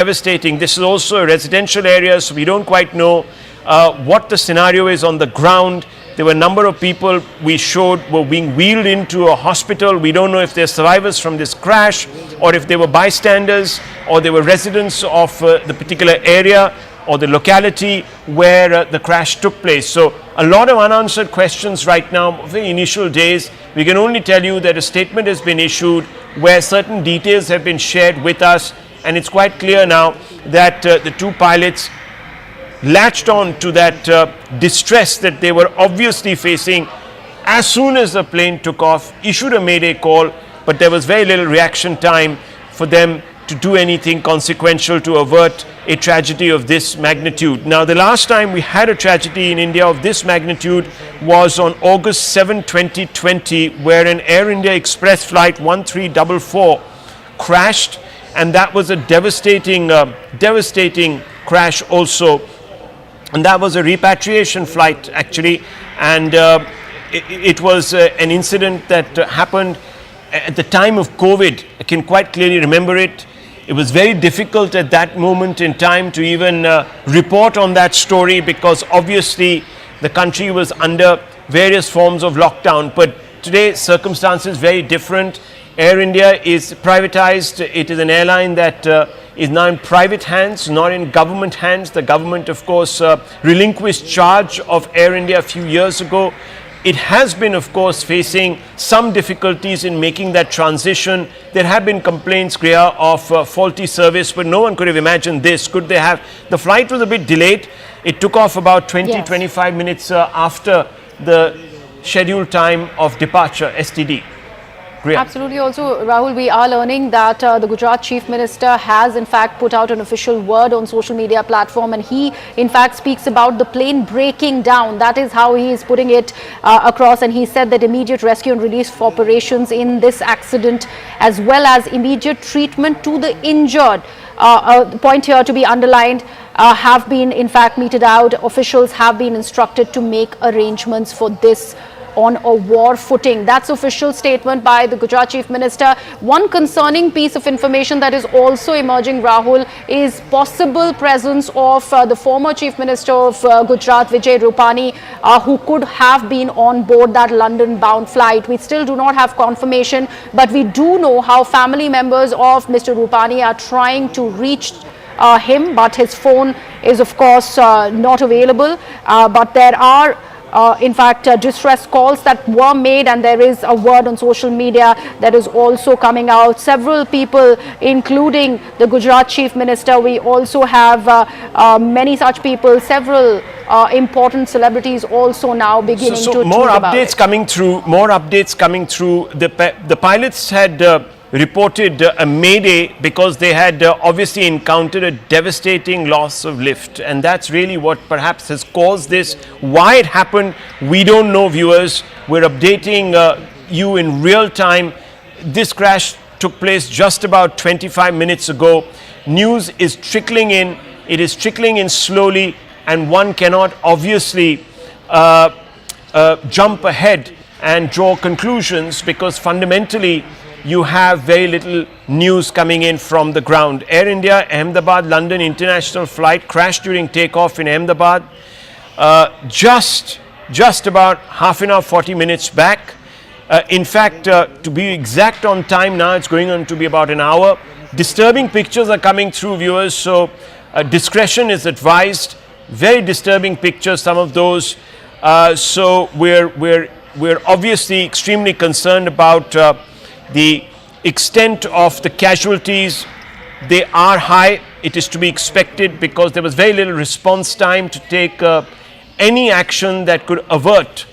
devastating. This is also a residential area, so we don't quite know what the scenario is on the ground. There were a number of people we showed were being wheeled into a hospital. We don't know if they're survivors from this crash or if they were bystanders or they were residents of the particular area or the locality where the crash took place. So a lot of unanswered questions right now, very initial days. We can only tell you that a statement has been issued where certain details have been shared with us, and it's quite clear now that the two pilots latched on to that distress that they were obviously facing as soon as the plane took off, issued a mayday call, but there was very little reaction time for them to do anything consequential to avert a tragedy of this magnitude. Now, the last time we had a tragedy in India of this magnitude was on August 7, 2020, where an Air India Express flight 1344 crashed, and that was a devastating crash also. And that was a repatriation flight, actually, and it was an incident that happened at the time of COVID. I can quite clearly remember it. It was very difficult at that moment in time to even report on that story because obviously the country was under various forms of lockdown. But today, circumstances very different. Air India is privatized. It is an airline that is now in private hands, not in government hands. The government, of course, relinquished charge of Air India a few years ago. It has been, of course, facing some difficulties in making that transition. There have been complaints, Kriya, of faulty service, but no one could have imagined this. Could they have? The flight was a bit delayed. It took off about 20-25 minutes after the scheduled time of departure, STD. Great. Absolutely. Also, Rahul, we are learning that the Gujarat Chief Minister has in fact put out an official word on social media platform, and he in fact speaks about the plane breaking down. That is how he is putting it across, and he said that immediate rescue and relief operations in this accident as well as immediate treatment to the injured, the point here to be underlined, have been in fact meted out. Officials have been instructed to make arrangements for this on a war footing. That's official statement by the Gujarat Chief Minister. One concerning piece of information that is also emerging, Rahul, is possible presence of the former Chief Minister of Gujarat, Vijay Rupani, who could have been on board that London-bound flight. We still do not have confirmation, but we do know how family members of Mr. Rupani are trying to reach him, but his phone is of course not available. But there are in fact distress calls that were made, and there is a word on social media that is also coming out. Several people, including the Gujarat Chief Minister, we also have many such people, several important celebrities also now beginning to more updates coming through. More updates coming through. The pilots had reported a mayday because they had obviously encountered a devastating loss of lift, and that's really what perhaps has caused this. Why it happened, we don't know, viewers. We're updating you in real time. This crash took place just about 25 minutes ago. News is trickling in. It is trickling in slowly, and one cannot obviously jump ahead and draw conclusions because fundamentally you have very little news coming in from the ground. Air India Ahmedabad London international flight crashed during takeoff in Ahmedabad just about half an hour, 40 minutes back. In fact, to be exact on time now, it's going on to be about an hour. Disturbing pictures are coming through, viewers, so discretion is advised. Very disturbing pictures, some of those. So we're obviously extremely concerned about the extent of the casualties. They are high. It is to be expected because there was very little response time to take any action that could avert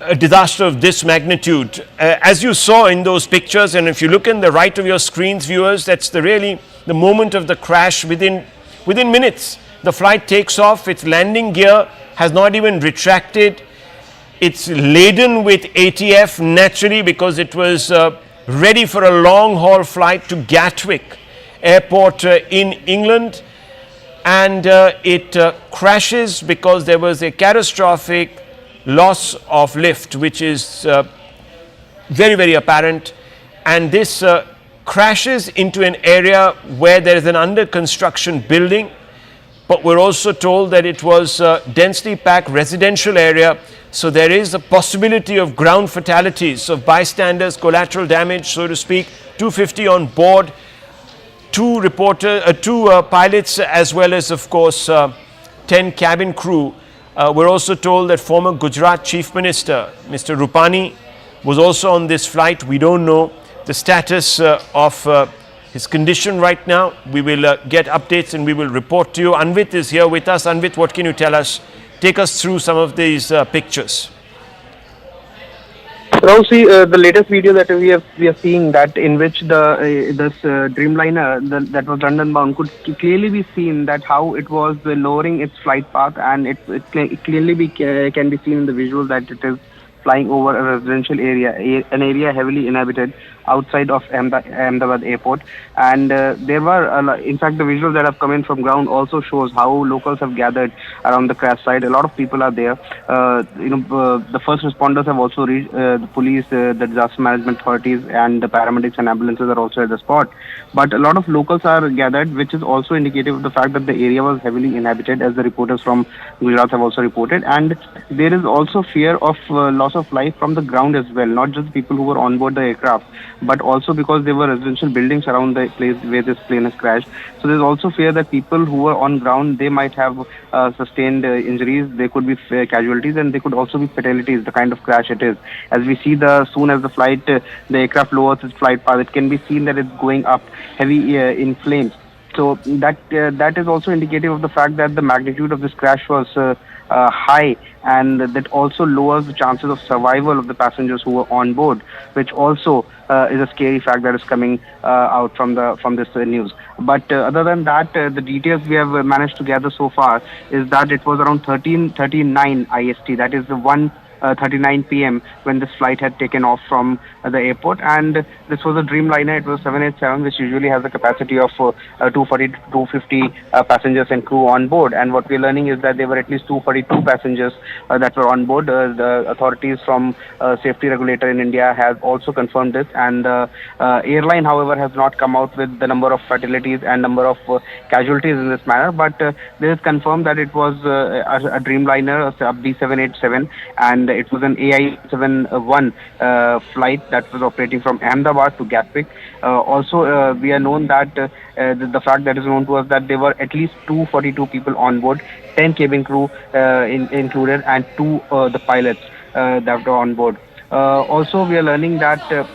a disaster of this magnitude. As you saw in those pictures, and if you look in the right of your screens, viewers, that's really the moment of the crash. Within minutes, the flight takes off. Its landing gear has not even retracted. It's laden with ATF naturally because it was ready for a long haul flight to Gatwick airport in England, and it crashes because there was a catastrophic loss of lift, which is very, very apparent, and this crashes into an area where there is an under construction building, but we're also told that it was a densely packed residential area, so there is a possibility of ground fatalities, of bystanders, collateral damage, so to speak. 250 on board, two pilots, as well as, of course, 10 cabin crew. We're also told that former Gujarat Chief Minister, Mr. Rupani, was also on this flight. We don't know the status of his condition right now. We will get updates and we will report to you. Anvit is here with us. Anvit, what can you tell us? Take us through some of these pictures. Rahul, see, the latest video that we are seeing, that in which this Dreamliner that was London bound could clearly be seen that how it was lowering its flight path, and it clearly can be seen in the visual that it is flying over a residential area, an area heavily inhabited outside of Ahmedabad airport. And there were, in fact, the visuals that have come in from ground also shows how locals have gathered around the crash site. A lot of people are there. The first responders have also reached, the police, the disaster management authorities, and the paramedics and ambulances are also at the spot. But a lot of locals are gathered, which is also indicative of the fact that the area was heavily inhabited, as the reporters from Gujarat have also reported. And there is also fear of loss of life from the ground as well, not just people who were on board the aircraft, but also because there were residential buildings around the place where this plane has crashed. So there's also fear that people who were on ground, they might have sustained injuries, there could be casualties, and there could also be fatalities, the kind of crash it is. As we see, soon as the aircraft lowers its flight path, it can be seen that it's going up heavy in flames. So that is also indicative of the fact that the magnitude of this crash was high, and that also lowers the chances of survival of the passengers who were on board, which also is a scary fact that is coming out from this news. But other than that, the details we have managed to gather so far is that it was around 13:39 IST, that is the 1:39 p.m. when this flight had taken off from the airport. And this was a Dreamliner. It was 787, which usually has a capacity of 240 to 250 passengers and crew on board. And what we're learning is that there were at least 242 passengers that were on board. The authorities from safety regulator in India have also confirmed this. And the airline, however, has not come out with the number of fatalities and number of casualties in this manner. But this is confirmed that it was a Dreamliner, a B787, and it was an AI-71 flight that was operating from Ahmedabad to Gatwick. Also, we are known that the fact that is known to us that there were at least 242 people on board, 10 cabin crew included, and 2 the pilots that were on board. Also, we are learning that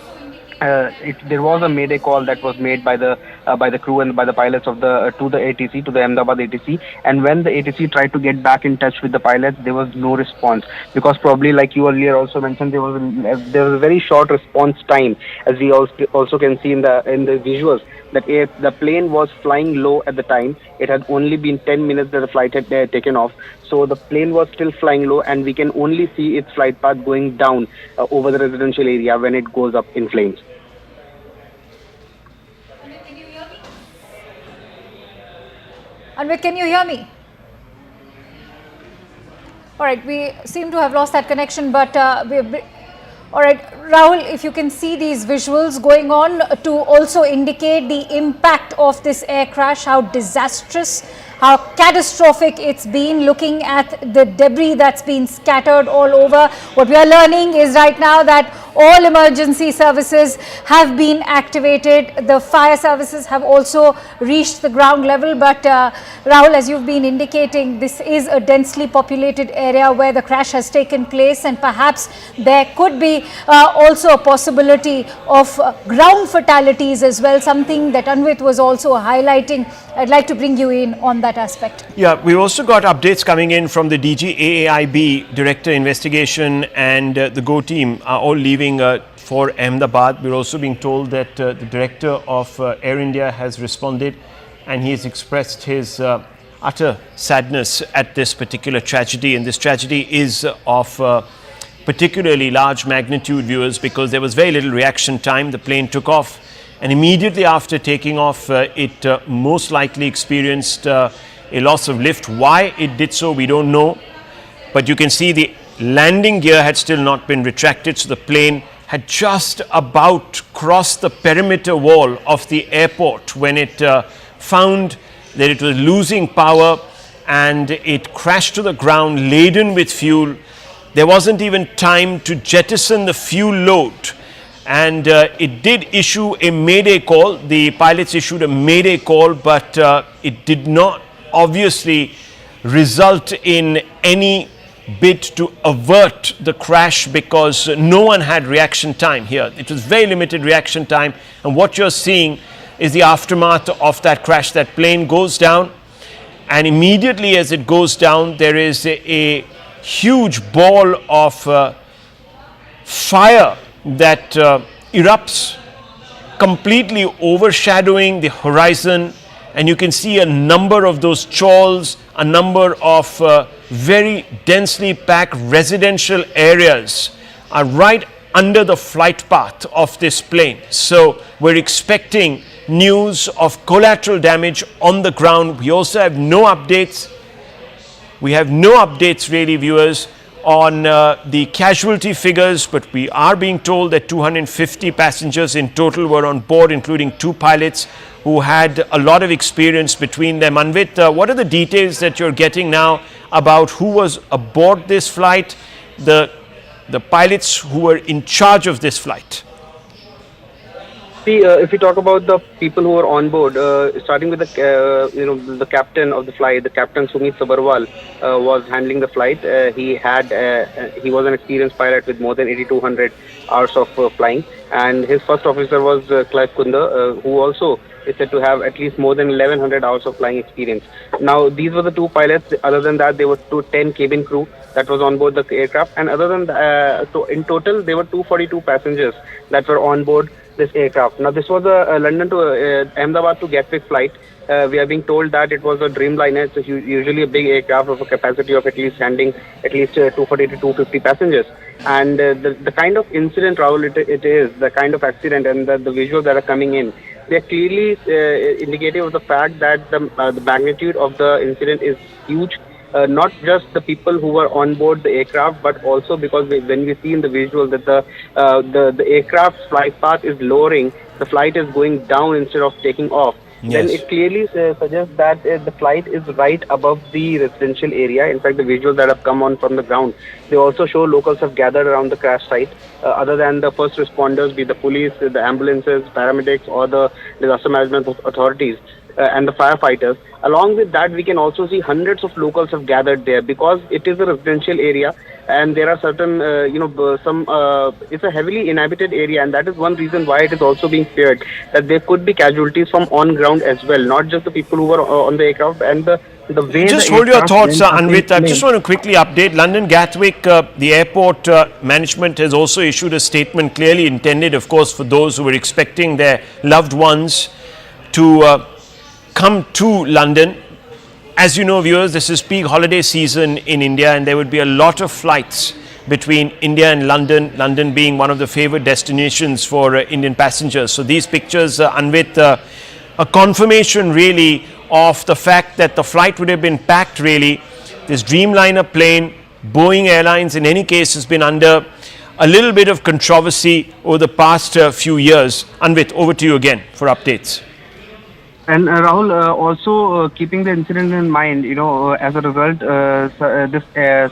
there was a mayday call that was made by the crew and by the pilots of the ATC, to the Ahmedabad ATC. And when the ATC tried to get back in touch with the pilots, there was no response, because probably, like you earlier also mentioned, there was a very short response time, as we also can see in the visuals, that the plane was flying low at the time. It had only been 10 minutes that the flight had taken off. So the plane was still flying low, and we can only see its flight path going down over the residential area when it goes up in flames. Anvit, can you hear me? All right, we seem to have lost that connection, but all right, Rahul, if you can see these visuals going on to also indicate the impact of this air crash, how disastrous, how catastrophic it's been, looking at the debris that's been scattered all over. What we are learning is right now that all emergency services have been activated. The fire services have also reached the ground level. But Rahul, as you've been indicating, this is a densely populated area where the crash has taken place, and perhaps there could be also a possibility of ground fatalities as well, something that Anvit was also highlighting. I'd like to bring you in on that aspect. Yeah, we've also got updates coming in from the DGAAIB, Director Investigation, and the GO team are all leaving for Ahmedabad. We're also being told that the Director of Air India has responded, and he has expressed his utter sadness at this particular tragedy. And this tragedy is of particularly large magnitude, viewers, because there was very little reaction time. The plane took off, and immediately after taking off, it most likely experienced a loss of lift. Why it did so, we don't know. But you can see the landing gear had still not been retracted, so the plane had just about crossed the perimeter wall of the airport when it found that it was losing power and it crashed to the ground laden with fuel. There wasn't even time to jettison the fuel load, and it did issue a mayday call. The pilots issued a mayday call, but it did not obviously result in any bid to avert the crash because no one had reaction time here. It was very limited reaction time, and what you're seeing is the aftermath of that crash. That plane goes down, and immediately as it goes down, there is a huge ball of fire that erupts, completely overshadowing the horizon, and you can see a number of those chawls, a number of very densely packed residential areas are right under the flight path of this plane. So we're expecting news of collateral damage on the ground. We also have no updates. We have no updates really, viewers, on the casualty figures, but we are being told that 250 passengers in total were on board, including 2 pilots who had a lot of experience between them. Anvit, what are the details that you're getting now about who was aboard this flight, the pilots who were in charge of this flight? See, if we talk about the people who were on board, starting with the captain of the flight, the captain Sumit Sabarwal was handling the flight. He was an experienced pilot with more than 8,200 hours of flying, and his first officer was Clive Kunda, who also is said to have at least more than 1,100 hours of flying experience. Now, these were the 2 pilots. Other than that, there were 10 cabin crew that was on board the aircraft, and other than that, so in total, there were 242 passengers that were on board this aircraft. Now, this was a London to Ahmedabad to Gatwick flight. We are being told that it was a Dreamliner. It's usually a big aircraft of a capacity of at least handling at least 240 to 250 passengers. And the kind of incident, Rahul, it is, the kind of accident and the visuals that are coming in, they are clearly indicative of the fact that the magnitude of the incident is huge. Not just the people who were on board the aircraft, but also because when we see in the visual that the aircraft's flight path is lowering, the flight is going down instead of taking off. Yes. Then it clearly suggests that the flight is right above the residential area. In fact, the visuals that have come on from the ground, they also show locals have gathered around the crash site. Other than the first responders, be the police, the ambulances, paramedics, or the disaster management authorities, and the firefighters. Along with that, we can also see hundreds of locals have gathered there because it is a residential area and there are certain, it's a heavily inhabited area, and that is one reason why it is also being feared that there could be casualties from on ground as well, not just the people who were on the aircraft and the way. Just hold your thoughts, Anvit. I just want to quickly update London Gatwick. The airport management has also issued a statement clearly intended, of course, for those who were expecting their loved ones to come to London. As you know, viewers, this is peak holiday season in India, and there would be a lot of flights between India and London, London being one of the favored destinations for Indian passengers. So these pictures, Anvit, a confirmation really of the fact that the flight would have been packed really. This Dreamliner plane, Boeing Airlines in any case, has been under a little bit of controversy over the past few years. Anvit, over to you again for updates. And Rahul, also keeping the incident in mind, as a result, this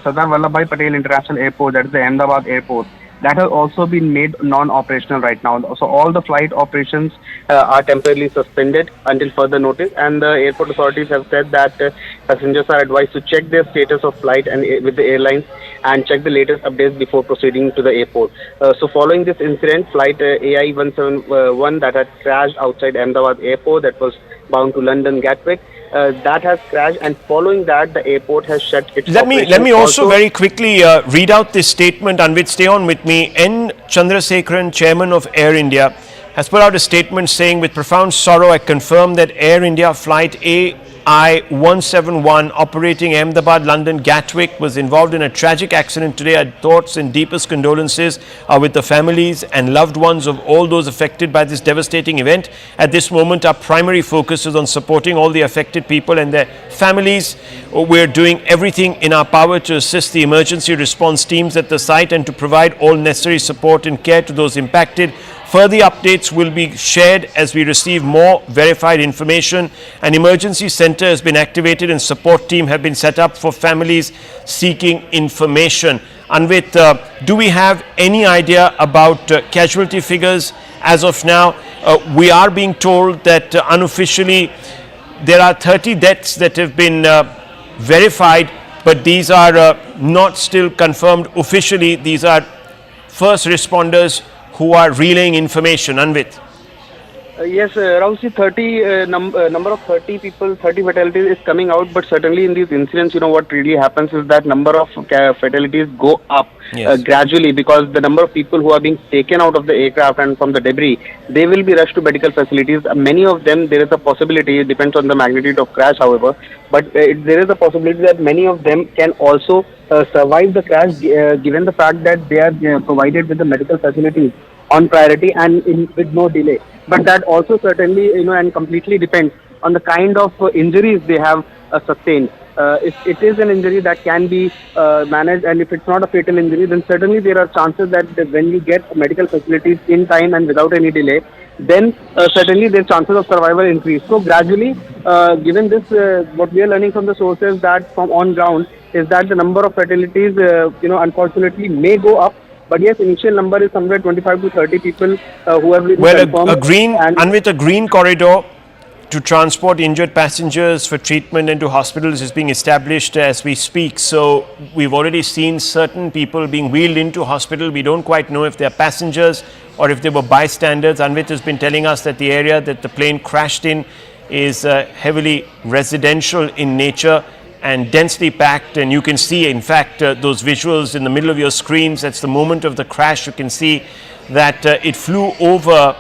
Sardar Vallabhbhai Patel International Airport, that is the Ahmedabad airport, that has also been made non-operational right now. So all the flight operations are temporarily suspended until further notice, and the airport authorities have said that passengers are advised to check their status of flight and with the airlines and check the latest updates before proceeding to the airport. So following this incident, flight AI-171 that had crashed outside Ahmedabad airport, that was bound to London Gatwick, that has crashed, and following that the airport has shut its operations. Let me also very quickly read out this statement. Anvit, stay on with me. N. Chandrasekharan, chairman of Air India, has put out a statement saying, with profound sorrow, I confirm that Air India flight AI-171 operating Ahmedabad, London, Gatwick was involved in a tragic accident today. Our thoughts and deepest condolences are with the families and loved ones of all those affected by this devastating event. At this moment, our primary focus is on supporting all the affected people and their families. We're doing everything in our power to assist the emergency response teams at the site and to provide all necessary support and care to those impacted. Further updates will be shared as we receive more verified information. An emergency center has been activated and support team have been set up for families seeking information. Anvit, do we have any idea about casualty figures as of now? We are being told that unofficially there are 30 deaths that have been verified, but these are not still confirmed officially. These are first responders who are relaying information. Anvit. Yes, Rahul, see, number of 30 people, 30 fatalities is coming out, but certainly in these incidents, what really happens is that number of fatalities go up gradually, because the number of people who are being taken out of the aircraft and from the debris, they will be rushed to medical facilities. Many of them, there is a possibility, it depends on the magnitude of crash, however, but there is a possibility that many of them can also survive the crash, given the fact that they are provided with the medical facilities on priority and with no delay. But that also certainly, and completely depends on the kind of injuries they have sustained. If it is an injury that can be managed, and if it's not a fatal injury, then certainly there are chances that when you get medical facilities in time and without any delay, then certainly their chances of survival increase. So gradually, given this, what we are learning from the sources that from on ground is that the number of fatalities, unfortunately may go up. But yes, initial number is somewhere 25 to 30 people who have been confirmed. A green corridor to transport injured passengers for treatment into hospitals is being established as we speak. So we've already seen certain people being wheeled into hospital. We don't quite know if they're passengers or if they were bystanders. Anvit has been telling us that the area that the plane crashed in is heavily residential in nature and densely packed, and you can see, in fact, those visuals in the middle of your screens. That's the moment of the crash. You can see that it flew over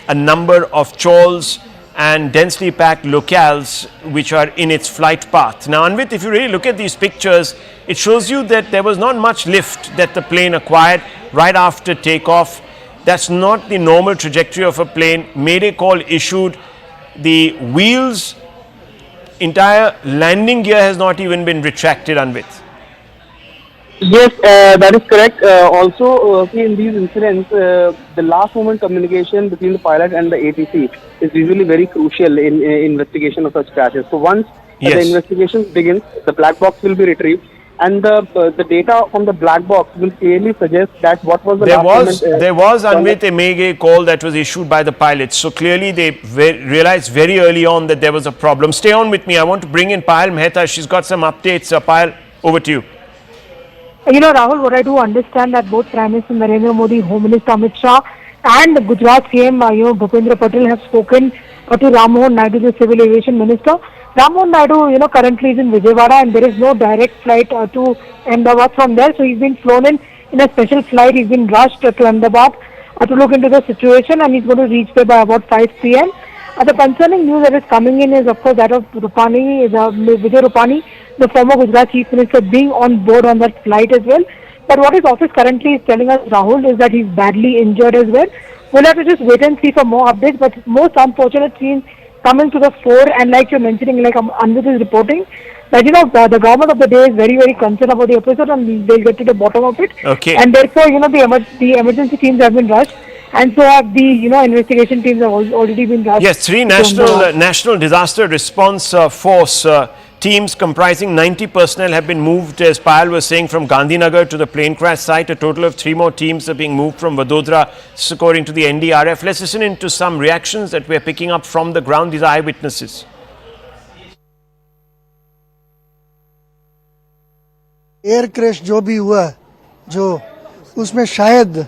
a number of chawls and densely packed locales which are in its flight path. Now, Anvit, if you really look at these pictures, it shows you that there was not much lift that the plane acquired right after takeoff. That's not the normal trajectory of a plane. Mayday call issued. The wheels, entire landing gear has not even been retracted, Anvit. Yes, that is correct. Also, in these incidents, the last moment communication between the pilot and the ATC is usually very crucial in investigation of such crashes. So once the investigation begins, the black box will be retrieved, and the data from the black box will clearly suggest that what was the there was Anvit, a mayday call that was issued by the pilots. So clearly they realized very early on that there was a problem. Stay on with me. I want to bring in Payal Mehta. She's got some updates. Payal, over to you. Rahul, what I do understand that both Prime Minister Narendra Modi, Home Minister Amit Shah and the Gujarat CM, Bhupendra Patel have spoken to Ram Mohan Naidu, the Civil Aviation Minister. Ram Mohan Naidu, currently is in Vijayawada, and there is no direct flight to Ahmedabad from there. So he's been flown in a special flight. He's been rushed to Ahmedabad to look into the situation, and he's going to reach there by about 5 p.m. The concerning news that is coming in is, of course, that of Vijay Rupani, the former Gujarat Chief Minister, being on board on that flight as well. But what his office currently is telling us, Rahul, is that he's badly injured as well. We'll have to just wait and see for more updates, but most unfortunate scenes coming to the fore, and like you're mentioning, like Anvit is reporting, that the government of the day is very, very concerned about the episode, and they'll get to the bottom of it. Okay. And therefore, the emergency teams have been rushed, and so have the investigation teams have already been rushed. Yes, 3 national disaster response force teams comprising 90 personnel have been moved, as Payal was saying, from Gandhinagar to the plane crash site. A total of 3 more teams are being moved from Vadodara, according to the NDRF. Let's listen into some reactions that we're picking up from the ground. These are eyewitnesses. Air crash जो भी हुआ, जो उसमें शायद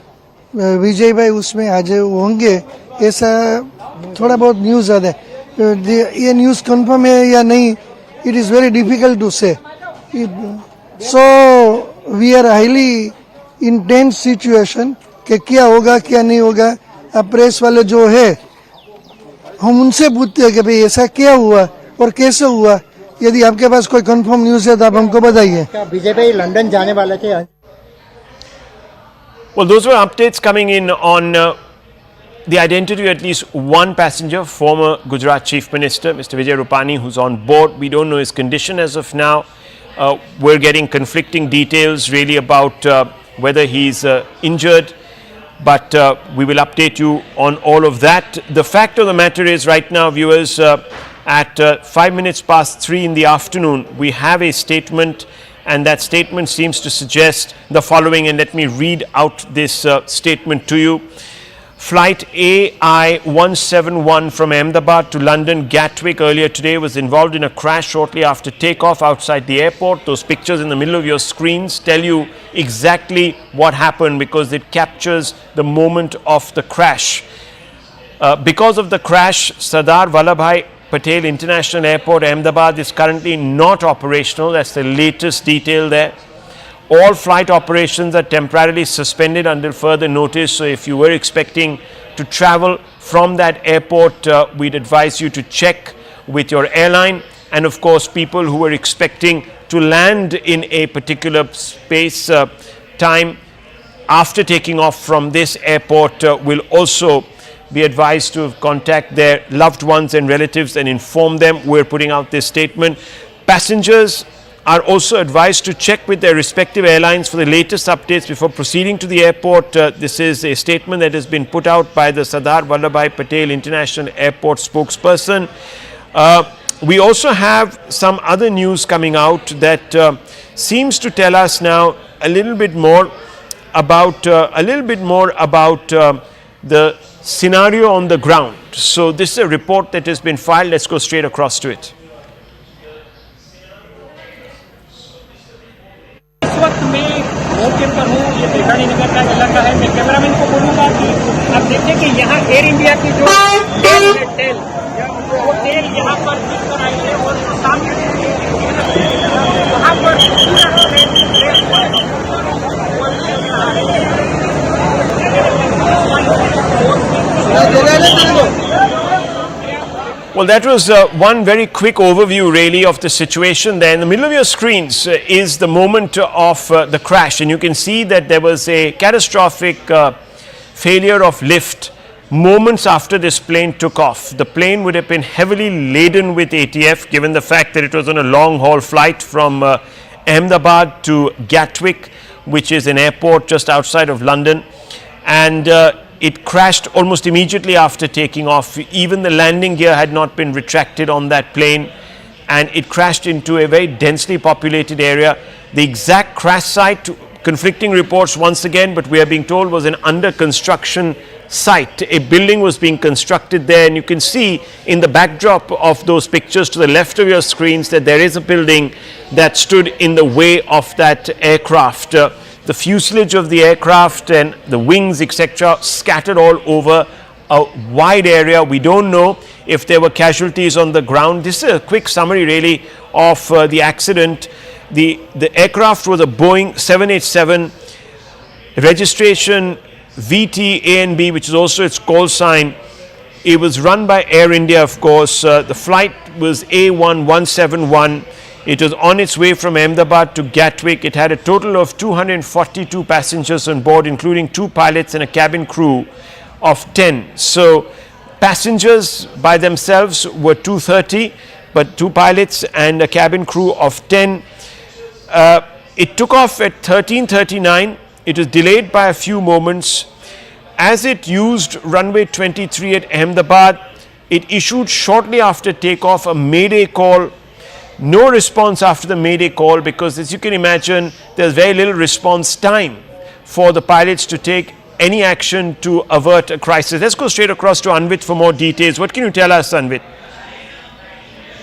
विजय भाई उसमें आज होंगे, ऐसा थोड़ा बहुत न्यूज़ आता है. ये न्यूज़ कंफर्म है या नहीं, it is very difficult to say. So we are highly in tense situation कि क्या होगा क्या नहीं होगा. अब प्रेस वाले जो है हम उनसे पूछते हैं कि भाई ऐसा क्या हुआ और कैसे हुआ। यदि आपके पास कोई कंफर्म न्यूज़ है तो आप हमको बताइए। क्या बीजेपी लंदन जाने वाले थे? Well, those were updates coming in on the identity of at least one passenger, former Gujarat Chief Minister, Mr. Vijay Rupani, who's on board. We don't know his condition as of now. We're getting conflicting details really about whether he's injured, but we will update you on all of that. The fact of the matter is right now, viewers, at 5 minutes past 3 in the afternoon, we have a statement, and that statement seems to suggest the following, and let me read out this statement to you. Flight AI-171 from Ahmedabad to London Gatwick earlier today was involved in a crash shortly after takeoff outside the airport. Those pictures in the middle of your screens tell you exactly what happened because it captures the moment of the crash. Because of the crash, Sardar Vallabhbhai Patel International Airport, Ahmedabad is currently not operational. That's the latest detail there. All flight operations are temporarily suspended until further notice. So if you were expecting to travel from that airport, we'd advise you to check with your airline. And of course, people who were expecting to land in a particular space time after taking off from this airport will also be advised to contact their loved ones and relatives and inform them. We're putting out this statement. Passengers are also advised to check with their respective airlines for the latest updates before proceeding to the airport. This is a statement that has been put out by the Sardar Vallabhbhai Patel International Airport spokesperson. We also have some other news coming out that seems to tell us now a little bit more about the scenario on the ground. So this is a report that has been filed. Let's go straight across to it. इस वक्त मैं मौके पर हूँ, ये भिखारी नगर का इलाका है। मैं कैमरामैन को बोलूँगा कि आप देखिए कि यहाँ एयर इंडिया की जो टेल वो टेल यहाँ पर दिख कर आई है और सामने वहाँ पर Well, that was one very quick overview really of the situation there. In the middle of your screens is the moment of the crash, and you can see that there was a catastrophic failure of lift moments after this plane took off. The plane would have been heavily laden with ATF given the fact that it was on a long haul flight from Ahmedabad to Gatwick, which is an airport just outside of London, and it crashed almost immediately after taking off. Even the landing gear had not been retracted on that plane, and it crashed into a very densely populated area. The exact crash site, conflicting reports once again, but we are being told was an under construction site. A building was being constructed there, and you can see in the backdrop of those pictures to the left of your screens that there is a building that stood in the way of that aircraft. The fuselage of the aircraft and the wings, etc., scattered all over a wide area. We don't know if there were casualties on the ground. This is a quick summary really of the accident. The aircraft was a Boeing 787, registration VT-ANB, which is also its call sign. It was run by Air India, of course. The flight was A1171. It was on its way from Ahmedabad to Gatwick. It had a total of 242 passengers on board, including 2 pilots and a cabin crew of 10. So passengers by themselves were 230, but 2 pilots and a cabin crew of 10. It took off at 13:39. It was delayed by a few moments. As it used runway 23 at Ahmedabad, it issued shortly after takeoff a mayday call. No response after the mayday call because, as you can imagine, there's very little response time for the pilots to take any action to avert a crisis. Let's go straight across to Anvit for more details. What can you tell us, Anvit?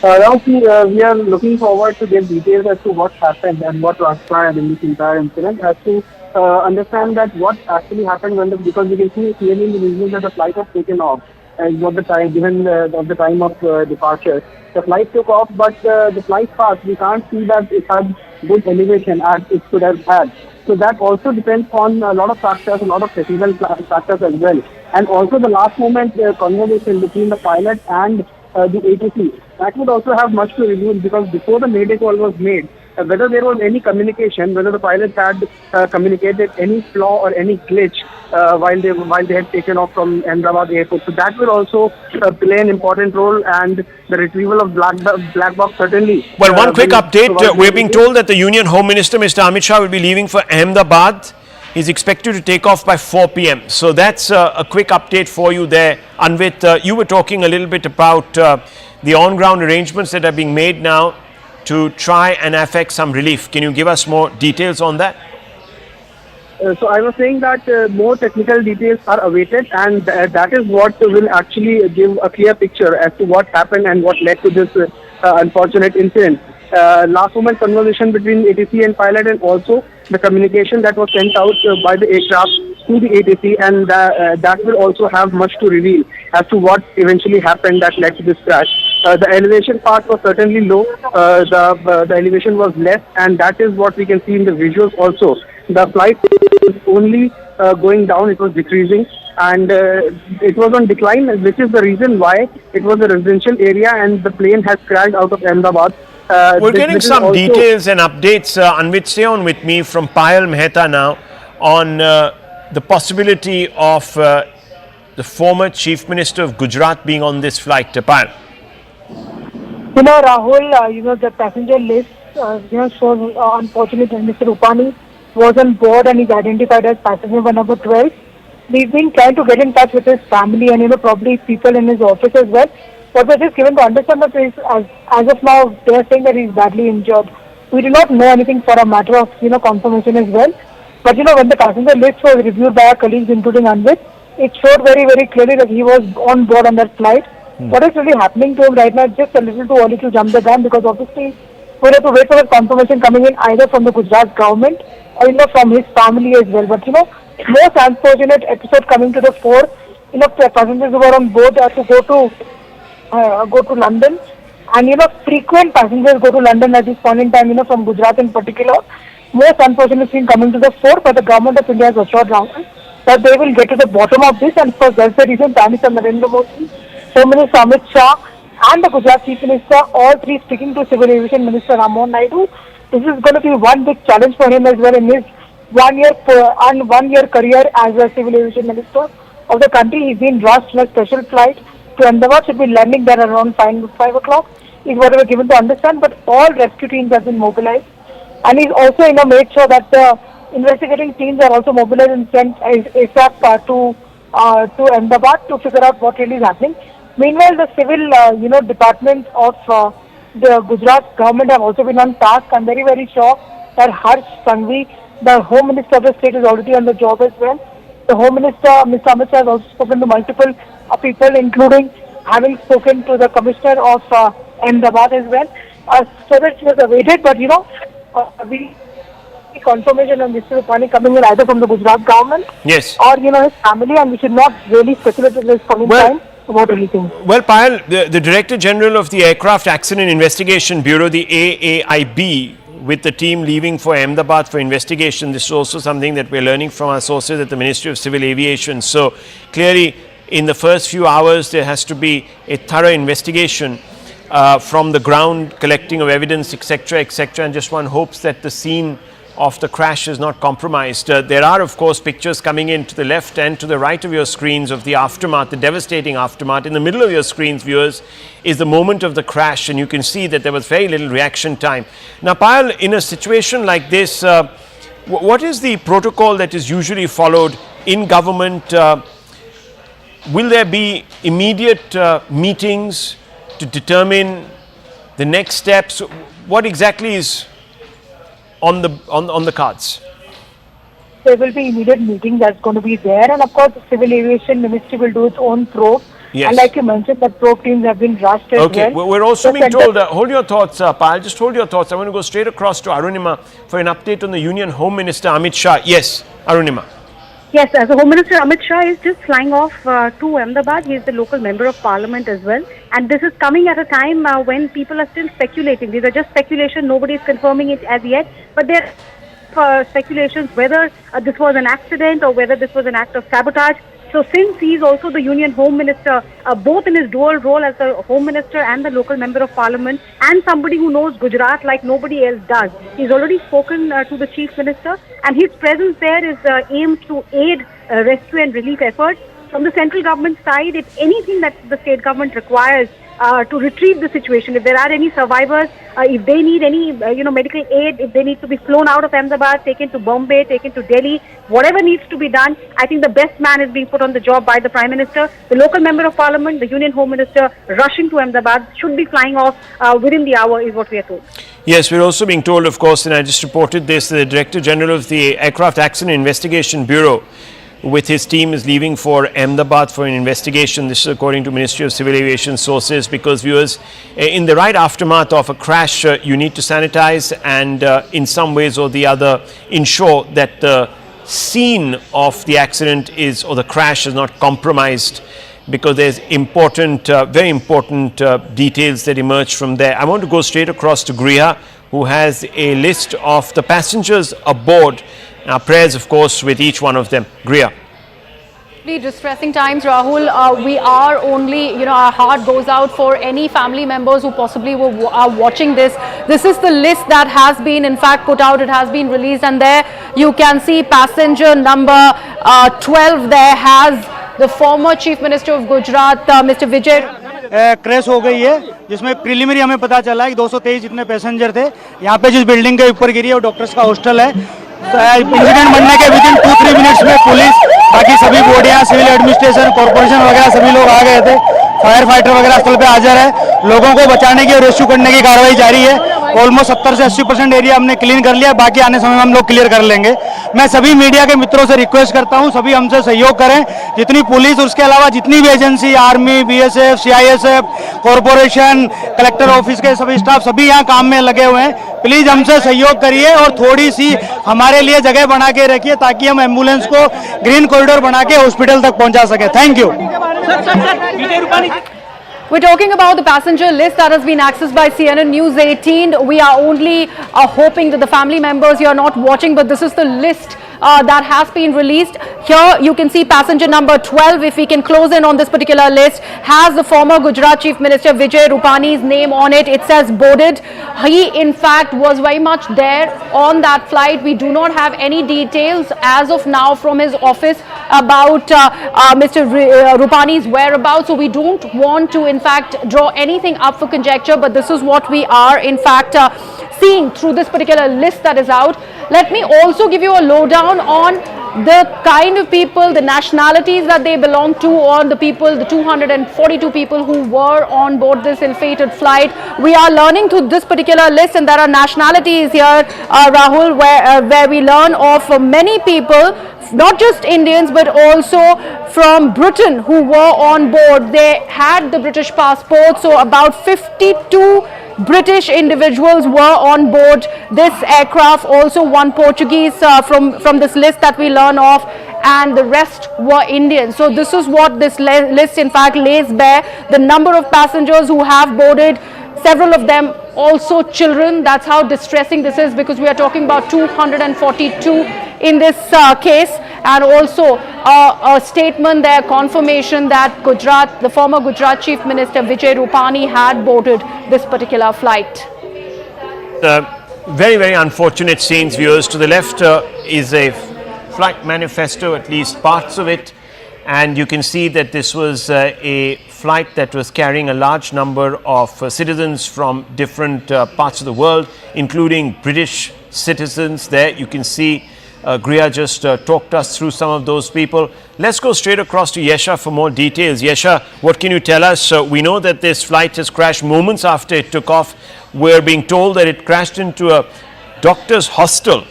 We are looking forward to get details as to what happened and what transpired in this entire incident, as to understand that what actually happened because we can see clearly in the visuals that the flight was taken off. got the time given of the time of departure. The flight took off, but the flight path, we can't see that it had good elevation as it could have had. So that also depends on a lot of factors, a lot of technical factors as well. And also the last moment conversation between the pilot and the ATC, that would also have much to reveal, because before the mayday call was made, whether there was any communication, whether the pilot had communicated any flaw or any glitch while they had taken off from Ahmedabad airport. So that will also play an important role, and the retrieval of black box certainly. Well, one quick update. We're being told that the Union Home Minister, Mr. Amit Shah, will be leaving for Ahmedabad. He's expected to take off by 4 p.m. So that's a quick update for you there. Anvit, you were talking a little bit about the on-ground arrangements that are being made now to try and affect some relief. Can you give us more details on that? So I was saying that more technical details are awaited, and that is what will actually give a clear picture as to what happened and what led to this unfortunate incident. Last moment conversation between ATC and pilot, and also the communication that was sent out by the aircraft to the ATC, and that will also have much to reveal as to what eventually happened that led to this crash. The elevation part was certainly low, the elevation was less, and that is what we can see in the visuals also. The flight was only going down, it was decreasing, and it was on decline, which is the reason why it was a residential area and the plane has crashed out of Ahmedabad. We're getting some details and updates. Anvit, stay on with me from Payal Mehta now on the possibility of the former Chief Minister of Gujarat being on this flight. Payal. You know, Rahul, the passenger list, shows unfortunately Mr. Rupani was on board and is identified as passenger number 12. We've been trying to get in touch with his family and, probably people in his office as well. But we're just given to understand that as of now, they're saying that he's badly injured. We do not know anything for a matter of, confirmation as well. But, when the passenger list was reviewed by our colleagues, including Anvit, it showed very, very clearly that he was on board on that flight. What is really happening to him right now is just a little too early to jump the gun, because obviously we'll have to wait for the confirmation coming in either from the Gujarat government or, from his family as well. But, most unfortunate episode coming to the fore, the passengers who were on board to go to London, and frequent passengers go to London at this point in time, from Gujarat in particular. Most unfortunate thing coming to the fore, but the government of India has assured Rahul that they will get to the bottom of this, and of course that's the reason Prime Minister Narendra Modi, Home Minister Amit Shah, and the Gujarat Chief Minister, all three speaking to Civil Aviation Minister Rammohan Naidu. This is going to be one big challenge for him as well in his 1 year career as a Civil Aviation Minister of the country. He's been rushed in a special flight to Ahmedabad, should be landing there around 5 o'clock, is what we were given to understand, but all rescue teams have been mobilized. And he's also, made sure that the investigating teams are also mobilized and sent ASAP to Ahmedabad to figure out what really is happening. Meanwhile, the civil, departments of the Gujarat government have also been on task. I'm very, very sure that Harsh Sanghvi, the Home Minister of the state, is already on the job as well. The Home Minister, Mr. Amit Shah, has also spoken to multiple people, including having spoken to the Commissioner of Ahmedabad as well. So that she was awaited, but we confirmation on Mr. Rupani coming in either from the Gujarat government, yes, or his family, and we should not really speculate at this point in time about anything. Well, Payal, the Director General of the Aircraft Accident Investigation Bureau, the AAIB, with the team leaving for Ahmedabad for investigation. This is also something that we're learning from our sources at the Ministry of Civil Aviation. So clearly, in the first few hours, there has to be a thorough investigation from the ground, collecting of evidence, etc., etc. And just one hopes that the scene of the crash is not compromised. There are, of course, pictures coming in to the left and to the right of your screens of the aftermath, the devastating aftermath. In the middle of your screens, viewers, is the moment of the crash, and you can see that there was very little reaction time. Now, Payal, in a situation like this, what is the protocol that is usually followed in government? Will there be immediate meetings to determine the next steps? What exactly is on the cards? There will be immediate meeting that's going to be there, and of course the Civil Aviation Ministry will do its own probe. Yes. And like you mentioned, the probe teams have been rushed as okay. well. We're also being told, hold your thoughts, Payal, just hold your thoughts. I want to go straight across to Arunima for an update on the Union Home Minister Amit Shah. Yes, Arunima. Yes, as Home Minister Amit Shah is just flying off to Ahmedabad. He is the local member of parliament as well. And this is coming at a time when people are still speculating. These are just speculation. Nobody is confirming it as yet. But there are speculations whether this was an accident or whether this was an act of sabotage. So since he is also the Union Home Minister, both in his dual role as the Home Minister and the local Member of Parliament, and somebody who knows Gujarat like nobody else does, he's already spoken to the Chief Minister, and his presence there is aimed to aid rescue and relief efforts. From the central government side, if anything that the state government requires to retrieve the situation, if there are any survivors, if they need any medical aid, if they need to be flown out of Ahmedabad, taken to Bombay, taken to Delhi, whatever needs to be done, I think the best man is being put on the job by the Prime Minister. The local Member of Parliament, the Union Home Minister rushing to Ahmedabad, should be flying off within the hour is what we are told. Yes, we're also being told, of course, and I just reported this, the Director General of the Aircraft Accident Investigation Bureau with his team is leaving for Ahmedabad for an investigation. This is according to Ministry of Civil Aviation sources, because viewers, in the right aftermath of a crash, you need to sanitize and in some ways or the other ensure that the scene of the accident is, or the crash is not compromised, because there's important, very important details that emerge from there. I want to go straight across to Griha, who has a list of the passengers aboard. Our prayers, of course, with each one of them. Griha. Distressing times, Rahul. We are only, our heart goes out for any family members who possibly are watching this. This is the list that has been, in fact, put out. It has been released, and there you can see passenger number 12. There has the former Chief Minister of Gujarat, Mr. Vijay. Crash हो गई है, जिसमें preliminary हमें पता चला है कि 223 जितने पैसेंजर थे यहाँ पे जिस बिल्डिंग के ऊपर गिरी है वो डॉक्टर्स का हॉस्टल है। इंसिडेंट बनने के विदिन 2-3 मिनट्स में पुलिस, बाकी सभी बॉडियां, सिविल एडमिनिस्ट्रेशन, कॉर्पोरेशन वगैरह सभी लोग आ गए थे। फायर फाइटर वगैरह स्थल पे हाजिर है। लोगों को बचाने की और रेस्क्यू करने की कार्रवाई जारी है। ऑलमोस्ट 70 से 80% एरिया हमने क्लीन कर लिया, बाकी आने समय में हम लोग क्लियर कर लेंगे। मैं सभी मीडिया के मित्रों से रिक्वेस्ट करता हूं, सभी हमसे सहयोग करें, जितनी पुलिस, उसके अलावा जितनी भी agency, army, BSF, CISF, corporation, collector office के सभी स्टाफ, सभी यहाँ काम में लगे हुए हैं। प्लीज हमसे सहयोग करिए और थोड़ी सी हमारे लिए जगह बना के रखिए, ताकि हम एम्बुलेंस को ग्रीन कॉरिडोर बना के हॉस्पिटल तक पहुंचा सके। Thank you. We're talking about the passenger list that has been accessed by CNN News 18. We are only hoping that the family members, you are not watching, but this is the list that has been released. Here you can see passenger number 12, if we can close in on this particular list, has the former Gujarat Chief Minister Vijay Rupani's name on it. It says boarded. He in fact was very much there on that flight. We do not have any details as of now from his office about Mr. Rupani's whereabouts, so we don't want to in fact draw anything up for conjecture, but this is what we are in fact seeing through this particular list that is out. Let me also give you a lowdown on the kind of people, the nationalities that they belong to, or the people, the 242 people who were on board this ill-fated flight. We are learning through this particular list, and there are nationalities here, Rahul, where we learn of many people, not just Indians but also from Britain, who were on board. They had the British passport, so about 52 British individuals were on board this aircraft. Also one Portuguese from this list that we learn of, and the rest were Indian. So this is what this list in fact lays bare, the number of passengers who have boarded, several of them also children. That's how distressing this is, because we are talking about 242 in this case, and also a statement there, confirmation that Gujarat, the former Gujarat Chief Minister Vijay Rupani had boarded this particular flight. Very, very unfortunate scenes, viewers. To the left is a flight manifesto, at least parts of it, and you can see that this was a flight that was carrying a large number of citizens from different parts of the world, including British citizens. There you can see Griha just talked us through some of those people. Let's go straight across to Yesha for more details. Yesha, what can you tell us? We know that this flight has crashed moments after it took off. We're being told that it crashed into a doctor's hostel.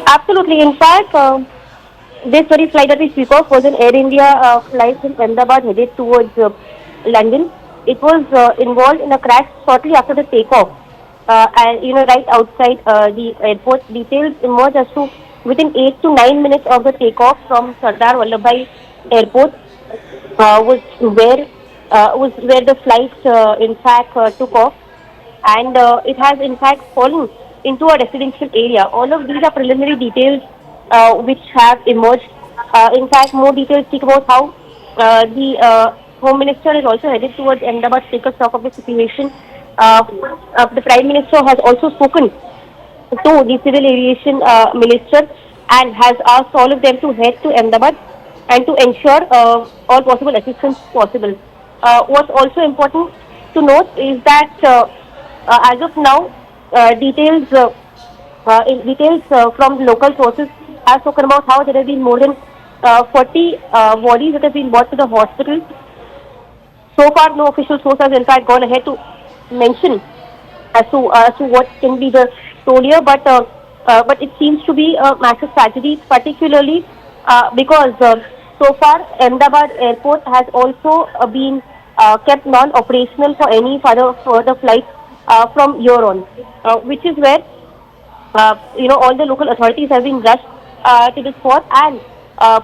Absolutely. In fact, this very flight that we speak of was an Air India flight from Ahmedabad headed towards London. It was involved in a crash shortly after the takeoff. And right outside the airport, details emerge as to within 8 to 9 minutes of the takeoff from Sardar Vallabhbhai Airport, was where the flight in fact took off, and it has in fact fallen into a residential area. All of these are preliminary details which have emerged. In fact, more details speak about how the Home Minister is also headed towards Ahmedabad to take a stock of the situation. The Prime Minister has also spoken to the Civil Aviation Minister and has asked all of them to head to Ahmedabad and to ensure all possible assistance possible. What's also important to note is that as of now, details from local sources have spoken about how there have been more than 40 bodies that have been brought to the hospital. So far, no official source has in fact gone ahead to mention as to what can be the toll here, but it seems to be a massive tragedy, particularly because so far Ahmedabad Airport has also been kept non-operational for any further flights from here on, which is where all the local authorities have been rushed to the spot, and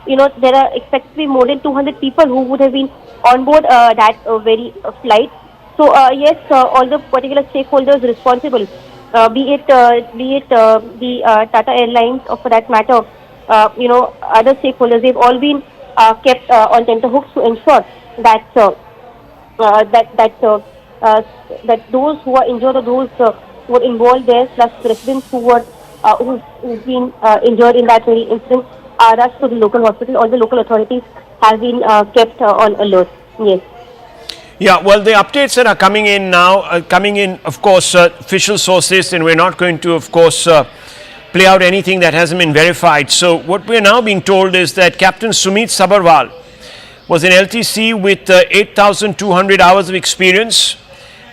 there are expected to be more than 200 people who would have been on board that very flight. So yes, all the particular stakeholders responsible, be it the Tata Airlines or for that matter, other stakeholders, they've all been kept on tenterhooks to ensure that that those who are injured or those who were involved there, plus residents who've been injured in that very incident, are rushed to the local hospital. All the local authorities have been kept on alert. Yes. Yeah, well, the updates that are coming in now, of course, official sources, and we're not going to, of course, play out anything that hasn't been verified. So what we're now being told is that Captain Sumit Sabarwal was an LTC with 8,200 hours of experience.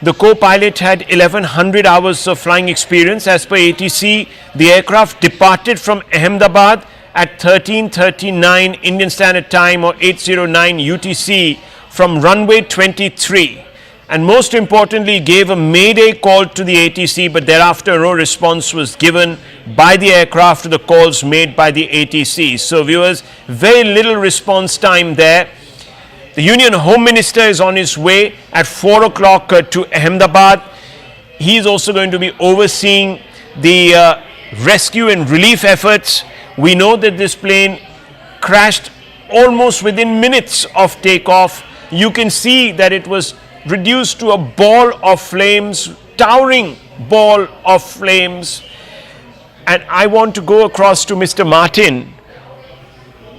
The co-pilot had 1,100 hours of flying experience. As per ATC, the aircraft departed from Ahmedabad at 13:39 Indian Standard Time or 8:09 UTC from runway 23, and most importantly gave a mayday call to the ATC, but thereafter no response was given by the aircraft to the calls made by the ATC. So viewers, very little response time there. The Union Home Minister is on his way at 4 o'clock to Ahmedabad. He is also going to be overseeing the rescue and relief efforts. We know that this plane crashed almost within minutes of takeoff. You can see that it was reduced to a ball of flames, towering ball of flames. And I want to go across to Mr.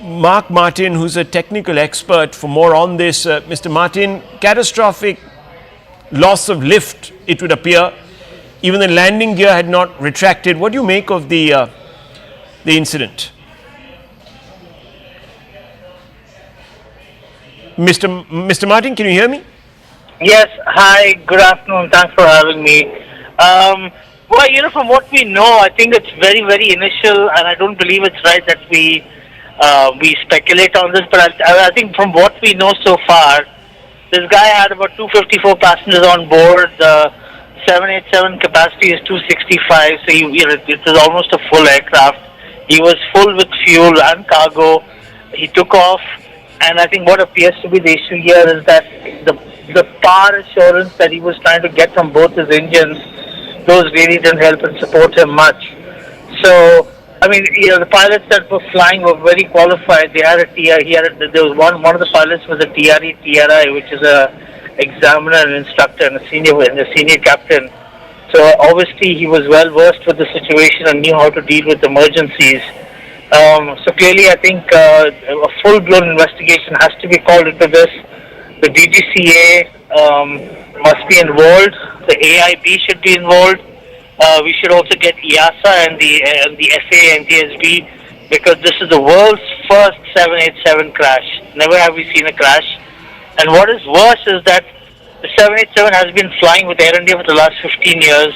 Mark Martin, who's a technical expert, for more on this. Mr. Martin, catastrophic loss of lift, it would appear. Even the landing gear had not retracted. What do you make of the incident? Mr. Martin, can you hear me? Yes. Hi. Good afternoon. Thanks for having me. Well, from what we know, I think it's very, very initial, and I don't believe it's right that we speculate on this. But I think from what we know so far, this guy had about 254 passengers on board. The 787 capacity is 265, so it is almost a full aircraft. He was full with fuel and cargo. He took off. And I think what appears to be the issue here is that the power assurance that he was trying to get from both his engines, those really didn't help and support him much. So, I mean, the pilots that were flying were very qualified. They had a TRI. There was one of the pilots was a TRI, which is a examiner and instructor and a senior captain. So obviously he was well versed with the situation and knew how to deal with emergencies. So clearly, I think a full-blown investigation has to be called into this. The DGCA must be involved. The AIB should be involved. We should also get EASA and the FAA and TSB, because this is the world's first 787 crash. Never have we seen a crash. And what is worse is that the 787 has been flying with Air India for the last 15 years,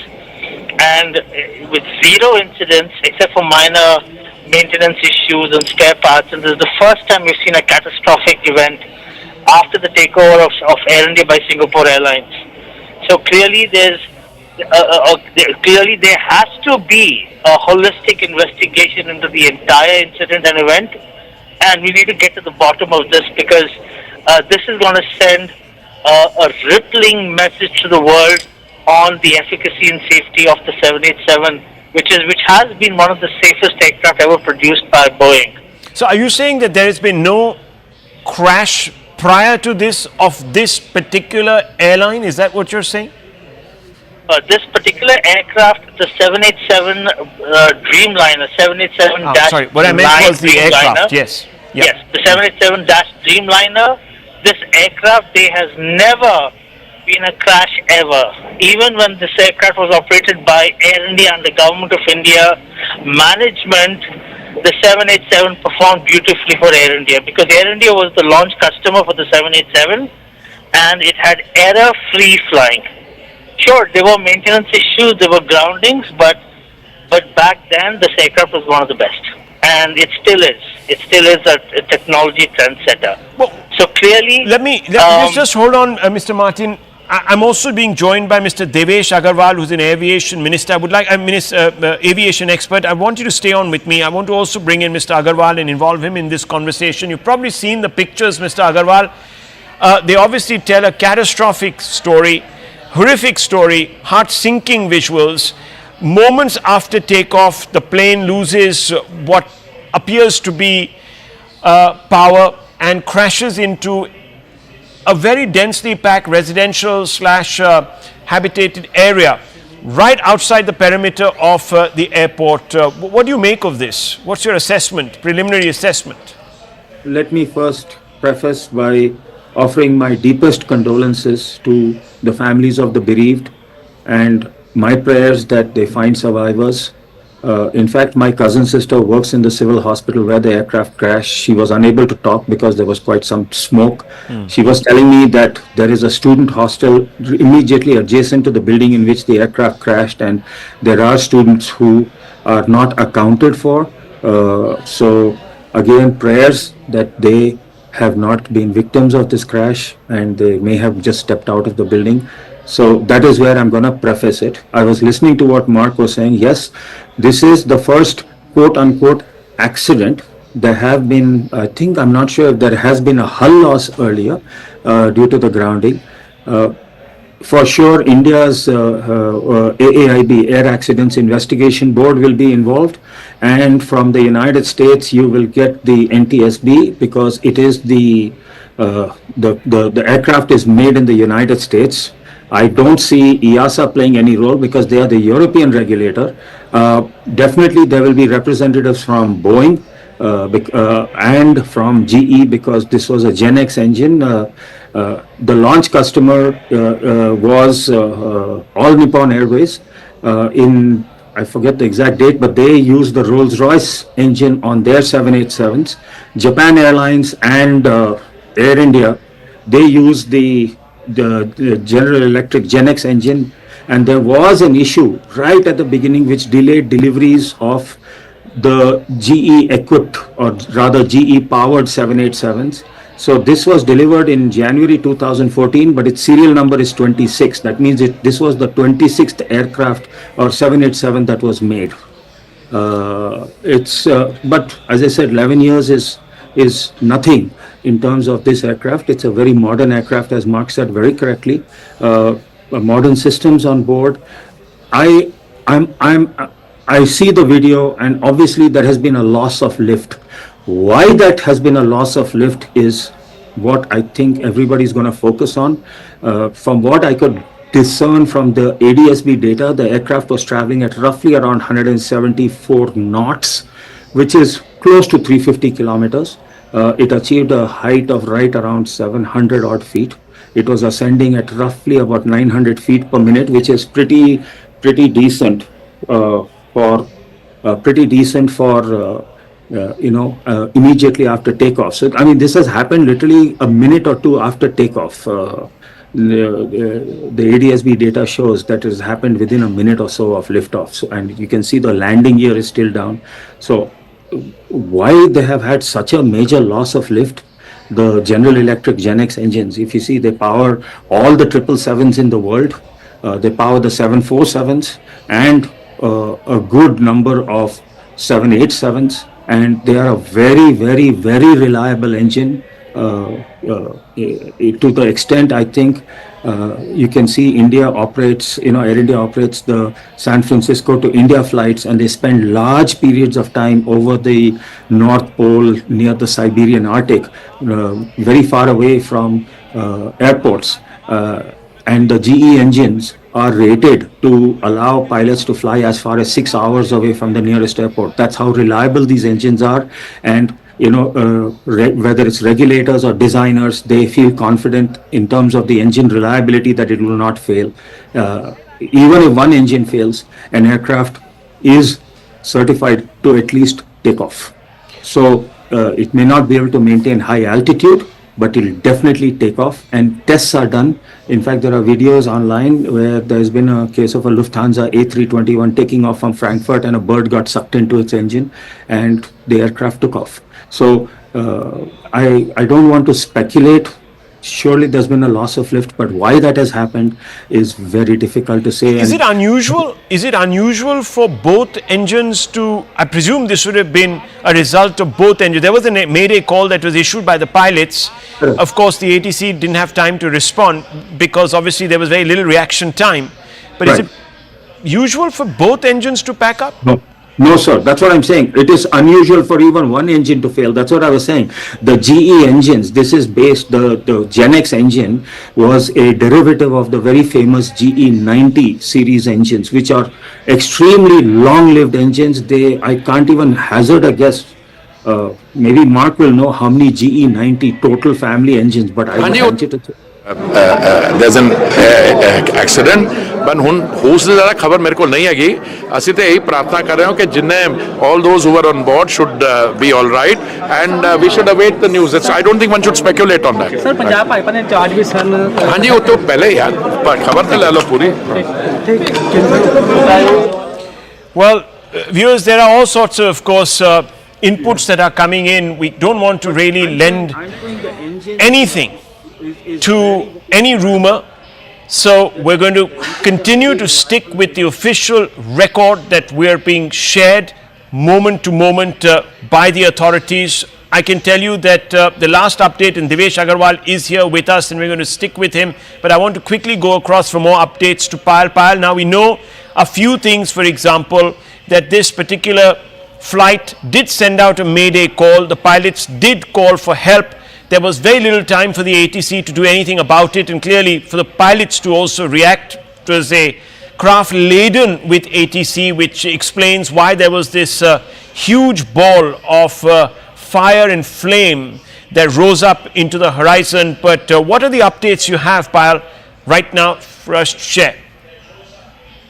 and with zero incidents except for minor maintenance issues and spare parts. And this is the first time we've seen a catastrophic event after the takeover of Air India by Singapore Airlines. So clearly there's clearly there has to be a holistic investigation into the entire incident and event, and we need to get to the bottom of this, because this is going to send a rippling message to the world on the efficacy and safety of the 787, which has been one of the safest aircraft ever produced by Boeing. So are you saying that there has been no crash prior to this of this particular airline? Is that what you're saying? This particular aircraft, the 787 Dreamliner, 787-. Sorry, what I meant was the aircraft. Yes. Yep. Yes, the 787-Dreamliner. This aircraft, there has never been a crash ever. Even when this aircraft was operated by Air India and the Government of India management, the 787 performed beautifully for Air India, because Air India was the launch customer for the 787, and it had error-free flying. Sure, there were maintenance issues, there were groundings, but back then this aircraft was one of the best, and it still is. It still is a technology trendsetter. Well, so clearly, let me just hold on, Mr. Martin. I'm also being joined by Mr. Devesh Agarwal, who's an aviation minister. I would like, aviation expert. I want you to stay on with me. I want to also bring in Mr. Agarwal and involve him in this conversation. You've probably seen the pictures, Mr. Agarwal. They obviously tell a catastrophic story, horrific story, heart-sinking visuals. Moments after takeoff, the plane loses what appears to be power and crashes into a very densely packed residential / habitated area right outside the perimeter of the airport. What do you make of this? What's your assessment, preliminary assessment? Let me first preface by offering my deepest condolences to the families of the bereaved and my prayers that they find survivors. In fact, my cousin sister works in the civil hospital where the aircraft crashed. She was unable to talk because there was quite some smoke. She was telling me that there is a student hostel immediately adjacent to the building in which the aircraft crashed, and there are students who are not accounted for. So again, prayers that they have not been victims of this crash and they may have just stepped out of the building. So that is where I'm going to preface it. I was listening to what Mark was saying. Yes, this is the first quote unquote accident. There have been, I'm not sure if there has been a hull loss earlier due to the grounding. For sure, India's AAIB, Air Accidents Investigation Board, will be involved. And from the United States, you will get the NTSB, because it is the aircraft is made in the United States. I don't see EASA playing any role because they are the European regulator. Definitely there will be representatives from Boeing and from GE, because this was a Gen X engine. The launch customer was All Nippon Airways I forget the exact date, but they used the Rolls-Royce engine on their 787s. Japan Airlines and Air India, they used the General Electric Gen X engine, and there was an issue right at the beginning which delayed deliveries of the GE equipped, or rather GE powered 787s. So this was delivered in January 2014, but its serial number is 26. That means this was the 26th aircraft or 787 that was made. But as I said, 11 years is nothing in terms of this aircraft. It's a very modern aircraft, as Mark said very correctly. Modern systems on board. I see the video, and obviously there has been a loss of lift. Why that has been a loss of lift is what I think everybody's going to focus on. From what I could discern from the ADSB data, the aircraft was traveling at roughly around 174 knots, which is close to 350 kilometers. It achieved a height of right around 700 odd feet. It was ascending at roughly about 900 feet per minute, which is pretty decent for immediately after takeoff. So, I mean, this has happened literally a minute or two after takeoff. The ADSB data shows that it has happened within a minute or so of liftoff. So, and you can see the landing gear is still down. So, why they have had such a major loss of lift? The General Electric Gen X engines, if you see, they power all the 777s in the world. They power the 747s and a good number of 787s, and they are a very, very, very reliable engine. To the extent, I think, you can see India operates, Air India operates the San Francisco to India flights, and they spend large periods of time over the North Pole near the Siberian Arctic, very far away from airports. And the GE engines are rated to allow pilots to fly as far as 6 hours away from the nearest airport. That's how reliable these engines are. And whether it's regulators or designers, they feel confident in terms of the engine reliability that it will not fail. Even if one engine fails, an aircraft is certified to at least take off. So it may not be able to maintain high altitude, but it'll definitely take off, and tests are done. In fact, there are videos online where there's been a case of a Lufthansa A321 taking off from Frankfurt, and a bird got sucked into its engine and the aircraft took off. So I don't want to speculate. Surely there's been a loss of lift, but why that has happened is very difficult to say. Is it unusual? Is it unusual for both engines to? I presume this would have been a result of both engines. There was a mayday call that was issued by the pilots. Of course, the ATC didn't have time to respond because obviously there was very little reaction time. But is it usual for both engines to pack up? No. No, sir. That's what I'm saying. It is unusual for even one engine to fail. That's what I was saying. The GE engines, this is based, the Gen X engine was a derivative of the very famous GE 90 series engines, which are extremely long-lived engines. I can't even hazard a guess. Maybe Mark will know how many GE 90 total family engines, but I will venture to there's an accident, but who's the खबर मेरे को नहीं आएगी. ਅਸੀਂ तो यही प्रार्थना कर रहे हो कि जिन्हें all those who were on board should be all right, and we should await the news. I don't think one should speculate on that. Sir Punjab pipeline ने चार्ज भी सर. हाँ जी, वो तो पहले यार खबर तो ले लो पूरी. Well, viewers, there are all sorts of course, inputs that are coming in. We don't want to really lend anything to any rumor, so we're going to continue to stick with the official record that we are being shared moment to moment by the authorities. I can tell you that the last update, and Devesh Agarwal is here with us, and we're going to stick with him, but I want to quickly go across for more updates to Payal. Now we know a few things. For example, that this particular flight did send out a mayday call. The pilots did call for help. There was very little time for the ATC to do anything about it, and clearly for the pilots to also react. It was a craft laden with ATC, which explains why there was this huge ball of fire and flame that rose up into the horizon. But what are the updates you have, Payal, right now for us to share?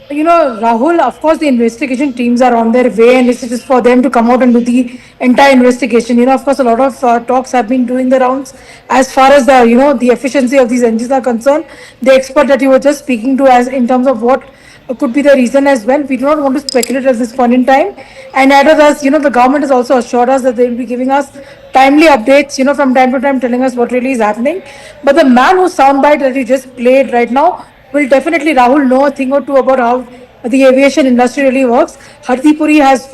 Rahul, of course, the investigation teams are on their way, and it is for them to come out and do the entire investigation. Of course, a lot of talks have been doing the rounds as far as the efficiency of these engines are concerned. The expert that you were just speaking to, as in terms of what could be the reason as well, we do not want to speculate at this point in time. And added us, the government has also assured us that they will be giving us timely updates, from time to time, telling us what really is happening. But the man whose soundbite that you just played right now will definitely, Rahul, know a thing or two about how the aviation industry really works. Hardeep Puri has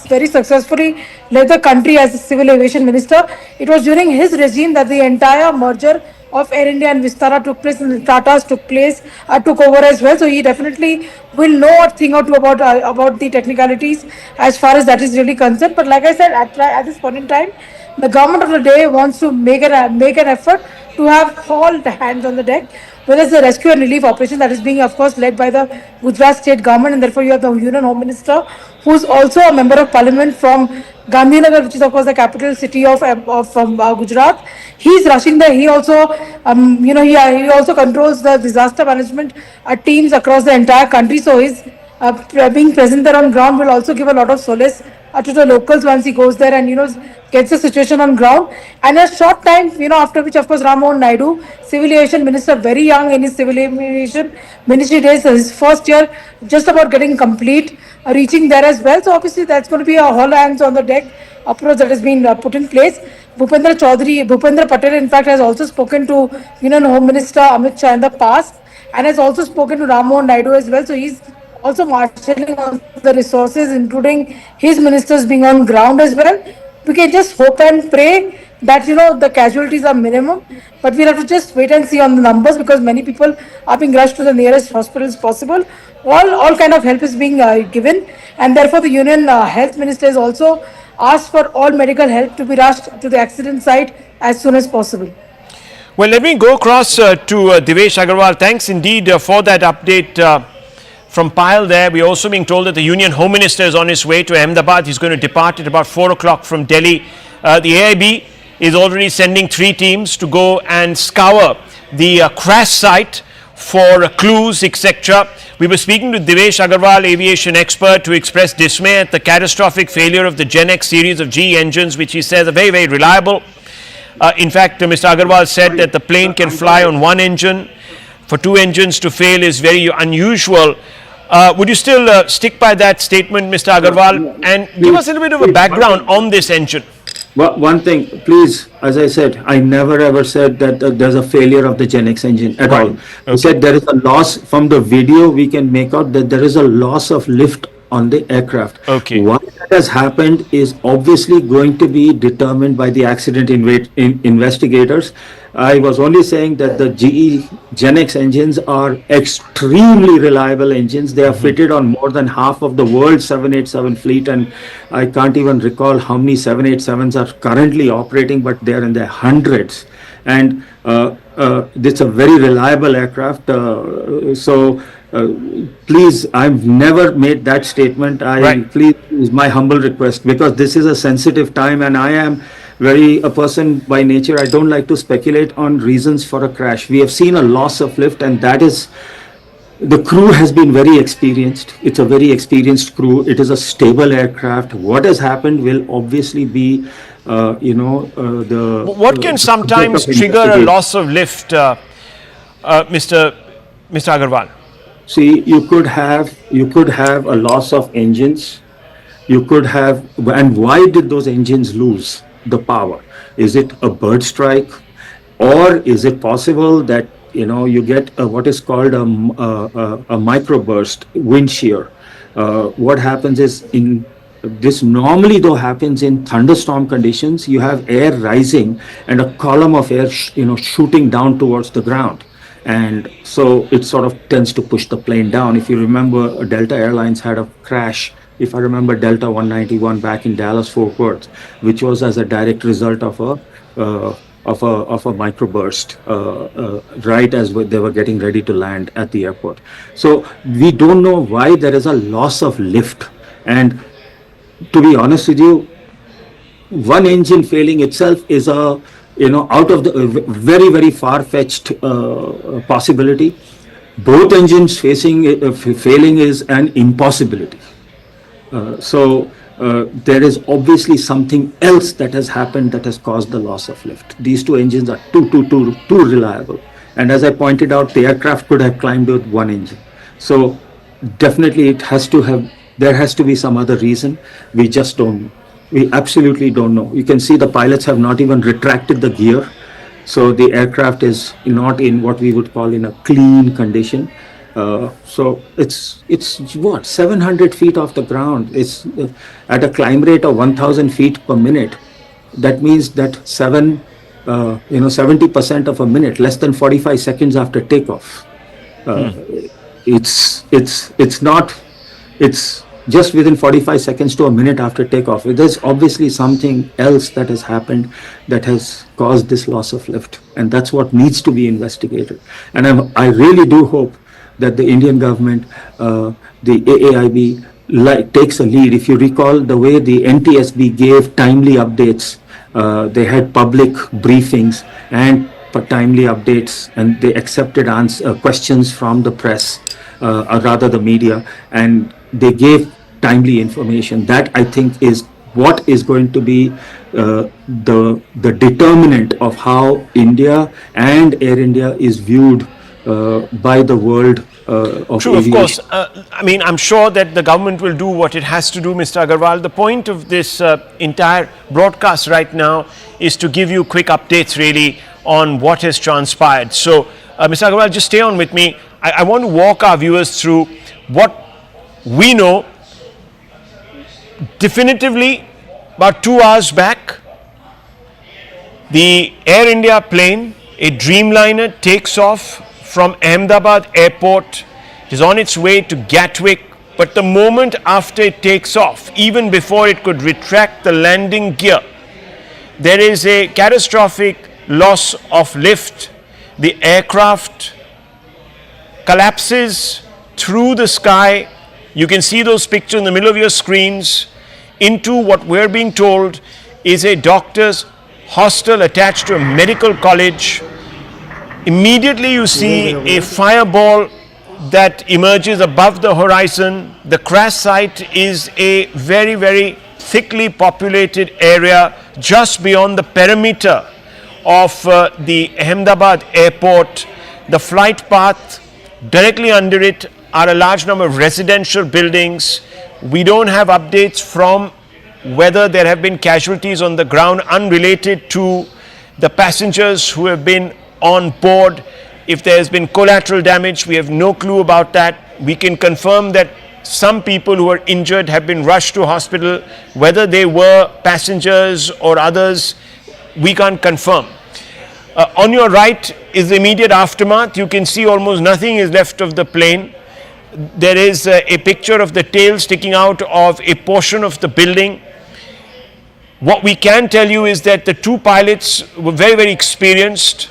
very successfully led the country as a civil aviation minister. It was during his regime that the entire merger of Air India and Vistara took place, and the Tatas took over as well. So he definitely will know a thing or two about the technicalities as far as that is really concerned. But like I said, at this point in time, the government of the day wants to make an effort to have all the hands on the deck, whether it's the rescue and relief operation that is being, of course, led by the Gujarat state government, and therefore you have the Union Home Minister, who is also a member of Parliament from Gandhinagar, which is of course the capital city of Gujarat. He's rushing there. He also, he also controls the disaster management teams across the entire country. So his being present there on ground will also give a lot of solace to the locals once he goes there and gets the situation on ground. And a short time, after which, of course, Ram Mohan Naidu, civil aviation minister, very young in his civil aviation ministry days, his first year just about getting complete, reaching there as well. So obviously that's going to be a all hands on the deck approach that has been put in place. Bhupendra Patel, in fact, has also spoken to Home Minister Amit Shah in the past, and has also spoken to Rammohan Naidu as well. So he's also marshalling all the resources, including his ministers being on ground as well. We can just hope and pray that the casualties are minimum, but we'll have to just wait and see on the numbers, because many people are being rushed to the nearest hospitals possible. All kind of help is being given, and therefore the Union Health Minister has also asked for all medical help to be rushed to the accident site as soon as possible. Well, let me go across to Devesh Agarwal. Thanks indeed for that update from Payal there. We're also being told that the Union Home Minister is on his way to Ahmedabad. He's going to depart at about 4 o'clock from Delhi. The AIB is already sending 3 teams to go and scour the crash site for clues, etc. We were speaking to Devesh Agarwal, aviation expert, to express dismay at the catastrophic failure of the Gen X series of GE engines, which he says are very, very reliable. In fact, Mr. Agarwal said that the plane can fly on one engine. For 2 engines to fail is very unusual. Would you still stick by that statement, Mr. Agarwal, and give us a little bit of a background on this engine? Well, one thing, please, as I said, I never ever said that there's a failure of the Gen X engine at all. I said there is a loss. From the video, we can make out that there is a loss of lift on the aircraft. Okay. What has happened is obviously going to be determined by the accident investigators. I was only saying that the GE Gen X engines are extremely reliable engines. They are fitted on more than half of the world's 787 fleet, and I can't even recall how many 787s are currently operating, but they're in the hundreds. And it's a very reliable aircraft. Please, I've never made that statement. Please, is my humble request, because this is a sensitive time, and I am a person by nature. I don't like to speculate on reasons for a crash. We have seen a loss of lift, and that is, the crew has been very experienced. It's a very experienced crew. It is a stable aircraft. What has happened will obviously be, what can sometimes trigger a loss of lift, Mr. Agarwal? See, you could have a loss of engines. You could have, and why did those engines lose the power? Is it a bird strike, or is it possible that you get what is called a microburst, wind shear? What happens is, in this normally though happens in thunderstorm conditions, you have air rising and a column of air shooting down towards the ground. And so it sort of tends to push the plane down. If you remember, Delta Airlines had a crash, if I remember, Delta 191 back in Dallas-Fort Worth, which was as a direct result of a microburst right as they were getting ready to land at the airport. So we don't know why there is a loss of lift. And to be honest with you, one engine failing itself is out of the very, very far-fetched possibility. Both engines failing is an impossibility. There is obviously something else that has happened that has caused the loss of lift. These 2 engines are too reliable. And as I pointed out, the aircraft could have climbed with one engine. So definitely there has to be some other reason. We just don't know. We absolutely don't know. You can see the pilots have not even retracted the gear. So the aircraft is not in what we would call in a clean condition. So it's what, 700 feet off the ground. It's at a climb rate of 1,000 feet per minute. That means that 70% of a minute, less than 45 seconds after takeoff. It's just within 45 seconds to a minute after takeoff. There's obviously something else that has happened that has caused this loss of lift, and that's what needs to be investigated. And I really do hope that the Indian government, the AAIB, takes a lead. If you recall the way the NTSB gave timely updates, they had public briefings and timely updates, and they accepted questions from the press, or rather the media, and they gave timely information. That, I think, is what is going to be the determinant of how India and Air India is viewed by the world of True, aviation. of course. I'm sure that the government will do what it has to do, Mr. Agarwal. The point of this entire broadcast right now is to give you quick updates, really, on what has transpired. So, Mr. Agarwal, just stay on with me. I want to walk our viewers through what we know definitively. About 2 hours back, the Air India plane, a Dreamliner, takes off from Ahmedabad airport. It is on its way to Gatwick, but the moment after it takes off, even before it could retract the landing gear, there is a catastrophic loss of lift. The aircraft collapses through the sky. You can see those pictures in the middle of your screens into what we're being told is a doctor's hostel attached to a medical college. Immediately you see a fireball that emerges above the horizon. The crash site is a very, very thickly populated area just beyond the perimeter of the Ahmedabad airport. The flight path directly under it are a large number of residential buildings. We don't have updates from whether there have been casualties on the ground unrelated to the passengers who have been on board. If there has been collateral damage, we have no clue about that. We can confirm that some people who are injured have been rushed to hospital. Whether they were passengers or others, we can't confirm. On your right is the immediate aftermath. You can see almost nothing is left of the plane. There is a picture of the tail sticking out of a portion of the building. What we can tell you is that the two pilots were very, very experienced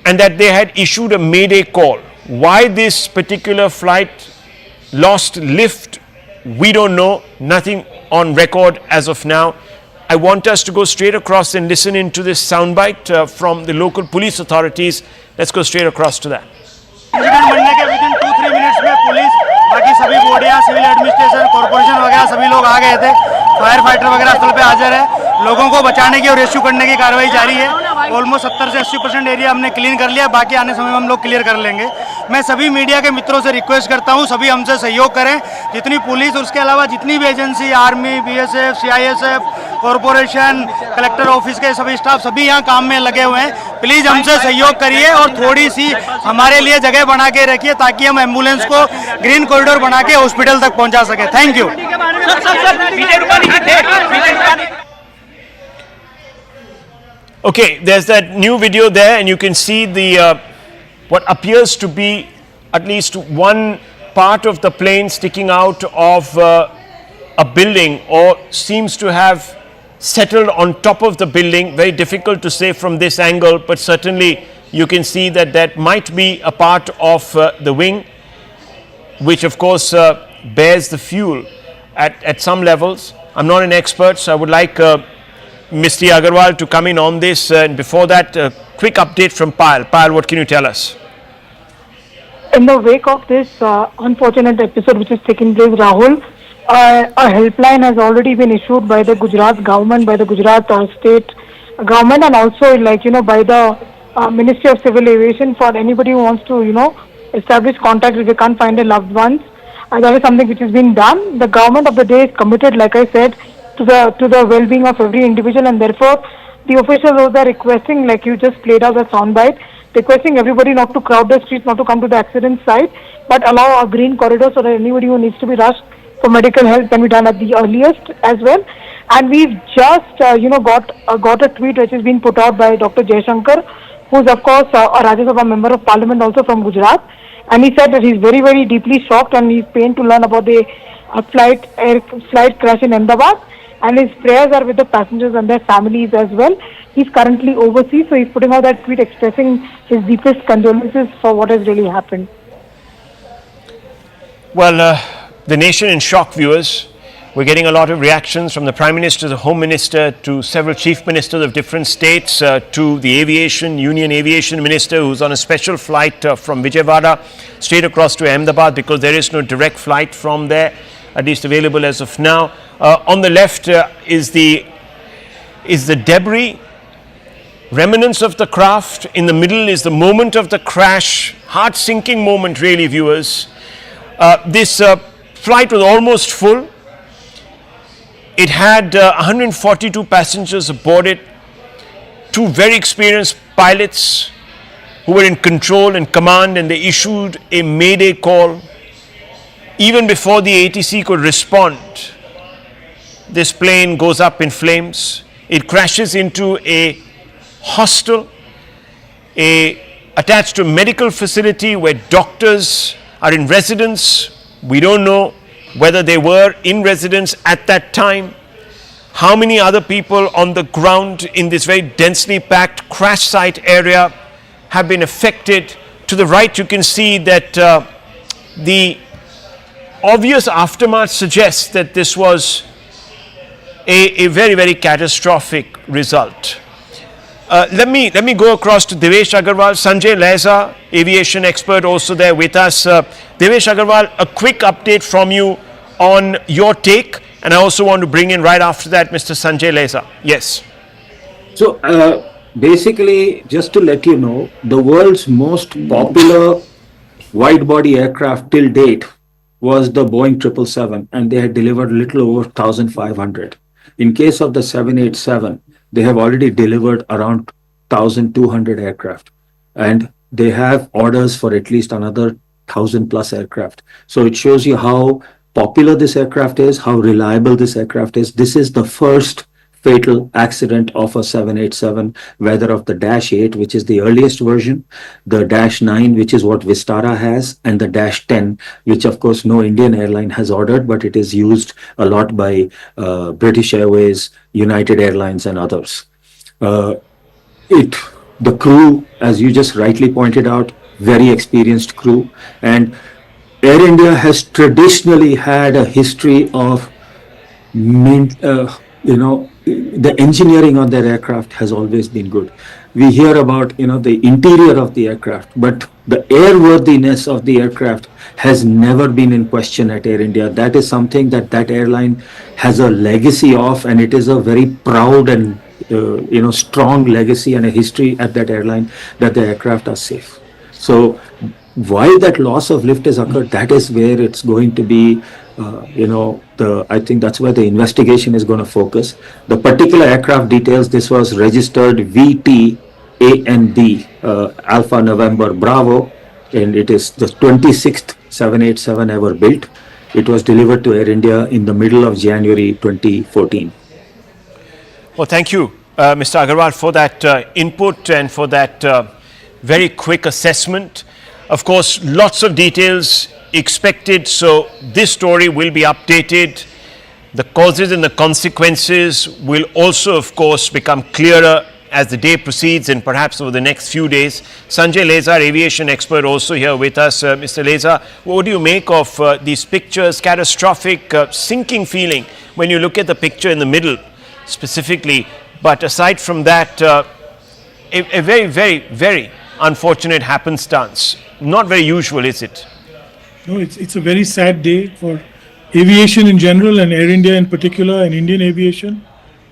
and that they had issued a mayday call. Why this particular flight lost lift, we don't know. Nothing on record as of now. I want us to go straight across and listen into this soundbite from the local police authorities. Let's go straight across to that. Incident बनने के within 2-3 minutes में police, बाकी सभी बॉडियां, civil administration, corporation वगैरह सभी लोग आ गए थे। फायर फाइटर वगैरह स्थल पे हाजिर है। लोगों को बचाने की और रेस्क्यू करने की कार्रवाई जारी है। ऑलमोस्ट 70 से 80% एरिया हमने क्लीन कर लिया, बाकी आने समय में हम लोग क्लियर कर लेंगे। मैं सभी मीडिया के मित्रों से रिक्वेस्ट करता हूं, सभी हमसे सहयोग करें। जितनी पुलिस और उसके अलावा जितनी भी agency, army, BSF, CISF, corporation, collector office के सभी स्टाफ सभी यहाँ काम में लगे हुए हैं। प्लीज़ हमसे सहयोग करिए और थोड़ी सी हमारे लिए जगह बना के रखिए ताकि हम एम्बुलेंस को ग्रीन कॉरिडोर बना के हॉस्पिटल तक पहुंचा सके। Thank you. Okay, there's that new video there, and you can see the what appears to be at least one part of the plane sticking out of a building, or seems to have settled on top of the building. Very difficult to say from this angle, but certainly you can see that that might be a part of the wing, which of course bears the fuel at some levels. I'm not an expert, so I would like Mr. Agarwal to come in on this, and before that, a quick update from Payal. Payal, what can you tell us? In the wake of this unfortunate episode which has taken place, Rahul, a helpline has already been issued by the Gujarat government, by the Gujarat state government, and also by the Ministry of Civil Aviation for anybody who wants to establish contact if they can't find their loved ones. That is something which has been done. The government of the day is committed, like I said, to the well-being of every individual, and therefore the officials over there requesting, like you just played out the soundbite, requesting everybody not to crowd the streets, not to come to the accident site, but allow a green corridor so that anybody who needs to be rushed for medical help can be done at the earliest as well. And we've just got a tweet which has been put out by Dr. Jaishankar, who is of course a Rajya Sabha member of Parliament also from Gujarat, and he said that he's very, very deeply shocked and he's pained to learn about the flight crash in Ahmedabad, and his prayers are with the passengers and their families as well. He's currently overseas, so he's putting out that tweet expressing his deepest condolences for what has really happened. Well, the nation in shock, viewers. We're getting a lot of reactions from the Prime Minister, the Home Minister, to several Chief Ministers of different states, to the Aviation, Union Aviation Minister, who's on a special flight from Vijayawada straight across to Ahmedabad because there is no direct flight from there, at least available as of now. On the left is the debris, remnants of the craft. In the middle is the moment of the crash, heart-sinking moment really, viewers. This flight was almost full. It had 142 passengers aboard it, two very experienced pilots, who were in control and command, and they issued a mayday call. Even before the ATC could respond, this plane goes up in flames. It crashes into a hostel, attached to a medical facility where doctors are in residence. We don't know whether they were in residence at that time. How many other people on the ground in this very densely packed crash site area have been affected? To the right, you can see that the obvious aftermath suggests that this was a very, very catastrophic result. Let me go across to Devesh Agarwal, Sanjay Leza, aviation expert, also there with us. Devesh Agarwal, a quick update from you on your take, and I also want to bring in right after that Mr. Sanjay Leza. Yes. So basically, just to let you know, the world's most popular wide-body aircraft till date was the Boeing 777, and they had delivered a little over 1,500. In case of the 787, they have already delivered around 1,200 aircraft, and they have orders for at least another 1,000 plus aircraft. So it shows you how popular this aircraft is, how reliable this aircraft is. This is the first fatal accident of a 787, whether of the Dash 8, which is the earliest version, the Dash 9, which is what Vistara has, and the Dash 10, which of course no Indian airline has ordered, but it is used a lot by British Airways, United Airlines, and others. The crew, as you just rightly pointed out, very experienced crew, and Air India has traditionally had a history of the engineering on their aircraft has always been good. We hear about, the interior of the aircraft, but the airworthiness of the aircraft has never been in question at Air India. That is something that airline has a legacy of, and it is a very proud and, strong legacy and a history at that airline that the aircraft are safe. So why that loss of lift has occurred, that is where it's going to be, I think that's where the investigation is going to focus. The particular aircraft details, this was registered VTANB, Alpha November Bravo, and it is the 26th 787 ever built. It was delivered to Air India in the middle of January 2014. Well, thank you, Mr. Agarwal, for that input and for that very quick assessment. Of course, lots of details expected, so this story will be updated. The causes and the consequences will also, of course, become clearer as the day proceeds and perhaps over the next few days. Sanjay Leza, aviation expert, also here with us. Mr. Leza, what do you make of these pictures? Catastrophic, sinking feeling when you look at the picture in the middle specifically. But aside from that, a very, very, very unfortunate happenstance. Not very usual, is it? No, it's a very sad day for aviation in general and Air India in particular and Indian aviation.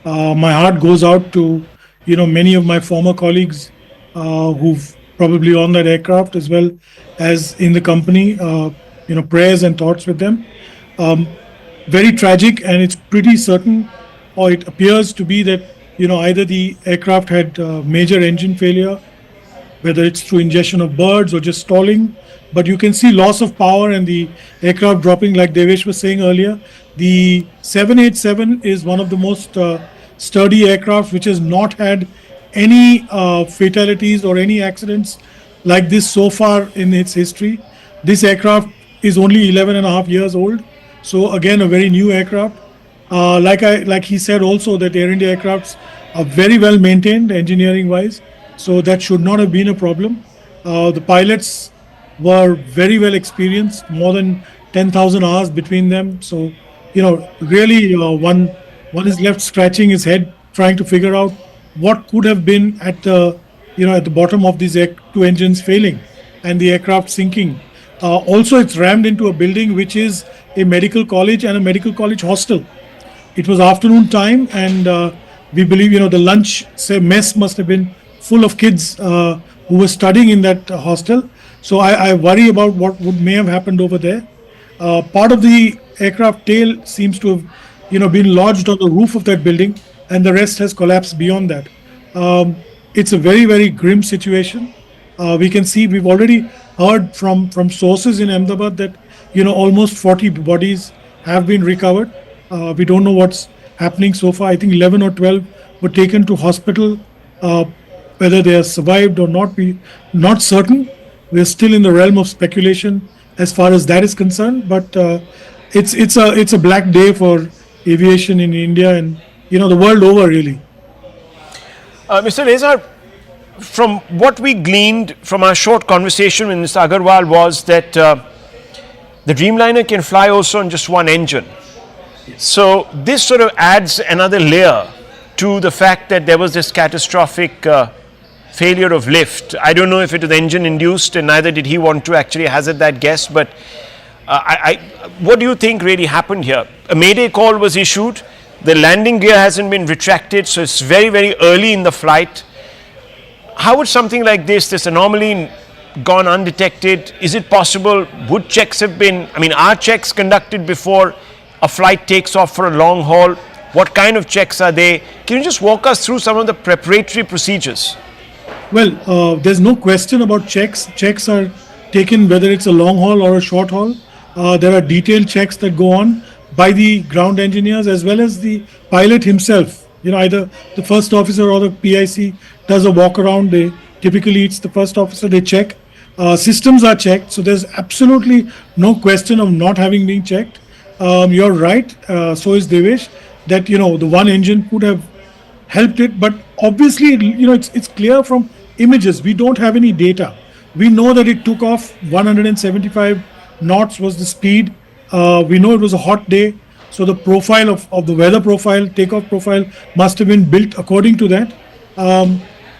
My heart goes out to many of my former colleagues who've probably on that aircraft as well as in the company. Prayers and thoughts with them. Very tragic, and it's pretty certain, or it appears to be that either the aircraft had major engine failure, whether it's through ingestion of birds or just stalling. But you can see loss of power and the aircraft dropping, like Devesh was saying earlier. The 787 is one of the most sturdy aircraft which has not had any fatalities or any accidents like this so far in its history. This aircraft is only 11 and a half years old. So again, a very new aircraft. Like he said also, that Air India aircrafts are very well maintained engineering wise. So that should not have been a problem. The pilots were very well experienced, more than 10,000 hours between them. So, really one is left scratching his head trying to figure out what could have been at the bottom of these two engines failing and the aircraft sinking. Also, it's rammed into a building which is a medical college and a medical college hostel. It was afternoon time, and we believe, the lunch mess must have been full of kids who were studying in that hostel. So I worry about what may have happened over there. Part of the aircraft tail seems to have, been lodged on the roof of that building, and the rest has collapsed beyond that. It's a very, very grim situation. We can see, we've already heard from sources in Ahmedabad that, almost 40 bodies have been recovered. We don't know what's happening so far. I think 11 or 12 were taken to hospital. Whether they have survived or not, we're not certain. We're still in the realm of speculation as far as that is concerned. But it's a black day for aviation in India and the world over, really. Mr. Lezar, from what we gleaned from our short conversation with Mr. Agarwal was that the Dreamliner can fly also on just one engine. So this sort of adds another layer to the fact that there was this catastrophic failure of lift. I don't know if it was engine induced, and neither did he want to actually hazard that guess, but what do you think really happened here? A mayday call was issued, the landing gear hasn't been retracted, so it's very, very early in the flight. How would something like this anomaly gone undetected? Is it possible? Would checks have been, are checks conducted before a flight takes off for a long haul? What kind of checks are they? Can you just walk us through some of the preparatory procedures? Well, there's no question about checks. Checks are taken whether it's a long haul or a short haul. There are detailed checks that go on by the ground engineers as well as the pilot himself. Either the first officer or the PIC does a walk around. Typically it's the first officer, they check. Systems are checked, so there's absolutely no question of not having been checked. You're right, so is Devesh, that the one engine could have helped it, but obviously it's clear from images. We don't have any data. We know that it took off 175 knots was the speed. We know it was a hot day, so the profile of the weather profile, takeoff profile must have been built according to that.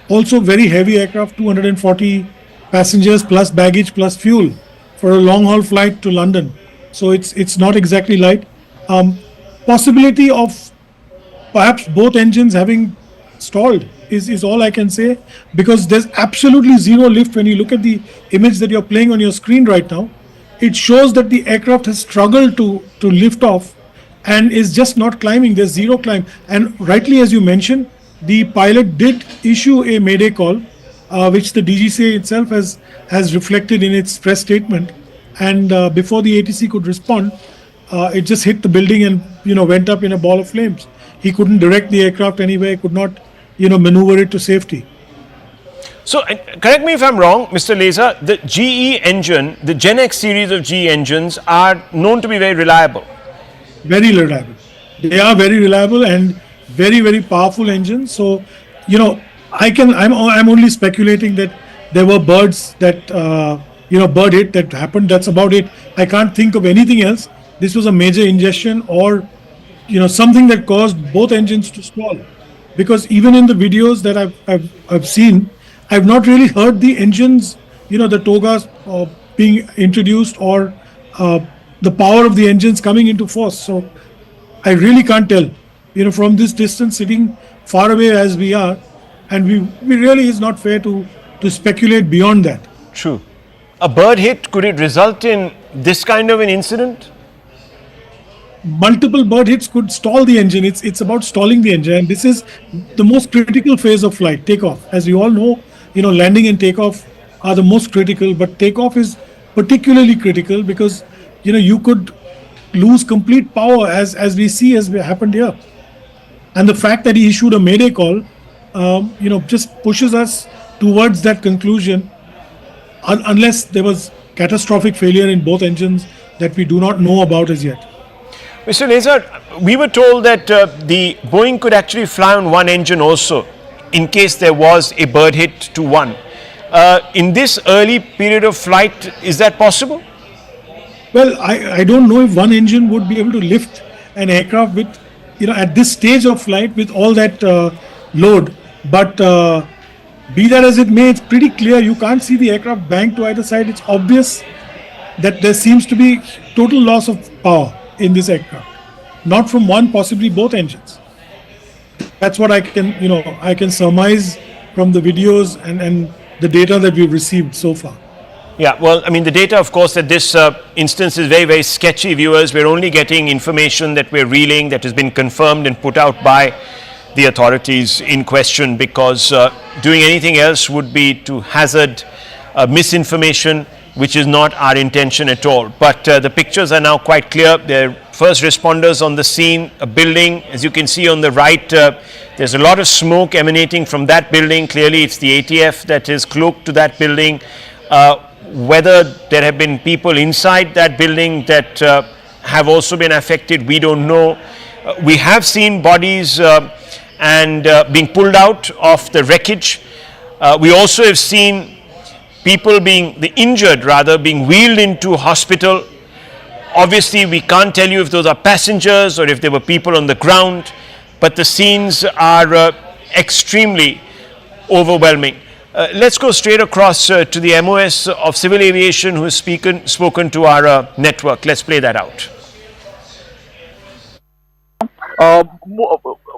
Also very heavy aircraft, 240 passengers plus baggage plus fuel for a long haul flight to London. So it's not exactly light. Possibility of perhaps both engines having stalled is all I can say, because there's absolutely zero lift. When you look at the image that you're playing on your screen right now, it shows that the aircraft has struggled to lift off and is just not climbing. There's zero climb. And rightly, as you mentioned, the pilot did issue a mayday call, which the DGCA itself has reflected in its press statement. And before the ATC could respond, it just hit the building and went up in a ball of flames. He couldn't direct the aircraft anywhere, could not maneuver it to safety. So correct me if I'm wrong, Mr. Lezar, the GE engine, the Gen X series of GE engines are known to be very reliable. Very reliable. They are very reliable and very, very powerful engines. So, I'm only speculating that there were birds that, bird hit that happened. That's about it. I can't think of anything else. This was a major ingestion or, something that caused both engines to stall. Because even in the videos that I've seen, I've not really heard the engines, the togas being introduced or the power of the engines coming into force. So I really can't tell, from this distance, sitting far away as we are, and we really is not fair to speculate beyond that. True. A bird hit, could it result in this kind of an incident? Multiple bird hits could stall the engine. It's about stalling the engine, and this is the most critical phase of flight, takeoff. As you all know, landing and takeoff are the most critical, but takeoff is particularly critical because you could lose complete power as we see as happened here. And the fact that he issued a mayday call, just pushes us towards that conclusion, unless there was catastrophic failure in both engines that we do not know about as yet. Mr. Lezar, we were told that the Boeing could actually fly on one engine also, in case there was a bird hit to one. In this early period of flight, is that possible? Well, I don't know if one engine would be able to lift an aircraft with, at this stage of flight with all that load. But be that as it may, it's pretty clear. You can't see the aircraft bank to either side. It's obvious that there seems to be total loss of power in this aircraft. Not from one, possibly both engines. That's what I can surmise from the videos and the data that we've received so far. Yeah, well, the data, of course, at this instance is very, very sketchy, viewers. We're only getting information that we're reeling that has been confirmed and put out by the authorities in question, because doing anything else would be to hazard misinformation, which is not our intention at all. But the pictures are now quite clear. There are first responders on the scene, a building, as you can see on the right, there's a lot of smoke emanating from that building. Clearly it's the ATF that is cloaked to that building. Whether there have been people inside that building that have also been affected, we don't know. We have seen bodies and being pulled out of the wreckage. We also have seen people the injured rather, being wheeled into hospital. Obviously, we can't tell you if those are passengers or if there were people on the ground, but the scenes are extremely overwhelming. Let's go straight across to the MOS of Civil Aviation who has spoken to our network. Let's play that out.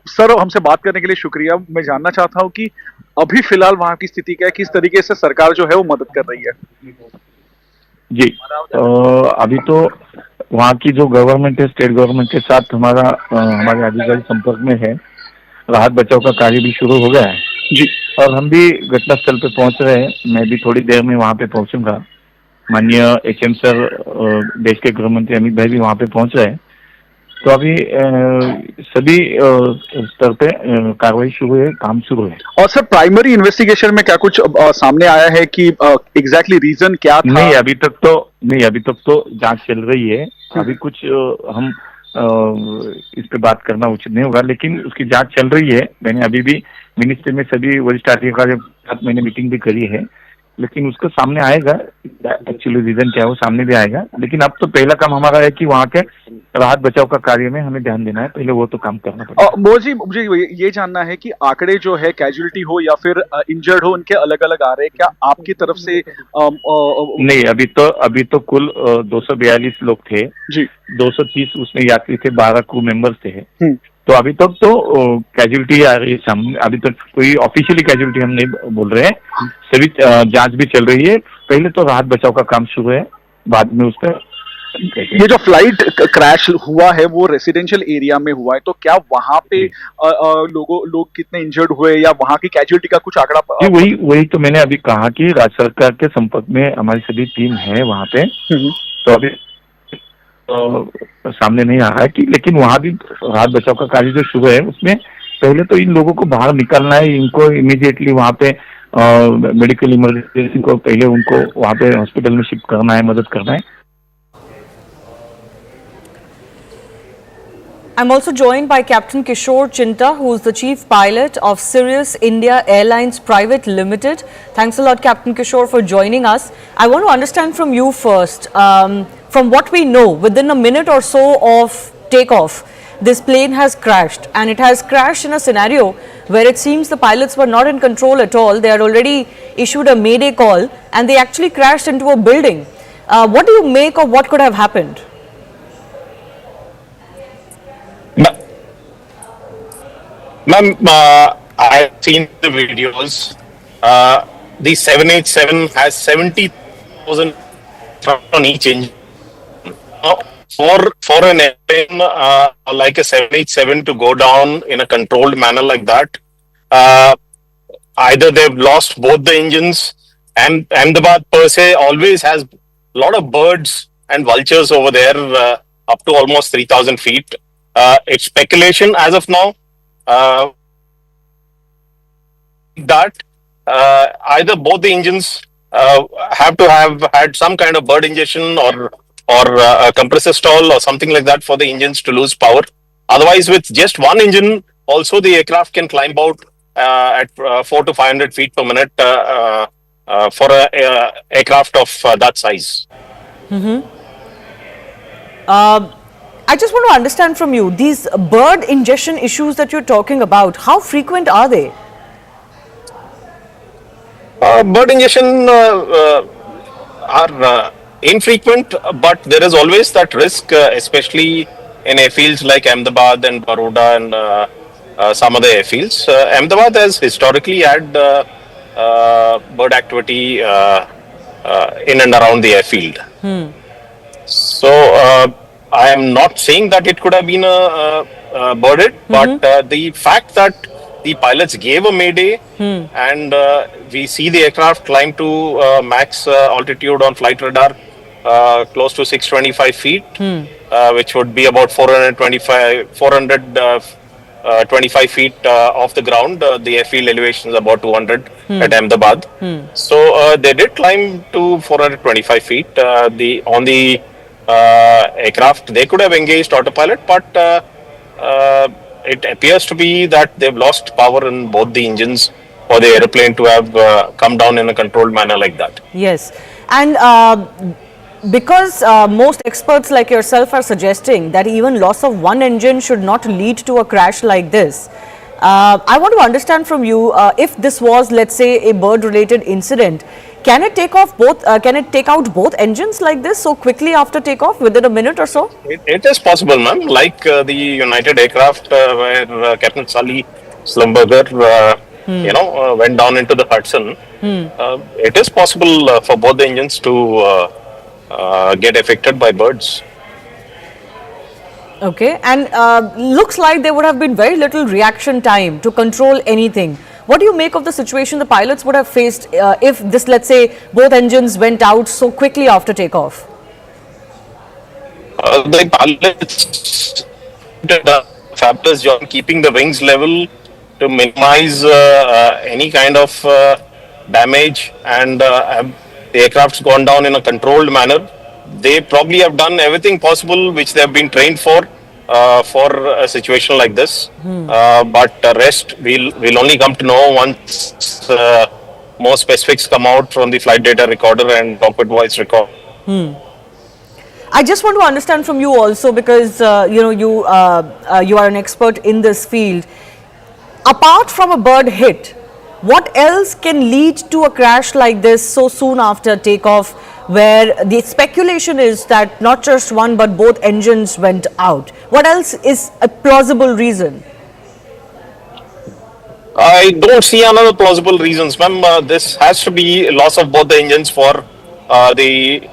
Sir, हमसे बात करने के लिए शुक्रिया। मैं जानना चाहता हूं कि अभी फिलहाल वहां की स्थिति क्या है, किस तरीके से सरकार जो है वो मदद कर रही है। जी, अभी तो वहाँ की जो गवर्नमेंट है, स्टेट गवर्नमेंट के साथ हमारे अधिकारी संपर्क में है। राहत बचाव का कार्य भी शुरू हो गया है जी, और हम भी घटनास्थल पे पहुंच रहे हैं। मैं भी थोड़ी देर में वहाँ पे पहुंचूंगा। माननीय HM सर, देश के गृह मंत्री अमित भाई भी वहाँ पे पहुंच रहे हैं। तो अभी सभी स्तर पे कार्रवाई शुरू है, काम शुरू है। और सर, प्राइमरी इन्वेस्टिगेशन में क्या कुछ सामने आया है कि एग्जैक्टली रीजन क्या था? नहीं, अभी तक तो जांच चल रही है। अभी कुछ हम इस पे बात करना उचित नहीं होगा, लेकिन उसकी जांच चल रही है। मैंने अभी भी मिनिस्ट्री में सभी वरिष्ठ अधिकारियों के साथ मैंने मीटिंग भी करी है, लेकिन उसका सामने आएगा एक्चुअली रीजन क्या है, वो सामने भी आएगा। लेकिन अब तो पहला काम हमारा है कि वहाँ के राहत बचाव का कार्य में हमें ध्यान देना है, पहले वो तो काम करना पड़ेगा। मोदी जी, मुझे ये जानना है कि आंकड़े जो है कैजुअलिटी हो या फिर इंजर्ड हो, उनके अलग अलग आ रहे हैं क्या आपकी तरफ से? नहीं, अभी तो कुल 242 लोग थे जी, 230 उसमें यात्री थे, 12 क्रू मेंबर्स थे। तो अभी तक तो कैजुअलिटी आ रही है सामने। अभी तक कोई ऑफिशियली कैजुअलिटी हम नहीं बोल रहे हैं, सभी जांच भी चल रही है। पहले तो राहत बचाव का काम शुरू है, बाद में उसका। ये जो फ्लाइट क्रैश हुआ है वो रेसिडेंशियल एरिया में हुआ है, तो क्या वहां पे लोग कितने इंजर्ड हुए या वहां की कैजुअलिटी का कुछ आंकड़ा? वही तो मैंने अभी कहा कि राज्य सरकार के संपर्क में हमारी सभी टीम है वहां पे। तो अभी सामने नहीं आ रहा है कि, लेकिन वहां भी राहत बचाव का कार्य जो शुरू है उसमें पहले तो इन लोगों को बाहर निकालना है। इनको इमीडिएटली वहां पे मेडिकल इमरजेंसी को पहले उनको वहां पे हॉस्पिटल में शिफ्ट करना है, मदद करना है। I'm also joined by Captain Kishore Chinta, who is the Chief Pilot of Sirius India Airlines Private Limited. Thanks a lot, Captain Kishore, for joining us. I want to understand from you first, from what we know, within a minute or so of takeoff, this plane has crashed, and it has crashed in a scenario where it seems the pilots were not in control at all. They had already issued a mayday call, and they actually crashed into a building. What do you make of what could have happened? Ma'am, I've seen the videos. The 787 has 70,000 on each engine. For an airplane like a 787 to go down in a controlled manner like that, either they've lost both the engines, and Ahmedabad per se always has a lot of birds and vultures over there, up to almost 3,000 feet. It's speculation as of now. That either both the engines have to have had some kind of bird ingestion or a compressor stall or something like that for the engines to lose power. Otherwise, with just one engine, also the aircraft can climb out at 400 to 500 feet per minute for a aircraft of that size. I just want to understand from you, these bird ingestion issues that you're talking about, how frequent are they? Bird ingestion are infrequent, but there is always that risk, especially in airfields like Ahmedabad and Baroda and some other airfields. Ahmedabad has historically had bird activity in and around the airfield. So I am not saying that it could have been birded, but the fact that the pilots gave a mayday, and we see the aircraft climb to max altitude on flight radar close to 625 feet, which would be about 425 feet off the ground. The airfield elevation is about 200 at Ahmedabad. So they did climb to 425 feet. On the aircraft, they could have engaged autopilot, but it appears to be that they've lost power in both the engines for the aeroplane to have come down in a controlled manner like that. Yes, and because most experts like yourself are suggesting that even loss of one engine should not lead to a crash like this. I want to understand from you, if this was, let's say, a bird-related incident, can it take off both? Can it take out both engines like this so quickly after takeoff, within a minute or so? It is possible, ma'am. Like the United aircraft, where Captain Sully Slumberger, went down into the Hudson. It is possible for both the engines to get affected by birds. Okay, and looks like there would have been very little reaction time to control anything. What do you make of the situation the pilots would have faced if this, let's say, both engines went out so quickly after takeoff? The pilots did a fabulous job keeping the wings level to minimize any kind of damage, and the aircraft's gone down in a controlled manner. They probably have done everything possible which they have been trained for a situation like this. But the rest we'll only come to know once more specifics come out from the flight data recorder and cockpit voice record. I just want to understand from you also, because you are an expert in this field. Apart from a bird hit, what else can lead to a crash like this so soon after takeoff, where the speculation is that not just one but both engines went out? What else is a plausible reason? I don't see another plausible reasons, ma'am. This has to be loss of both the engines for the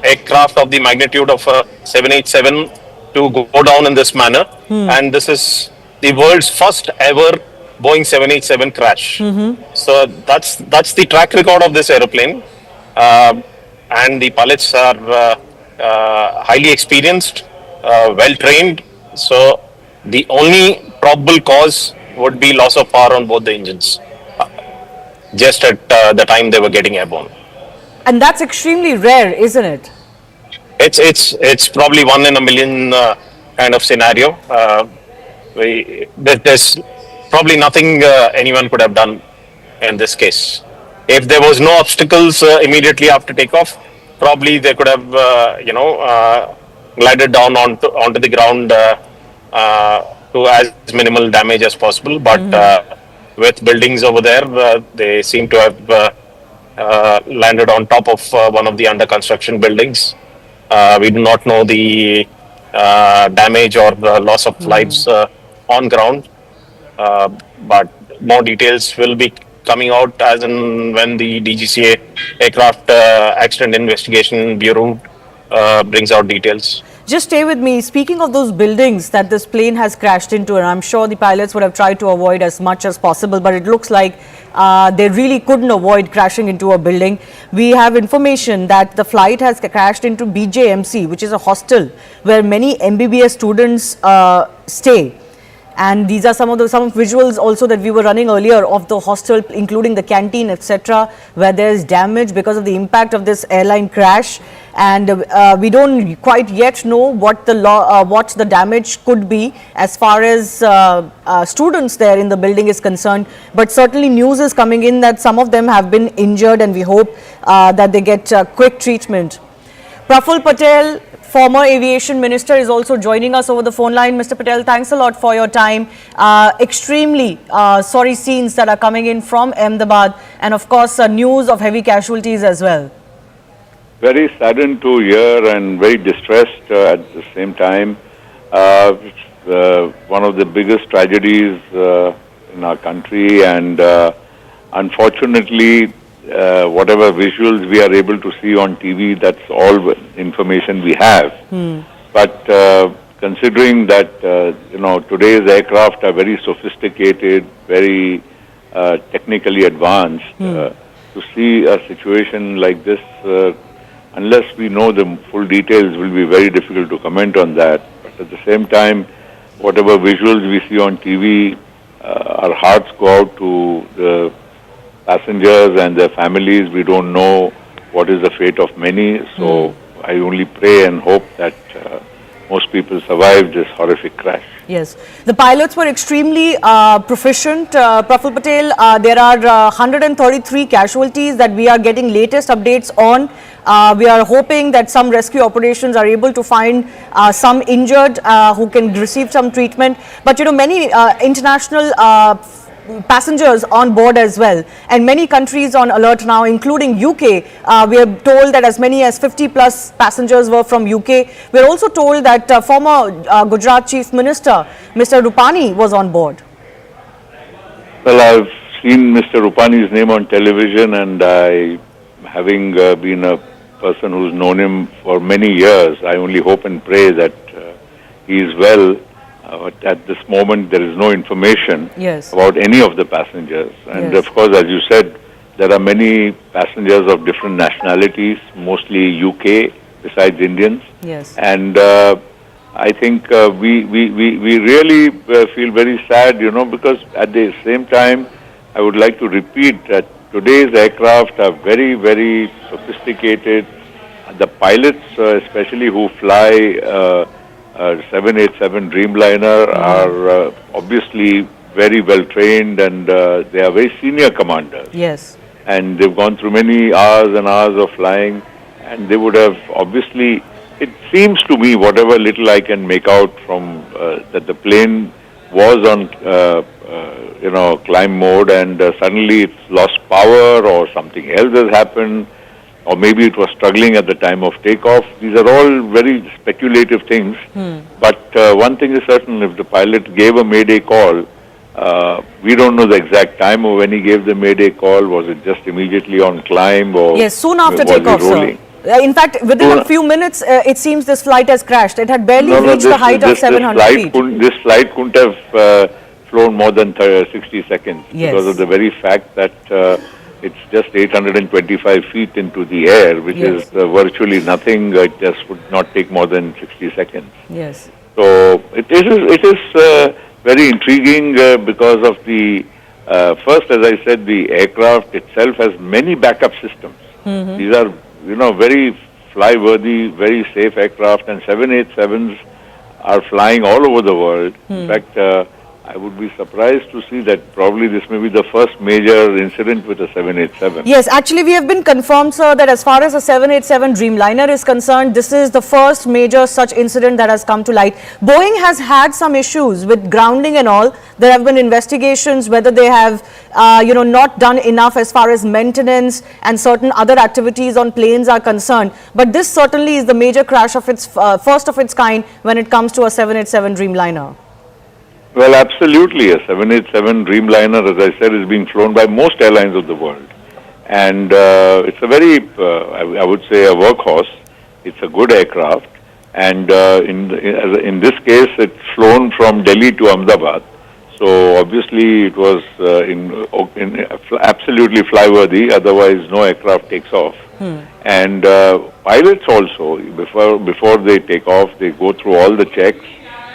aircraft of the magnitude of 787 to go down in this manner. And this is the world's first ever Boeing 787 crash. So that's the track record of this aeroplane. And the pilots are highly experienced, well trained. So the only probable cause would be loss of power on both the engines, just at the time they were getting airborne. And that's extremely rare, isn't it? It's probably 1 in a million kind of scenario. There's probably nothing anyone could have done in this case. If there was no obstacles immediately after takeoff, probably they could have, glided down onto the ground to as minimal damage as possible. But with buildings over there, they seem to have landed on top of one of the under construction buildings. We do not know the damage or the loss of lives on ground, but more details will be coming out as and when the DGCA Aircraft Accident Investigation Bureau brings out details. Just stay with me. Speaking of those buildings that this plane has crashed into, and I'm sure the pilots would have tried to avoid as much as possible, but it looks like they really couldn't avoid crashing into a building. We have information that the flight has crashed into BJMC, which is a hostel where many MBBS students stay. And these are some visuals also that we were running earlier of the hostel, including the canteen, etc., where there is damage because of the impact of this airline crash. And we don't quite yet know what the damage could be as far as students there in the building is concerned. But certainly news is coming in that some of them have been injured, and we hope that they get quick treatment. Praful Patel, former aviation minister, is also joining us over the phone line. Mr. Patel, thanks a lot for your time. Extremely sorry scenes that are coming in from Ahmedabad, and of course news of heavy casualties as well. Very saddened to hear and very distressed at the same time. One of the biggest tragedies in our country, and unfortunately whatever visuals we are able to see on TV, that's all information we have. But considering that, today's aircraft are very sophisticated, very technically advanced, to see a situation like this, unless we know the full details, will be very difficult to comment on that. But at the same time, whatever visuals we see on TV, our hearts go out to the passengers and their families. We don't know what is the fate of many, so I only pray and hope that most people survive this horrific crash. Yes, the pilots were extremely proficient. Praful Patel, there are 133 casualties that we are getting latest updates on. We are hoping that some rescue operations are able to find some injured who can receive some treatment. But many international passengers on board as well, and many countries on alert now, including UK. We are told that as many as 50 plus passengers were from UK. We are also told that former Gujarat Chief Minister Mr. Rupani was on board. Well, I've seen Mr. Rupani's name on television, and having been a person who's known him for many years, I only hope and pray that he is well. But at this moment, there is no information about any of the passengers. And of course, as you said, there are many passengers of different nationalities, mostly UK, besides Indians. And I think we really feel very sad, because at the same time, I would like to repeat that today's aircraft are very, very sophisticated. The pilots, especially who fly 787 Dreamliner, are obviously very well trained, and they are very senior commanders. And they've gone through many hours and hours of flying, and they would have obviously, it seems to me, whatever little I can make out from that the plane was on climb mode, and suddenly it's lost power or something else has happened, or maybe it was struggling at the time of takeoff. These are all very speculative things. But one thing is certain, if the pilot gave a mayday call, we don't know the exact time of when he gave the mayday call. Was it just immediately on climb, or soon after takeoff, sir. In fact, within a few minutes, it seems this flight has crashed. It had barely reached the height of 700 feet. This flight couldn't have flown more than 60 seconds because of the very fact that it's just 825 feet into the air, which is virtually nothing. It just would not take more than 60 seconds. So it is very intriguing because of the, first, as I said, the aircraft itself has many backup systems. These are, very fly-worthy, very safe aircraft, and 787s are flying all over the world. In fact, I would be surprised to see that probably this may be the first major incident with a 787. Yes, actually we have been confirmed, sir, that as far as the 787 Dreamliner is concerned, this is the first major such incident that has come to light. Boeing has had some issues with grounding and all. There have been investigations whether they have, not done enough as far as maintenance and certain other activities on planes are concerned. But this certainly is the major crash of its first of its kind when it comes to a 787 Dreamliner. Well, absolutely. A 787 Dreamliner, as I said, is being flown by most airlines of the world. And it's a very, I would say, a workhorse. It's a good aircraft. And in this case, it's flown from Delhi to Ahmedabad. So obviously it was absolutely flyworthy. Otherwise, no aircraft takes off. And pilots also, before they take off, they go through all the checks.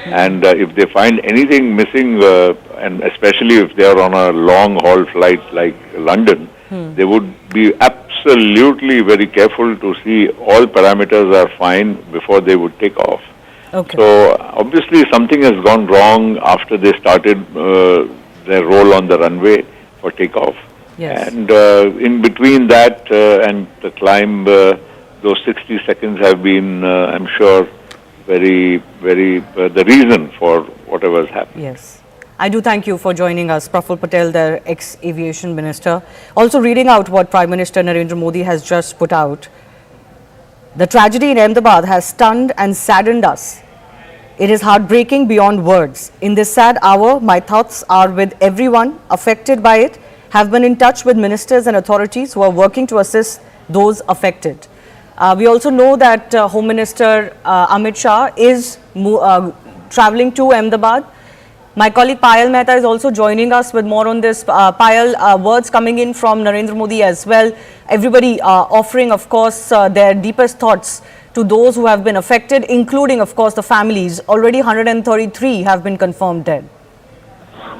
And if they find anything missing, and especially if they are on a long haul flight like London, they would be absolutely very careful to see all parameters are fine before they would take off. So obviously something has gone wrong after they started their roll on the runway for takeoff. And in between that and the climb, those 60 seconds have been, I'm sure, very, very the reason for whatever has happened. I do thank you for joining us, Praful Patel, the ex-aviation minister. Also reading out what Prime Minister Narendra Modi has just put out. The tragedy in Ahmedabad has stunned and saddened us. It is heartbreaking beyond words. In this sad hour, my thoughts are with everyone affected by it. Have been in touch with ministers and authorities who are working to assist those affected. We also know that Home Minister Amit Shah is travelling to Ahmedabad. My colleague Payal Mehta is also joining us with more on this. Payal, words coming in from Narendra Modi as well. Everybody offering, of course, their deepest thoughts to those who have been affected, including, of course, the families. Already 133 have been confirmed dead.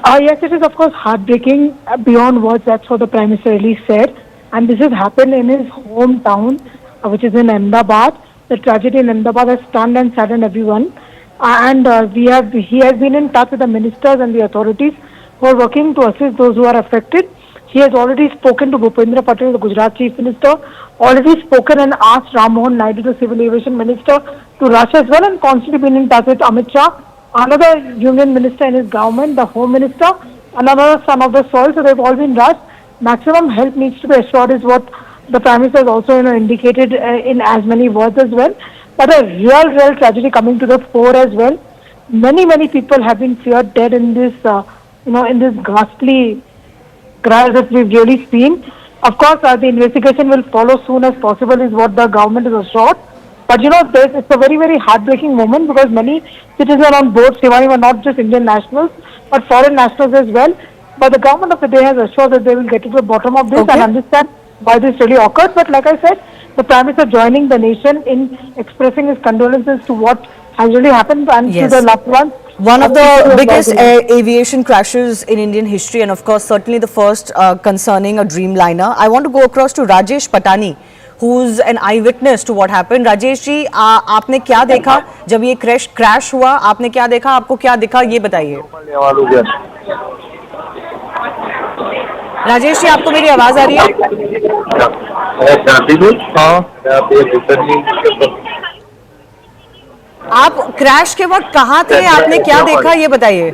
Yes, it is, of course, heartbreaking beyond words. That's what the Prime Minister really said. And this has happened in his hometown, which is in Ahmedabad. The tragedy in Ahmedabad has stunned and saddened everyone. He has been in touch with the ministers and the authorities who are working to assist those who are affected. He has already spoken to Bhupendra Patel, the Gujarat Chief Minister, already spoken and asked Ram Mohan Naidu, the Civil Aviation Minister, to rush as well, and constantly been in touch with Amit Shah, another Union Minister in his government, the Home Minister, another son of the soil. So they've all been rushed. Maximum help needs to be assured is what the Prime Minister has also indicated in as many words as well. But a real tragedy coming to the fore as well. Many people have been feared dead in this, in this ghastly crash that we've really seen. Of course, the investigation will follow soon as possible is what the government is assured. But it's a very heartbreaking moment because many citizens on board Shivani were not just Indian nationals, but foreign nationals as well. But the government of the day has assured that they will get to the bottom of this and understand why this really occurred. But like I said, the Prime Minister joining the nation in expressing his condolences to what has really happened and to the loved ones. One of the biggest aviation crashes in Indian history, and of course certainly the first concerning a Dreamliner. I want to go across to Rajesh Patani, who's an eyewitness to what happened. Rajesh ji, आपने क्या देखा जब ये crash हुआ? आपने क्या देखा? आपको क्या दिखा? ये बताइए. राजेश जी, आपको मेरी आवाज आ रही है? आप क्रैश के वक्त कहाँ थे? आपने क्या देखा? ये बताइए.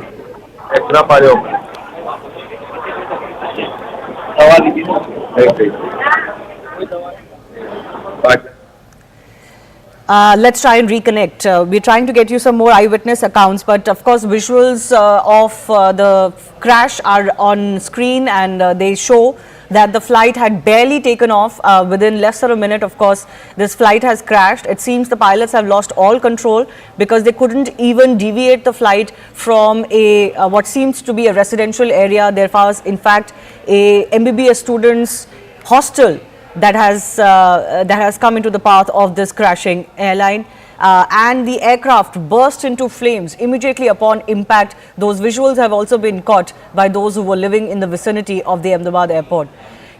Let's try and reconnect. We're trying to get you some more eyewitness accounts, but of course visuals of the crash are on screen, and they show that the flight had barely taken off. Within less than a minute, of course, this flight has crashed. It seems the pilots have lost all control because they couldn't even deviate the flight from a what seems to be a residential area. There was, in fact, a MBBS students' hostel that has come into the path of this crashing airline, and the aircraft burst into flames immediately upon impact. Those visuals have also been caught by those who were living in the vicinity of the Ahmedabad airport.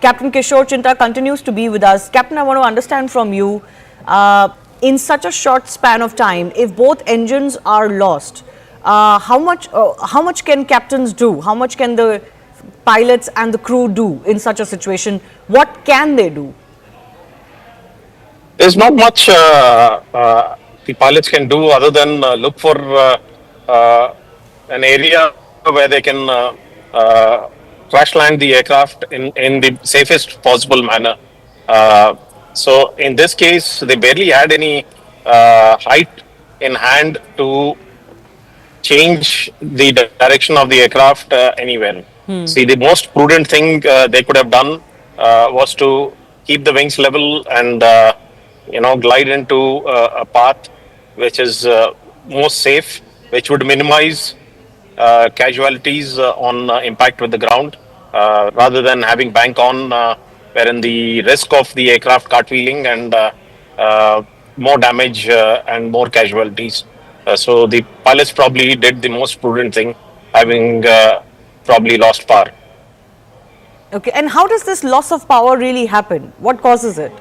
Captain Kishore Chinta continues to be with us. Captain, I want to understand from you, in such a short span of time, if both engines are lost, how much can captains do? How much can the pilots and the crew do in such a situation? What can they do? There's not much the pilots can do other than look for an area where they can crash land the aircraft in the safest possible manner. So in this case, they barely had any height in hand to change the direction of the aircraft anywhere. See, the most prudent thing they could have done was to keep the wings level and glide into a path which is most safe, which would minimize casualties on impact with the ground, rather than having bank on, wherein the risk of the aircraft cartwheeling and more damage and more casualties. So the pilots probably did the most prudent thing, having probably lost power. Okay, and how does this loss of power really happen? What causes it?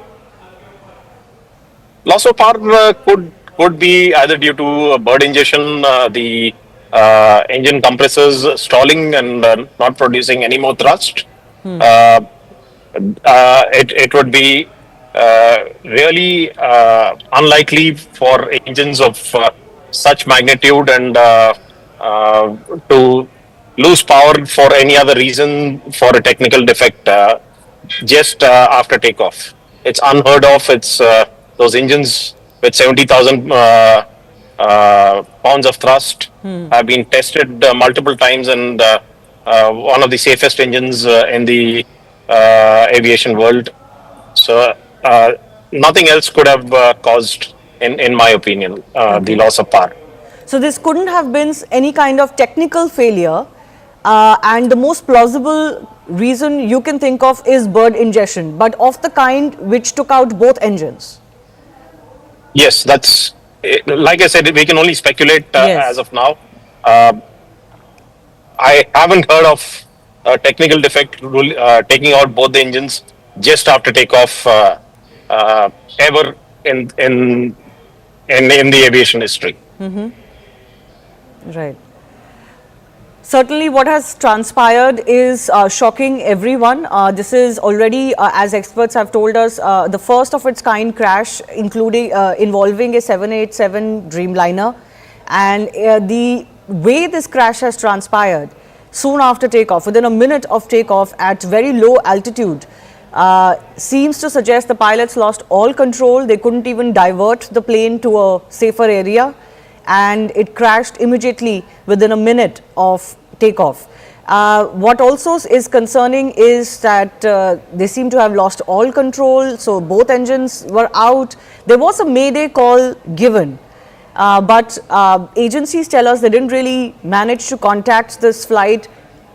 Loss of power could be either due to bird ingestion, the engine compressors stalling and not producing any more thrust. It would be really unlikely for engines of such magnitude and to lose power for any other reason for a technical defect just after takeoff. It's unheard of. It's those engines with 70,000 pounds of thrust have been tested multiple times, and one of the safest engines in the aviation world. So nothing else could have caused, in my opinion, the loss of power. So this couldn't have been any kind of technical failure, and the most plausible reason you can think of is bird ingestion, but of the kind which took out both engines. Yes, that's, like I said, we can only speculate as of now. I haven't heard of a technical defect taking out both the engines just after takeoff ever in the aviation history. Right. Certainly what has transpired is shocking everyone. This is already, as experts have told us, the first of its kind crash, including involving a 787 Dreamliner. And the way this crash has transpired, soon after takeoff, within a minute of takeoff at very low altitude, seems to suggest the pilots lost all control. They couldn't even divert the plane to a safer area, and it crashed immediately within a minute of takeoff. What also is concerning is that they seem to have lost all control, so both engines were out. There was a mayday call given, but agencies tell us they didn't really manage to contact this flight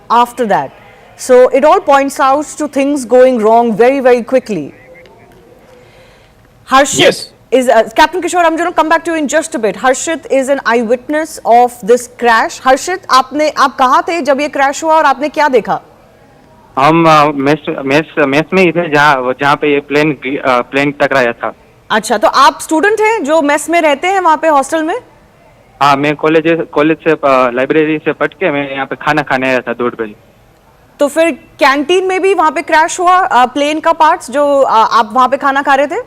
after that. So it all points out to things going wrong very, very quickly. Harshit is Captain Kishore. I'm going to come back to you in just a bit. Harshit is an eyewitness of this crash. Harshit, आप कहाँ थे जब ये crash हुआ और आपने क्या देखा? हम मेस में ही थे जहाँ पे ये प्लेन टकराया था। अच्छा, तो आप स्टूडेंट हैं जो मेस में रहते हैं वहाँ पे हॉस्टल में? हाँ, मैं कॉलेज से लाइब्रेरी से पढ़ के मैं यहाँ पे खाना खाने आया था 2 बजे। तो फिर कैंटीन में भी वहाँ पे क्रैश हुआ प्लेन का पार्ट्स जो आप वहाँ पे खाना खा रहे थे?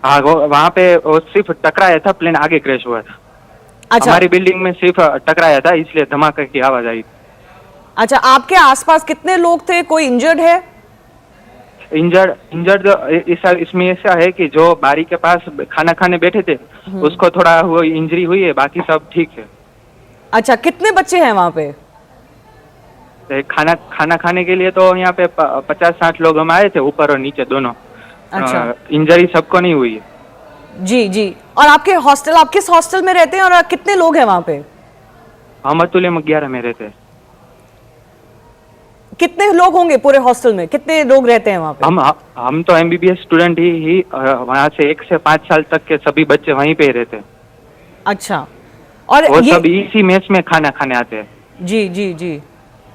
हाँ, वहाँ पे सिर्फ टकराया था, प्लेन आगे क्रैश हुआ था। अच्छा, हमारी बिल्डिंग में सिर्फ टकराया था, इसलिए धमाके की आवाज आई। अच्छा, आपके आसपास कितने लोग थे? कोई इंजर्ड है? इंजर्ड इसमें ऐसा है कि जो बारी के पास खाना खाने बैठे थे उसको थोड़ा वो इंजरी हुई है, बाकी सब ठीक है। अच्छा, कितने बच्चे हैं वहाँ पे? खाना खाने के लिए तो यहाँ पे 50-60 लोग हम आए थे, ऊपर और नीचे दोनों। अच्छा, इंजरी सबको नहीं हुई है। जी जी। और आपके हॉस्टल, आप किस हॉस्टल में रहते हैं और कितने लोग हैं वहाँ पे? हम अतुल्य में 11 में रहते हैं। कितने लोग होंगे पूरे हॉस्टल में? कितने लोग रहते हैं वहाँ पे? हम तो MBBS स्टूडेंट ही वहाँ से 1 से 5 साल तक के सभी बच्चे वहीं पे ही रहते हैं। अच्छा, और वो सब इसी मेस में खाना खाने आते हैं। जी जी जी।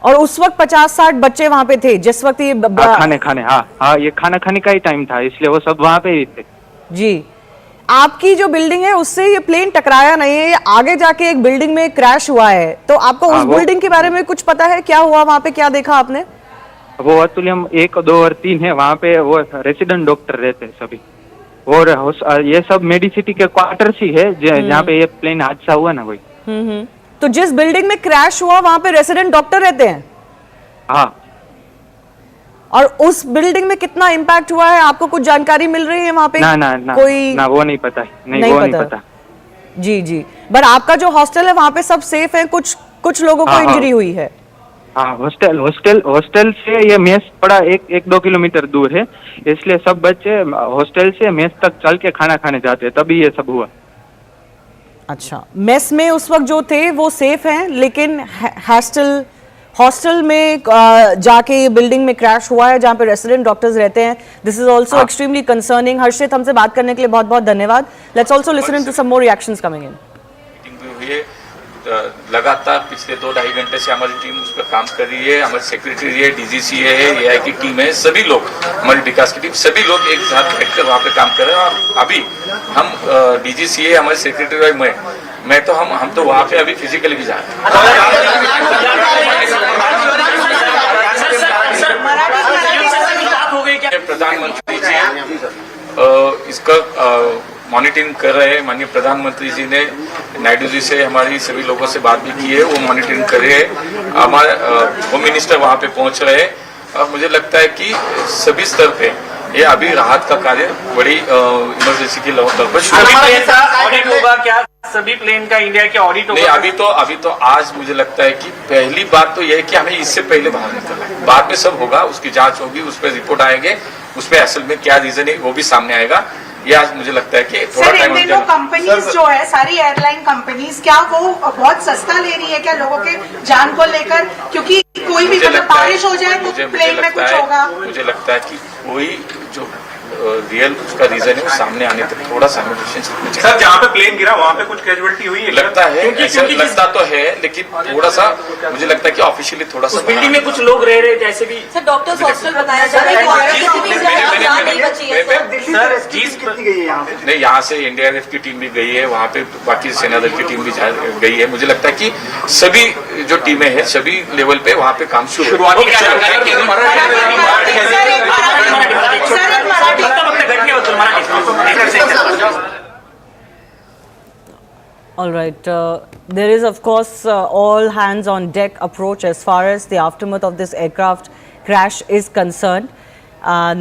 और उस वक्त 50-60 बच्चे वहाँ पे थे जिस वक्त ये खाने हाँ, ये खाना खाने का ही टाइम था, इसलिए वो सब वहाँ पे ही थे। जी। आपकी जो बिल्डिंग है उससे ये प्लेन टकराया नहीं है, ये आगे जाके एक बिल्डिंग में क्रैश हुआ है, तो आपको उस बिल्डिंग के बारे में कुछ पता है? क्या हुआ वहाँ पे, क्या देखा आपने? वो अतुल्यम 1, 2 और 3 है, वहाँ पे वो रेसिडेंट डॉक्टर रहते हैं सभी, और ये सब मेडिसिटी के क्वार्टर्स ही है जहाँ पे ये प्लेन हादसा हुआ ना वही। तो जिस बिल्डिंग में क्रैश हुआ वहाँ पे रेसिडेंट डॉक्टर रहते हैं? हाँ। और उस बिल्डिंग में कितना इम्पैक्ट हुआ है, आपको कुछ जानकारी मिल रही है वहाँ पे? ना वो नहीं पता। नहीं पता। जी जी। पर आपका जो हॉस्टल है वहाँ पे सब सेफ है? कुछ लोगों को इंजरी हुई है? हाँ, हॉस्टल से ये मेस पड़ा 1-2 किलोमीटर दूर है, इसलिए सब बच्चे हॉस्टल से मेस तक चल के खाना खाने जाते हैं, तभी ये सब हुआ। अच्छा, मेस में उस वक्त जो थे वो सेफ हैं, लेकिन हॉस्टल में जाके ये बिल्डिंग में क्रैश हुआ है जहाँ पे रेसिडेंट डॉक्टर्स रहते हैं। This is also extremely concerning. Harshit, हमसे बात करने के लिए बहुत बहुत धन्यवाद। Let's also listen to some more reactions coming in. लगातार पिछले 2-2.5 घंटे से हमारी टीम उस पर काम कर रही है। हमारी सेक्रेटरी है, DGCA है, AI की टीम है, सभी लोग, हमारी विकास की टीम, सभी लोग एक साथ बैठकर वहाँ पे काम कर रहे हैं। और अभी हम DGCA, हमारे सेक्रेटरी मैं तो हम तो वहाँ पे अभी फिजिकली भी जा रहे हैं। प्रधानमंत्री जी इसका मॉनिटरिंग कर रहे हैं। माननीय प्रधानमंत्री जी ने नायडू जी से हमारी सभी लोगों से बात भी की है, वो मॉनिटरिंग कर रहे हैं। हमारे होम मिनिस्टर वहाँ पे पहुँच रहे हैं और मुझे लगता है कि सभी स्तर पे ये अभी राहत का कार्य बड़ी इमरजेंसी के लेवल पर ऑडिट होगा क्या? सभी प्लेन का इंडिया के ऑडिट होगा? नहीं, अभी तो आज मुझे लगता है कि पहली बात तो यह है कि हमें इससे पहले बाहर निकलना है। बाद में सब होगा, उसकी जांच होगी, उस पर रिपोर्ट आएंगे, उस पर असल में क्या रीजन है वो भी सामने आएगा। या मुझे लगता है कि थोड़ा सर, टाइम इन दिनों कंपनीज जो है सारी एयरलाइन कंपनीज, क्या वो बहुत सस्ता ले रही है क्या लोगों के जान को लेकर? क्योंकि कोई भी मतलब बारिश हो जाए तो प्लेन में कुछ होगा। मुझे लगता है कि कोई जो रियल उसका रीजन है वो सामने आने तक थोड़ा सा सर, जहाँ पे प्लेन गिरा वहाँ पे कुछ कैजुअलिटी हुई है? लगता है, लगता तो है, लेकिन थोड़ा सा मुझे लगता है कि ऑफिशियली थोड़ा सा बिल्डिंग में कुछ लोग रह रहे थे ऐसे भी। सर, डॉक्टर्स हॉस्टल बताया जा रहा है। नहीं, यहाँ से एनडीआरएफ की टीम भी गई है, वहाँ पे बाकी सेना दल की टीम भी गई है। मुझे लगता है कि सभी जो टीमें हैं सभी लेवल पे वहाँ पे काम शुरू All right. There is, of course, all hands on deck approach as far as the aftermath of this aircraft crash is concerned.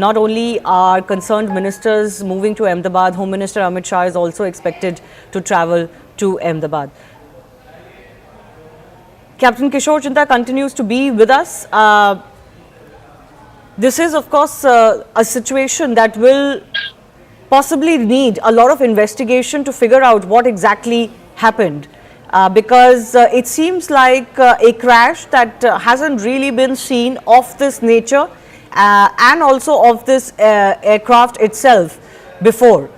Not only are concerned ministers moving to Ahmedabad, Home Minister Amit Shah is also expected to travel to Ahmedabad. Captain Kishore Chinta continues to be with us. This is, of course, a situation that will possibly need a lot of investigation to figure out what exactly happened, because it seems like a crash that hasn't really been seen of this nature and also of this aircraft itself before.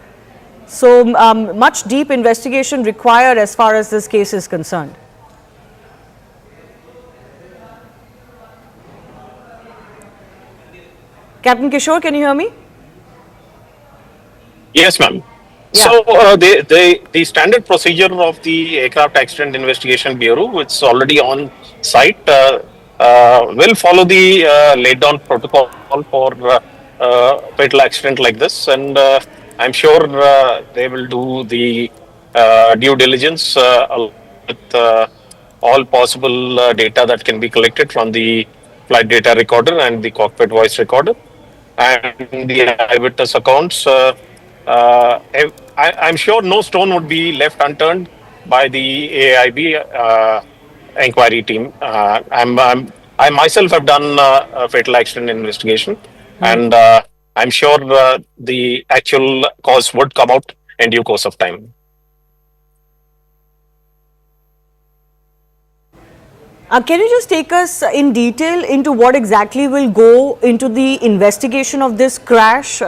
So much deep investigation required as far as this case is concerned. Captain Kishore, can you hear me? Yes, ma'am. Yeah. So the standard procedure of the Aircraft Accident Investigation Bureau, which is already on site, will follow the laid down protocol for fatal accident like this, and I'm sure they will do the due diligence with all possible data that can be collected from the flight data recorder and the cockpit voice recorder and the eyewitness accounts. I'm sure no stone would be left unturned by the AIB inquiry team. I myself have done a fatal accident investigation, and I'm sure the actual cause would come out in due course of time. Can you just take us in detail into what exactly will go into the investigation of this crash?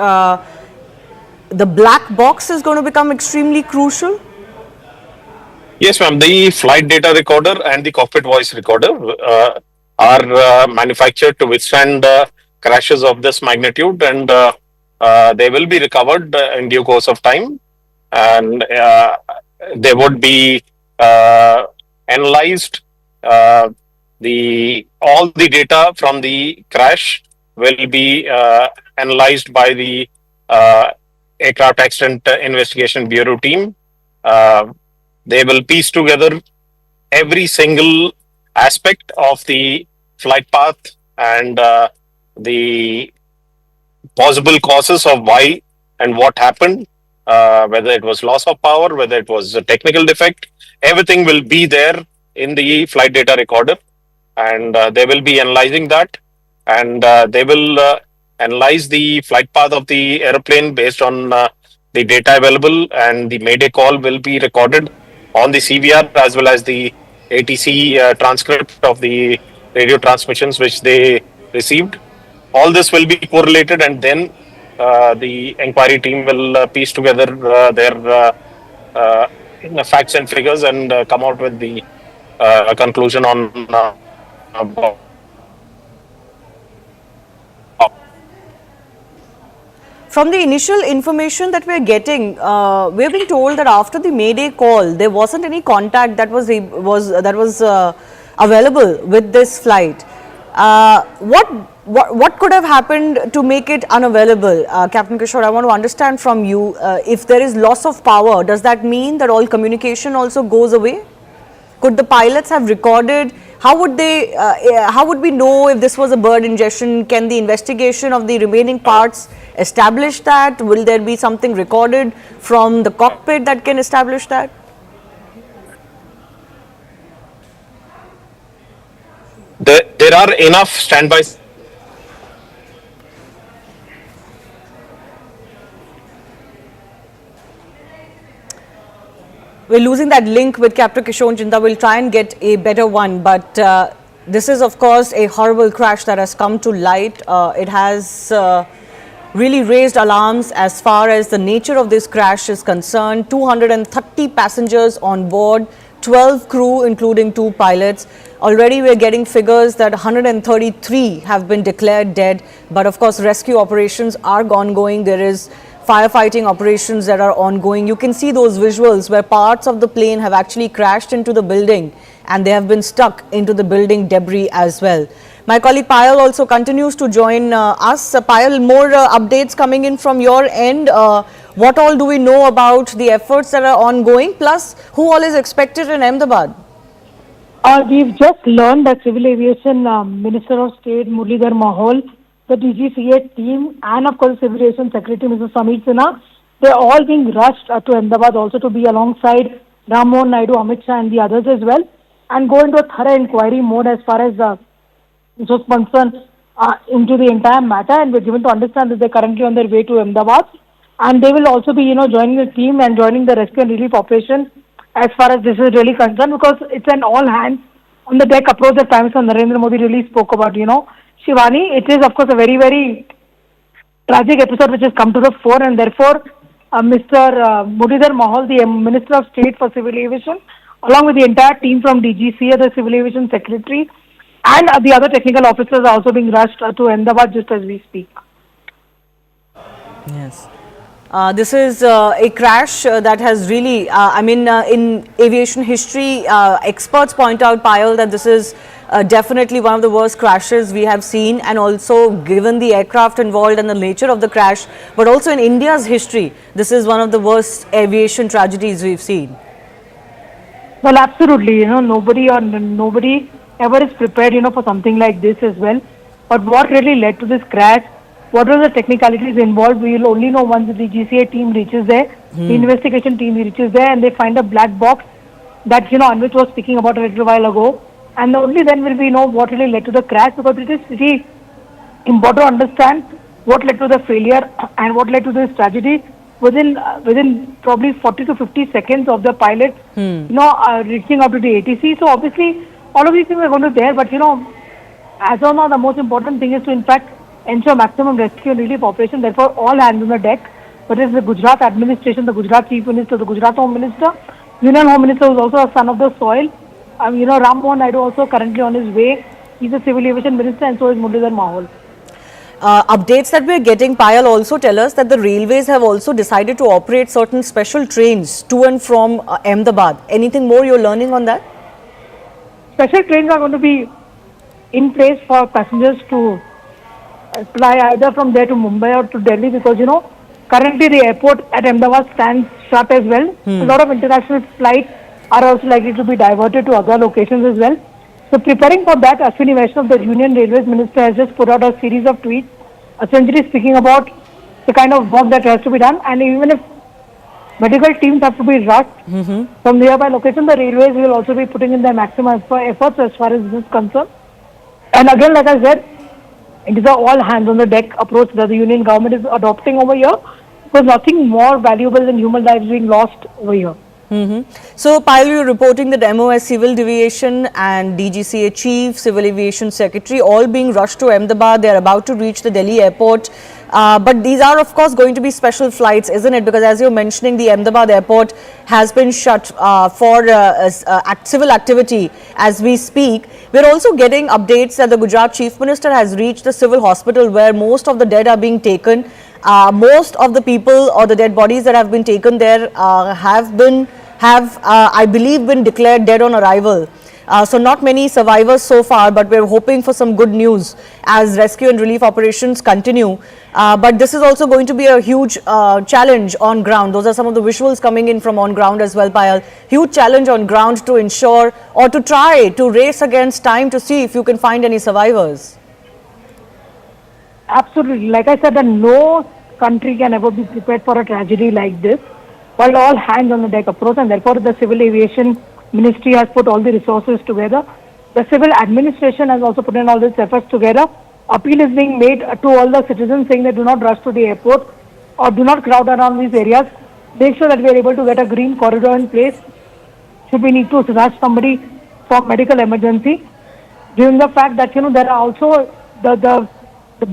The black box is going to become extremely crucial. Yes, ma'am. The flight data recorder and the cockpit voice recorder are manufactured to withstand crashes of this magnitude, and they will be recovered in due course of time, and they would be analyzed. All the data from the crash will be analyzed by the Aircraft Accident Investigation Bureau team. They will piece together every single aspect of the flight path and the possible causes of why and what happened, whether it was loss of power, whether it was a technical defect. Everything will be there in the flight data recorder, and they will be analyzing that, and they will analyze the flight path of the aeroplane based on the data available, and the mayday call will be recorded on the CVR as well as the ATC transcript of the radio transmissions which they received. All this will be correlated, and then the inquiry team will piece together their facts and figures and come out with the conclusion on From the initial information that we're getting, we're being told that after the mayday call, there wasn't any contact that was available with this flight. What could have happened to make it unavailable? Captain Kishore, I want to understand from you, if there is loss of power, does that mean that all communication also goes away? Could the pilots have recorded? How would they? How would we know if this was a bird ingestion? Can the investigation of the remaining parts establish that? Will there be something recorded from the cockpit that can establish that? There are enough standbys. we're losing that link with Captain Kishore Chinta. We'll try and get a better one, but this is of course a horrible crash that has come to light. It has really raised alarms as far as the nature of this crash is concerned. 230 passengers on board, 12 crew including 2 pilots. Already we're getting figures that 133 have been declared dead, but of course rescue operations are ongoing. There is firefighting operations that are ongoing. You can see those visuals where parts of the plane have actually crashed into the building and they have been stuck into the building debris as well. My colleague Payal also continues to join us. Payal, more updates coming in from your end. What all do we know about the efforts that are ongoing? Plus, who all is expected in Ahmedabad? We've just learned that Civil Aviation Minister of State Muralidhar Mahol, the DGCA team, and of course Civil Aviation Secretary Mr. Samir Sinha, they're all being rushed to Ahmedabad also to be alongside Ram Mohan Naidu, Amit Shah and the others as well, and go into a thorough inquiry mode as far as is concerned into the entire matter. And we're given to understand that they're currently on their way to Ahmedabad, and they will also be, joining the team and joining the rescue and relief operation as far as this is really concerned, because it's an all hands on the deck approach that Prime Minister Narendra Modi really spoke about. Shivani, it is of course a very, very tragic episode which has come to the fore, and therefore Mr. Muralidhar Mahol, the Minister of State for Civil Aviation, along with the entire team from DGCA, the Civil Aviation Secretary, and the other technical officers are also being rushed to Ahmedabad just as we speak. Yes. This is a crash that has really, in aviation history, experts point out, Payal, that this is definitely one of the worst crashes we have seen, and also given the aircraft involved and the nature of the crash, but also in India's history, this is one of the worst aviation tragedies we've seen. Well, absolutely. Nobody ever is prepared, for something like this as well. But what really led to this crash? What are the technicalities involved? We will only know once the DGCA team reaches there, the investigation team reaches there, and they find a black box that, Anvit was speaking about a little while ago. And only then will we know what really led to the crash, because it is pretty important to understand what led to the failure and what led to this tragedy within probably 40 to 50 seconds of the pilot, reaching out to the ATC. So obviously, all of these things are going to be there, but as of now, the most important thing is to in fact ensure maximum rescue and relief operation. Therefore, all hands on the deck. But it's the Gujarat administration, the Gujarat Chief Minister, the Gujarat Home Minister, Union Home Minister, who is also a son of the soil. Ram Mohan Naidu also currently on his way. He's a Civil Aviation Minister, and so is Muralidhar Mahol. Updates that we're getting, Payal, also tell us that the railways have also decided to operate certain special trains to and from Ahmedabad. Anything more you're learning on that? Special trains are going to be in place for passengers to fly either from there to Mumbai or to Delhi, because currently the airport at Ahmedabad stands shut as well. A lot of international flights are also likely to be diverted to other locations as well. So preparing for that, Ashwini Vaishnav, the Union Railways Minister, has just put out a series of tweets, essentially speaking about the kind of work that has to be done. And even if medical teams have to be rushed from nearby locations, the railways will also be putting in their maximum efforts as far as this is concerned. And again, like I said, it is an all hands on the deck approach that the Union government is adopting over here, because nothing more valuable than human lives being lost over here. So, Payal, you're reporting that MOS Civil Aviation and DGCA Chief, Civil Aviation Secretary, all being rushed to Ahmedabad. They're about to reach the Delhi airport. But these are, of course, going to be special flights, isn't it? Because as you're mentioning, the Ahmedabad airport has been shut for civil activity as we speak. We're also getting updates that the Gujarat Chief Minister has reached the civil hospital where most of the dead are being taken. Most of the people or the dead bodies that have been taken there have, I believe, been declared dead on arrival. So not many survivors so far, but we're hoping for some good news as rescue and relief operations continue. But this is also going to be a huge challenge on ground. Those are some of the visuals coming in from on ground as well, Payal. Huge challenge on ground to ensure or to try to race against time to see if you can find any survivors. Absolutely. Like I said, that no country can ever be prepared for a tragedy like this, while all hands on the deck approach, and therefore the Civil Aviation Ministry has put all the resources together. The civil administration has also put in all these efforts together. Appeal is being made to all the citizens saying that do not rush to the airport or do not crowd around these areas. Make sure that we are able to get a green corridor in place should we need to rush somebody for medical emergency. Given the fact that, there are also the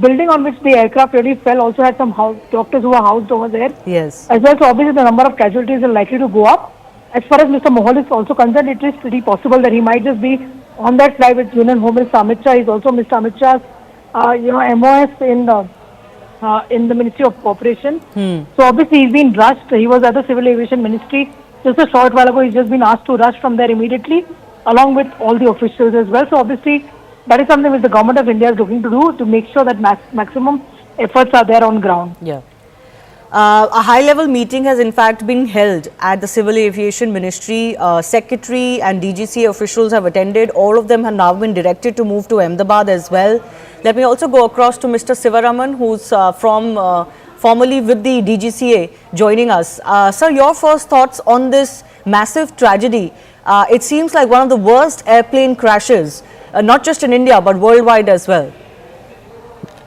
building on which the aircraft really fell also had some doctors who were housed over there. Yes. As well, so obviously the number of casualties are likely to go up. As far as Mr. Mohal is also concerned, it is pretty possible that he might just be on that flight with Union Home Minister Amit Shah. He's also Mr. Amit Shah's, MOS in the Ministry of Cooperation. So obviously he's been rushed. He was at the Civil Aviation Ministry just a short while ago. He's just been asked to rush from there immediately, along with all the officials as well. So obviously that is something which the government of India is looking to do to make sure that maximum efforts are there on ground. Yeah. A high-level meeting has in fact been held at the Civil Aviation Ministry. Secretary and DGCA officials have attended. All of them have now been directed to move to Ahmedabad as well. Let me also go across to Mr. Sivaraman, who's formerly with the DGCA, joining us. Sir, your first thoughts on this massive tragedy. It seems like one of the worst airplane crashes, not just in India but worldwide as well.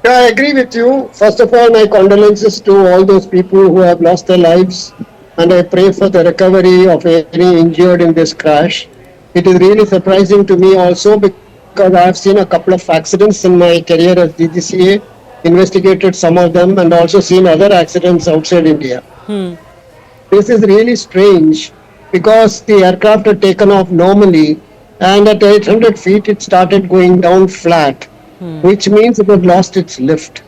Yeah, I agree with you. First of all, my condolences to all those people who have lost their lives, and I pray for the recovery of any injured in this crash. It is really surprising to me also because I have seen a couple of accidents in my career as DGCA, investigated some of them, and also seen other accidents outside India. This is really strange because the aircraft had taken off normally, and at 800 feet it started going down flat. Which means it had lost its lift.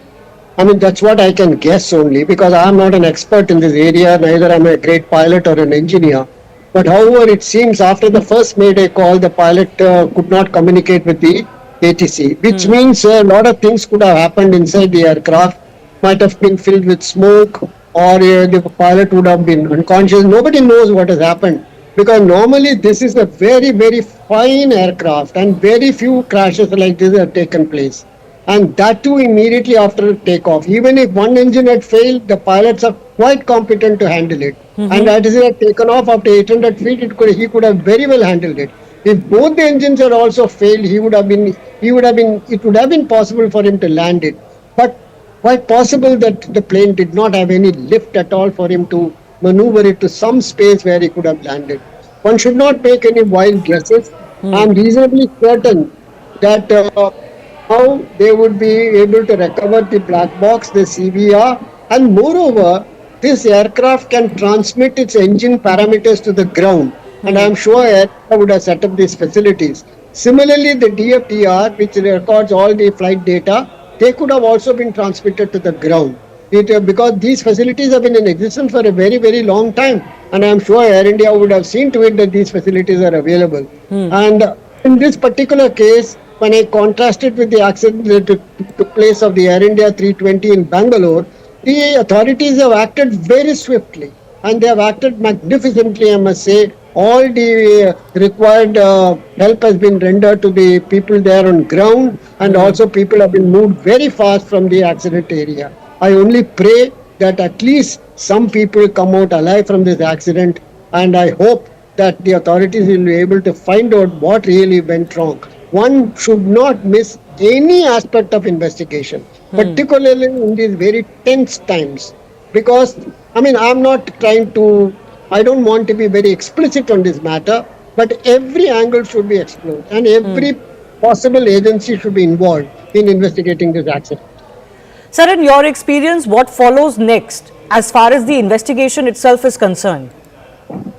I mean, that's what I can guess only, because I am not an expert in this area, neither am I a great pilot or an engineer. But however, it seems after the first mayday call, the pilot could not communicate with the ATC, which means a lot of things could have happened inside the aircraft, might have been filled with smoke, or the pilot would have been unconscious. Nobody knows what has happened. Because normally this is a very, very fine aircraft and very few crashes like this have taken place. And that too immediately after takeoff. Even if one engine had failed, the pilots are quite competent to handle it. And that is had taken off after 800 feet, he could have very well handled it. If both the engines had also failed, it would have been possible for him to land it. But quite possible that the plane did not have any lift at all for him to maneuver it to some space where he could have landed. One should not make any wild guesses. I am reasonably certain that how they would be able to recover the black box, the CVR, and moreover, this aircraft can transmit its engine parameters to the ground. And I am sure Air India would have set up these facilities. Similarly, the DFDR, which records all the flight data, they could have also been transmitted to the ground. Because these facilities have been in existence for a very, very long time. And I am sure Air India would have seen to it that these facilities are available. And in this particular case, when I contrasted with the accident that took place of the Air India 320 in Bangalore, the authorities have acted very swiftly. And they have acted magnificently, I must say. All the required help has been rendered to the people there on ground. And also people have been moved very fast from the accident area. I only pray that at least some people come out alive from this accident, and I hope that the authorities will be able to find out what really went wrong. One should not miss any aspect of investigation, particularly in these very tense times. Because, I mean, I don't want to be very explicit on this matter, but every angle should be explored, and every possible agency should be involved in investigating this accident. Sir, in your experience, what follows next as far as the investigation itself is concerned?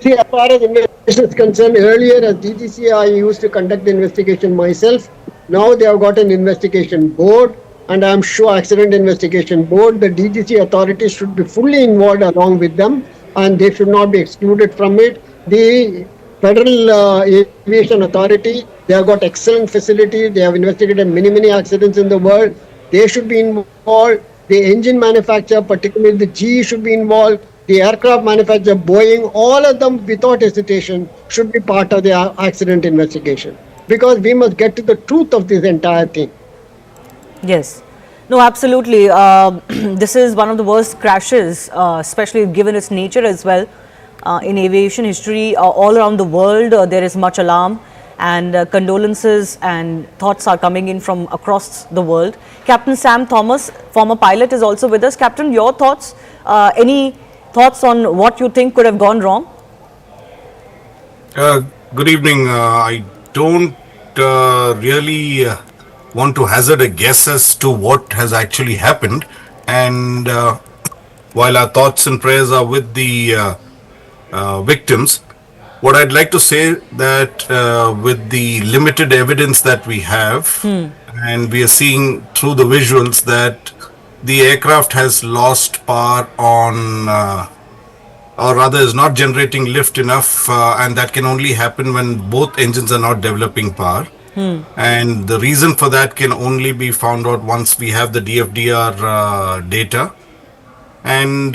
See, as far as investigation is concerned, earlier as DGCA, I used to conduct the investigation myself. Now they have got an investigation board, and I am sure accident investigation board, the DGCA authorities should be fully involved along with them, and they should not be excluded from it. The Federal Aviation Authority, they have got excellent facilities. They have investigated many accidents in the world. They should be involved. The engine manufacturer, particularly the GE, should be involved. The aircraft manufacturer, Boeing, all of them without hesitation should be part of the accident investigation. Because we must get to the truth of this entire thing. Yes. No, absolutely. This is one of the worst crashes, especially given its nature as well. In aviation history, all around the world, there is much alarm. And condolences and thoughts are coming in from across the world. Captain Sam Thomas, former pilot, is also with us. Captain, your thoughts? Any thoughts on what you think could have gone wrong? Good evening. I don't really want to hazard a guess as to what has actually happened. And while our thoughts and prayers are with the victims, what I'd like to say that with the limited evidence that we have, and we are seeing through the visuals that the aircraft has lost power on or rather is not generating lift enough, and that can only happen when both engines are not developing power. And the reason for that can only be found out once we have the DFDR data. And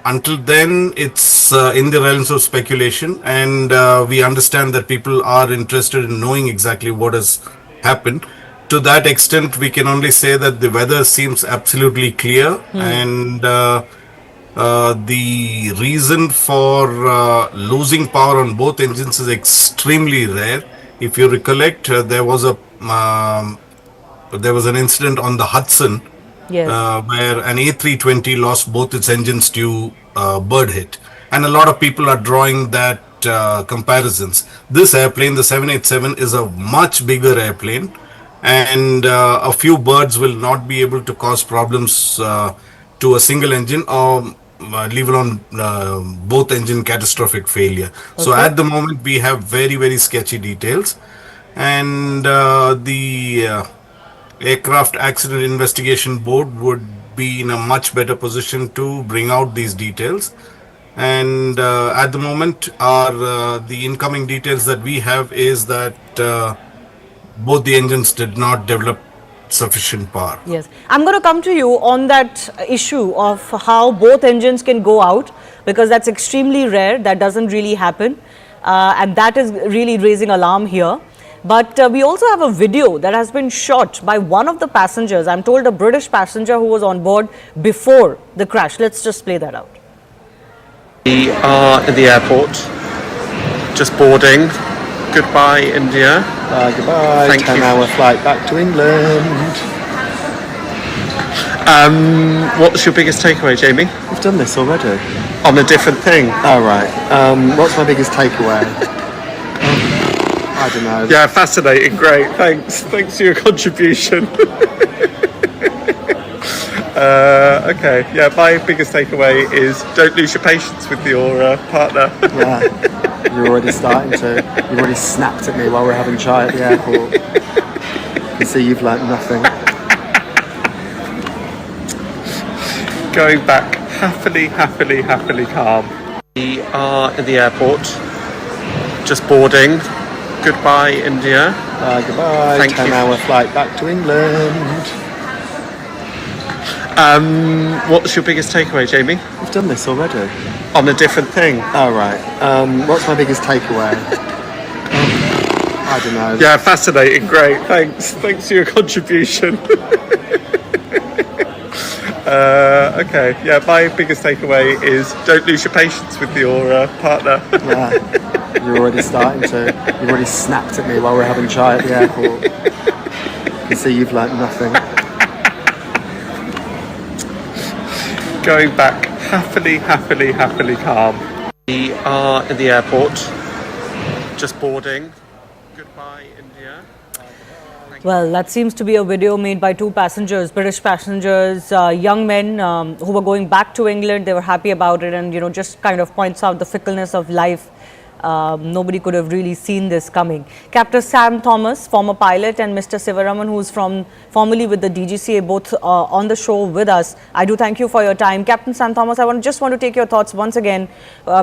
until then, it's in the realms of speculation. And we understand that people are interested in knowing exactly what has happened. To that extent, we can only say that the weather seems absolutely clear. And the reason for losing power on both engines is extremely rare. If you recollect, there was an incident on the Hudson where an A320 lost both its engines due bird hit, and a lot of people are drawing that comparisons. This airplane, the 787, is a much bigger airplane, and a few birds will not be able to cause problems to a single engine or leave alone both engine catastrophic failure. So at the moment we have very, very sketchy details, and the Aircraft Accident Investigation Board would be in a much better position to bring out these details. And at the moment the incoming details that we have is that both the engines did not develop sufficient power. Yes, I'm going to come to you on that issue of how both engines can go out, because that's extremely rare. That doesn't really happen, and that is really raising alarm here. But we also have a video that has been shot by one of the passengers. I'm told a British passenger who was on board before the crash. Let's just play that out. We are in the airport, just boarding. Goodbye, India. Goodbye. Thank 10-hour flight back to England. What's your biggest takeaway, Jamie? We've done this already. On a different thing. All right. What's my biggest takeaway? I don't know. Yeah, fascinating. Great. Thanks. Thanks for your contribution. Okay. Yeah, my biggest takeaway is don't lose your patience with your partner. Yeah. You're already starting to. You've already snapped at me while we're having chai at the airport. You see, you've learnt nothing. Going back happily calm. We are in the airport, just boarding. Goodbye, India. Goodbye. Thank 10-hour flight back to England. What's your biggest takeaway, Jamie? We've done this already. On a different thing. All right. What's my biggest takeaway? I don't know. Yeah, fascinating. Great. Thanks. Thanks for your contribution. Okay. Yeah, my biggest takeaway is don't lose your patience with your partner. Yeah. You're already starting to. You've already snapped at me while we're having chai at the airport. You see, you've learnt nothing. Going back happily calm. We are in the airport, just boarding. Goodbye, India. Well, that seems to be a video made by two passengers, British passengers, young men who were going back to England. They were happy about it, and just kind of points out the fickleness of life. Nobody could have really seen this coming. Captain Sam Thomas, former pilot, and Mr. Sivaraman, who's formerly with the DGCA, both on the show with us. I do thank you for your time. Captain Sam Thomas, I just want to take your thoughts once again,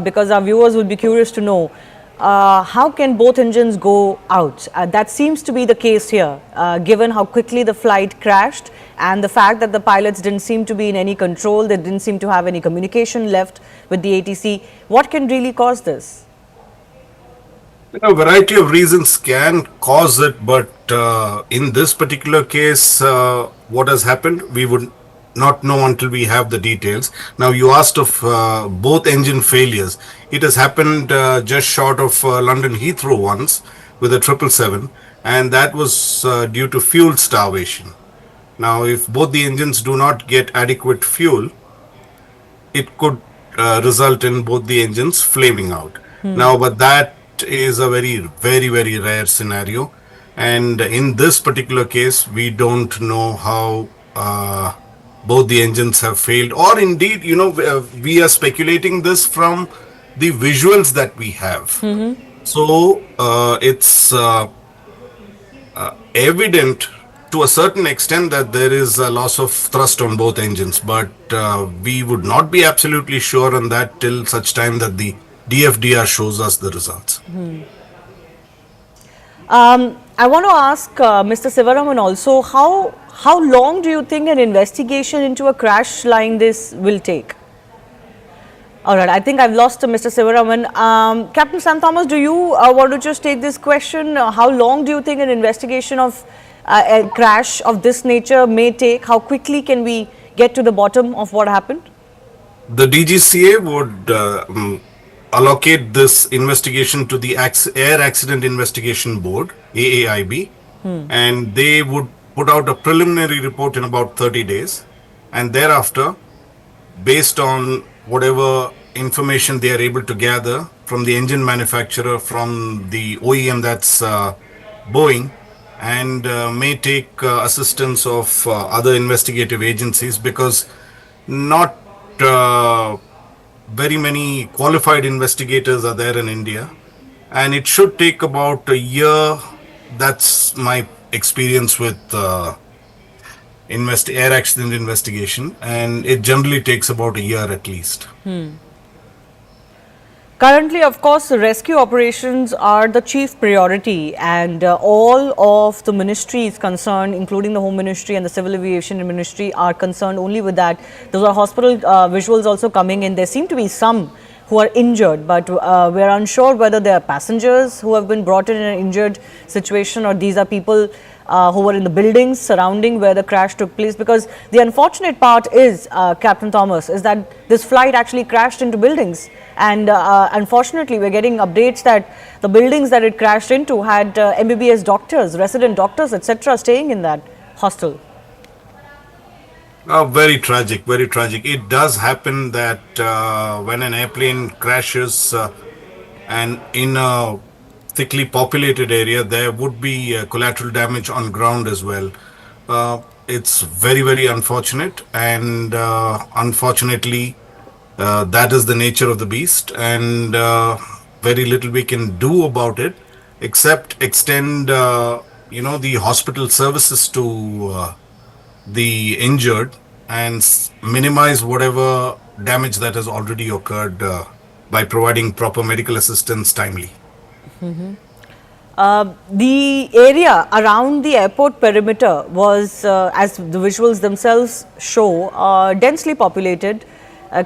because our viewers will be curious to know, how can both engines go out? That seems to be the case here, given how quickly the flight crashed and the fact that the pilots didn't seem to be in any control. They didn't seem to have any communication left with the ATC. What can really cause this? A variety of reasons can cause it, but in this particular case, what has happened, we would not know until we have the details. Now, you asked of both engine failures. It has happened just short of London Heathrow once with a 777, and that was due to fuel starvation. Now, if both the engines do not get adequate fuel, it could result in both the engines flaming out. Now, but that is a very rare scenario. And in this particular case, we don't know how both the engines have failed, or indeed, we are speculating this from the visuals that we have. So it's evident to a certain extent that there is a loss of thrust on both engines, but we would not be absolutely sure on that till such time that the DFDR shows us the results. I want to ask Mr. Sivaraman also, how long do you think an investigation into a crash like this will take? All right, I think I've lost Mr. Sivaraman. Captain Sam Thomas, do you want to just take this question? How long do you think an investigation of a crash of this nature may take? How quickly can we get to the bottom of what happened? The DGCA would allocate this investigation to the Air Accident Investigation Board, AAIB, and they would put out a preliminary report in about 30 days, and thereafter, based on whatever information they are able to gather from the engine manufacturer, from the OEM, that's Boeing, and may take assistance of other investigative agencies, because not very many qualified investigators are there in India, and it should take about a year. That's my experience with air accident investigation, and it generally takes about a year at least. Currently, of course, rescue operations are the chief priority, and all of the ministries concerned, including the Home Ministry and the Civil Aviation Ministry, are concerned only with that. Those are hospital visuals also coming in. There seem to be some who are injured, but we are unsure whether they are passengers who have been brought in an injured situation, or these are people who were in the buildings surrounding where the crash took place. Because the unfortunate part is, Captain Thomas, is that this flight actually crashed into buildings, and unfortunately we're getting updates that the buildings that it crashed into had MBBS doctors, resident doctors, etc. staying in that hostel. Very tragic, very tragic. It does happen that when an airplane crashes and in a thickly populated area, there would be collateral damage on ground as well. It's very unfortunate, and unfortunately that is the nature of the beast, and very little we can do about it except extend the hospital services to the injured and minimize whatever damage that has already occurred by providing proper medical assistance timely. The area around the airport perimeter was, as the visuals themselves show, densely populated.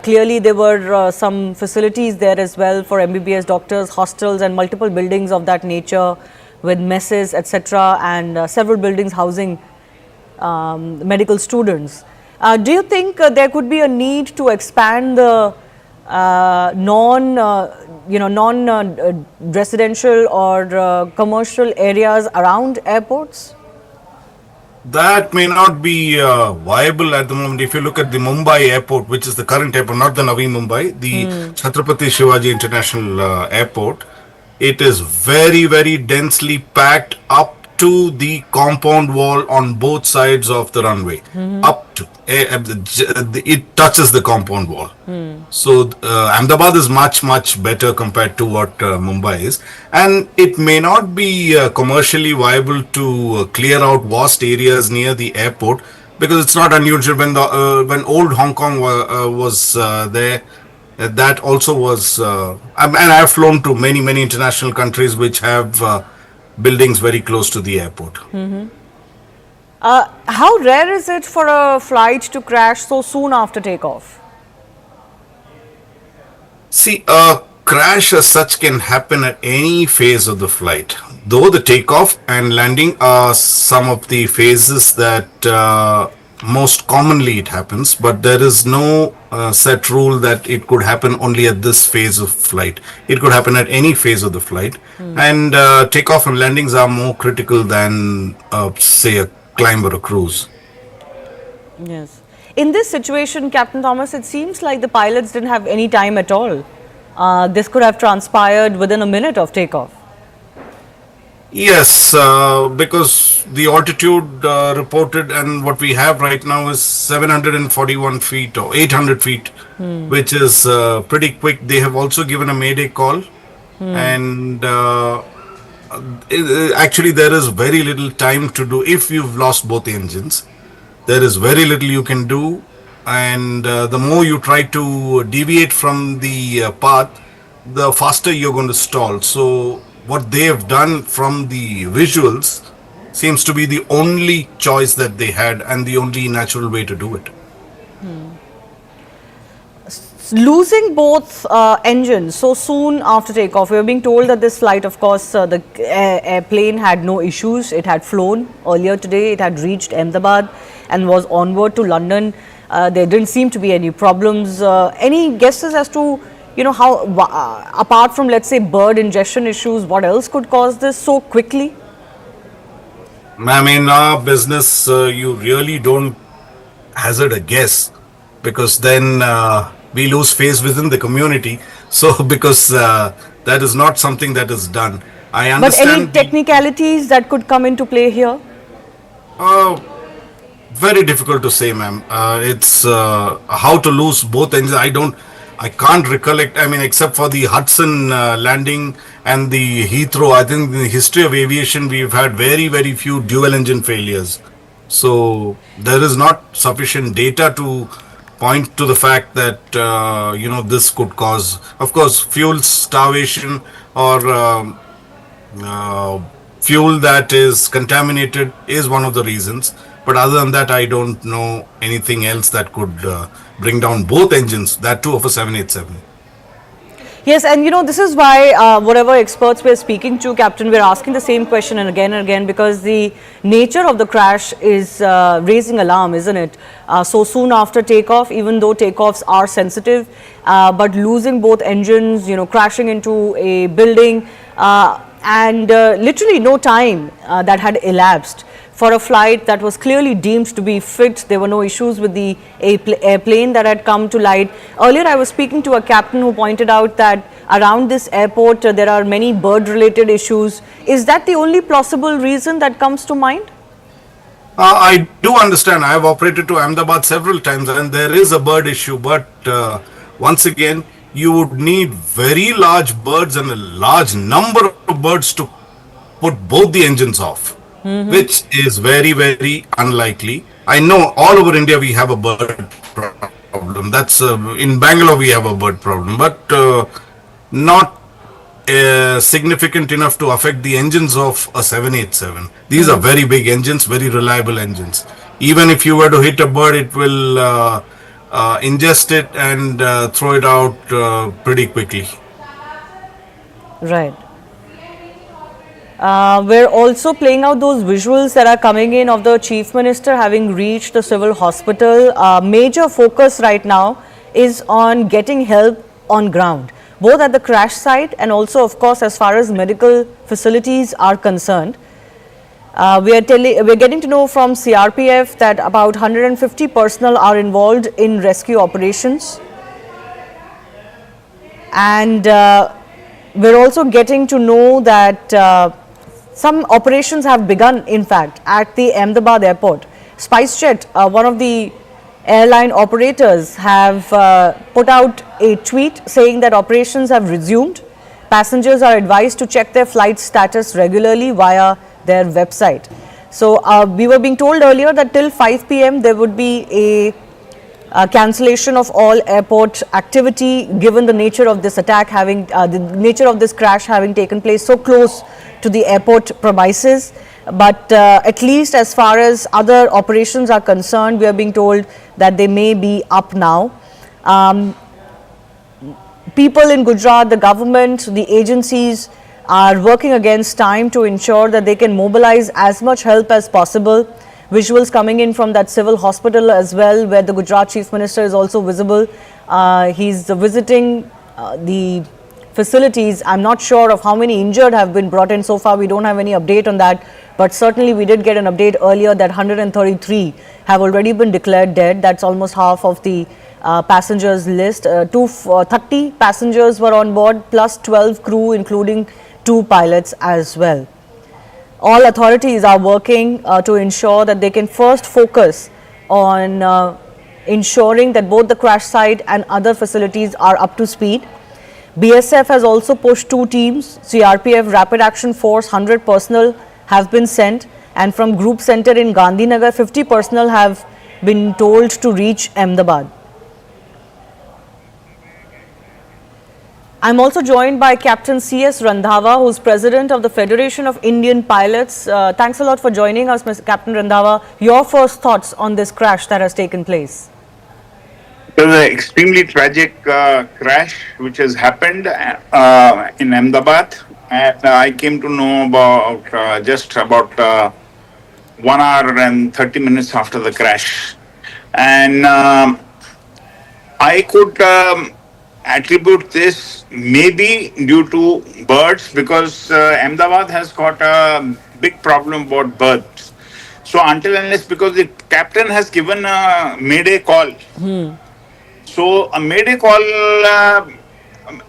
Clearly there were some facilities there as well for MBBS doctors, hostels and multiple buildings of that nature with messes, etc., and several buildings housing medical students. Do you think there could be a need to expand the non-residential or commercial areas around airports? That may not be viable at the moment. If you look at the Mumbai airport, which is the current airport, not the Navi Mumbai, the Chhatrapati Shivaji International Airport, it is very densely packed up to the compound wall on both sides of the runway. Up to it touches the compound wall. So Ahmedabad is much better compared to what Mumbai is, and it may not be commercially viable to clear out vast areas near the airport, because it's not unusual when old Hong Kong was there. That also was, and I've flown to many international countries which have buildings very close to the airport. How rare is it for a flight to crash so soon after takeoff? See, a crash as such can happen at any phase of the flight. Though the takeoff and landing are some of the phases that most commonly it happens, but there is no set rule that it could happen only at this phase of flight. It could happen at any phase of the flight, and takeoff and landings are more critical than say a climb or a cruise. Yes. In this situation, Captain Thomas, it seems like the pilots didn't have any time at all this could have transpired within a minute of takeoff. Yes, because the altitude reported and what we have right now is 741 feet or 800 feet, which is pretty quick. They have also given a mayday call, and actually there is very little time to do. If you've lost both engines, there is very little you can do, and the more you try to deviate from the path, the faster you're going to stall. So what they have done from the visuals seems to be the only choice that they had and the only natural way to do it. Losing both engines so soon after takeoff, we were being told that this flight, of course, the airplane had no issues. It had flown earlier today. It had reached Ahmedabad and was onward to London. There didn't seem to be any problems. Any guesses as to how, apart from, let's say, bird ingestion issues, what else could cause this so quickly? I mean, our business, you really don't hazard a guess, because then we lose face within the community. So, because that is not something that is done. I understand. But any technicalities that could come into play here? Very difficult to say, ma'am. It's how to lose both engines. I can't recollect, I mean, except for the Hudson landing and the Heathrow. I think in the history of aviation, we've had very, very few dual engine failures. So there is not sufficient data to point to the fact that, this could cause, of course, fuel starvation or fuel that is contaminated is one of the reasons. But other than that, I don't know anything else that could bring down both engines, that too of a 787. Yes, and this is why whatever experts we're speaking to, Captain, we're asking the same question and again, because the nature of the crash is raising alarm, isn't it? So soon after takeoff, even though takeoffs are sensitive, but losing both engines, crashing into a building, and literally no time that had elapsed for a flight that was clearly deemed to be fit. There were no issues with the airplane that had come to light. Earlier, I was speaking to a captain who pointed out that around this airport, there are many bird-related issues. Is that the only plausible reason that comes to mind? I do understand. I have operated to Ahmedabad several times and there is a bird issue. But once again, you would need very large birds and a large number of birds to put both the engines off. Which is very, very unlikely. I know all over India we have a bird problem. That's in Bangalore we have a bird problem, but not significant enough to affect the engines of a 787. These are very big engines, very reliable engines. Even if you were to hit a bird, it will ingest it and throw it out pretty quickly. Right. We're also playing out those visuals that are coming in of the Chief Minister having reached the civil hospital. Major focus right now is on getting help on ground, both at the crash site and also, of course, as far as medical facilities are concerned. We're getting to know from CRPF that about 150 personnel are involved in rescue operations. And we're also getting to know that some operations have begun, in fact, at the Ahmedabad airport. SpiceJet, one of the airline operators, have put out a tweet saying that operations have resumed. Passengers are advised to check their flight status regularly via their website. So we were being told earlier that till 5 p.m. there would be a cancellation of all airport activity, given the nature of this attack having, the nature of this crash having taken place so close to the airport premises. But at least as far as other operations are concerned, we are being told that they may be up now. People in Gujarat, the government, the agencies are working against time to ensure that they can mobilize as much help as possible. Visuals coming in from that civil hospital as well, where the Gujarat Chief Minister is also visible. He's visiting the facilities. I'm not sure of how many injured have been brought in so far. We don't have any update on that. But certainly we did get an update earlier that 133 have already been declared dead. That's almost half of the passengers list. 30 passengers were on board plus 12 crew, including 2 pilots as well. All authorities are working to ensure that they can first focus on ensuring that both the crash site and other facilities are up to speed. BSF has also pushed 2 teams. CRPF Rapid Action Force 100 personnel have been sent, and from Group Center in Gandhinagar 50 personnel have been told to reach Ahmedabad. I'm also joined by Captain C.S. Randhawa, who's President of the Federation of Indian Pilots. Thanks a lot for joining us, Mr. Captain Randhawa. Your first thoughts on this crash that has taken place? It was an extremely tragic crash which has happened in Ahmedabad, and I came to know about just about 1 hour and 30 minutes after the crash, and I could attribute this maybe due to birds, because Ahmedabad has got a big problem about birds. So until unless, because the captain has given a mayday call. So a mayday call,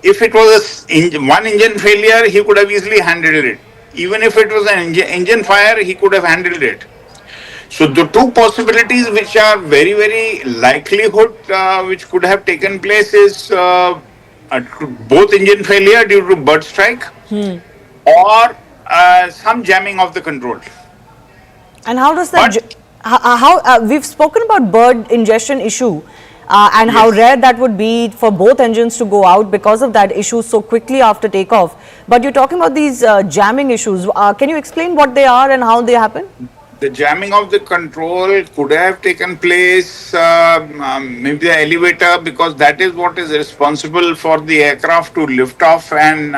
if it was one engine failure, he could have easily handled it. Even if it was an engine fire, he could have handled it. So the 2 possibilities which are very, very likelihood which could have taken place is both engine failure due to bird strike or some jamming of the control. And how does that, we've spoken about bird ingestion issue and how rare that would be for both engines to go out because of that issue so quickly after takeoff. But you're talking about these jamming issues. Can you explain what they are and how they happen? The jamming of the control could have taken place, maybe the elevator, because that is what is responsible for the aircraft to lift off, and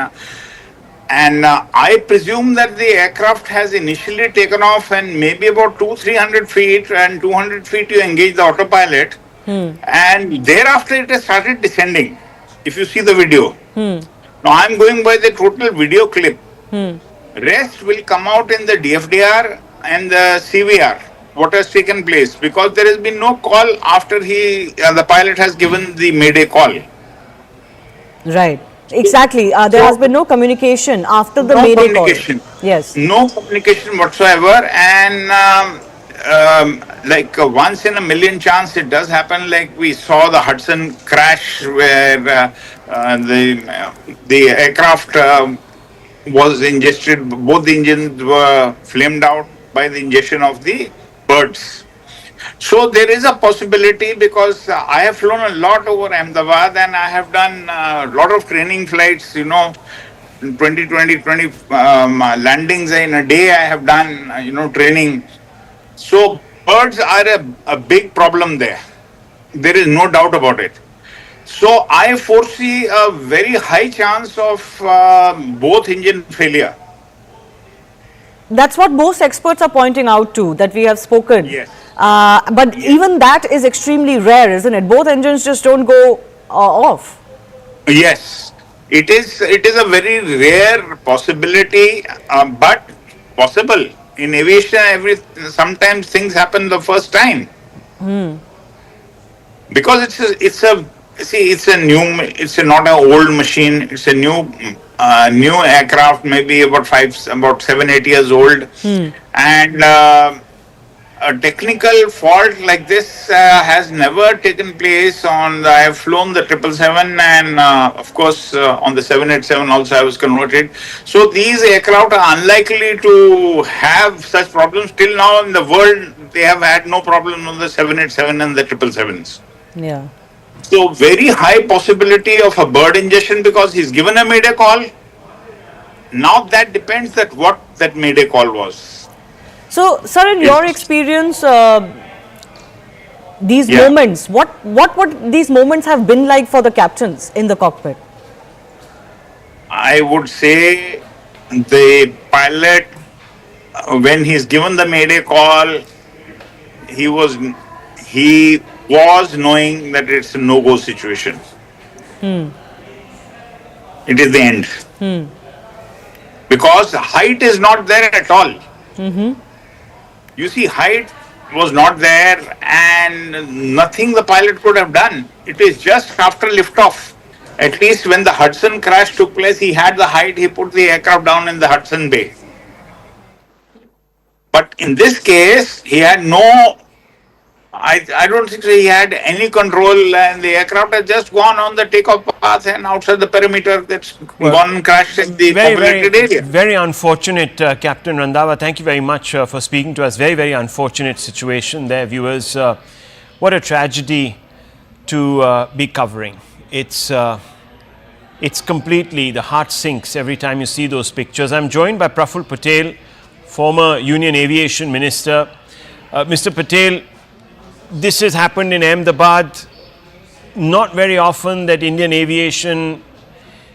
I presume that the aircraft has initially taken off and maybe about 200-300 feet, and 200 feet you engage the autopilot, and thereafter it has started descending, if you see the video. Now I'm going by the total video clip. Rest will come out in the DFDR and the CVR, what has taken place, because there has been no call after the pilot has given the mayday call. Right, exactly. There has been no communication after the mayday call. Yes. No communication whatsoever, and like once in a million chance it does happen, like we saw the Hudson crash where the aircraft was ingested, both the engines were flamed out by the ingestion of the birds. So there is a possibility, because I have flown a lot over Ahmedabad and I have done a lot of training flights, 20 landings in a day I have done, training. So birds are a big problem there. There is no doubt about it. So I foresee a very high chance of both engine failure. That's what most experts are pointing out to, that we have spoken. Yes. But even that is extremely rare, isn't it? Both engines just don't go off. Yes, it is a very rare possibility, but possible. In aviation, sometimes things happen the first time. Because it's not an old machine. It's a new aircraft, maybe about 7-8 years old, and a technical fault like this has never taken place on. I have flown the 777 and of course on the 787 also I was converted. So these aircraft are unlikely to have such problems. Till now in the world, they have had no problem on the 787 and the 777s. Yeah. So very high possibility of a bird ingestion, because he's given a mayday call. Now that depends that what that mayday call was. So, sir, in your experience, these moments, what would these moments have been like for the captains in the cockpit? I would say the pilot, when he's given the mayday call, he was knowing that it's a no-go situation. it is the end. Because height is not there at all. You see, height was not there and nothing the pilot could have done. It is just after liftoff. At least when the Hudson crash took place, he had the height, he put the aircraft down in the Hudson Bay. But in this case, he had no, I don't think he had any control, and the aircraft had just gone on the takeoff path and outside the perimeter, that's gone and crashed in the populated area. Very unfortunate, Captain Randhawa. Thank you very much for speaking to us. Very, very unfortunate situation there, viewers. What a tragedy to be covering. It's completely, the heart sinks every time you see those pictures. I'm joined by Praful Patel, former Union Aviation Minister. Mr. Patel, this has happened in Ahmedabad. Not very often that Indian aviation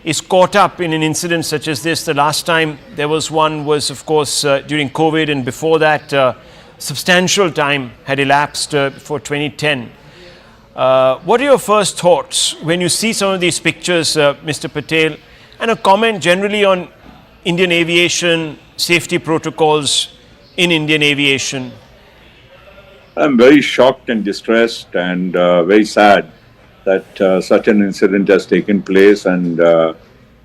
is caught up in an incident such as this. The last time there was one was, of course, during COVID, and before that, substantial time had elapsed before 2010. What are your first thoughts when you see some of these pictures, Mr. Patel, and a comment generally on Indian aviation, safety protocols in Indian aviation? I'm very shocked and distressed and very sad that such an incident has taken place. And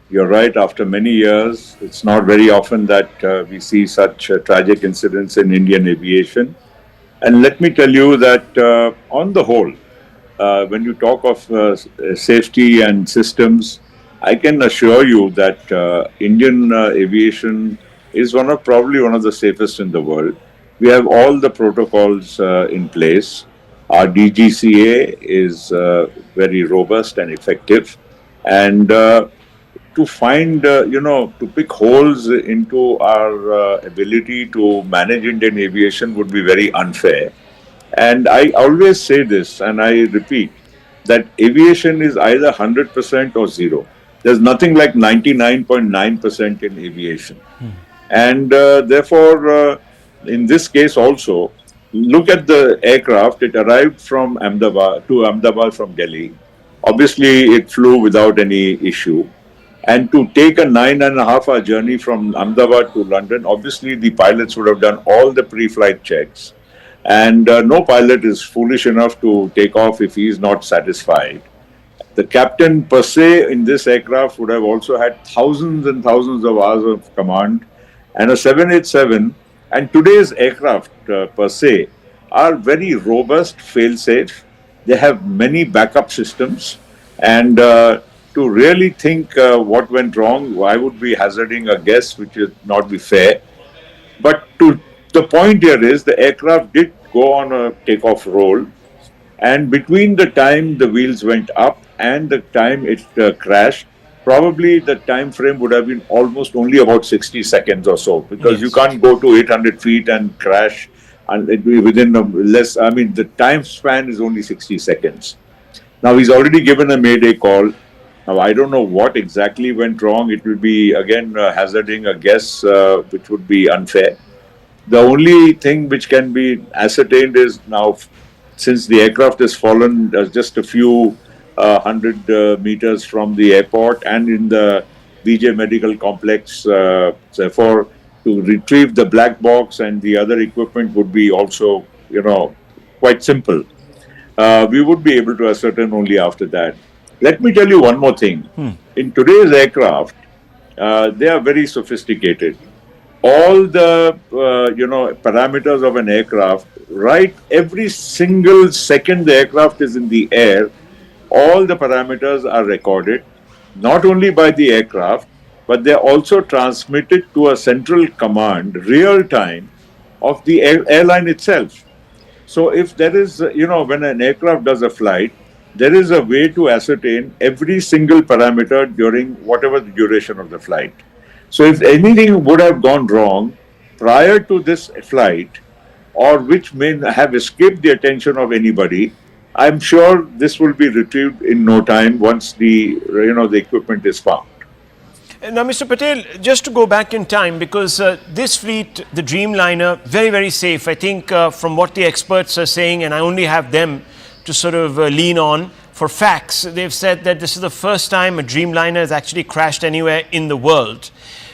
you're right, after many years, it's not very often that we see such tragic incidents in Indian aviation. And let me tell you that on the whole, when you talk of safety and systems, I can assure you that Indian aviation is probably one of the safest in the world. We have all the protocols in place. Our DGCA is very robust and effective. And to find, to pick holes into our ability to manage Indian aviation would be very unfair. And I always say this, and I repeat, that aviation is either 100% or zero. There's nothing like 99.9% in aviation. And therefore, in this case also, look at the aircraft. It arrived from Ahmedabad from Delhi. Obviously, it flew without any issue. And to take a 9.5-hour journey from Ahmedabad to London, obviously the pilots would have done all the pre-flight checks. And no pilot is foolish enough to take off if he is not satisfied. The captain per se in this aircraft would have also had thousands and thousands of hours of command. And a 787 and today's aircraft per se are very robust, fail-safe. They have many backup systems. And to really think what went wrong, I would be hazarding a guess, which would not be fair. But the point here is the aircraft did go on a takeoff roll, and between the time the wheels went up and the time it crashed, probably the time frame would have been almost only about 60 seconds or so, because you can't go to 800 feet and crash and it be within the time span is only 60 seconds. Now he's already given a mayday call. Now I don't know what exactly went wrong. It will be again hazarding a guess, which would be unfair. The only thing which can be ascertained is now, since the aircraft has fallen just a few 100 meters from the airport and in the BJ Medical Complex, therefore to retrieve the black box and the other equipment would be also, quite simple. We would be able to ascertain only after that. Let me tell you one more thing. In today's aircraft, they are very sophisticated. All the parameters of an aircraft, right? Every single second the aircraft is in the air, all the parameters are recorded, not only by the aircraft, but they are also transmitted to a central command, real time, of the airline itself. So if there is, when an aircraft does a flight, there is a way to ascertain every single parameter during whatever the duration of the flight. So if anything would have gone wrong prior to this flight, or which may have escaped the attention of anybody, I'm sure this will be retrieved in no time once the equipment is found. Now, Mr. Patel, just to go back in time, because this fleet, the Dreamliner, very, very safe. I think from what the experts are saying, and I only have them to sort of lean on, for facts. They've said that this is the first time a Dreamliner has actually crashed anywhere in the world.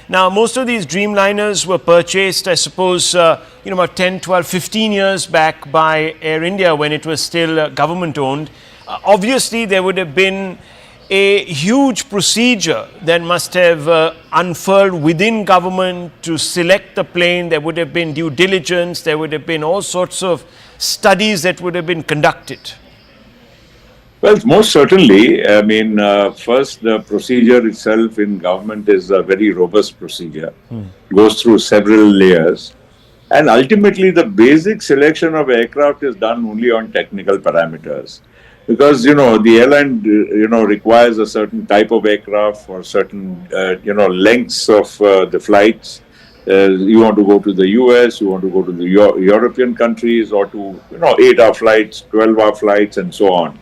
Now, most of these Dreamliners were purchased, I suppose, about 10, 12, 15 years back by Air India when it was still government owned. Obviously, there would have been a huge procedure that must have unfurled within government to select the plane. There would have been due diligence. There would have been all sorts of studies that would have been conducted. Well, most certainly. I mean, first, the procedure itself in government is a very robust procedure. Goes through several layers. And ultimately, the basic selection of aircraft is done only on technical parameters. Because, the airline, requires a certain type of aircraft for certain, lengths of the flights. You want to go to the US, you want to go to the European countries, or to, 8-hour flights, 12-hour flights, and so on.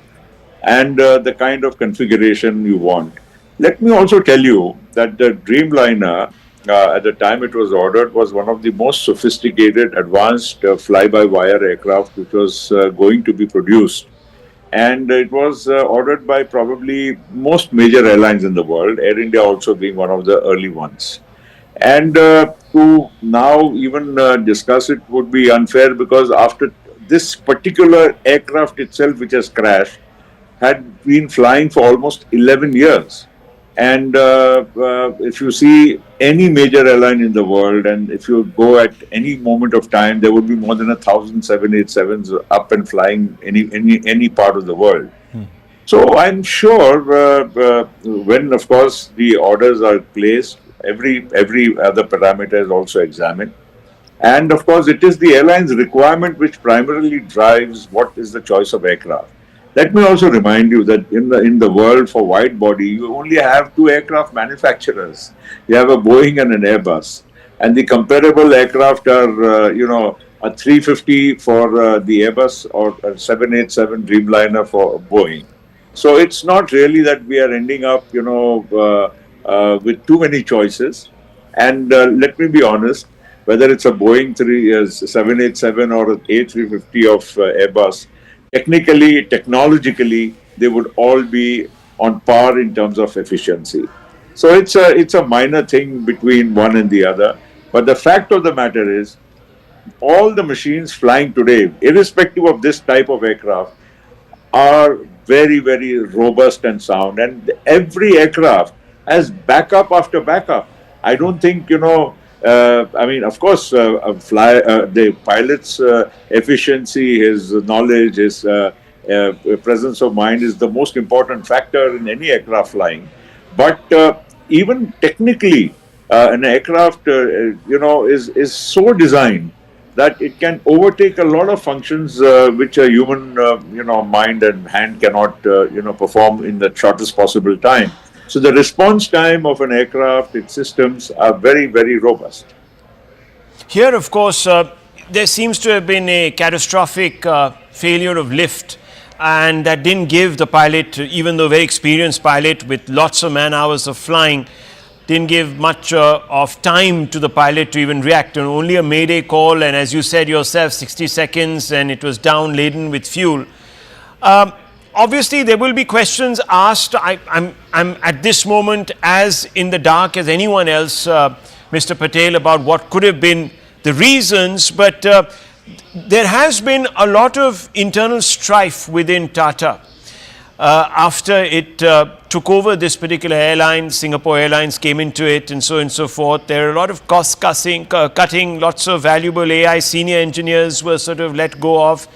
And the kind of configuration you want. Let me also tell you that the Dreamliner, at the time it was ordered, was one of the most sophisticated, advanced fly-by-wire aircraft which was going to be produced. And it was ordered by probably most major airlines in the world, Air India also being one of the early ones. And to now even discuss it would be unfair, because after this particular aircraft itself, which has crashed, had been flying for almost 11 years. And if you see any major airline in the world, and if you go at any moment of time, there would be more than 1,000 787s up and flying any part of the world. So I'm sure when, of course, the orders are placed, every other parameter is also examined. And of course, it is the airline's requirement which primarily drives what is the choice of aircraft. Let me also remind you that in the world for wide body, you only have two aircraft manufacturers. You have a Boeing and an Airbus. And the comparable aircraft are, a 350 for the Airbus or a 787 Dreamliner for Boeing. So it's not really that we are ending up, with too many choices. And let me be honest, whether it's a Boeing 787 or an A350 of Airbus, technically, technologically, they would all be on par in terms of efficiency. So it's a minor thing between one and the other. But the fact of the matter is, all the machines flying today, irrespective of this type of aircraft, are very, very robust and sound. And every aircraft has backup after backup. I don't think, of course, the pilot's efficiency, his knowledge, his presence of mind is the most important factor in any aircraft flying. But even technically, an aircraft, is so designed that it can overtake a lot of functions which a human, mind and hand cannot, perform in the shortest possible time. So the response time of an aircraft, its systems are very, very robust. Here, of course, there seems to have been a catastrophic failure of lift, and that didn't give the pilot, even though very experienced pilot with lots of man hours of flying, didn't give much of time to the pilot to even react. And only a mayday call, and as you said yourself, 60 seconds, and it was down laden with fuel. Obviously, there will be questions asked. I'm at this moment as in the dark as anyone else, Mr. Patel, about what could have been the reasons. But there has been a lot of internal strife within Tata after it took over this particular airline. Singapore Airlines came into it, and so on and so forth. There are a lot of cost cutting, lots of valuable AI senior engineers were sort of let go of.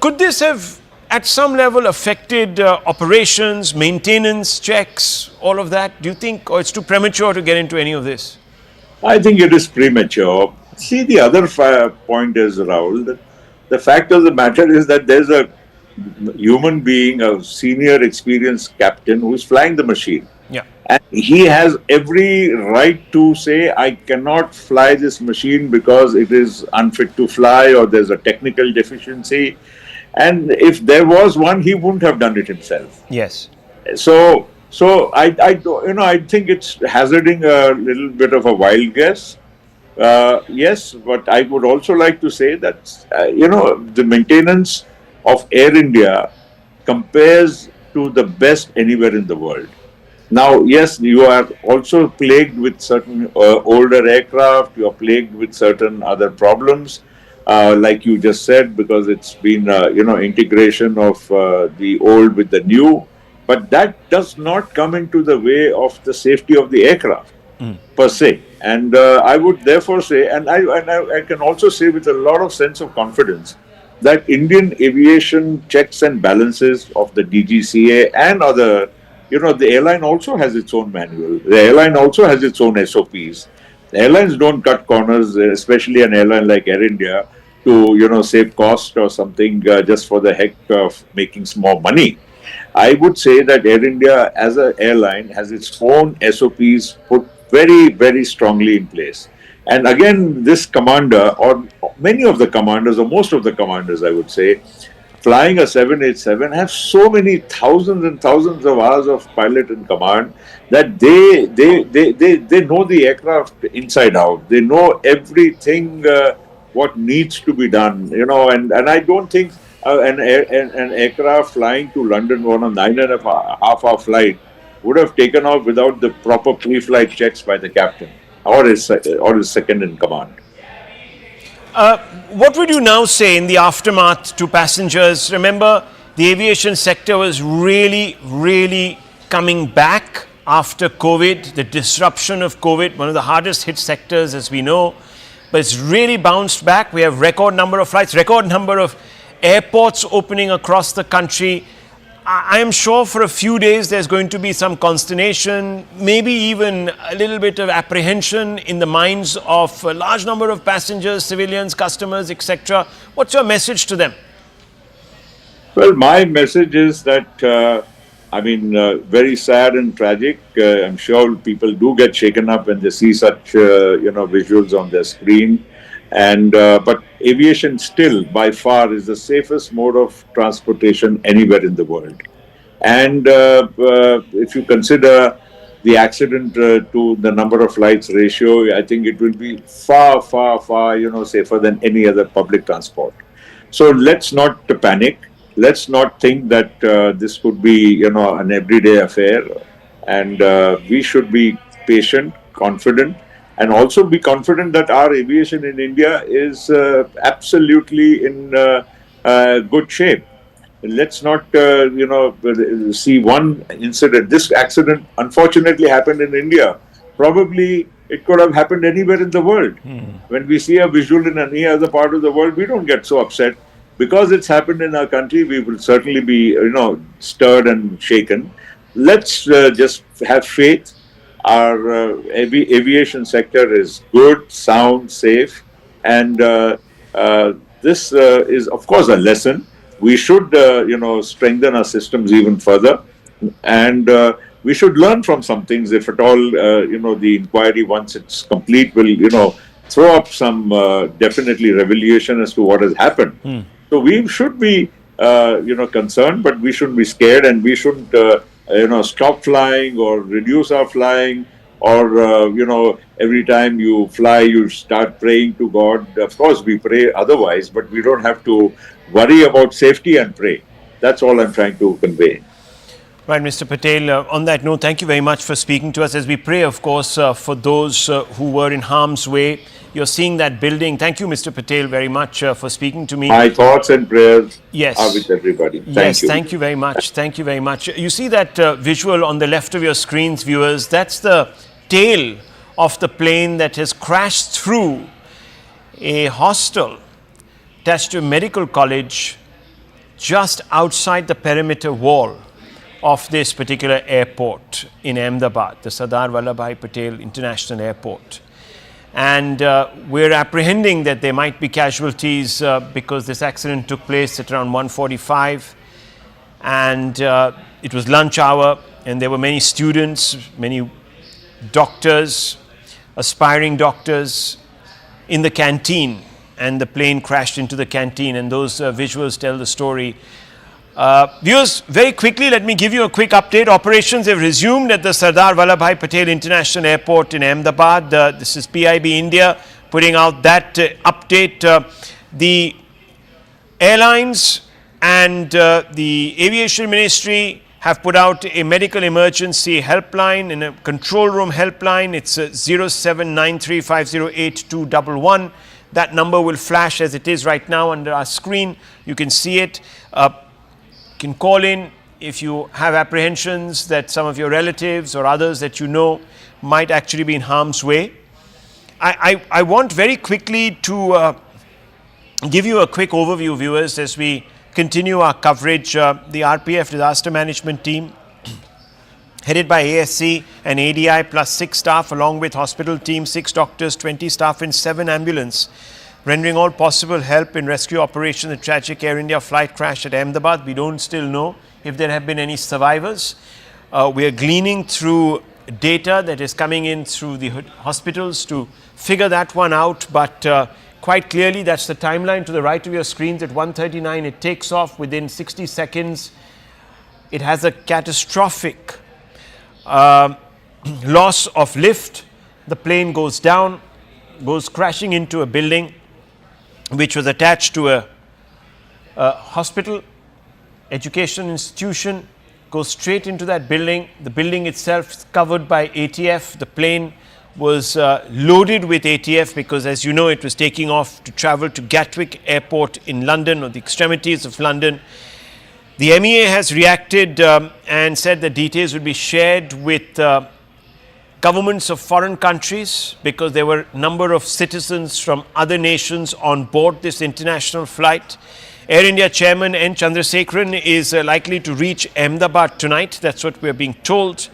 Could this have at some level affected operations, maintenance, checks, all of that? Do you think, or it's too premature to get into any of this? I think it is premature. See, the other point is, Rahul, that the fact of the matter is that there's a human being, a senior experienced captain who is flying the machine. Yeah. And he has every right to say, I cannot fly this machine because it is unfit to fly or there's a technical deficiency. And if there was one, he wouldn't have done it himself. Yes. So I think it's hazarding a little bit of a wild guess. Yes, but I would also like to say that, the maintenance of Air India compares to the best anywhere in the world. Now, yes, you are also plagued with certain older aircraft, you are plagued with certain other problems, like you just said, because it's been, integration of the old with the new. But that does not come into the way of the safety of the aircraft per se. And I would therefore say, and I can also say with a lot of sense of confidence, that Indian aviation checks and balances of the DGCA and other, the airline also has its own manual. The airline also has its own SOPs. The airlines don't cut corners, especially an airline like Air India, to, save cost or something just for the heck of making small money. I would say that Air India as an airline has its own SOPs put very, very strongly in place. And again, this commander, or many of the commanders, or most of the commanders, I would say, flying a 787 have so many thousands and thousands of hours of pilot in command that they know the aircraft inside out. They know everything what needs to be done. And I don't think an aircraft flying to London on a 9.5-hour flight would have taken off without the proper pre-flight checks by the captain or his second in command. What would you now say in the aftermath to passengers? Remember, the aviation sector was really, really coming back after COVID, the disruption of COVID, one of the hardest hit sectors as we know, but it's really bounced back. We have record number of flights, record number of airports opening across the country. I am sure for a few days there's going to be some consternation, maybe even a little bit of apprehension in the minds of a large number of passengers, civilians, customers, etc. What's your message to them? Well, my message is that, very sad and tragic. I'm sure people do get shaken up when they see such, visuals on their screen. And but aviation still by far is the safest mode of transportation anywhere in the world. And if you consider the accident to the number of flights ratio, I think it will be far, far, far, safer than any other public transport. So let's not panic. Let's not think that this could be, an everyday affair. And we should be patient, confident, and also be confident that our aviation in India is absolutely in good shape. Let's not, see one incident. This accident unfortunately happened in India. Probably it could have happened anywhere in the world. When we see a visual in any other part of the world, we don't get so upset. Because it's happened in our country, we will certainly be, stirred and shaken. Let's just have faith. Our aviation sector is good, sound, safe, and this is, of course, a lesson. We should, strengthen our systems even further, and we should learn from some things. If at all, the inquiry, once it's complete, will, throw up some definitely revelation as to what has happened. So we should be, concerned, but we shouldn't be scared, and we shouldn't, stop flying or reduce our flying, or, every time you fly, you start praying to God. Of course, we pray otherwise, but we don't have to worry about safety and pray. That's all I'm trying to convey. Right, Mr. Patel, on that note, thank you very much for speaking to us as we pray, of course, for those who were in harm's way. You're seeing that building. Thank you, Mr. Patel, very much for speaking to me. My thoughts and prayers yes. are with everybody. Thank you. Thank you very much. Thank you very much. You see that visual on the left of your screens, viewers? That's the tail of the plane that has crashed through a hostel attached to a medical college just outside the perimeter wall of this particular airport in Ahmedabad, the Sardar Vallabhbhai Patel International Airport. And we're apprehending that there might be casualties because this accident took place at around 1:45, and it was lunch hour, and there were many students, many doctors, aspiring doctors in the canteen, and the plane crashed into the canteen, and those visuals tell the story. Viewers, very quickly, let me give you a quick update. Operations have resumed at the Sardar Vallabhbhai Patel International Airport in Ahmedabad. This is PIB India putting out that update. The airlines And the Aviation Ministry have put out a medical emergency helpline and a control room helpline. It's 0793508211. That number will flash as it is right now under our screen. You can see it. You can call in if you have apprehensions that some of your relatives or others that you know might actually be in harm's way. I want very quickly to give you a quick overview, viewers, as we continue our coverage. The RPF disaster management team, headed by ASC and ADI plus 6 staff, along with hospital team, 6 doctors, 20 staff and 7 ambulance, rendering all possible help in rescue operation. The tragic Air India flight crash at Ahmedabad. We don't still know if there have been any survivors. We are gleaning through data that is coming in through the hospitals to figure that one out, but quite clearly that's the timeline to the right of your screens. At 1:39 it takes off. Within 60 seconds it has a catastrophic loss of lift. The plane goes down, goes crashing into a building which was attached to a hospital, education institution, goes straight into that building. The building itself is covered by ATF. The plane was loaded with ATF because, as you know, it was taking off to travel to Gatwick airport in London, or the extremities of London. The MEA has reacted and said that details will be shared with governments of foreign countries, because there were a number of citizens from other nations on board this international flight. Air India chairman N. Chandrasekaran is likely to reach Ahmedabad tonight. That's what we are being told.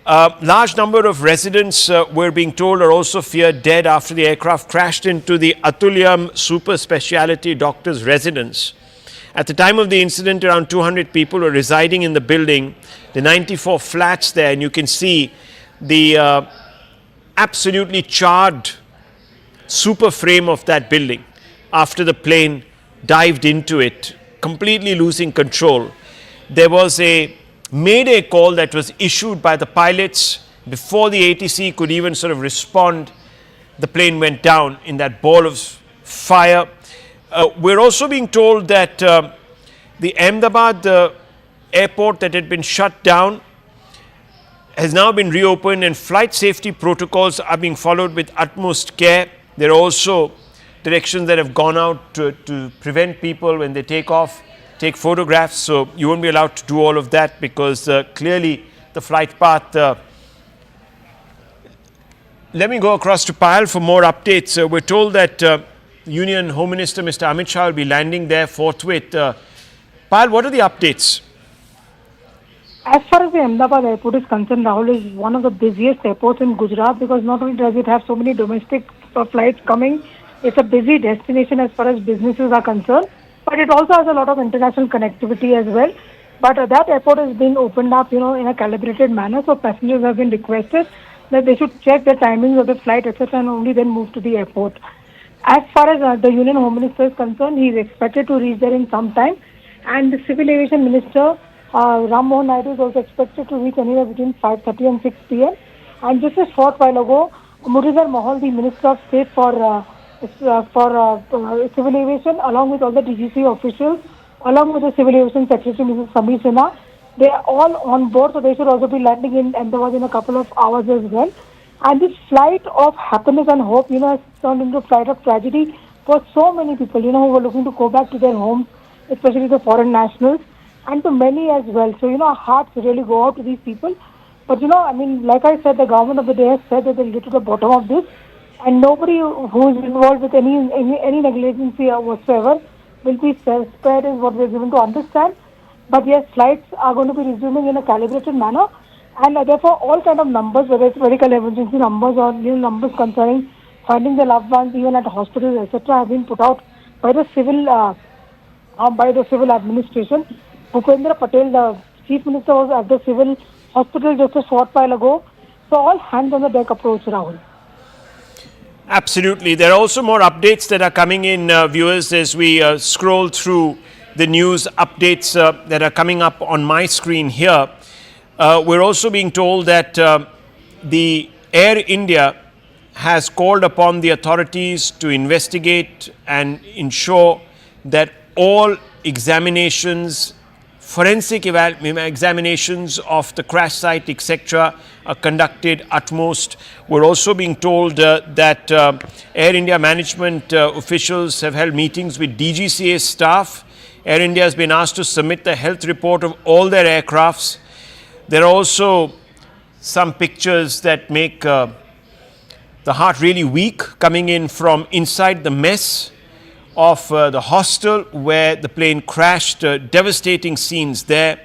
Large number of residents, we're being told, are also feared dead after the aircraft crashed into the Atulyam super speciality doctor's residence. At the time of the incident, around 200 people were residing in the building, the 94 flats there, and you can see the absolutely charred super frame of that building after the plane dived into it, completely losing control. There was a mayday call that was issued by the pilots before the ATC could even sort of respond. The plane went down in that ball of fire. We're also being told that the Ahmedabad airport that had been shut down has now been reopened, and flight safety protocols are being followed with utmost care. There are also directions that have gone out to prevent people when they take off, take photographs, so you won't be allowed to do all of that, because clearly the flight path. Let me go across to Payal for more updates. We're told that Union Home Minister Mr. Amit Shah will be landing there forthwith. Payal, what are the updates? As far as the Ahmedabad airport is concerned, Rahul, is one of the busiest airports in Gujarat, because not only does it have so many domestic flights coming, it's a busy destination as far as businesses are concerned, but it also has a lot of international connectivity as well. But that airport has been opened up, in a calibrated manner, so passengers have been requested that they should check the timings of the flight, etc., and only then move to the airport. As far as the Union Home Minister is concerned, he is expected to reach there in some time, and the Civil Aviation Minister Ram Mohan Naidu is also expected to reach anywhere between 5:30 and 6 p.m. And just a short while ago, Muralidhar Mohal, the Minister of State for Civil Aviation, along with all the DGCA officials, along with the Civil Aviation Secretary Mrs. Samir Sinha, they are all on board, so they should also be landing in Ahmedabad in a couple of hours as well. And this flight of happiness and hope, has turned into a flight of tragedy for so many people, who were looking to go back to their homes, especially the foreign nationals, and to many as well. So, our hearts really go out to these people. But, like I said, the government of the day has said that they'll get to the bottom of this, and nobody who is involved with any negligence whatsoever will be spared, is what we're given to understand. But yes, flights are going to be resuming in a calibrated manner, and therefore all kind of numbers, whether it's medical emergency numbers or numbers concerning finding the loved ones even at hospitals, etc., have been put out by the civil administration. Bhupendra Patel, the Chief Minister, was at the civil hospital just a short while ago. So all hands on the deck approach, Rahul. Absolutely. There are also more updates that are coming in, viewers, as we scroll through the news updates that are coming up on my screen here. We're also being told that the Air India has called upon the authorities to investigate and ensure that all examinations, forensic examinations of the crash site, etc., are conducted utmost. We're also being told that Air India management officials have held meetings with DGCA staff. Air India has been asked to submit the health report of all their aircrafts. There are also some pictures that make the heart really weak coming in from inside the mess of the hostel where the plane crashed. Devastating scenes there.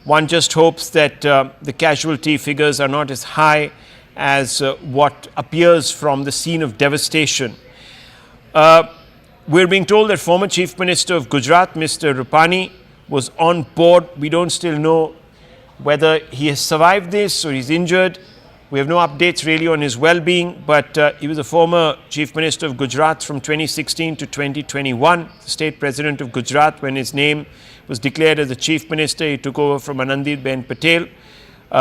One just hopes that the casualty figures are not as high as what appears from the scene of devastation. We're being told that former Chief Minister of Gujarat, Mr. Rupani, was on board. We don't still know whether he has survived this or he's injured. We have no updates really on his well-being, but he was a former Chief Minister of Gujarat from 2016 to 2021, the state president of Gujarat. When his name was declared as the Chief Minister, he took over from Anandiben Patel,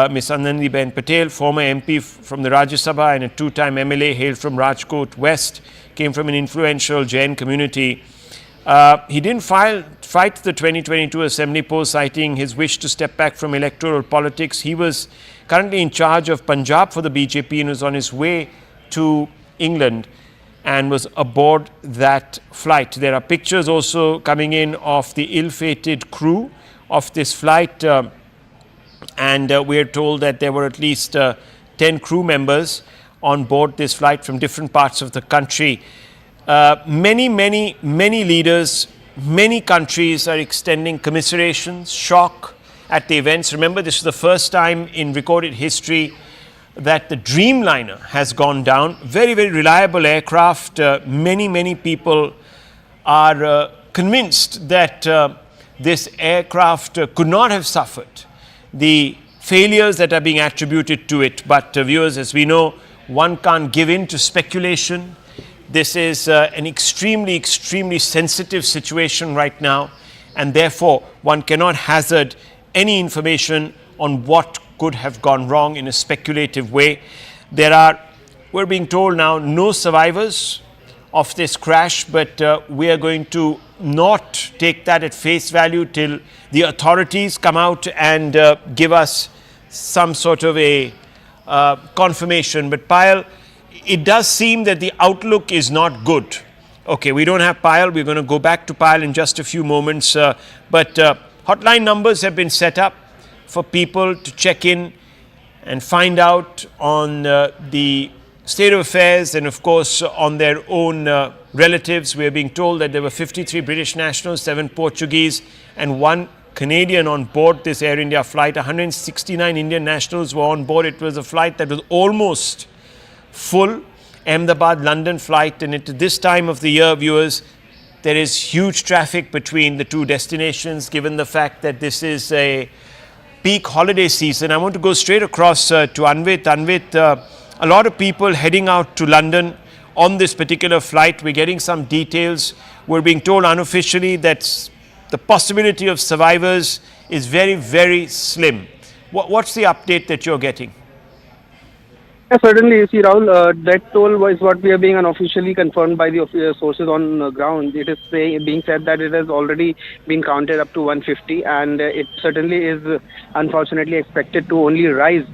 Miss Anandiben Patel, former MP from the Rajya Sabha and a two-time MLA, hailed from Rajkot West, came from an influential Jain community. He didn't fight the 2022 Assembly poll, citing his wish to step back from electoral politics. He was currently in charge of Punjab for the BJP and was on his way to England and was aboard that flight. There are pictures also coming in of the ill-fated crew of this flight, and we are told that there were at least 10 crew members on board this flight from different parts of the country. Many leaders, many countries are extending commiserations, shock at the events. Remember, this is the first time in recorded history that the Dreamliner has gone down. Very reliable aircraft. Many people are convinced that this aircraft could not have suffered the failures that are being attributed to it. But viewers, as we know, one can't give in to speculation. This is an extremely sensitive situation right now, and therefore one cannot hazard any information on what could have gone wrong in a speculative way. We're being told now, no survivors of this crash, but we are going to not take that at face value till the authorities come out and give us some sort of a confirmation. But Payal, it does seem that the outlook is not good. Okay, we don't have Payal. We're going to go back to Payal in just a few moments. But hotline numbers have been set up for people to check in and find out on the state of affairs and, of course, on their own relatives. We are being told that there were 53 British nationals, 7 Portuguese, and 1 Canadian on board this Air India flight. 169 Indian nationals were on board. It was a flight that was almost full, Ahmedabad London flight, and at this time of the year, viewers, there is huge traffic between the two destinations given the fact that this is a peak holiday season. I want to go straight across to Anvit. Anvit, a lot of people heading out to London on this particular flight. We're getting some details. We're being told unofficially that the possibility of survivors is very slim. What's the update that you're getting? Yeah, certainly, you see, Rahul, that toll is what we are being unofficially confirmed by the sources on ground. It is being said that it has already been counted up to 150, and it certainly is unfortunately expected to only rise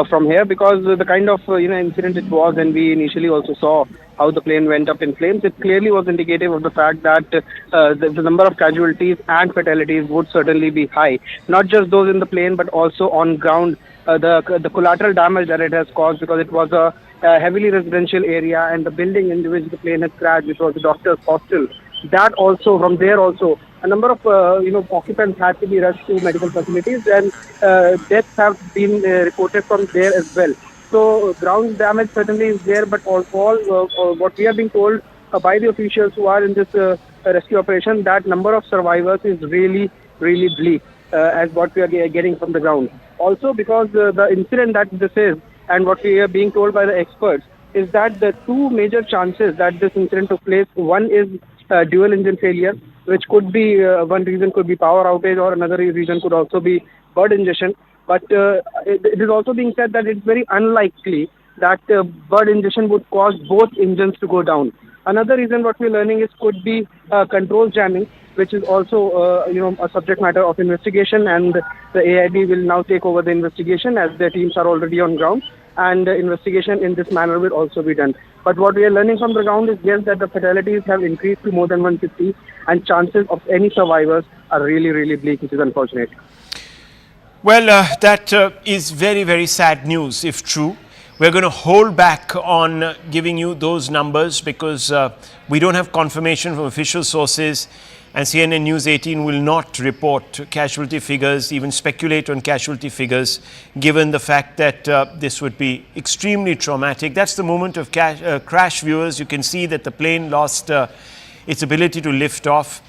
from here, because the kind of incident it was, and we initially also saw how the plane went up in flames. It clearly was indicative of the fact that the number of casualties and fatalities would certainly be high. Not just those in the plane, but also on ground. The collateral damage that it has caused, because it was a heavily residential area, and the building in which the plane had crashed, which was the doctor's hostel, that also, from there also, a number of occupants had to be rushed to medical facilities, and deaths have been reported from there as well. So ground damage certainly is there, but all what we are being told by the officials who are in this rescue operation, that number of survivors is really bleak, as what we are getting from the ground. Also, because the incident that this is, and what we are being told by the experts, is that the two major chances that this incident took place, one is dual engine failure, which could be, one reason could be power outage, or another reason could also be bird ingestion. But it is also being said that it's very unlikely that bird ingestion would cause both engines to go down. Another reason what we're learning is could be control jamming, which is also a subject matter of investigation, and the AIB will now take over the investigation as their teams are already on ground, and the investigation in this manner will also be done. But what we are learning from the ground is yes, that the fatalities have increased to more than 150, and chances of any survivors are really, really bleak, which is unfortunate. Well, that is very, very sad news if true. We're going to hold back on giving you those numbers because we don't have confirmation from official sources, and CNN News 18 will not report casualty figures, even speculate on casualty figures, given the fact that this would be extremely traumatic. That's the moment of crash, viewers. You can see that the plane lost its ability to lift off.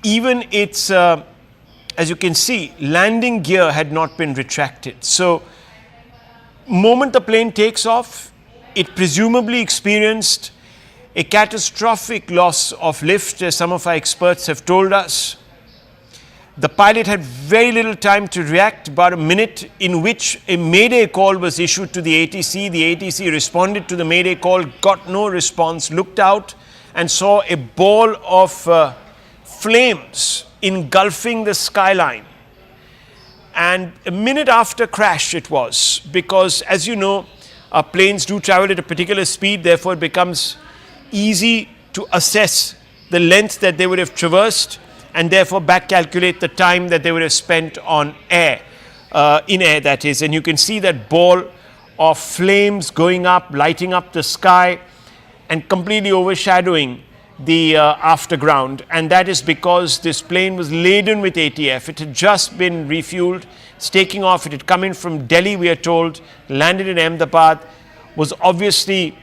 Even its, as you can see, landing gear had not been retracted. So, moment the plane takes off, it presumably experienced a catastrophic loss of lift, as some of our experts have told us. The pilot had very little time to react, about a minute, in which a mayday call was issued to the ATC. The ATC responded to the mayday call, got no response, looked out and saw a ball of flames engulfing the skyline. And a minute after crash it was, because as you know, planes do travel at a particular speed, therefore it becomes easy to assess the length that they would have traversed and therefore back calculate the time that they would have spent on air, in air that is. And you can see that ball of flames going up, lighting up the sky and completely overshadowing the afterground, and that is because this plane was laden with ATF. It had just been refueled, it's taking off. It had come in from Delhi, we are told, landed in Ahmedabad, was obviously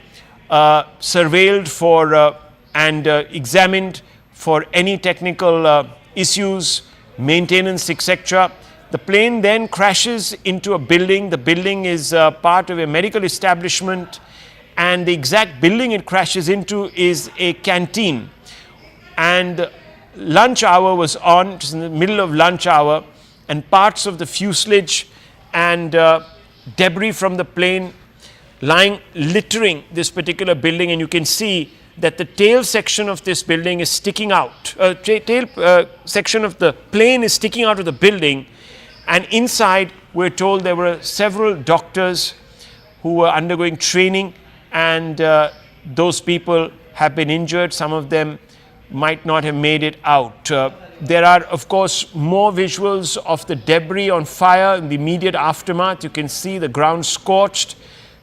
surveilled for and examined for any technical issues, maintenance, etc. The plane then crashes into a building. The building is part of a medical establishment, and the exact building it crashes into is a canteen. And lunch hour was on, it was in the middle of lunch hour, and parts of the fuselage and debris from the plane lying littering this particular building, and you can see that the tail section of this building is sticking out. Tail section of the plane is sticking out of the building, and inside we're told there were several doctors who were undergoing training, and those people have been injured. Some of them might not have made it out. There are, of course, more visuals of the debris on fire in the immediate aftermath. You can see the ground scorched,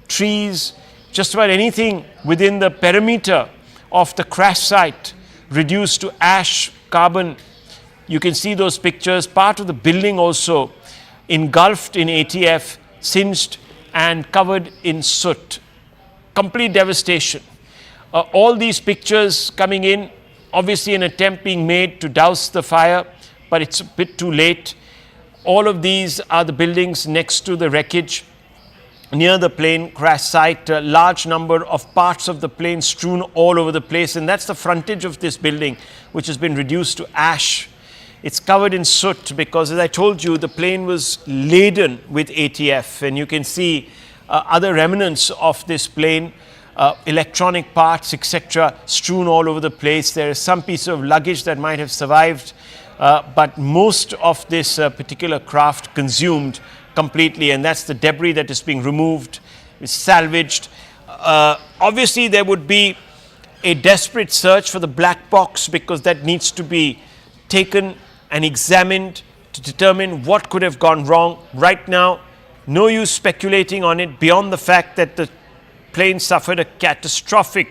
trees, just about anything within the perimeter of the crash site reduced to ash, carbon. You can see those pictures. Part of the building also engulfed in ATF, singed and covered in soot. Complete devastation. All these pictures coming in, obviously an attempt being made to douse the fire, but it's a bit too late. All of these are the buildings next to the wreckage near the plane crash site. A large number of parts of the plane strewn all over the place, and that's the frontage of this building, which has been reduced to ash. It's covered in soot because, as I told you, the plane was laden with ATF, and you can see other remnants of this plane, electronic parts, etc., strewn all over the place. There is some piece of luggage that might have survived, but most of this particular craft consumed completely, and that's the debris that is being removed, is salvaged. Obviously, there would be a desperate search for the black box, because that needs to be taken and examined to determine what could have gone wrong. Right now, no use speculating on it beyond the fact that the plane suffered a catastrophic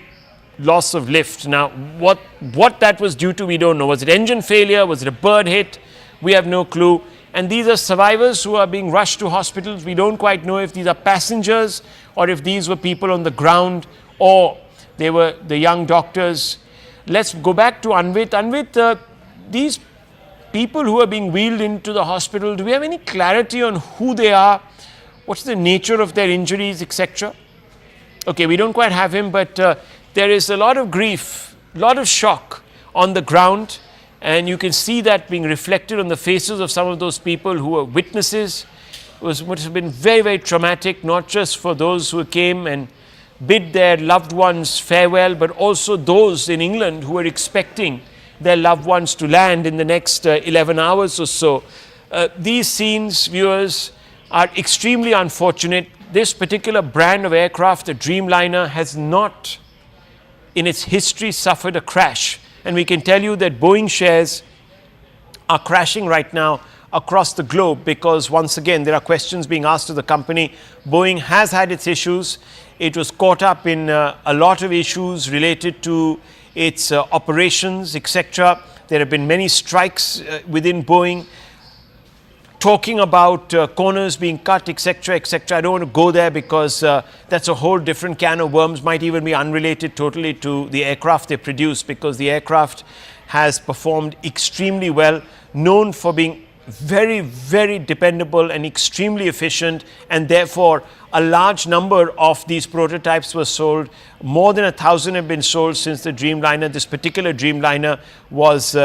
loss of lift. Now, what that was due to, we don't know. Was it engine failure? Was it a bird hit? We have no clue. And these are survivors who are being rushed to hospitals. We don't quite know if these are passengers or if these were people on the ground or they were the young doctors. Let's go back to Anvit. Anvit, these people who are being wheeled into the hospital, do we have any clarity on who they are? What's the nature of their injuries, etc.? Okay, we don't quite have him, but there is a lot of grief, a lot of shock on the ground, and you can see that being reflected on the faces of some of those people who were witnesses. It must have been very, very traumatic, not just for those who came and bid their loved ones farewell, but also those in England who were expecting their loved ones to land in the next 11 hours or so. These scenes, viewers, are extremely unfortunate. This particular brand of aircraft, the Dreamliner, has not in its history suffered a crash. And we can tell you that Boeing shares are crashing right now across the globe because, once again, there are questions being asked of the company. Boeing has had its issues. It was caught up in a lot of issues related to its operations, etc. There have been many strikes within Boeing, talking about corners being cut, etc., etc. I don't want to go there because that's a whole different can of worms, might even be unrelated totally to the aircraft they produce, because the aircraft has performed extremely well, known for being very, very dependable and extremely efficient, and therefore a large number of these prototypes were sold. More than 1,000 have been sold since the Dreamliner, this particular Dreamliner, was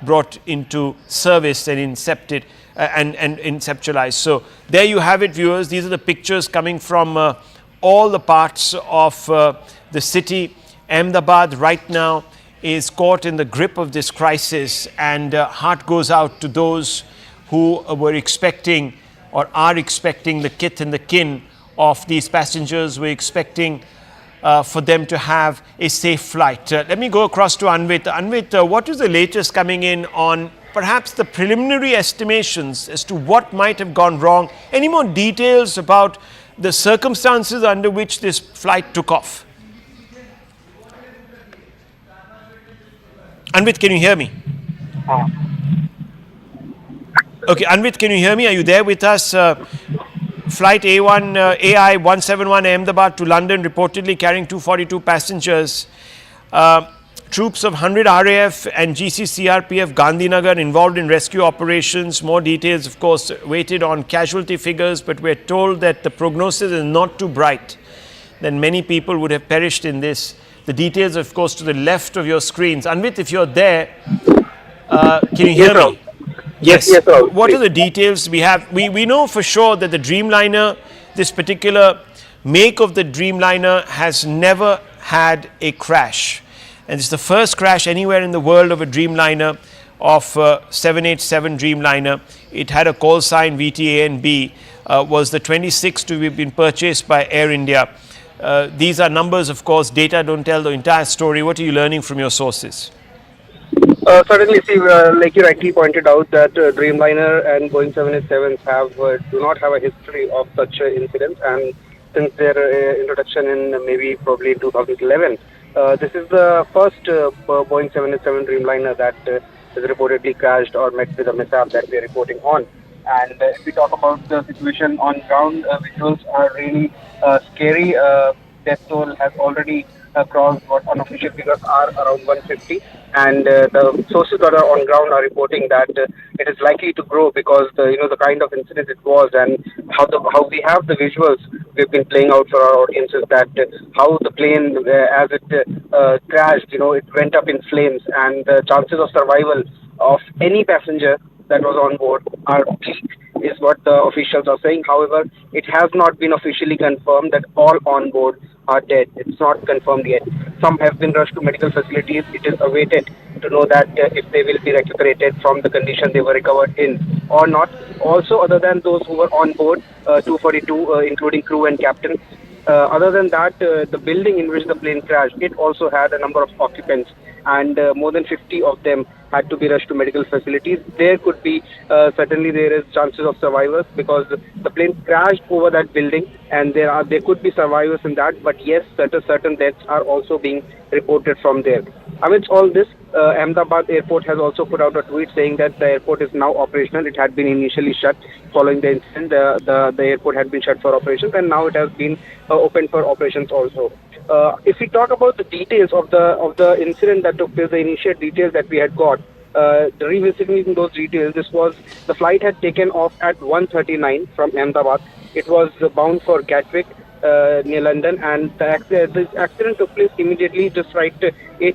brought into service and incepted and inceptualized. So there you have it, viewers. These are the pictures coming from all the parts of the city. Ahmedabad right now is caught in the grip of this crisis, and heart goes out to those who were expecting or are expecting the kith and the kin of these passengers. We're expecting for them to have a safe flight. Let me go across to Anvit. Anvit, what is the latest coming in on perhaps the preliminary estimations as to what might have gone wrong? Any more details about the circumstances under which this flight took off? Anvit, can you hear me? Okay, Anvit, can you hear me? Are you there with us? Flight A1, AI 171 Ahmedabad to London, reportedly carrying 242 passengers. Troops of 100 RAF and GCCRPF Gandhinagar involved in rescue operations. More details, of course, waited on casualty figures, but we're told that the prognosis is not too bright, that many people would have perished in this. The details, of course, to the left of your screens. Anvit, if you're there, can you hear me? Yes. What are the details we have? We know for sure that the Dreamliner, this particular make of the Dreamliner, has never had a crash. And it's the first crash anywhere in the world of a Dreamliner, of 787 Dreamliner. It had a call sign VTA and B, was the 26th to have been purchased by Air India. These are numbers, of course. Data don't tell the entire story. What are you learning from your sources? Certainly, see, like you rightly pointed out, that Dreamliner and Boeing 787s do not have a history of such incidents, and since their introduction in probably 2011, this is the first Boeing 787 Dreamliner that is reportedly crashed or met with a mishap that we are reporting on. And if we talk about the situation on ground, visuals are really scary. Death toll has already crossed what unofficial figures are, around 150, and the sources that are on ground are reporting that it is likely to grow because the kind of incident it was, and how we have the visuals we've been playing out for our audiences, that how the plane as it crashed, it went up in flames, and the chances of survival of any passenger that was on board are bleak, is what the officials are saying. However, it has not been officially confirmed that all on board are dead. It's not confirmed yet. Some have been rushed to medical facilities. It is awaited to know that if they will be recuperated from the condition they were recovered in or not. Also, other than those who were on board, 242, including crew and captain, other than that, the building in which the plane crashed, it also had a number of occupants, and more than 50 of them had to be rushed to medical facilities. There could be, certainly there is chances of survivors because the plane crashed over that building, and there could be survivors in that, but yes, certain deaths are also being reported from there. Amidst all this, Ahmedabad airport has also put out a tweet saying that the airport is now operational. It had been initially shut following the incident. The airport had been shut for operations, and now it has been opened for operations also. If we talk about the details of the incident that took place, the initial details that we had got, revisiting those details, the flight had taken off at 1:39 from Ahmedabad. It was bound for Gatwick, near London, and the accident took place immediately, just 8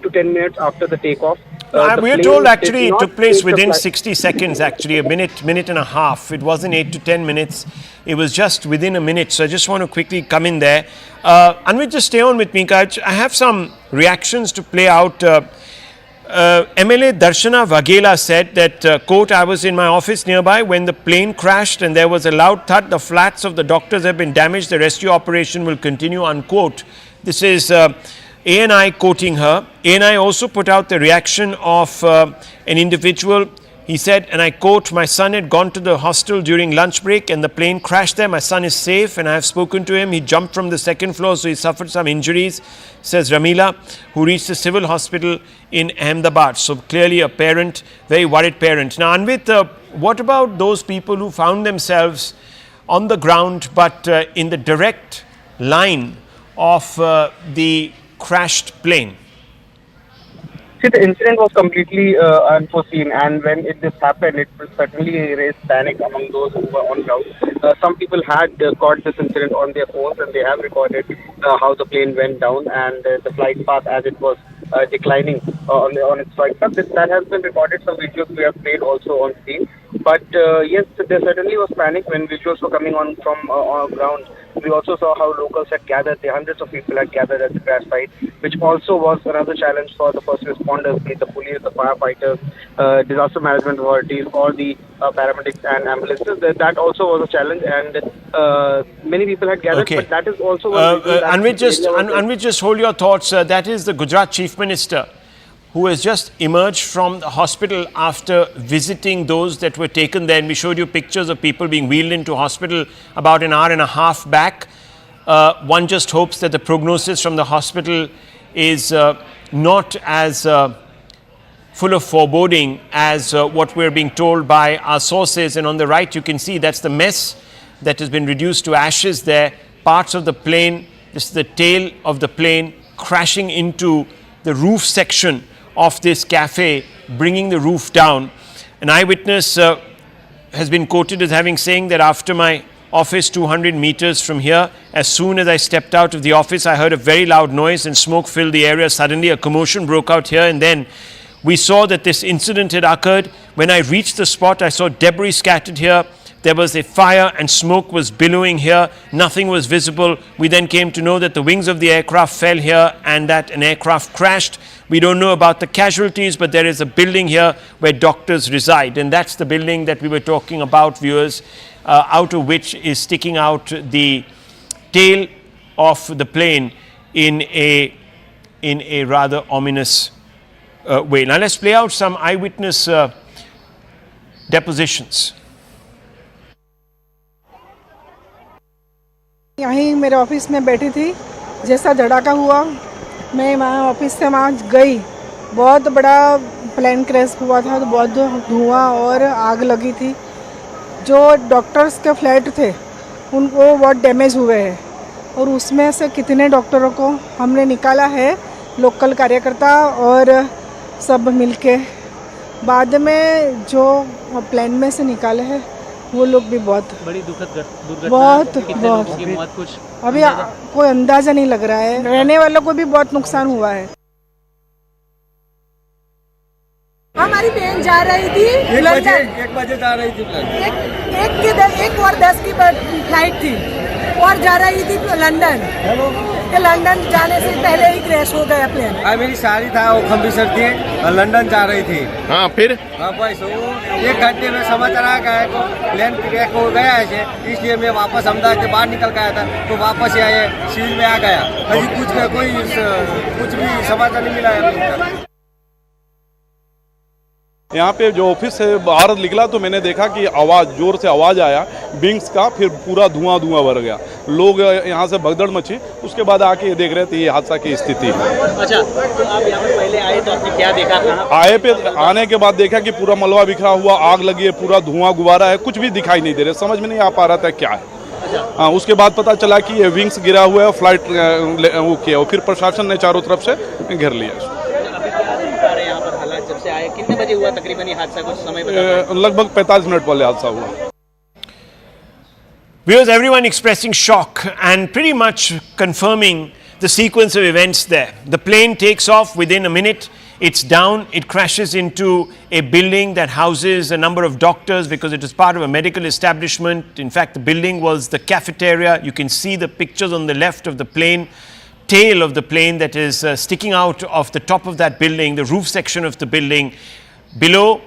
to 10 minutes after the takeoff. We are told actually it took place within 60 seconds, actually, a minute and a half. It wasn't 8 to 10 minutes. It was just within a minute. So I just want to quickly come in there. Anvit, just stay on with me, Kaj. I have some reactions to play out. MLA Darshana Vaghela said that, quote, I was in my office nearby when the plane crashed and there was a loud thud. The flats of the doctors have been damaged. The rescue operation will continue, unquote. This is ANI quoting her. ANI also put out the reaction of an individual. He said, and I quote, my son had gone to the hostel during lunch break and the plane crashed there. My son is safe and I have spoken to him. He jumped from the second floor, so he suffered some injuries, says Ramila, who reached the civil hospital in Ahmedabad. So clearly a parent, very worried parent. Now, Anvit, what about those people who found themselves on the ground but in the direct line of the crashed plane? See, the incident was completely unforeseen, and when this happened, it certainly raised panic among those who were on ground. Some people had caught this incident on their phones, and they have recorded how the plane went down and the flight path as it was declining on its flight path. That has been recorded. Some videos we have played also on scene. But yes, there certainly was panic when visuals were coming on from on ground. We also saw how locals had gathered, the hundreds of people had gathered at the crash site, which also was another challenge for the first responders, be it the police, the firefighters, disaster management authorities, or the paramedics and ambulances. That also was a challenge, and many people had gathered, Okay. but that is also one Anvit, just hold your thoughts. That is the Gujarat Chief Minister, who has just emerged from the hospital after visiting those that were taken there. And we showed you pictures of people being wheeled into hospital about an hour and a half back. One just hopes that the prognosis from the hospital is not as full of foreboding as what we're being told by our sources. And on the right, you can see that's the mess that has been reduced to ashes there. Parts of the plane, this is the tail of the plane crashing into the roof section of this cafe, bringing the roof down. An eyewitness has been quoted as having saying that after my office 200 meters from here, as soon as I stepped out of the office, I heard a very loud noise and smoke filled the area. Suddenly a commotion broke out here, and then we saw that this incident had occurred. When I reached the spot, I saw debris scattered here. There was a fire and smoke was billowing here. Nothing was visible. We then came to know that the wings of the aircraft fell here and that an aircraft crashed. We don't know about the casualties, but there is a building here where doctors reside. And that's the building that we were talking about, viewers, out of which is sticking out the tail of the plane in a rather ominous way. Now let's play out some eyewitness depositions. यहीं मेरे office में बैठी थी, जैसा धड़ाका हुआ मैं वहाँ office से वहाँ गई। बहुत बड़ा प्लेन क्रैश हुआ था, तो बहुत धुआं और आग लगी थी। जो डॉक्टर्स के फ्लैट थे उनको बहुत डैमेज हुए हैं, और उसमें से कितने डॉक्टरों को हमने निकाला है, लोकल कार्यकर्ता और सब मिलके। बाद में जो प्लेन में से निकाले हैं वो लोग भी बहुत बड़ी दुखद दुर्घटना, बहुत कितने लोगों की मौत, कुछ अभी कोई अंदाजा नहीं लग रहा है। रहने वालों को भी बहुत नुकसान हुआ है। हमारी बहन जा रही थी लंदन, 1 बजे जा रही थी। 1:10 की फ्लाइट थी और जा रही थी लंदन। लंदन जाने से पहले ही क्रैश हो गया प्लेन। मेरी साड़ी था, वो खम्बीसर थी, लंदन जा रही थी। हाँ, फिर बस 1 घंटे में समाचार आ गया तो प्लेन क्रैश हो गया है, इसलिए मैं वापस अहमदाबाद से बाहर निकल गया था, तो वापस आए सिविल में आ गया। अभी कुछ भी समाचार नहीं मिला है। यहाँ पे जो ऑफिस से बाहर निकला तो मैंने देखा कि जोर से आवाज़ आया विंग्स का, फिर पूरा धुआं भर गया। लोग यहाँ से भगदड़ मची। उसके बाद आके ये देख रहे थे ये हादसा की स्थिति है। अच्छा, तो आप यहाँ पर पहले आए तो आपने क्या देखा? आने के बाद देखा कि पूरा मलबा बिखरा हुआ, आग लगी है, पूरा धुआं गुब्बारा है, कुछ भी दिखाई नहीं दे रहा, समझ में नहीं आ पा रहा था क्या है। हाँ, उसके बाद पता चला कि ये विंग्स गिरा हुआ है, फ्लाइट वो किया, और फिर प्रशासन ने चारों तरफ से घेर लिया। जब से आए कितने बजे हुआ तकरीबन ये हादसा, कुछ समय लगभग 45 मिनट पहले हादसा हुआ। Viewers, everyone expressing shock and pretty much confirming the sequence of events there. The plane takes off within a minute. It's down. It crashes into a building that houses a number of doctors because it is part of a medical establishment. In fact, the building was the cafeteria. You can see the pictures on the left of the plane tail of the plane that is sticking out of the top of that building, the roof section of the building. Below,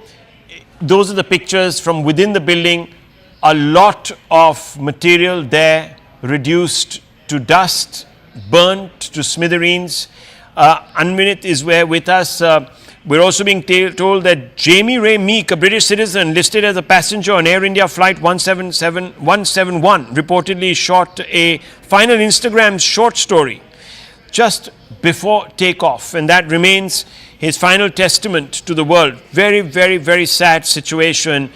those are the pictures from within the building. A lot of material there reduced to dust, burnt to smithereens. Anvinit is with us. We're also being told that Jamie Ray Meek, a British citizen listed as a passenger on Air India flight 171, reportedly shot a final Instagram short story just before takeoff, and that remains his final testament to the world. Very, very, very sad situation.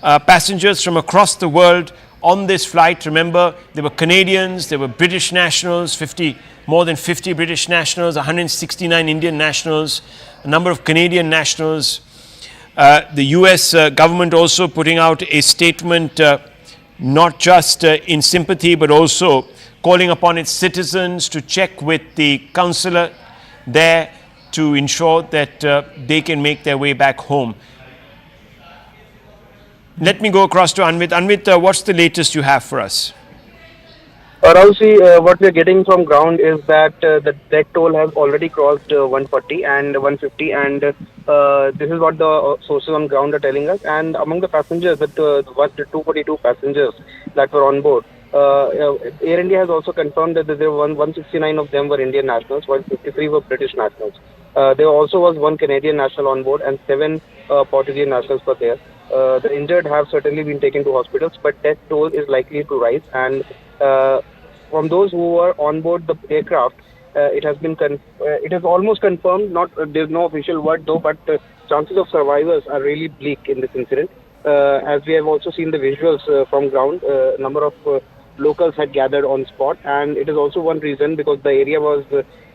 Passengers from across the world on this flight, remember, there were Canadians, there were British nationals, more than 50 British nationals, 169 Indian nationals, a number of Canadian nationals. The US government also putting out a statement, not just in sympathy, but also calling upon its citizens to check with the consulate there to ensure that they can make their way back home. Let me go across to Anvit. Anvit, what's the latest you have for us? Rahul, what we are getting from ground is that the death toll has already crossed 140 and 150, and this is what the sources on ground are telling us. And among the passengers, the 242 passengers that were on board, Air India has also confirmed that there were 169 of them were Indian nationals, while 53 were British nationals. There also was one Canadian national on board, and 7 Portuguese nationals were there. The injured have certainly been taken to hospitals, but death toll is likely to rise. And from those who were on board the aircraft, it is almost confirmed. There's no official word though, but chances of survivors are really bleak in this incident. As we have also seen the visuals from ground, a number of locals had gathered on spot, and it is also one reason, because the area was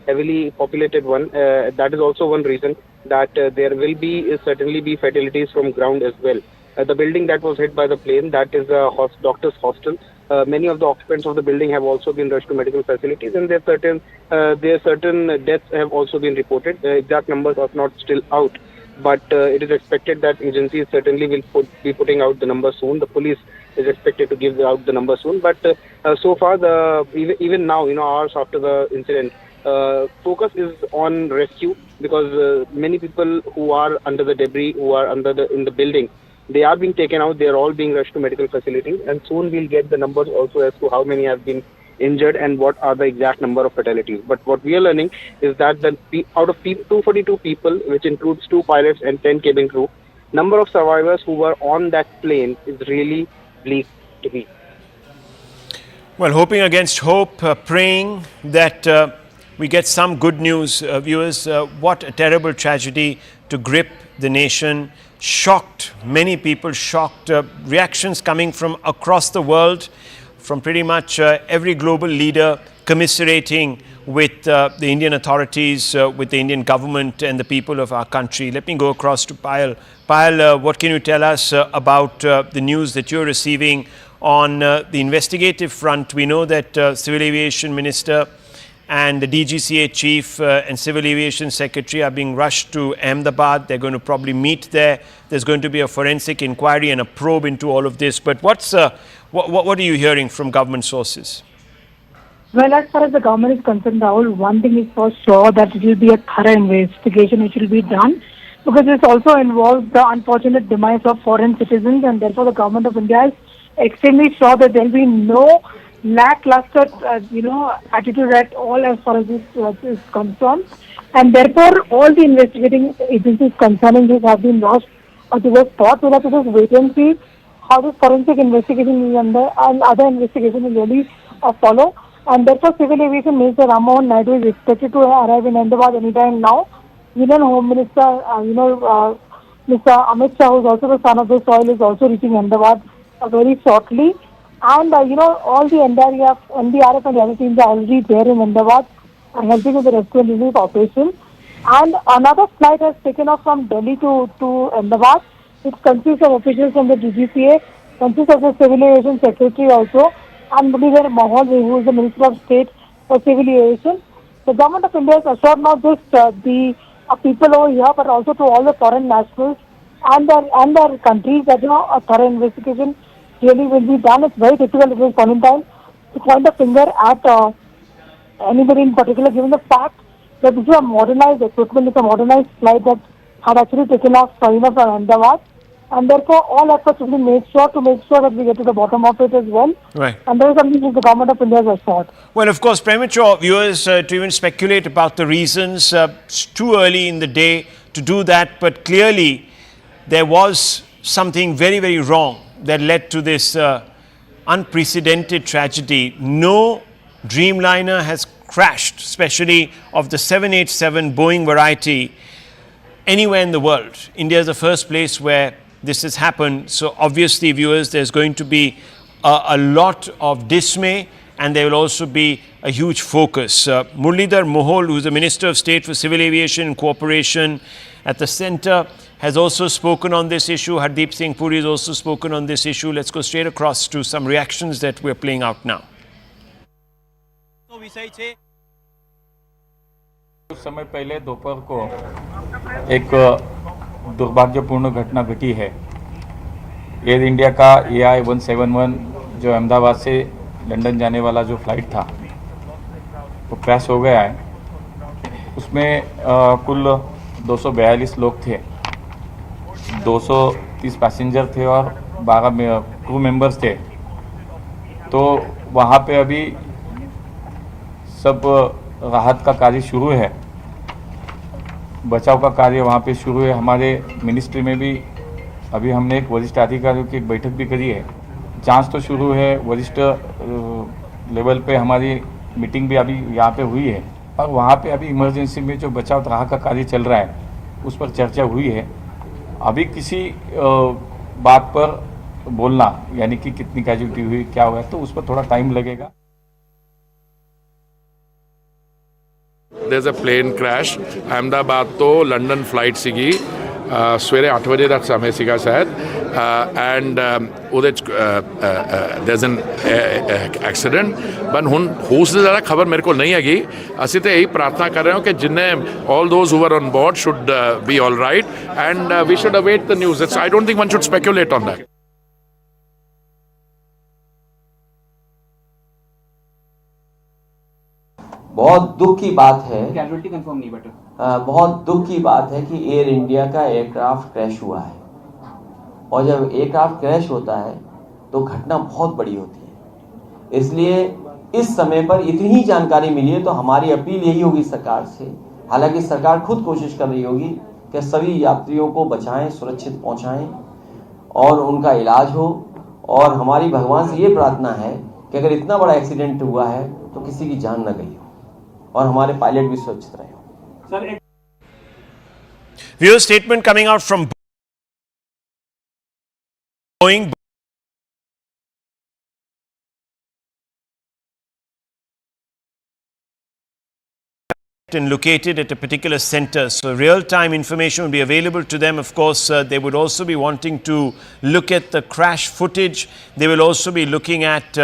heavily populated one. That is also one reason that there will be certainly be fatalities from ground as well. The building that was hit by the plane, that is a doctor's hostel. Many of the occupants of the building have also been rushed to medical facilities, and there certain deaths have also been reported. The exact numbers are not still out, but it is expected that agencies certainly will be putting out the numbers soon. The police is expected to give out the numbers soon, but so far, even now, hours after the incident, focus is on rescue, because many people who are under the debris, who are in the building, they are being taken out. They are all being rushed to medical facilities, and soon we'll get the numbers also as to how many have been injured and what are the exact number of fatalities. But what we are learning is that out of 242 people, which includes 2 pilots and 10 cabin crew, number of survivors who were on that plane is really bleak to me. Well, hoping against hope, praying that we get some good news, viewers. What a terrible tragedy to grip the nation. Shocked, many people shocked. Reactions coming from across the world, from pretty much every global leader commiserating with the Indian authorities, with the Indian government and the people of our country. Let me go across to Payal. Payal, what can you tell us about the news that you're receiving on the investigative front? We know that Civil Aviation Minister and the DGCA chief and Civil Aviation Secretary are being rushed to Ahmedabad. They're going to probably meet there. There's going to be a forensic inquiry and a probe into all of this. But what are you hearing from government sources? Well, as far as the government is concerned, Rahul, one thing is for sure that it will be a thorough investigation which will be done, because this also involves the unfortunate demise of foreign citizens, and therefore the government of India is extremely sure that there will be no lackluster, attitude at all as far as this is concerned, and therefore all the investigating agencies concerning this have been lost towards thought. We'll have to just wait and see how this forensic investigation and other investigation will really follow. And therefore, Civil Aviation Minister Rammohan Naidu is expected to arrive in Ahmedabad anytime now. Union Home Minister, Mr. Amit Shah, who is also the son of the soil, is also reaching Ahmedabad very shortly. And, all the NDRF and other teams are already there in Ahmedabad and helping with the rescue and relief operation. And another flight has taken off from Delhi to Ahmedabad. It consists of officials from the DGCA, consists of the Civil Aviation Secretary also, and Bhupendra Patel, who is the Minister of State for Civil Aviation. The government of India has assured not just the people over here, but also to all the foreign nationals and their countries that a thorough investigation really will be done. It's very difficult at this point in time to point a finger at anybody in particular, given the fact that this is a modernized equipment, it's a modernized flight that had actually taken off from Ahmedabad, and therefore all efforts will be made to make sure that we get to the bottom of it as well. Right. And there is something which the government of India has assured. Well, of course, premature viewers to even speculate about the reasons. It's too early in the day to do that, but clearly there was something very, very wrong that led to this unprecedented tragedy. No Dreamliner has crashed, especially of the 787 Boeing variety, anywhere in the world. India is the first place where this has happened. So obviously, viewers, there's going to be a lot of dismay, and there will also be a huge focus. Muralidhar Mohol, who is the Minister of State for Civil Aviation and Cooperation at the centre, has also spoken on this issue. Hardeep Singh Puri has also spoken on this issue. Let's go straight across to some reactions that we're playing out now. कुछ समय पहले दोपहर को एक दुर्भाग्यपूर्ण घटना घटी है। एयर इंडिया का AI-171 जो अहमदाबाद से लंदन जाने वाला जो फ्लाइट था वो क्रैश हो गया है। उसमें कुल 242 लोग थे, 230 पैसेंजर थे और 12 क्रू मेंबर्स थे। तो वहाँ पे अभी सब राहत का कार्य शुरू है, बचाव का कार्य वहाँ पे शुरू है। हमारे मिनिस्ट्री में भी अभी हमने एक वरिष्ठ अधिकारियों की एक बैठक भी करी है। जांच तो शुरू है, वरिष्ठ लेवल पे हमारी मीटिंग भी अभी यहाँ पे हुई है और वहाँ पे अभी इमरजेंसी में जो बचाव राहत का कार्य चल रहा है उस पर चर्चा हुई है। अभी किसी बात पर बोलना यानी कि कितनी कैजुअल्टी हुई, क्या हुआ, तो उस पर थोड़ा टाइम लगेगा। There's a plane crash. Ahmedabad to London flight ਸੀਗੀ ਸਵੇਰੇ 8 ਵਜੇ ਦਾ ਸਮੇਂ ਸੀਗਾ ਸ਼ਾਇਦ ਐਂਡ ਉਹਦੇ there's an accident but ਹੁਣ ਉਸ ਦੀ ਜ਼ਿਆਦਾ ਖਬਰ ਮੇਰੇ ਕੋਲ ਨਹੀਂ ਹੈਗੀ। ਅਸੀਂ ਤਾਂ ਇਹੀ ਪ੍ਰਾਰਥਨਾ ਕਰ ਰਹੇ ਹਾਂ ਕਿ ਜਿੰਨੇ all those who were on board should be all right and we should await the news. I don't think one should speculate on that. बहुत दुख की बात है, कैजुअल्टी कंफर्म नहीं बटा, बहुत दुख की बात है कि एयर इंडिया का एयरक्राफ्ट क्रैश हुआ है और जब एयरक्राफ्ट क्रैश होता है तो घटना बहुत बड़ी होती है। इसलिए इस समय पर इतनी जानकारी मिली है तो हमारी अपील यही होगी सरकार से, हालांकि सरकार खुद कोशिश कर रही होगी कि सभी यात्रियों को बचाएं, सुरक्षित पहुंचाएं और उनका इलाज हो। और हमारी भगवान से ये प्रार्थना है कि अगर इतना बड़ा एक्सीडेंट हुआ है तो किसी की जान न गई हो और हमारे पायलट भी सुरक्षित रहे हो। Viewer statement coming out from Boeing. And located at a particular center, so real-time information will be available to them. Of course, they would also be wanting to look at the crash footage. They will also be looking at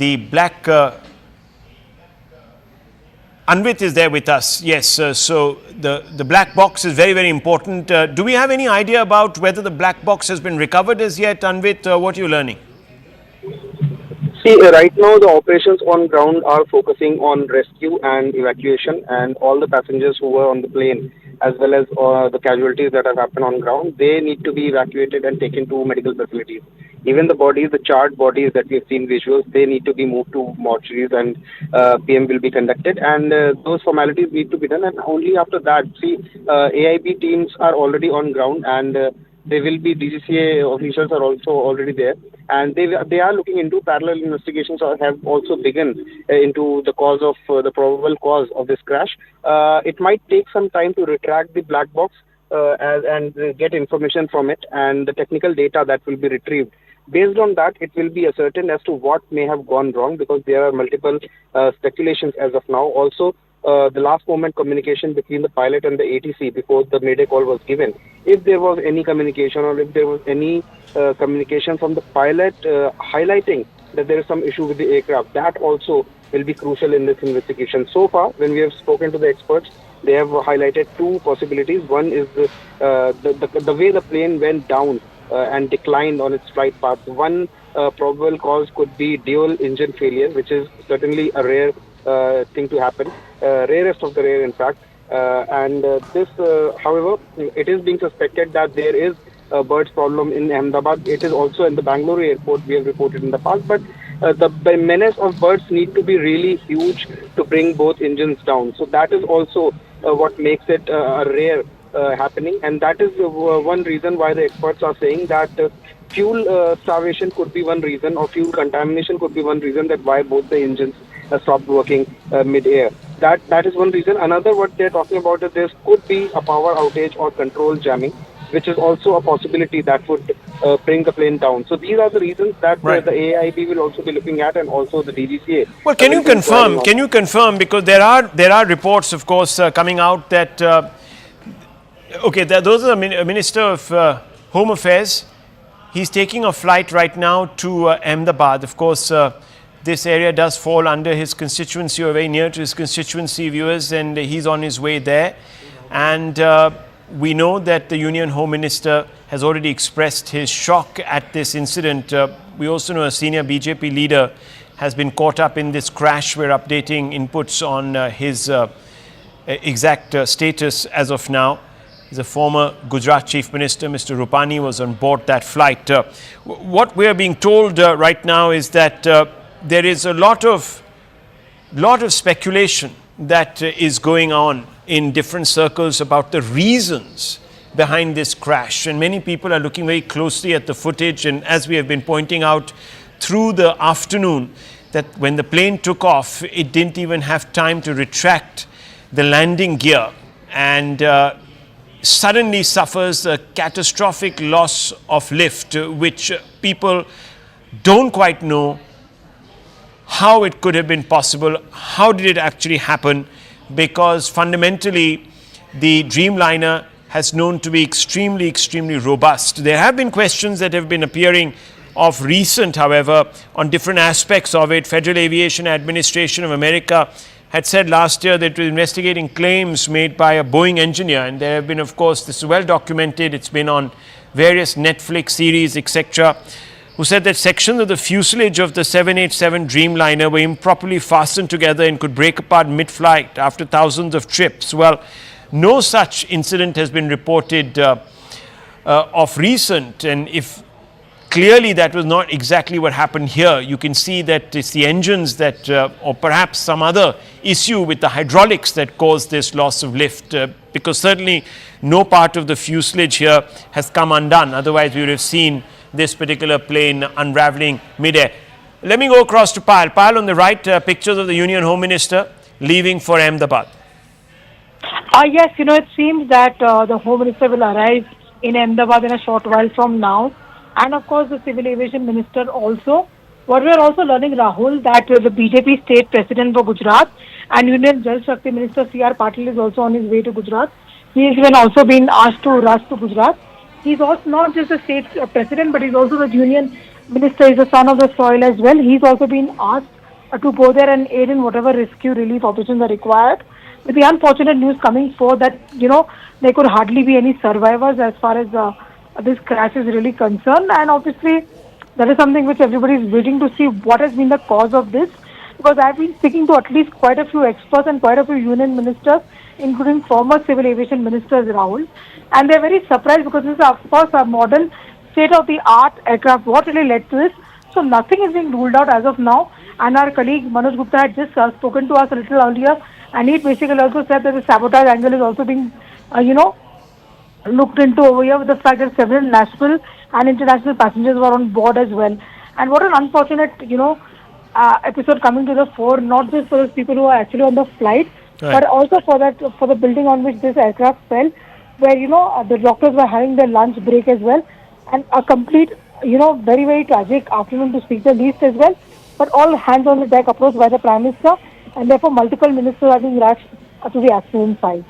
the black Anvit is there with us. Yes, so the black box is very, very important. Do we have any idea about whether the black box has been recovered as yet, Anvit? What are you learning? See, right now the operations on ground are focusing on rescue and evacuation, and all the passengers who were on the plane as well as the casualties that have happened on ground, they need to be evacuated and taken to medical facilities. Even the bodies, the charred bodies that we've seen visuals, they need to be moved to mortuaries and PM will be conducted, and those formalities need to be done, and only after that, see, AIB teams are already on ground, and there will be DGCA officials are also already there, and they are looking into parallel investigations or have also begun into the cause of the probable cause of this crash. It might take some time to retract the black box and get information from it and the technical data that will be retrieved. Based on that, it will be ascertained as to what may have gone wrong, because there are multiple speculations as of now. Also, the last moment communication between the pilot and the ATC before the mayday call was given. If there was any communication or if there was any communication from the pilot highlighting that there is some issue with the aircraft, that also will be crucial in this investigation. So far, when we have spoken to the experts, they have highlighted two possibilities. One is the way the plane went down and declined on its flight path. One probable cause could be dual engine failure, which is certainly a rare thing to happen, rarest of the rare, in fact. This, however, it is being suspected that there is a birds problem in Ahmedabad. It is also in the Bangalore airport, we have reported in the past, but the menace of birds need to be really huge to bring both engines down. So that is also what makes it a rare happening, and that is one reason why the experts are saying that fuel starvation could be one reason, or fuel contamination could be one reason that why both the engines stopped working mid-air. That is one reason. Another, what they're talking about, is there could be a power outage or control jamming, which is also a possibility that would bring the plane down. So these are the reasons that the AIB will also be looking at, and also the DGCA. Well, can you confirm? Can you confirm, because there are reports, of course, coming out that those are the Minister of Home Affairs. He's taking a flight right now to Ahmedabad. Of course, this area does fall under his constituency, or very near to his constituency, viewers, and he's on his way there. And we know that the Union Home Minister has already expressed his shock at this incident. We also know a senior BJP leader has been caught up in this crash. We're updating inputs on his exact status as of now. He's a former Gujarat Chief Minister. Mr. Rupani was on board that flight. What we are being told right now is that there is a lot of speculation that is going on in different circles about the reasons behind this crash, and many people are looking very closely at the footage. And as we have been pointing out through the afternoon, that when the plane took off, it didn't even have time to retract the landing gear, and suddenly suffers a catastrophic loss of lift, which people don't quite know how it could have been possible. How did it actually happen? Because fundamentally, the Dreamliner has known to be extremely robust. There have been questions that have been appearing of recent, however, on different aspects of it. Federal Aviation Administration of America had said last year that it was investigating claims made by a Boeing engineer, and there have been, of course, this is well documented, it's been on various Netflix series, etc., who said that sections of the fuselage of the 787 Dreamliner were improperly fastened together and could break apart mid-flight after thousands of trips. Well, no such incident has been reported of recent, and if clearly that was not exactly what happened here, you can see that it's the engines that, or perhaps some other issue with the hydraulics that caused this loss of lift, because certainly no part of the fuselage here has come undone. Otherwise, we would have seen this particular plane unraveling mid-air. Let me go across to Payal. Payal, on the right, pictures of the Union Home Minister leaving for Ahmedabad. Yes, it seems that the Home Minister will arrive in Ahmedabad in a short while from now. And of course, the Civil Aviation Minister also. What we are also learning, Rahul, that the BJP State President for Gujarat and Union Jal Shakti Minister C.R. Patel is also on his way to Gujarat. He has even also been asked to rush to Gujarat. He's also not just the state president, but he's also the union minister. He's the son of the soil as well. He's also been asked to go there and aid in whatever rescue relief operations are required. With the unfortunate news coming forth that, there could hardly be any survivors as far as this crash is really concerned. And obviously, that is something which everybody is waiting to see what has been the cause of this. Because I've been speaking to at least quite a few experts and quite a few union ministers, including former civil aviation ministers, Rahul. And they're very surprised because this is, of course, a modern state-of-the-art aircraft. What really led to this? So nothing is being ruled out as of now. And our colleague Manoj Gupta had just spoken to us a little earlier, and he basically also said that the sabotage angle is also being, looked into over here, with the fact that several national and international passengers were on board as well. And what an unfortunate, episode coming to the fore, not just for those people who are actually on the flight, but also for the building on which this aircraft fell, where, the doctors were having their lunch break as well. And a complete, very, very tragic afternoon to speak the least as well. But all hands on the deck approached by the Prime Minister, and therefore multiple ministers are being rushed to the accident site.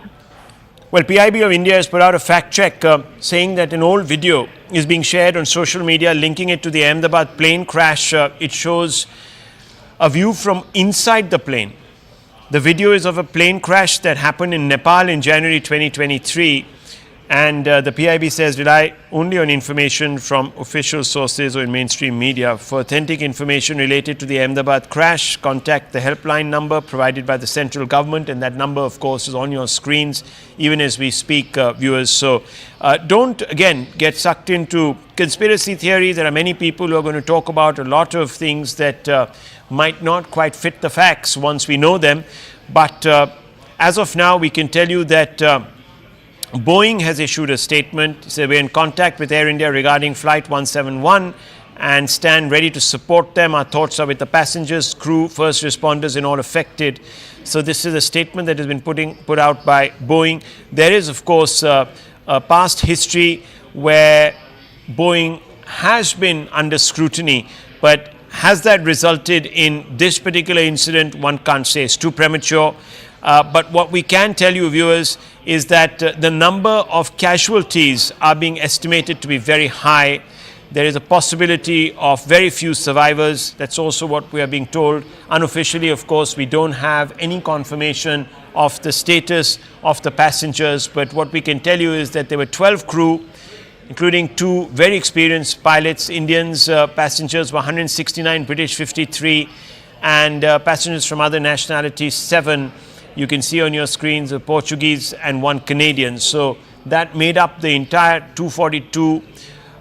Well, PIB of India has put out a fact check saying that an old video is being shared on social media linking it to the Ahmedabad plane crash. It shows a view from inside the plane. The video is of a plane crash that happened in Nepal in January 2023. And the PIB says rely only on information from official sources or in mainstream media. For authentic information related to the Ahmedabad crash, contact the helpline number provided by the central government, and that number of course is on your screens even as we speak, viewers. So don't again get sucked into conspiracy theories. There are many people who are going to talk about a lot of things that might not quite fit the facts once we know them. But as of now, we can tell you that Boeing has issued a statement. So we're in contact with Air India regarding Flight 171 and stand ready to support them. Our thoughts are with the passengers, crew, first responders and all affected. So this is a statement that has been put out by Boeing. There is of course a past history where Boeing has been under scrutiny, but has that resulted in this particular incident? One can't say, it's too premature. But what we can tell you, viewers, is that the number of casualties are being estimated to be very high. There is a possibility of very few survivors. That's also what we are being told. Unofficially, of course, we don't have any confirmation of the status of the passengers. But what we can tell you is that there were 12 crew, including 2 very experienced pilots. Indians passengers were 169, British 53, and passengers from other nationalities 7. You can see on your screens a Portuguese and 1 Canadian. So that made up the entire 242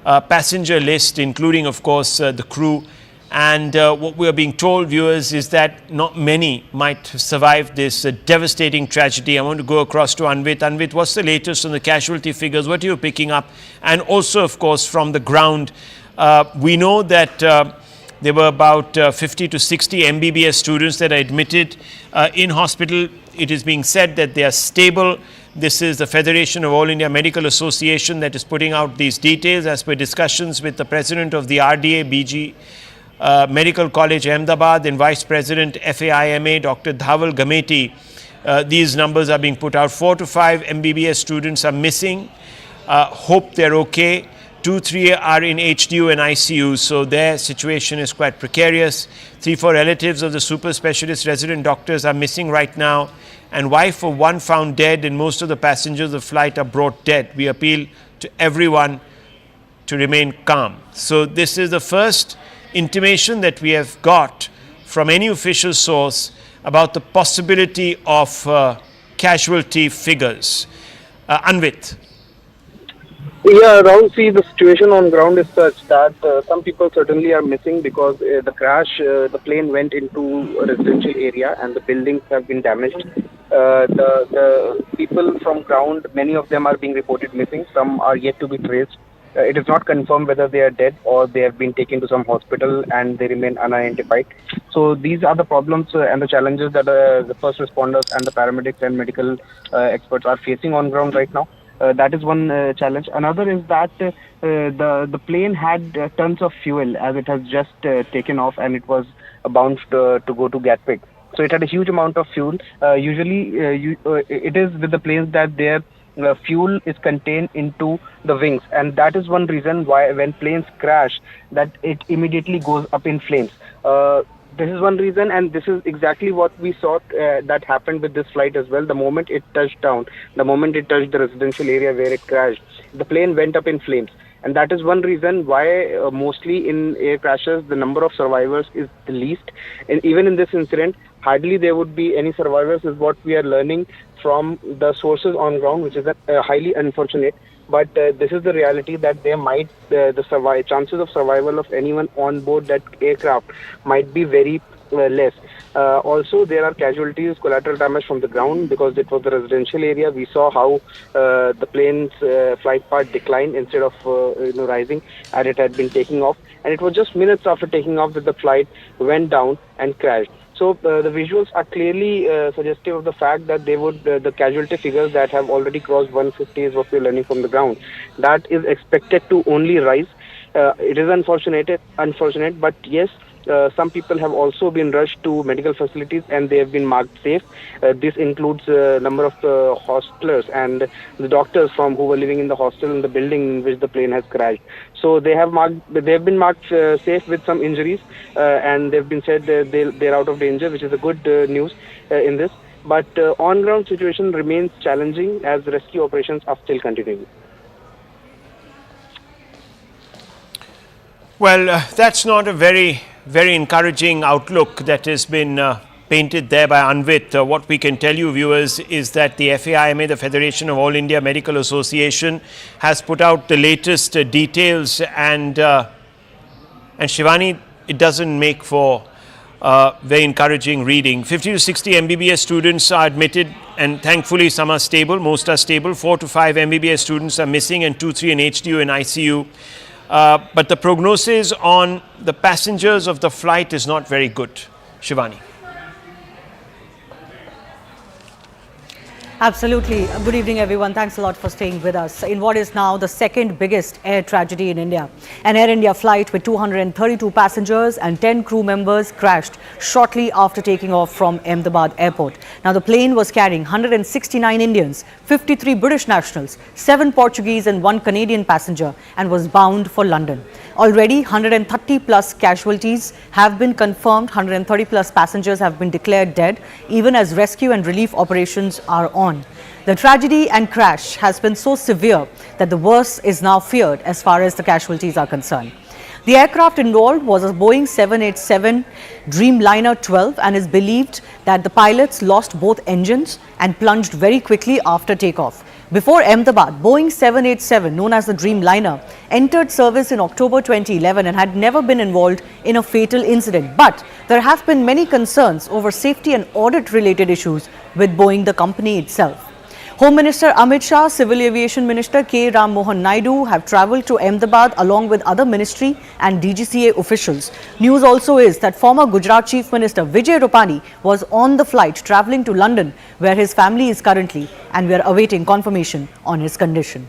passenger list, including of course the crew. And what we are being told, viewers, is that not many might survive this devastating tragedy. I want to go across to Anvit. Anvit, what's the latest on the casualty figures? What are you picking up? And also, of course, from the ground, we know that there were about 50 to 60 MBBS students that are admitted in hospital. It is being said that they are stable. This is the Federation of All India Medical Association that is putting out these details as per discussions with the president of the RDA BG Medical College Ahmedabad and Vice President FAIMA Dr. Dhaval Gameti. These numbers are being put out. 4 to 5 MBBS students are missing. Hope they're okay. 2-3 are in HDU and ICU, so their situation is quite precarious. 3-4 relatives of the super specialist resident doctors are missing right now, and wife of 1 found dead, and most of the passengers of the flight are brought dead. We appeal to everyone to remain calm. So this is the first intimation that we have got from any official source about the possibility of casualty figures. Anvit. Yeah, Rahul, see, the situation on ground is such that some people certainly are missing because the crash, the plane went into a residential area and the buildings have been damaged. The people from ground, many of them are being reported missing. Some are yet to be traced. It is not confirmed whether they are dead or they have been taken to some hospital and they remain unidentified. So these are the problems and the challenges that the first responders and the paramedics and medical experts are facing on ground right now. That is one challenge. Another is that the plane had tons of fuel as it has just taken off and it was bound to go to Gatwick. So it had a huge amount of fuel. Usually it is with the planes that their fuel is contained into the wings, and that is one reason why when planes crash that it immediately goes up in flames. This is one reason, and this is exactly what we saw that happened with this flight as well. The moment it touched down, the moment it touched the residential area where it crashed, the plane went up in flames. And that is one reason why mostly in air crashes, the number of survivors is the least. And even in this incident, hardly there would be any survivors is what we are learning from the sources on ground, which is highly unfortunate. But this is the reality that there might, the chances of survival of anyone on board that aircraft might be very less. Also, there are casualties, collateral damage from the ground because it was the residential area. We saw how the plane's flight path declined instead of rising, and it had been taking off. And it was just minutes after taking off that the flight went down and crashed. So the visuals are clearly suggestive of the fact that they would the casualty figures that have already crossed 150 is what we're learning from the ground. That is expected to only rise. It is unfortunate, but yes, some people have also been rushed to medical facilities and they have been marked safe. This includes a number of hostelers and the doctors who were living in the hostel in the building in which the plane has crashed. So they have been marked safe with some injuries, and they've been said they're out of danger, which is a good news in this. But on-ground situation remains challenging as rescue operations are still continuing. Well, that's not a very encouraging outlook that has been painted there by Anvit. What we can tell you, viewers, is that the FAIMA, the Federation of All India Medical Association, has put out the latest details, and Shivani, it doesn't make for very encouraging reading. 50 to 60 MBBS students are admitted, and thankfully some are stable, most are stable. 4 to 5 MBBS students are missing, and 2-3 in HDU and ICU. But the prognosis on the passengers of the flight is not very good. Shivani. Absolutely. Good evening, everyone. Thanks a lot for staying with us in what is now the second biggest air tragedy in India. An Air India flight with 232 passengers and 10 crew members crashed shortly after taking off from Ahmedabad airport. Now, the plane was carrying 169 Indians, 53 British nationals, 7 Portuguese and 1 Canadian passenger, and was bound for London. Already 130 plus casualties have been confirmed. 130 plus passengers have been declared dead, even as rescue and relief operations are on. The tragedy and crash has been so severe that the worst is now feared as far as the casualties are concerned. The aircraft involved was a Boeing 787 Dreamliner 12, and is believed that the pilots lost both engines and plunged very quickly after takeoff. Before Ahmedabad, Boeing 787, known as the Dreamliner, entered service in October 2011 and had never been involved in a fatal incident. But there have been many concerns over safety and audit related issues with Boeing, the company itself. Home Minister Amit Shah, Civil Aviation Minister K. Ram Mohan Naidu have travelled to Ahmedabad along with other ministry and DGCA officials. News also is that former Gujarat Chief Minister Vijay Rupani was on the flight travelling to London, where his family is currently, and we are awaiting confirmation on his condition.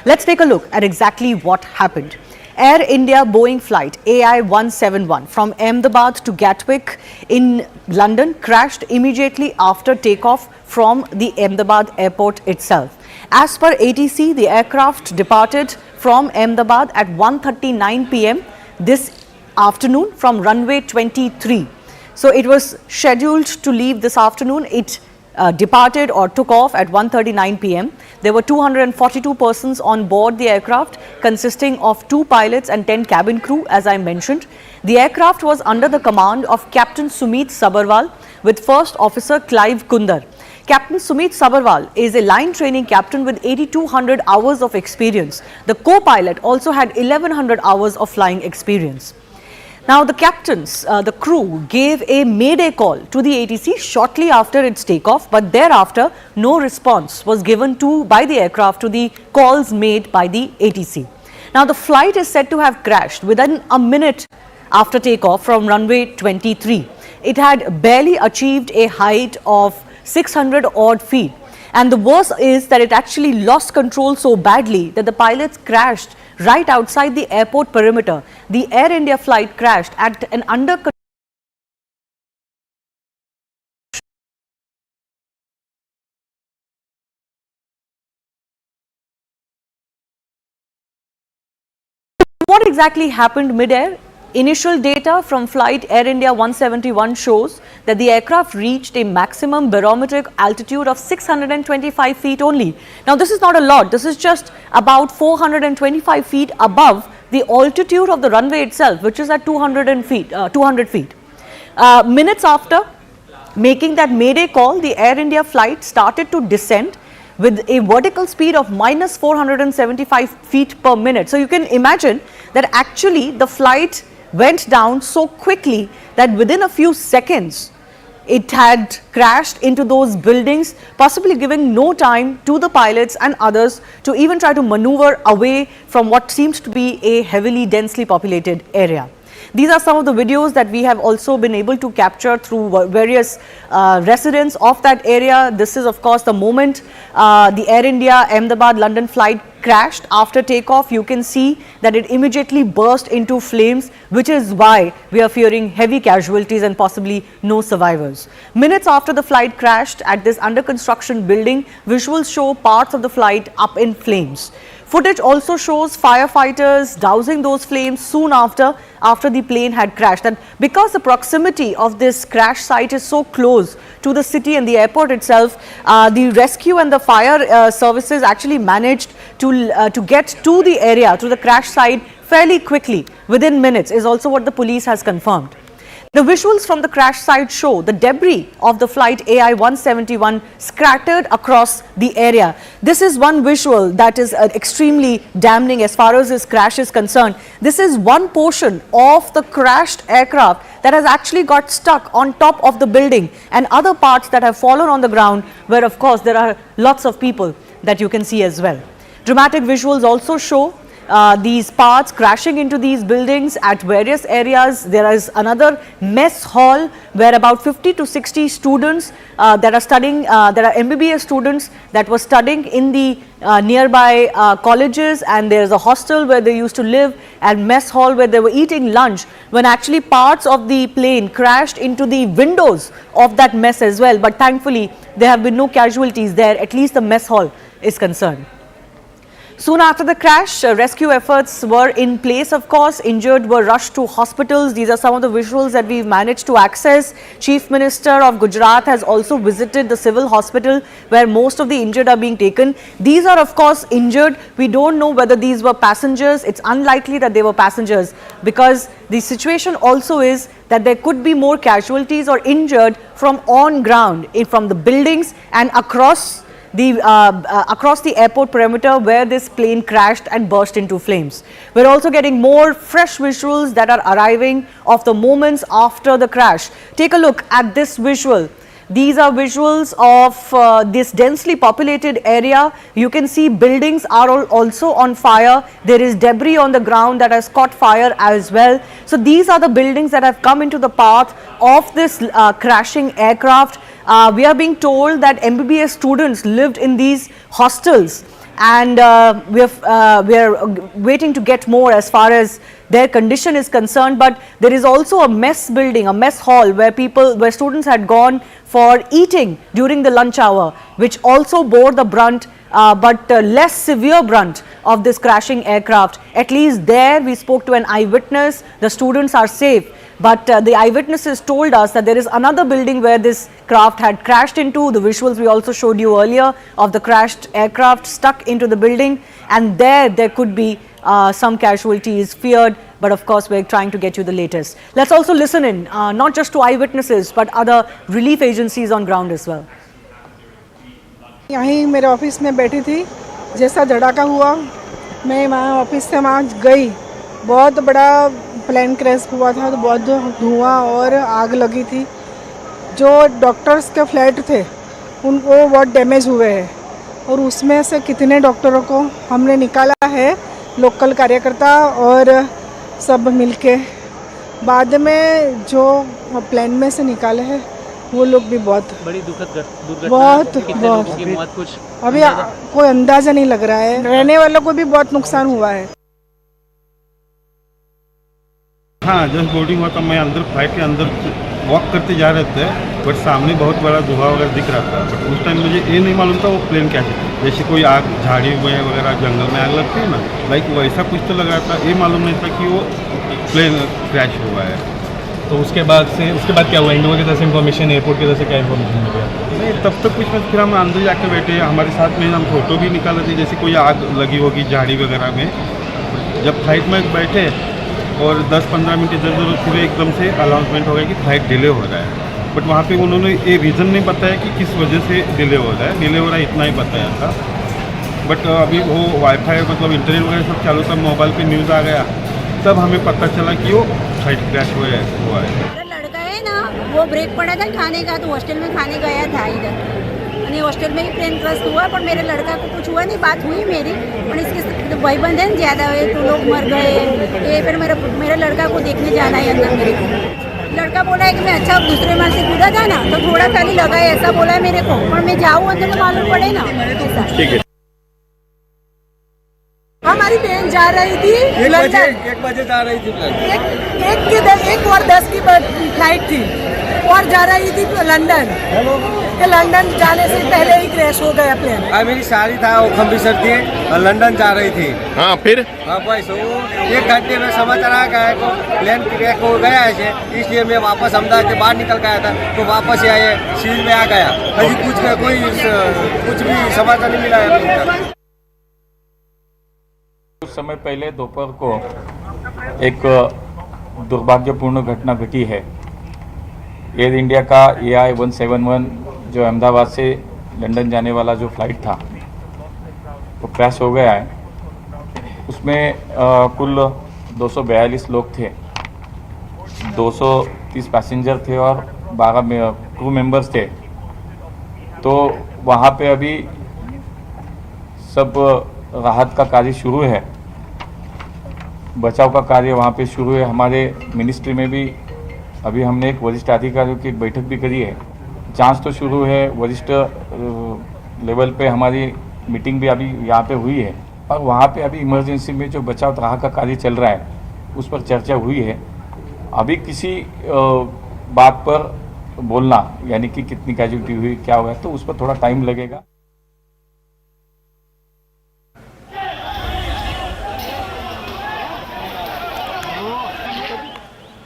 Let's take a look at exactly what happened. Air India Boeing flight AI-171 from Ahmedabad to Gatwick in London crashed immediately after takeoff from the Ahmedabad airport itself. As per ATC, the aircraft departed from Ahmedabad at 1:39 p.m. this afternoon from runway 23. So it was scheduled to leave this afternoon. It departed or took off at 1:39 p.m. There were 242 persons on board the aircraft, consisting of 2 pilots and 10 cabin crew, as I mentioned. The aircraft was under the command of Captain Sumit Sabharwal with First Officer Clive Kundar. Captain Sumit Sabharwal is a line training captain with 8,200 hours of experience. The co-pilot also had 1,100 hours of flying experience. Now, the captains, the crew gave a mayday call to the ATC shortly after its takeoff, but thereafter no response was given by the aircraft to the calls made by the ATC. Now, the flight is said to have crashed within a minute after takeoff from runway 23. It had barely achieved a height of 600 odd feet. And the worst is that it actually lost control so badly that the pilots crashed right outside the airport perimeter. The Air India flight crashed at an under What exactly happened mid-air? Initial data from flight Air India 171 shows that the aircraft reached a maximum barometric altitude of 625 feet only. Now, this is not a lot. This is just about 425 feet above the altitude of the runway itself, which is at 200 feet. Minutes after making that mayday call, the Air India flight started to descend with a vertical speed of minus 475 feet per minute. So you can imagine that actually the flight went down so quickly that within a few seconds it had crashed into those buildings, possibly giving no time to the pilots and others to even try to maneuver away from what seems to be a heavily densely populated area. These are some of the videos that we have also been able to capture through various residents of that area. This is of course the moment the Air India Ahmedabad London flight crashed after takeoff. You can see that it immediately burst into flames, which is why we are fearing heavy casualties and possibly no survivors. Minutes after the flight crashed at this under construction building, visuals show parts of the flight up in flames. Footage also shows firefighters dousing those flames soon after the plane had crashed. And because the proximity of this crash site is so close to the city and the airport itself, the rescue and the fire services actually managed to get to the area, to the crash site fairly quickly, within minutes, is also what the police has confirmed. The visuals from the crash site show the debris of the flight AI-171 scattered across the area. This is one visual that is extremely damning as far as this crash is concerned. This is one portion of the crashed aircraft that has actually got stuck on top of the building, and other parts that have fallen on the ground, where of course there are lots of people that you can see as well. Dramatic visuals also show these parts crashing into these buildings at various areas. There is another mess hall where about 50 to 60 students that are studying, there are MBBS students that were studying in the nearby colleges, and there is a hostel where they used to live, and mess hall where they were eating lunch, when actually parts of the plane crashed into the windows of that mess as well. But thankfully there have been no casualties there, at least the mess hall is concerned. Soon after the crash, rescue efforts were in place, of course. Injured were rushed to hospitals. These are some of the visuals that we've managed to access. Chief Minister of Gujarat has also visited the civil hospital where most of the injured are being taken. These are, of course, injured. We don't know whether these were passengers. It's unlikely that they were passengers, because the situation also is that there could be more casualties or injured from on ground, from the buildings and across the airport perimeter where this plane crashed and burst into flames. We're also getting more fresh visuals that are arriving of the moments after the crash. Take a look at this visual. These are visuals of this densely populated area. You can see buildings are also on fire. There is debris on the ground that has caught fire as well. So these are the buildings that have come into the path of this crashing aircraft. We are being told that MBBS students lived in these hostels, and we are waiting to get more as far as their condition is concerned. But there is also a mess building, a mess hall where students had gone for eating during the lunch hour, which also bore the brunt, but less severe brunt of this crashing aircraft. At least there we spoke to an eyewitness. The students are safe. But the eyewitnesses told us that there is another building where this craft had crashed into. The visuals we also showed you earlier of the crashed aircraft stuck into the building, and there could be some casualties feared. But of course we're trying to get you the latest. Let's also listen in, not just to eyewitnesses but other relief agencies on ground as well. यहीं मेरे office में बैठी थी, जैसा धड़ाका हुआ मैं वहाँ office से वहाँ गई। बहुत बड़ा प्लेन क्रैश हुआ था, तो बहुत धुआं और आग लगी थी। जो डॉक्टर्स के फ्लैट थे उनको बहुत डैमेज हुए हैं, और उसमें से कितने डॉक्टरों को हमने निकाला है, लोकल कार्यकर्ता और सब मिलके। बाद में जो प्लेन में से निकाले हैं वो लोग भी बहुत बड़ी दुखद दुर्घटना, बहुत कुछ अभी कोई अंदाजा नहीं लग रहा है। रहने वालों को भी बहुत नुकसान हुआ है। हाँ, जस्ट बोर्डिंग हुआ था, मैं अंदर फ्लाइट के अंदर वॉक करते जा रहे थे, बट सामने बहुत बड़ा धुआं वगैरह दिख रहा था। बट उस टाइम मुझे ये नहीं मालूम था वो प्लेन क्या है। जैसे कोई आग, झाड़ी में वगैरह जंगल में आग लगती है ना, लाइक वैसा कुछ तो लगा था। ये मालूम नहीं था कि वो प्लेन क्रैश हुआ है। तो उसके बाद क्या हुआ? इंडिगो की तरफ से इन्फॉर्मेशन, एयरपोर्ट की तरफ से क्या इन्फॉर्मेशन मिल गया? नहीं, तब तक कुछ फिर हम अंदर जाके बैठे, हमारे साथ में हम फोटो भी निकाले थे, जैसे कोई आग लगी होगी झाड़ी वगैरह में। जब फ्लाइट में बैठे और 10-15 मिनट इधर फिर एकदम से अनाउंसमेंट हो गया कि फ्लाइट डिले हो रहा है। बट वहाँ पे उन्होंने ये रीज़न नहीं बताया कि किस वजह से डिले हो रहा है। डिले हो रहा है इतना ही बताया था। बट अभी वो वाईफाई मतलब इंटरनेट वगैरह सब चालू था, मोबाइल पे न्यूज़ आ गया, तब हमें पता चला कि वो फ्लाइट क्रैश हुआ है। लड़का है ना, वो ब्रेक पड़ा था खाने का, तो हॉस्टल में खाने गया था इधर, हॉस्टल में ही प्लेन क्रैश हुआ। पर मेरे लड़का को कुछ हुआ नहीं, बात हुई मेरी। और इसके भाईबंद है ज़्यादा हुए तो लोग मर गए, ये फिर मेरे लड़का को देखने जाना है अंदर। मेरे को लड़का बोला है कि मैं अच्छा दूसरे माल से कूदा था ना, तो थोड़ा खाली लगा है, ऐसा बोला है मेरे को। और मैं जाऊँ अंदर तो मालूम पड़े ना। ठीक है। हमारी बहन जा रही थी 1 बजे जा रही थी। 1:10 की फ्लाइट थी और जा रही थी लंदन। लंदन जाने से पहले ही क्रैश हो गया प्लेन। मेरी साड़ी था, वो अमृतसर थी और लंदन जा रही थी। हाँ, फिर बस वो 1 घंटे में समाचार आ गया को प्लेन क्रैश हो गया है, इसलिए मैं वापस अहमदाबाद से बाहर निकल गया था, तो वापस आए सिविल में आ गया। अभी कुछ भी समाचार नहीं मिला है। कुछ समय पहले दोपहर को एक दुर्भाग्यपूर्ण घटना घटी है। एयर इंडिया का AI-171 जो अहमदाबाद से लंदन जाने वाला जो फ्लाइट था वो क्रैश हो गया है। उसमें कुल 242 लोग थे, 230 पैसेंजर थे और 12 क्रू मेंबर्स थे। तो वहाँ पे अभी सब राहत का कार्य शुरू है, बचाव का कार्य वहाँ पे शुरू है। हमारे मिनिस्ट्री में भी अभी हमने एक वरिष्ठ अधिकारियों की एक बैठक भी करी है। जांच तो शुरू है, वरिष्ठ लेवल पे हमारी मीटिंग भी अभी यहाँ पे हुई है, और वहाँ पे अभी इमरजेंसी में जो बचाव राहत का कार्य चल रहा है उस पर चर्चा हुई है। अभी किसी बात पर बोलना यानी कि कितनी कैजुअल्टी हुई, क्या हुआ, तो उस पर थोड़ा टाइम लगेगा।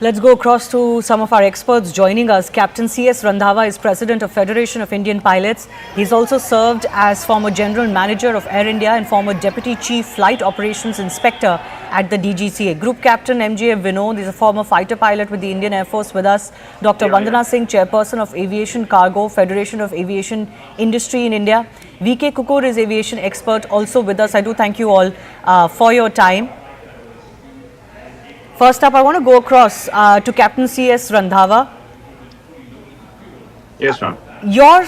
Let's go across to some of our experts joining us. Captain C.S. Randhawa is President of Federation of Indian Pilots. He's also served as former General Manager of Air India and former Deputy Chief Flight Operations Inspector at the DGCA. Group Captain M.J. Vinod is a former fighter pilot with the Indian Air Force with us. Dr. Vandana Singh, Chairperson of Aviation Cargo, Federation of Aviation Industry in India. V.K. Kukur is aviation expert also with us. I do thank you all for your time. First up, I want to go across to Captain C.S. Randhawa. Yes, ma'am. Your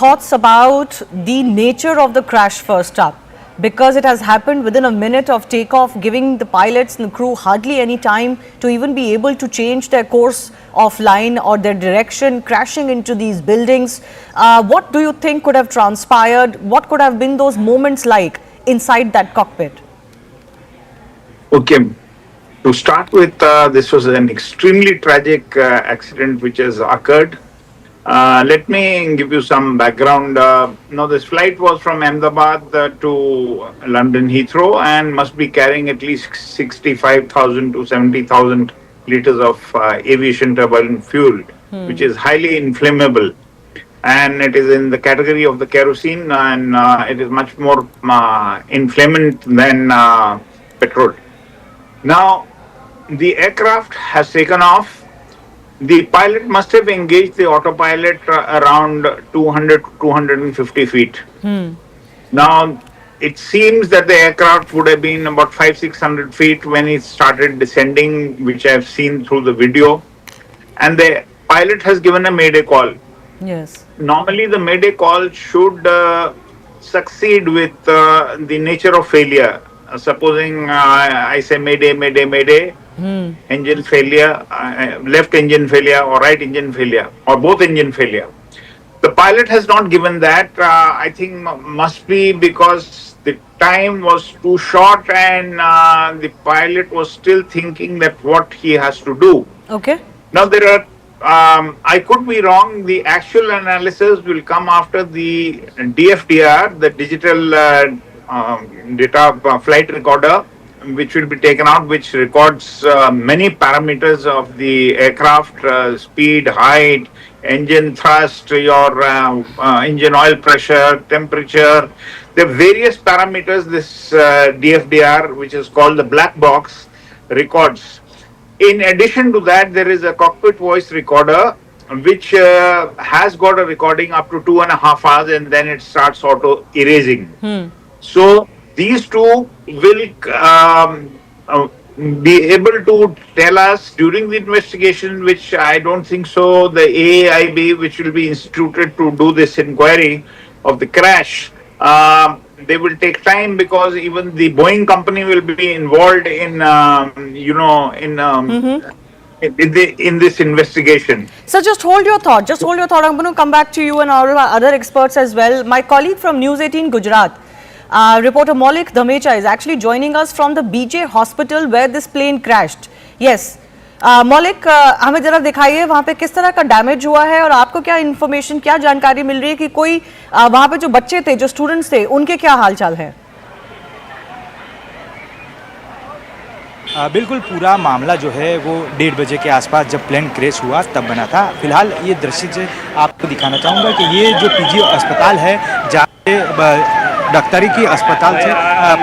thoughts about the nature of the crash first up, because it has happened within a minute of takeoff, giving the pilots and the crew hardly any time to even be able to change their course of line or their direction, crashing into these buildings. What do you think could have transpired? What could have been those moments like inside that cockpit? Okay. To start with, this was an extremely tragic accident which has occurred. Let me give you some background. Now, this flight was from Ahmedabad to London Heathrow and must be carrying at least 65,000 to 70,000 liters of aviation turbulent fuel, which is highly inflammable. And it is in the category of the kerosene, and it is much more inflammant than petrol. Now, the aircraft has taken off. The pilot must have engaged the autopilot around 200 to 250 feet. Now, it seems that the aircraft would have been about 500-600 feet when it started descending, which I have seen through the video. And the pilot has given a mayday call. Yes. Normally, the mayday call should succeed with the nature of failure. Supposing I say mayday, mayday, mayday, engine failure, left engine failure or right engine failure or both engine failure. The pilot has not given that. I think must be because the time was too short and the pilot was still thinking that what he has to do. Okay. Now there are, I could be wrong, the actual analysis will come after the DFDR, the digital data flight recorder, which will be taken out, which records many parameters of the aircraft, speed, height, engine thrust, your engine oil pressure, temperature. There are various parameters this DFDR, which is called the black box, records. In addition to that, there is a cockpit voice recorder, which has got a recording up to 2.5 hours, and then it starts auto erasing. So these two will be able to tell us during the investigation, which I don't think so, the AAIB, which will be instituted to do this inquiry of the crash, they will take time because even the Boeing company will be involved in, in this investigation. So just hold your thought. Just hold your thought. I'm going to come back to you and all our other experts as well. My colleague from News 18 Gujarat, reporter Maulik Dhamecha, is actually joining us from the BJ hospital where this plane crashed. Yes. मौलिक, हमें जरा दिखाइए वहाँ पे किस तरह का damage हुआ है और आपको क्या इन्फॉर्मेशन, क्या जानकारी मिल रही है कि कोई वहाँ पे जो बच्चे थे, जो स्टूडेंट्स थे, उनके क्या हालचाल है? बिल्कुल पूरा मामला जो है वो 1:30 बजे के आसपास जब प्लेन क्रैश हुआ तब बना था। फिलहाल ये दृश्य जो आपको दिखाना चाहूँगा कि ये जो पीजी अस्पताल है, जहाँ डॉक्टरी की अस्पताल से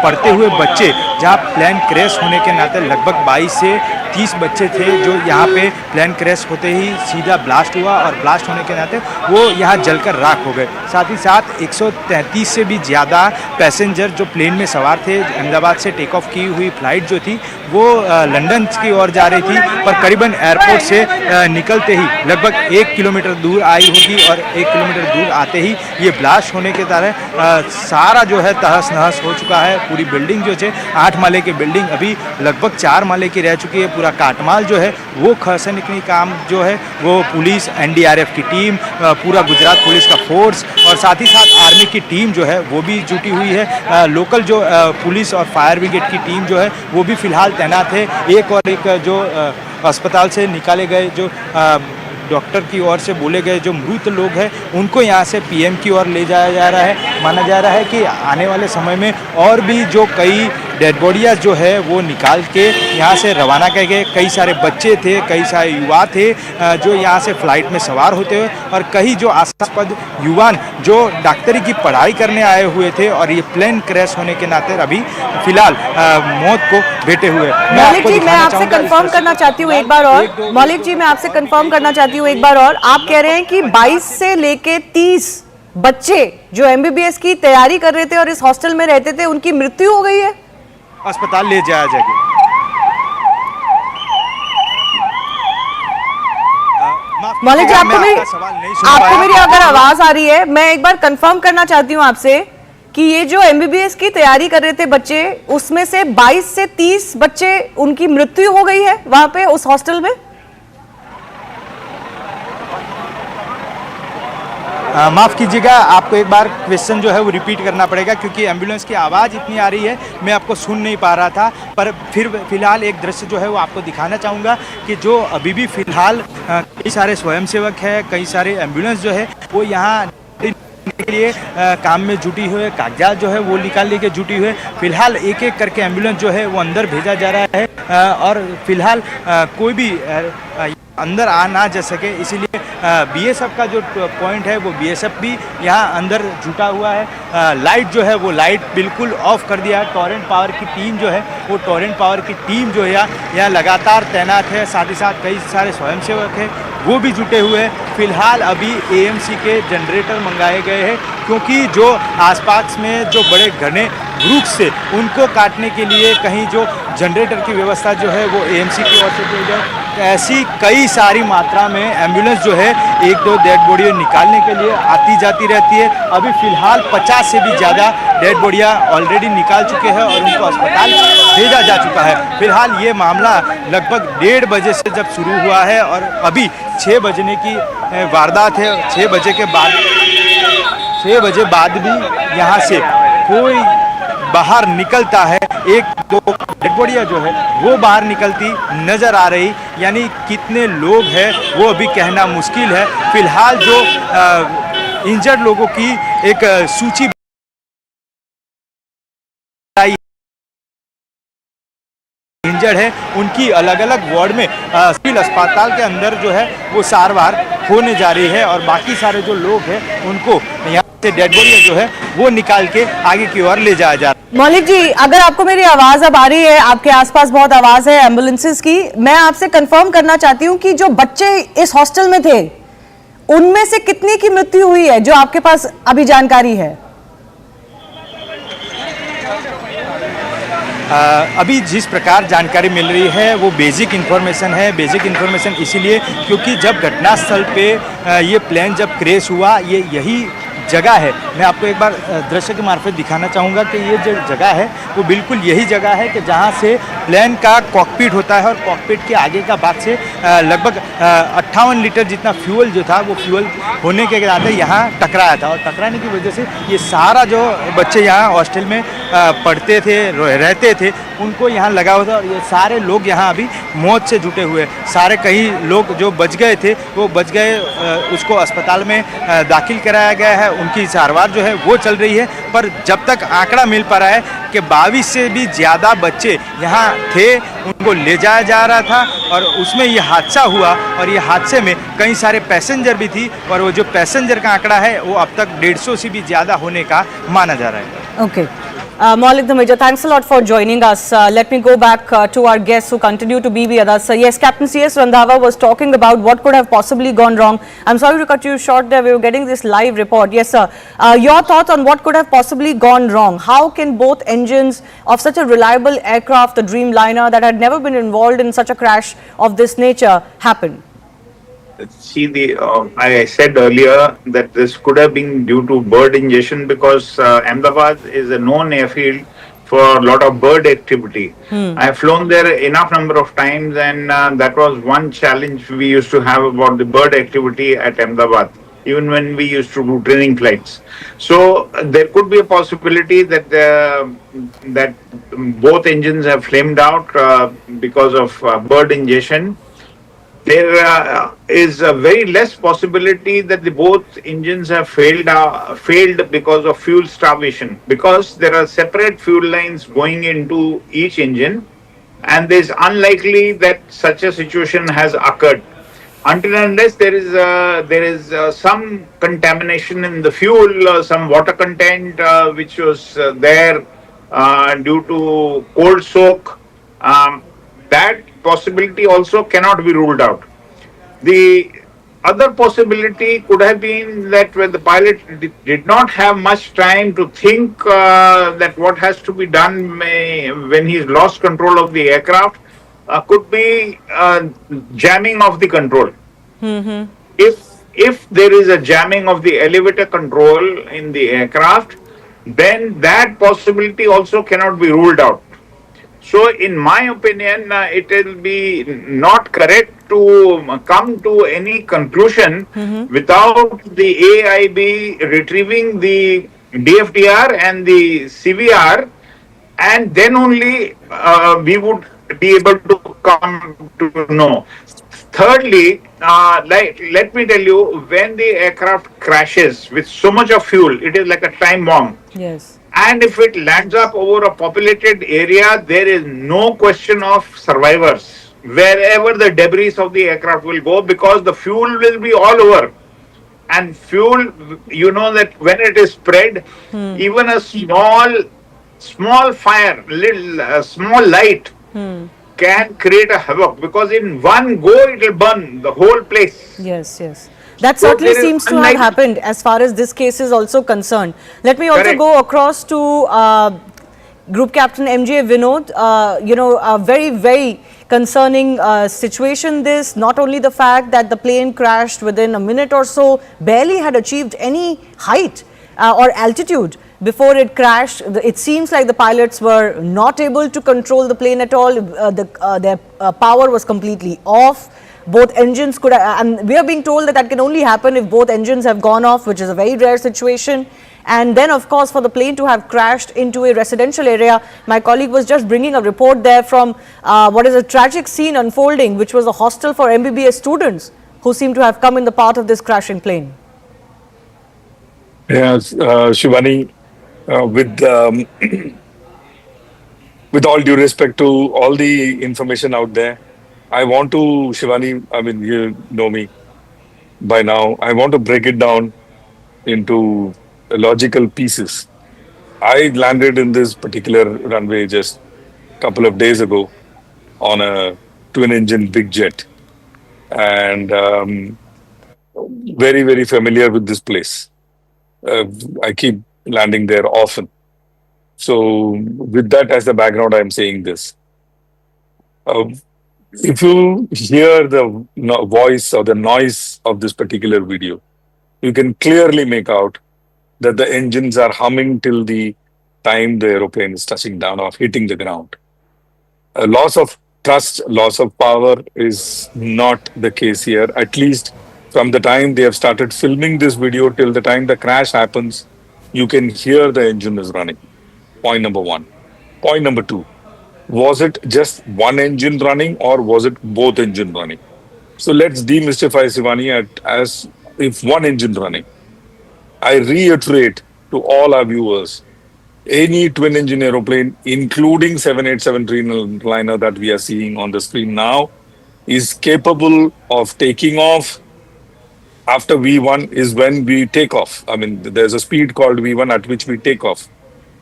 पढ़ते हुए बच्चे, जहाँ प्लेन क्रैश होने के नाते लगभग 22 से 30 बच्चे थे जो यहाँ पे प्लेन क्रैश होते ही सीधा ब्लास्ट हुआ और ब्लास्ट होने के नाते वो यहाँ जलकर राख हो गए। साथ ही साथ 133 से भी ज़्यादा पैसेंजर जो प्लेन में सवार थे, अहमदाबाद से टेक ऑफ की हुई फ्लाइट जो थी वो लंदन की ओर जा रही थी, पर करीबन एयरपोर्ट से निकलते ही लगभग 1 किलोमीटर दूर आई होगी और 1 किलोमीटर दूर आते ही ये ब्लास्ट होने के कारण सारा जो है तहस नहस हो चुका है। पूरी बिल्डिंग जो है 8 माले की बिल्डिंग अभी लगभग 4 माले की रह चुकी है। पूरा काटमाल जो है वो खसने का काम जो है वो पुलिस, एनडीआरएफ की टीम, पूरा गुजरात पुलिस का फोर्स और साथ ही साथ आर्मी की टीम जो है वो भी जुटी हुई है। लोकल जो पुलिस और फायर ब्रिगेड की टीम जो है वो भी फिलहाल तैनात है। एक जो अस्पताल से निकाले गए जो डॉक्टर की ओर से बोले गए जो मृत लोग हैं उनको यहाँ से पीएम की ओर ले जाया जा रहा है। माना जा रहा है कि आने वाले समय में और भी जो कई डेड बॉडियाँ जो है वो निकाल के यहाँ से रवाना किए गए। कई सारे बच्चे थे, कई सारे युवा थे जो यहाँ से फ्लाइट में सवार होते हुए और कई जो आशास्पद युवान जो डॉक्टरी की पढ़ाई करने आए हुए थे और ये प्लेन क्रैश होने के नाते अभी फिलहाल मौत को भेटे हुए। मौलिक जी, मैं आपसे कंफर्म करना चाहती हूँ एक बार और। मौलिक जी, मैं आपसे कंफर्म करना चाहती हूँ एक बार और। आप कह रहे हैं कि 22 से लेके 30 बच्चे जो एमबीबीएस की तैयारी कर रहे थे और इस हॉस्टल में रहते थे उनकी मृत्यु हो गई है, अस्पताल ले जाया जाएगा। मौलिक जी, आपको मेरी अगर आवाज आ रही है, मैं एक बार कंफर्म करना चाहती हूँ आपसे कि ये जो एमबीबीएस की तैयारी कर रहे थे बच्चे, उसमें से 22 से 30 बच्चे उनकी मृत्यु हो गई है वहां पे उस हॉस्टल में। माफ़ कीजिएगा, आपको एक बार क्वेश्चन जो है वो रिपीट करना पड़ेगा क्योंकि एम्बुलेंस की आवाज़ इतनी आ रही है, मैं आपको सुन नहीं पा रहा था। पर फिलहाल एक दृश्य जो है वो आपको दिखाना चाहूँगा कि जो अभी भी फिलहाल कई सारे स्वयंसेवक हैं, कई सारे एम्बुलेंस जो है वो यहाँ के लिए काम में जुटी हुई है, कागजात जो है वो निकालने के जुटी हुई है। फिलहाल एक एक करके एम्बुलेंस जो है वो अंदर भेजा जा रहा है और फिलहाल कोई भी अंदर आ ना जा सके, इसीलिए बीएसएफ का जो पॉइंट है वो बीएसएफ भी यहाँ अंदर जुटा हुआ है। लाइट जो है वो लाइट बिल्कुल ऑफ कर दिया है। टॉरेंट पावर की टीम जो है वो टॉरेंट पावर की टीम जो है यहाँ लगातार तैनात है। साथ ही साथ कई सारे स्वयंसेवक हैं वो भी जुटे हुए हैं। फिलहाल अभी एएमसी के जनरेटर मंगाए गए हैं क्योंकि जो आसपास में जो बड़े घने वृक्ष से उनको काटने के लिए कहीं जो जनरेटर की व्यवस्था जो है वो एएमसी की ओर से की जाए। ऐसी कई सारी मात्रा में एम्बुलेंस जो है 1-2 डेड बॉडी निकालने के लिए आती जाती रहती है। अभी फिलहाल 50 से भी ज़्यादा डेड बॉडियाँ ऑलरेडी निकाल चुके हैं और उनको अस्पताल भेजा जा चुका है। फिलहाल ये मामला लगभग 1:30 बजे से जब शुरू हुआ है और अभी 6 बजने की वारदात है। 6 बजे बाद भी यहाँ से कोई बाहर निकलता है, 1-2 डेड बॉडियाँ जो है वो बाहर निकलती नज़र आ रही। यानी कितने लोग हैं वो अभी कहना मुश्किल है। फिलहाल जो इंजर्ड लोगों की एक सूची इंजर्ड है, उनकी अलग अलग वार्ड में सिविल अस्पताल के अंदर जो है वो सारवार होने जा रही है और बाकी सारे जो लोग हैं उनको यहाँ से डेड बॉडी जो है वो निकाल के आगे की ओर ले जाया जा रहा है। मौलिक जी, अगर आपको मेरी आवाज अब आ रही है, आपके आसपास बहुत आवाज है एम्बुलेंसेस की, मैं आपसे कंफर्म करना चाहती हूँ कि जो बच्चे इस हॉस्टल में थे उनमें से कितनी की मृत्यु हुई है जो आपके पास अभी जानकारी है? अभी जिस प्रकार जानकारी मिल रही है वो बेसिक इन्फॉर्मेशन है। बेसिक इन्फॉर्मेशन इसीलिए क्योंकि जब घटनास्थल पे ये प्लेन जब क्रैश हुआ, ये यही जगह है। मैं आपको एक बार दृश्य के मार्फत दिखाना चाहूँगा कि ये जो जगह है वो बिल्कुल यही जगह है कि जहाँ से प्लेन का कॉकपिट होता है और कॉकपिट के आगे का भाग से लगभग 58 लीटर जितना फ्यूल जो था वो फ्यूल होने के नाते यहाँ टकराया था और टकराने की वजह से ये सारा जो बच्चे यहाँ हॉस्टल में पढ़ते थे, रहते थे, उनको यहाँ लगा हुआ था और ये सारे लोग यहाँ अभी मौत से जुटे हुए। सारे कई लोग जो बच गए थे वो बच गए, उसको अस्पताल में दाखिल कराया गया है, उनकी सारवार जो है वो चल रही है। पर जब तक आंकड़ा मिल पा रहा है कि 22 से भी ज़्यादा बच्चे यहाँ थे, उनको ले जाया जा रहा था और उसमें ये हादसा हुआ और ये हादसे में कई सारे पैसेंजर भी थी और वो जो पैसेंजर का आंकड़ा है वो अब तक 150 से भी ज़्यादा होने का माना जा रहा है। Okay, Maulik Dhameja, thanks a lot for joining us. Let me go back to our guests who continue to be with us. Yes, Captain C.S. Randhawa was talking about what could have possibly gone wrong. I'm sorry to cut you short there. We were getting this live report. Yes, sir. Your thoughts on what could have possibly gone wrong? How can both engines of such a reliable aircraft, the Dreamliner, that had never been involved in such a crash of this nature, happen? See, I said earlier that this could have been due to bird ingestion because Ahmedabad is a known airfield for a lot of bird activity. I have flown there enough number of times, and that was one challenge we used to have about the bird activity at Ahmedabad, even when we used to do training flights. So there could be a possibility that that both engines have flamed out because of bird ingestion. There is a very less possibility that the both engines have failed because of fuel starvation, because there are separate fuel lines going into each engine, and it is unlikely that such a situation has occurred until and unless there is some contamination in the fuel, some water content which was there due to cold soak. That possibility also cannot be ruled out. The other possibility could have been that when the pilot did not have much time to think that what has to be done when he's lost control of the aircraft, could be jamming of the control. If there is a jamming of the elevator control in the aircraft, then that possibility also cannot be ruled out. So, in my opinion, it will be not correct to come to any conclusion without the AIB retrieving the DFDR and the CVR, and then only we would be able to come to know. Thirdly, let me tell you, when the aircraft crashes with so much of fuel, it is like a time bomb. Yes. And if it lands up over a populated area, there is no question of survivors wherever the debris of the aircraft will go, because the fuel will be all over. And fuel, you know that when it is spread, even a small fire, small light can create a havoc, because in one go it will burn the whole place. Yes, yes. That certainly seems to have happened as far as this case is also concerned. Let me also go across to Group Captain MJ Vinod. A very, very concerning situation this. Not only the fact that the plane crashed within a minute or so, barely had achieved any height or altitude before it crashed. It seems like the pilots were not able to control the plane at all. Their power was completely off. Both engines could have, and we are being told that can only happen if both engines have gone off, which is a very rare situation. And then, of course, for the plane to have crashed into a residential area, my colleague was just bringing a report there from what is a tragic scene unfolding, which was a hostel for MBBS students who seem to have come in the path of this crashing plane. Yes, Shivani, with all due respect to all the information out there, I want to, Shivani, I mean, you know me by now, I want to break it down into logical pieces. I landed in this particular runway just a couple of days ago on a twin-engine big jet, and very, very familiar with this place. I keep landing there often. So with that as the background, I'm saying this. If you hear the voice or the noise of this particular video, you can clearly make out that the engines are humming till the time the aeroplane is touching down or hitting the ground. A loss of thrust, loss of power is not the case here. At least from the time they have started filming this video till the time the crash happens, you can hear the engine is running. Point number one. Point number two. Was it just one engine running or was it both engine running? So let's demystify, Shivani, as if one engine running. I reiterate to all our viewers, any twin engine aeroplane, including 787 Dreamliner that we are seeing on the screen now, is capable of taking off. After V1 is when we take off. I mean, there's a speed called V1 at which we take off.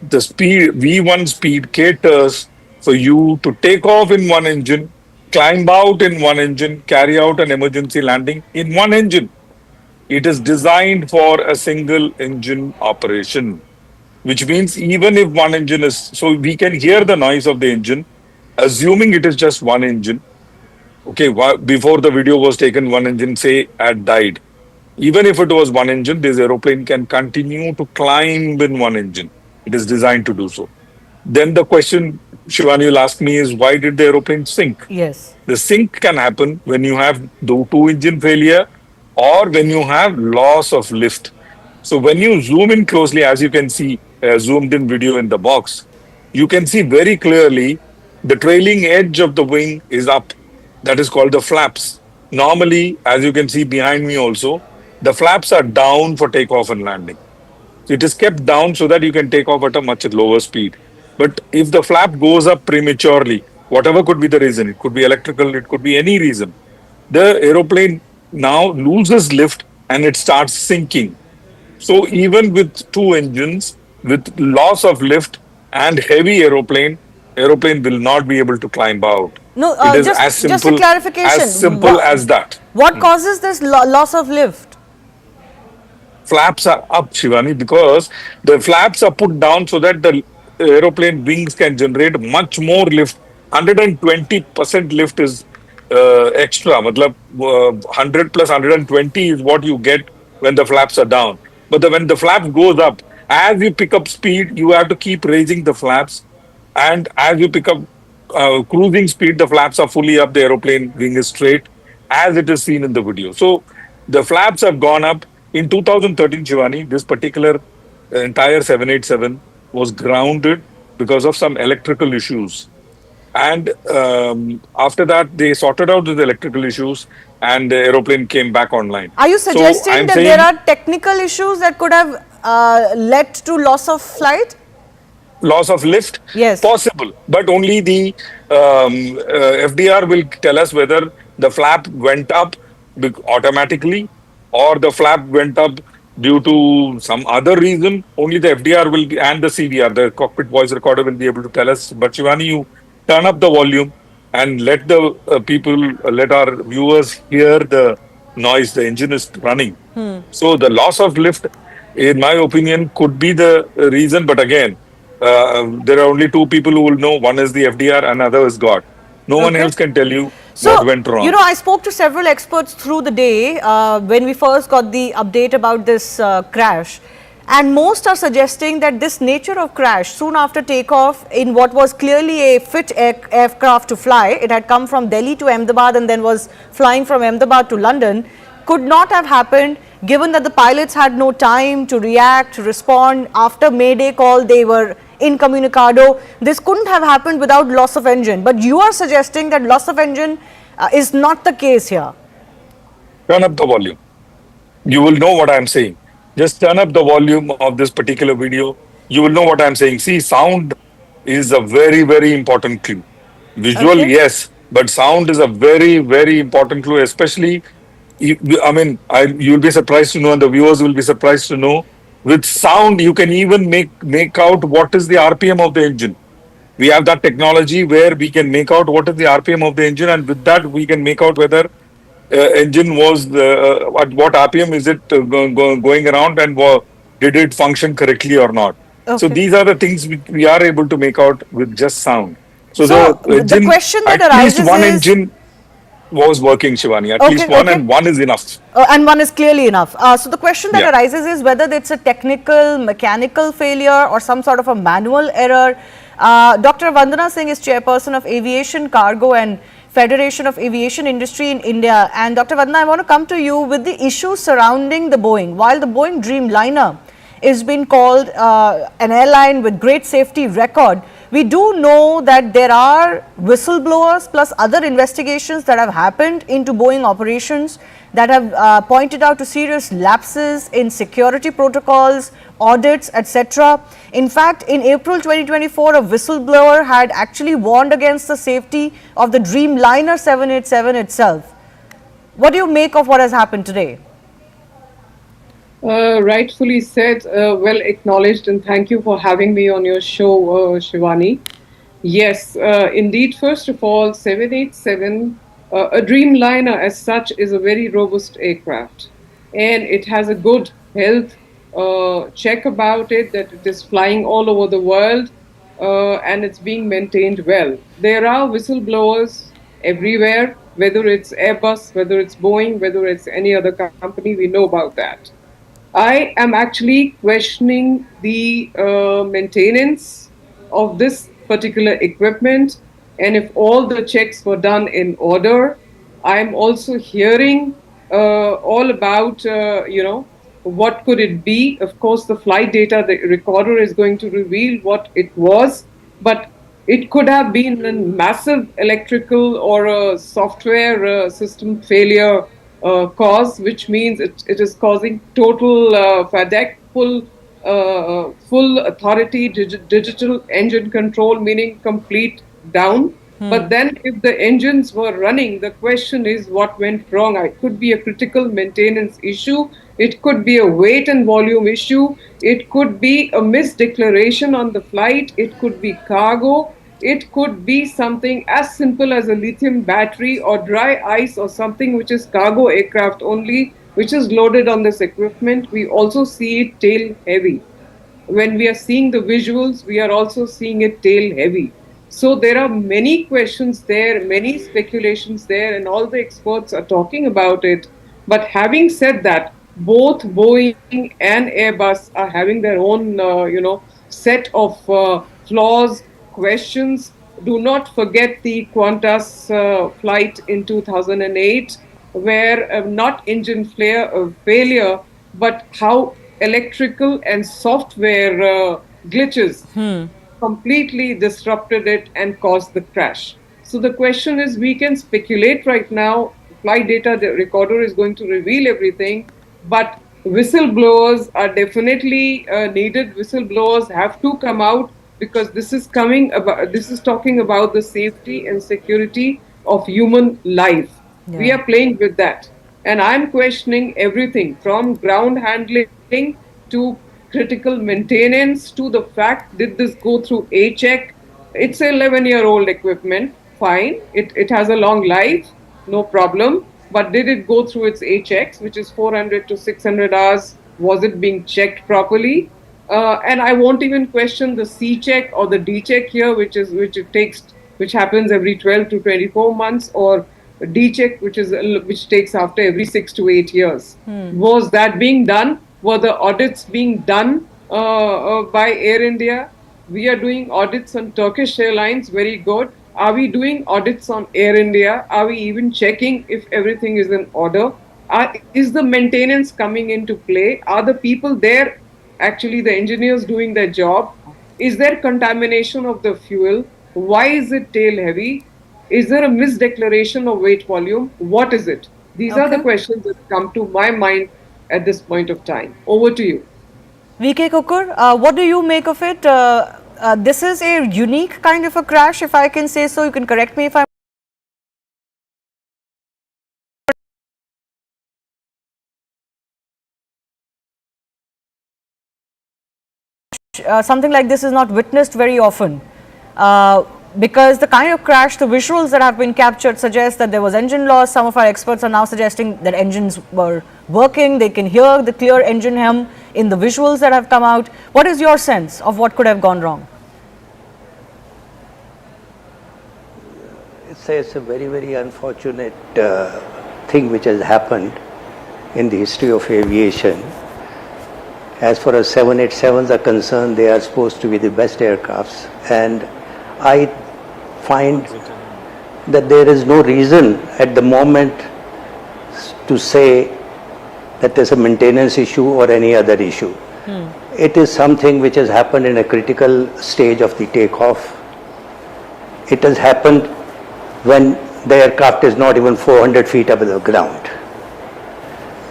the speed V1 speed caters for you to take off in one engine, climb out in one engine, carry out an emergency landing in one engine. It is designed for a single engine operation, which means even if one engine is, so we can hear the noise of the engine, assuming it is just one engine. Okay, before the video was taken, one engine, say, had died. Even if it was one engine, this aeroplane can continue to climb in one engine. It is designed to do so. Then the question, Shivani, will ask me is, why did the aeroplane sink? Yes. The sink can happen when you have the two-engine failure or when you have loss of lift. So when you zoom in closely, as you can see, zoomed in video in the box, you can see very clearly the trailing edge of the wing is up. That is called the flaps. Normally, as you can see behind me also, the flaps are down for takeoff and landing. It is kept down so that you can take off at a much lower speed. But if the flap goes up prematurely, whatever could be the reason, it could be electrical, it could be any reason, the aeroplane now loses lift and it starts sinking. So even with two engines, with loss of lift and heavy aeroplane will not be able to climb out. No, it is just a clarification. As simple as that. What causes this loss of lift? Flaps are up, Shivani, because the flaps are put down so that the aeroplane wings can generate much more lift. 120% lift is extra. Matlab, 100 plus 120 is what you get when the flaps are down. But when the flap goes up, as you pick up speed, you have to keep raising the flaps. And as you pick up cruising speed, the flaps are fully up, the aeroplane wing is straight, as it is seen in the video. So the flaps have gone up. In 2013, Shivani, this particular entire 787 was grounded because of some electrical issues. And after that, they sorted out the electrical issues and the aeroplane came back online. Are you suggesting that there are technical issues that could have led to loss of flight? Loss of lift? Yes. Possible. But only the FDR will tell us whether the flap went up automatically or the flap went up due to some other reason. Only the FDR will be, and the CVR, the cockpit voice recorder, will be able to tell us. But Shivani, you turn up the volume and let the let our viewers hear the noise. The engine is running. So the loss of lift, in my opinion, could be the reason. But again, there are only two people who will know. One is the FDR, another is God. No one else can tell you what went wrong. You know, I spoke to several experts through the day when we first got the update about this crash. And most are suggesting that this nature of crash soon after takeoff in what was clearly a fit aircraft to fly, it had come from Delhi to Ahmedabad and then was flying from Ahmedabad to London, could not have happened given that the pilots had no time to react, respond. After mayday call, they were incommunicado. This couldn't have happened without loss of engine. But you are suggesting that loss of engine is not the case here. Turn up the volume. You will know what I am saying. Just turn up the volume of this particular video. You will know what I am saying. See, sound is a very, very important clue. Visual, yes, but sound is a very, very important clue, especially, you'll be surprised to know, and the viewers will be surprised to know, with sound, you can even make out what is the RPM of the engine. We have that technology where we can make out what is the RPM of the engine, and with that, we can make out whether engine was, at what RPM is it going around, and did it function correctly or not. So these are the things we are able to make out with just sound. So the engine, question that at arises least one is, engine was working, Shivani. At least one, and one is enough. And one is clearly enough. So the question that arises is whether it's a technical, mechanical failure or some sort of a manual error. Dr. Vandana Singh is chairperson of Aviation, Cargo and Federation of Aviation Industry in India. And Dr. Vandana, I want to come to you with the issues surrounding the Boeing. While the Boeing Dreamliner is being called an airline with great safety record, we do know that there are whistleblowers plus other investigations that have happened into Boeing operations that have pointed out to serious lapses in security protocols, audits, etc. In fact, in April 2024, a whistleblower had actually warned against the safety of the Dreamliner 787 itself. What do you make of what has happened today? Rightfully said, well acknowledged, and thank you for having me on your show, Shivani. Yes, indeed. First of all, 787, a Dreamliner as such, is a very robust aircraft, and it has a good health check about it, that it is flying all over the world, and it's being maintained well. There are whistleblowers everywhere, whether it's Airbus, whether it's Boeing, whether it's any other company, we know about that. I am actually questioning the maintenance of this particular equipment, and if all the checks were done in order. I'm also hearing all about, what could it be. Of course, the flight data, the recorder is going to reveal what it was, but it could have been a massive electrical or a software system failure cause, which means it is causing total FADEC, full authority, digital engine control, meaning complete down. But then if the engines were running, the question is what went wrong. It could be a critical maintenance issue. It could be a weight and volume issue. It could be a misdeclaration on the flight. It could be cargo. It could be something as simple as a lithium battery or dry ice or something which is cargo aircraft only, which is loaded on this equipment. We also see it tail heavy. When we are seeing the visuals, we are also seeing it tail heavy. So there are many questions there, many speculations there, and all the experts are talking about it. But having said that, both Boeing and Airbus are having their own, set of flaws, questions. Do not forget the Qantas flight in 2008, where not engine failure, but how electrical and software glitches completely disrupted it and caused the crash. So the question is, we can speculate right now. Flight data, the recorder is going to reveal everything, but whistleblowers are definitely needed. Whistleblowers have to come out, because this is talking about the safety and security of human life. We are playing with that. And I'm questioning everything from ground handling to critical maintenance to the fact, did this go through A check? It's an 11-year-old equipment, fine. It has a long life, no problem. But did it go through its A checks, which is 400 to 600 hours? Was it being checked properly? And I won't even question the C check or the D check here, which happens every 12 to 24 months, or D check, which takes after every 6 to 8 years. Was that being done? Were the audits being done by Air India? We are doing audits on Turkish Airlines, very good. Are we doing audits on Air India? Are we even checking if everything is in order? Is the maintenance coming into play? Are the people there, actually the engineers, doing their job? Is there contamination of the fuel? Why is it tail heavy? Is there a misdeclaration of weight volume? What is it? These are the questions that come to my mind at this point of time. Over to you. VK Kukur, what do you make of it? This is a unique kind of a crash, if I can say so. You can correct me if I'm something like this is not witnessed very often. Because the kind of crash, the visuals that have been captured suggest that there was engine loss. Some of our experts are now suggesting that engines were working. They can hear the clear engine hum in the visuals that have come out. What is your sense of what could have gone wrong? It's a very, very unfortunate thing which has happened in the history of aviation. As far as 787s are concerned, they are supposed to be the best aircrafts, and I find that there is no reason at the moment to say that there's a maintenance issue or any other issue. It is something which has happened in a critical stage of the takeoff. It has happened when the aircraft is not even 400 feet above the ground.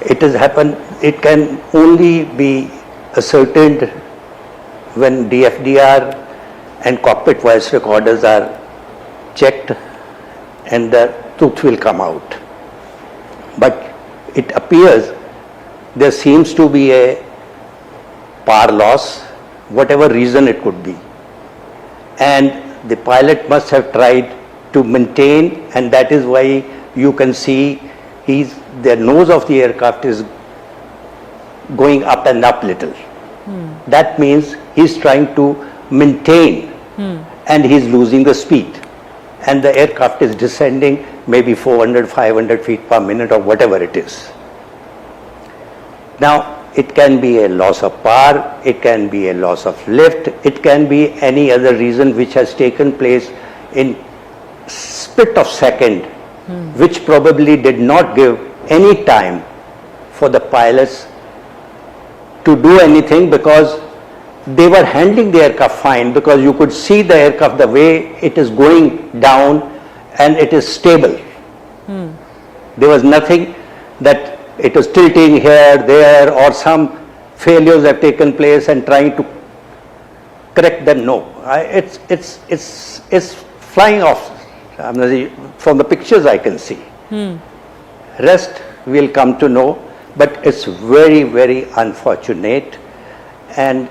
It has happened, it can only be ascertained when DFDR and cockpit voice recorders are checked and the truth will come out. But it appears there seems to be a power loss, whatever reason it could be. And the pilot must have tried to maintain, and that is why you can see the nose of the aircraft is going up and up little. That means he's trying to maintain and he's losing the speed. And the aircraft is descending maybe 400, 500 feet per minute or whatever it is. Now, it can be a loss of power, it can be a loss of lift, it can be any other reason which has taken place in split of second, which probably did not give any time for the pilots to do anything, because they were handling the aircraft fine, because you could see the aircraft the way it is going down and it is stable. There was nothing that it was tilting here, there, or some failures have taken place and trying to correct them. No, it's flying off. From the pictures I can see. Rest we'll come to know, but it's very, very unfortunate, and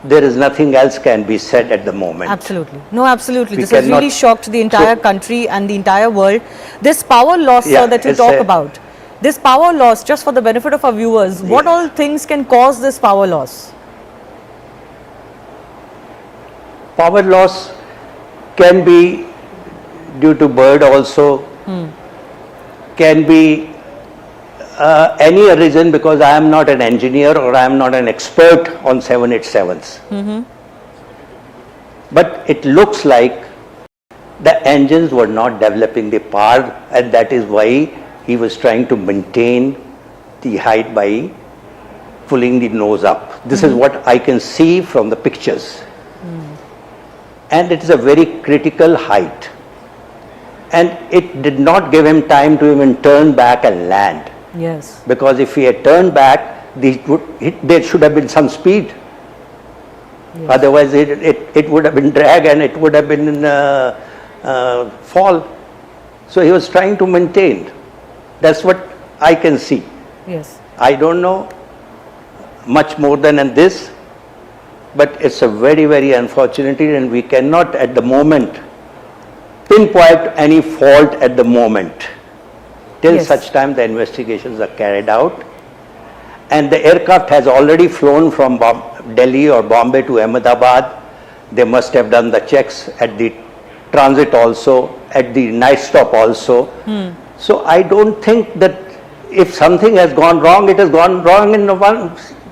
there is nothing else can be said at the moment. Absolutely. No, absolutely. This has really shocked the entire country and the entire world. This power loss that you talk about, this power loss, just for the benefit of our viewers, what all things can cause this power loss? Power loss can be due to bird also, can be any reason, because I am not an engineer or I am not an expert on 787s. But it looks like the engines were not developing the power, and that is why he was trying to maintain the height by pulling the nose up. This is what I can see from the pictures. And it is a very critical height. And it did not give him time to even turn back and land. Yes. Because if he had turned back, there should have been some speed. Yes. Otherwise, it would have been drag and it would have been fall. So he was trying to maintain. That's what I can see. Yes. I don't know much more than this, but it's a very, very unfortunate, and we cannot at the moment pinpoint any fault at the moment till such time the investigations are carried out. And the aircraft has already flown from Delhi or Bombay to Ahmedabad. They must have done the checks at the transit also, at the night stop also. So I don't think that if something has gone wrong, it has gone wrong in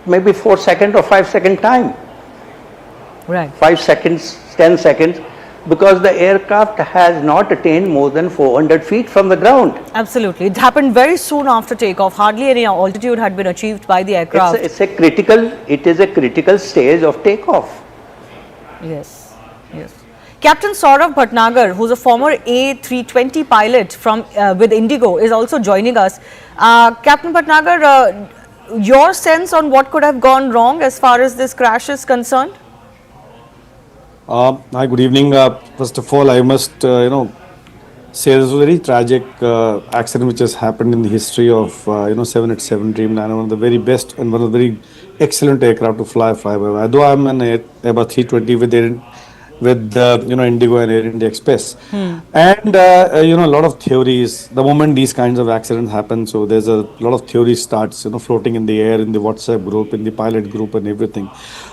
maybe 4 second or 5 second time. Right. 5 seconds, 10 seconds, because the aircraft has not attained more than 400 feet from the ground. Absolutely. It happened very soon after takeoff. Hardly any altitude had been achieved by the aircraft. It is a critical stage of takeoff. Yes, yes. Captain Saurav Bhatnagar, who's a former A320 pilot from with Indigo, is also joining us. Captain Bhatnagar, your sense on what could have gone wrong as far as this crash is concerned? Hi, good evening. First of all, I must, say this was a very tragic accident which has happened in the history of, 787 Dreamliner, one of the very best and one of the very excellent aircraft to fly by. Though I'm an Airbus 320 with Indigo and Air India Express. And, a lot of theories, the moment these kinds of accidents happen, so there's a lot of theories starts, floating in the air, in the WhatsApp group, in the pilot group and everything.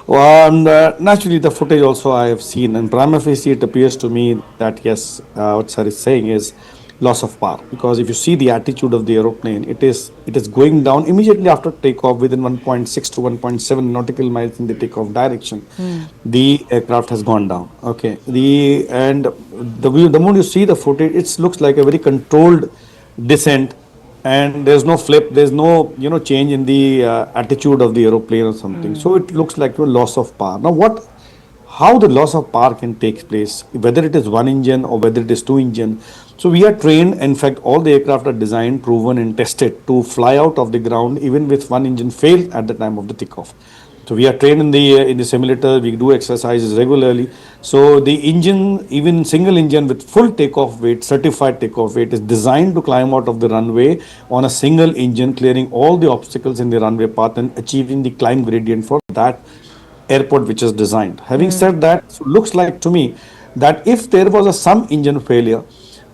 And naturally, the footage also I have seen, and prima facie it appears to me that yes, what sir is saying is loss of power, because if you see the attitude of the aeroplane, it is going down immediately after takeoff within 1.6 to 1.7 nautical miles in the takeoff direction. The aircraft has gone down. Okay, the moment you see the footage, it looks like a very controlled descent, and there's no flip, there's no change in the attitude of the aeroplane or something. So it looks like a loss of power. Now how the loss of power can take place, whether it is one engine or whether it is two engine. So we are trained, in fact all the aircraft are designed, proven and tested to fly out of the ground even with one engine failed at the time of the takeoff. So we are trained in the simulator, we do exercises regularly. So the engine, even single engine with full takeoff weight, certified takeoff weight, is designed to climb out of the runway on a single engine, clearing all the obstacles in the runway path and achieving the climb gradient for that airport which is designed. Having said that, so looks like to me that if there was some engine failure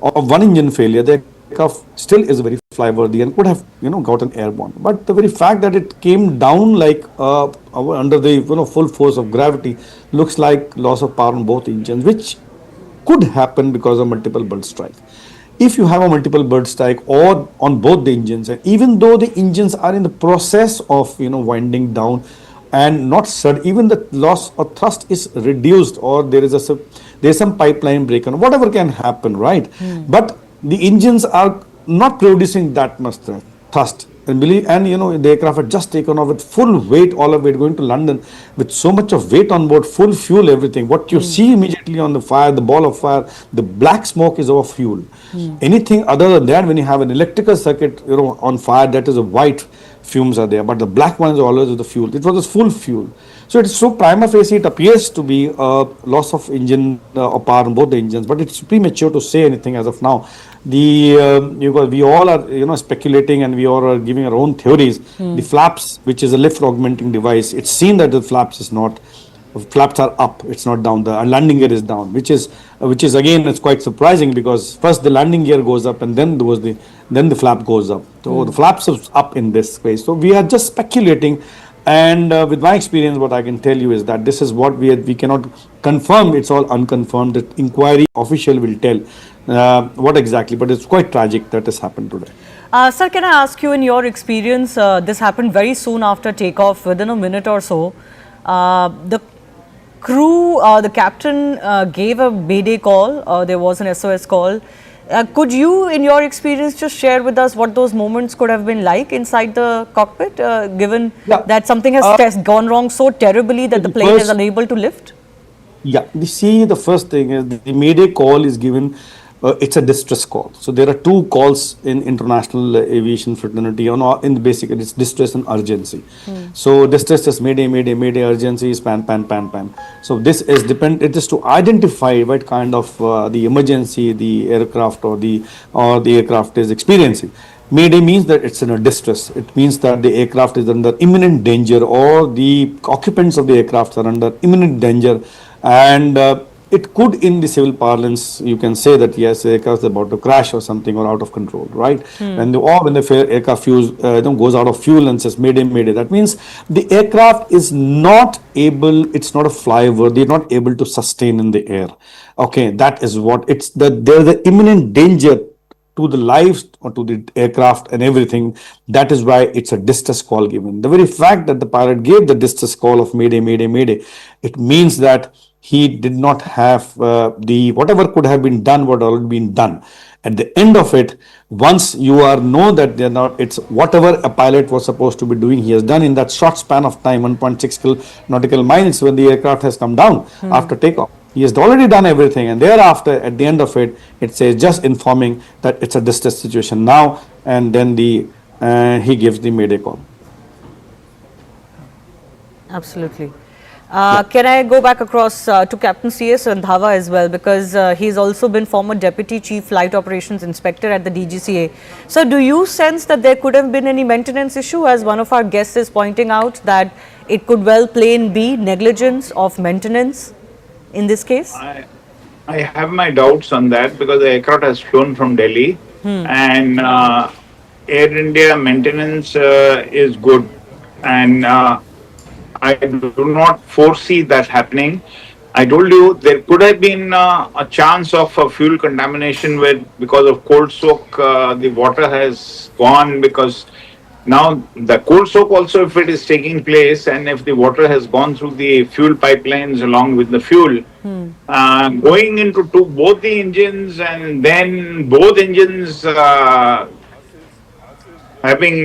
or one engine failure, the aircraft still is very flyworthy and could have gotten airborne. But the very fact that it came down like under the full force of gravity looks like loss of power on both engines, which could happen because of multiple bird strike. If you have a multiple bird strike or on both the engines, and even though the engines are in the process of winding down and not even the loss or thrust is reduced, or there's some pipeline break on whatever can happen, right? But the engines are not producing that much thrust. And the aircraft had just taken off with full weight, all of it going to London with so much of weight on board, full fuel, everything. What you see immediately on the fire, the ball of fire, the black smoke is of fuel. Anything other than that, when you have an electrical circuit, on fire, that is a white fumes are there, but the black ones are always the fuel. It was a full fuel. So it's so prima facie, it appears to be a loss of engine or power on both the engines, but it's premature to say anything as of now. We all are speculating, and we all are giving our own theories. The flaps, which is a lift augmenting device, it's seen that the flaps are up, it's not down. The landing gear is down, which is again, it's quite surprising, because first the landing gear goes up and then the flap goes up. So the flaps is up in this case. So we are just speculating. And with my experience, what I can tell you is that this is what we cannot confirm. It's all unconfirmed. The inquiry official will tell what exactly, but it's quite tragic that has happened today. Sir, can I ask you, in your experience, this happened very soon after takeoff, within a minute or so. The crew, the captain gave a mayday call, there was an SOS call. Could you, in your experience, just share with us what those moments could have been like inside the cockpit, given that something has gone wrong so terribly that the plane is unable to lift? Yeah, you see, the first thing is the mayday call is given. It's a distress call. So there are two calls in international aviation fraternity. In basic, it's distress and urgency. So distress is mayday, mayday, mayday. Urgency is pan, pan, pan, pan. So this is it is to identify what kind of the emergency the aircraft or the aircraft is experiencing. Mayday means that it's in a distress. It means that the aircraft is under imminent danger, or the occupants of the aircraft are under imminent danger, and it could, in the civil parlance, you can say that yes, the aircraft is about to crash or something, or out of control, right? When the aircraft goes out of fuel and says mayday, mayday, that means the aircraft is not able, it's not a flyover, they're not able to sustain in the air. Okay, that is what there's the imminent danger to the lives or to the aircraft and everything. That is why it's a distress call given. The very fact that the pilot gave the distress call of mayday, mayday, mayday, it means that he did not have whatever could have been done, what already been done. At the end of it, once you know that they're not, it's whatever a pilot was supposed to be doing, he has done in that short span of time, 1.6 nautical miles, when the aircraft has come down after takeoff. He has already done everything, and thereafter, at the end of it, it says just informing that it's a distress situation now, and then he gives the mayday call. Absolutely. Can I go back across to Captain C.S. Randhawa as well, because he's also been former Deputy Chief Flight Operations Inspector at the DGCA. So do you sense that there could have been any maintenance issue, as one of our guests is pointing out, that it could well plain be negligence of maintenance in this case? I have my doubts on that, because the aircraft has flown from Delhi, and Air India maintenance is good, and I do not foresee that happening. I told you there could have been a chance of fuel contamination because of cold soak. The water has gone, because now the cold soak also, if it is taking place and if the water has gone through the fuel pipelines along with the fuel, going into both the engines, and then both engines having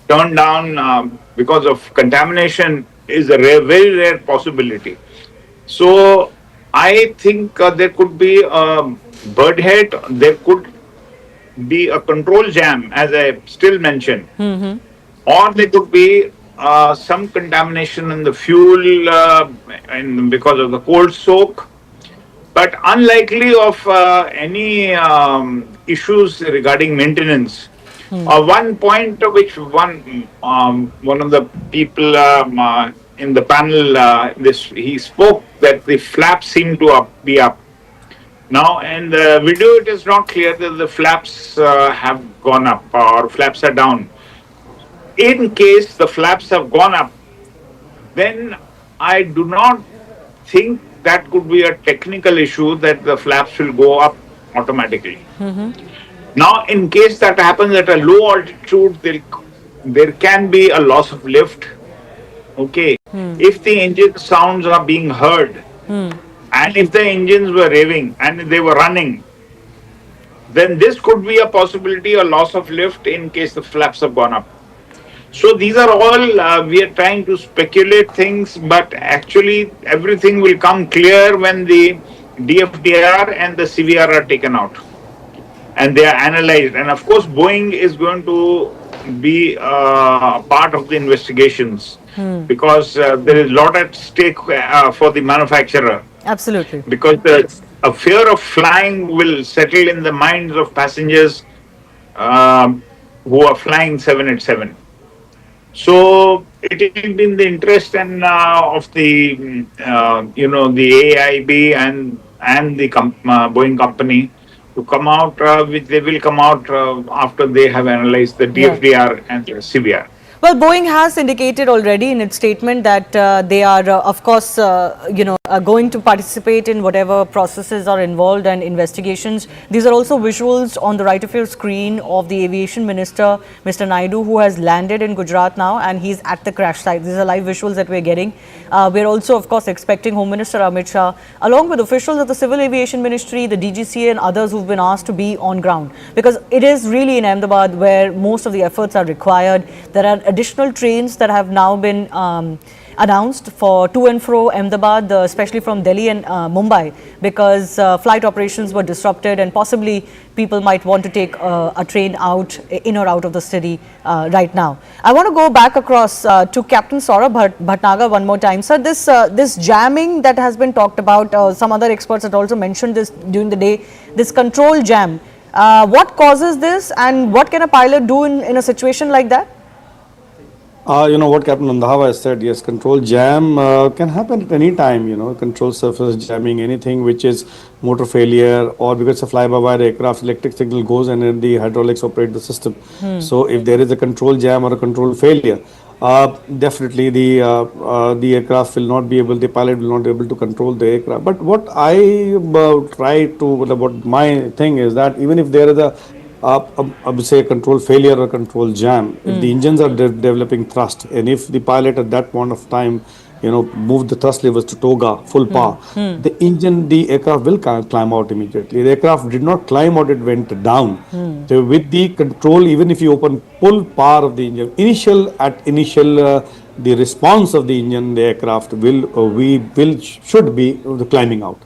turned down because of contamination, is a very rare possibility. So I think there could be a bird head, there could be a control jam, as I still mentioned, or there could be some contamination in the fuel because of the cold soak, but unlikely of any issues regarding maintenance. One point which one of the people in the panel he spoke that the flaps seem to be up. Now in the video it is not clear that the flaps have gone up or flaps are down. In case the flaps have gone up, then I do not think that could be a technical issue that the flaps will go up automatically. Now, in case that happens at a low altitude, there can be a loss of lift. Okay. If the engine sounds are being heard, and if the engines were revving and they were running, then this could be a possibility, a loss of lift in case the flaps have gone up. So these are all, we are trying to speculate things, but actually everything will come clear when the DFDR and the CVR are taken out and they are analyzed. And of course, Boeing is going to be part of the investigations because there is a lot at stake for the manufacturer. Absolutely. Because a fear of flying will settle in the minds of passengers who are flying 787. So it will be in the interest and of the the AIB and the Boeing company to come out they will come out after they have analyzed the DFDR and the CVR. Well, Boeing has indicated already in its statement that they are, of course, going to participate in whatever processes are involved and investigations. These are also visuals on the right of your screen of the Aviation Minister, Mr. Naidu, who has landed in Gujarat now, and he's at the crash site. These are live visuals that we're getting. We're also, of course, expecting Home Minister Amit Shah, along with officials of the Civil Aviation Ministry, the DGCA, and others who've been asked to be on ground, because it is really in Ahmedabad where most of the efforts are required. There are additional trains that have now been announced for to and fro Ahmedabad, especially from Delhi and Mumbai, because flight operations were disrupted and possibly people might want to take a train out, in or out of the city right now. I want to go back across to Captain Saurabh Bhatnagar one more time. Sir, this jamming that has been talked about, some other experts had also mentioned this during the day, this control jam. What causes this and what can a pilot do in a situation like that? What Captain Nandahava has said, yes, control jam can happen at any time, control surface jamming, anything which is motor failure or because it's a fly-by-wire aircraft, electric signal goes and then the hydraulics operate the system. So if there is a control jam or a control failure, definitely the aircraft will not be able, the pilot will not be able to control the aircraft. But what I what my thing is that even if there is I would say a control failure or control jam, if the engines are developing thrust and if the pilot at that point of time move the thrust levers to toga full power, the aircraft will climb out immediately. The aircraft did not climb out, it went down. So with the control, even if you open full power of the engine, the response of the engine, the aircraft should be climbing out.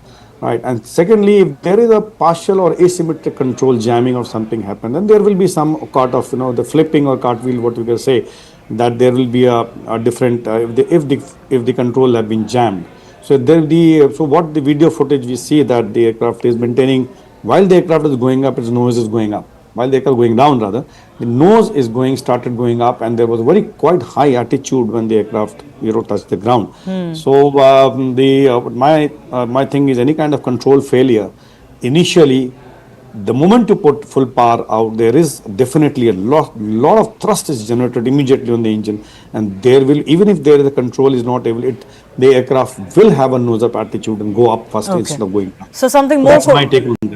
Right, and secondly, if there is a partial or asymmetric control jamming or something happen, then there will be some part of the flipping or cartwheel, what we can say, that there will be a different if the control have been jammed. So what the video footage we see that the aircraft is maintaining while the aircraft is going up, its nose is going up. While the aircraft going down, rather, the nose is started going up, and there was quite high altitude when the aircraft touched the ground. So my thing is any kind of control failure, initially, the moment you put full power out, there is definitely a lot of thrust is generated immediately on the engine, and there will, even if there is a control is not able, the aircraft will have a nose up altitude and go up first instead of going down. So something more,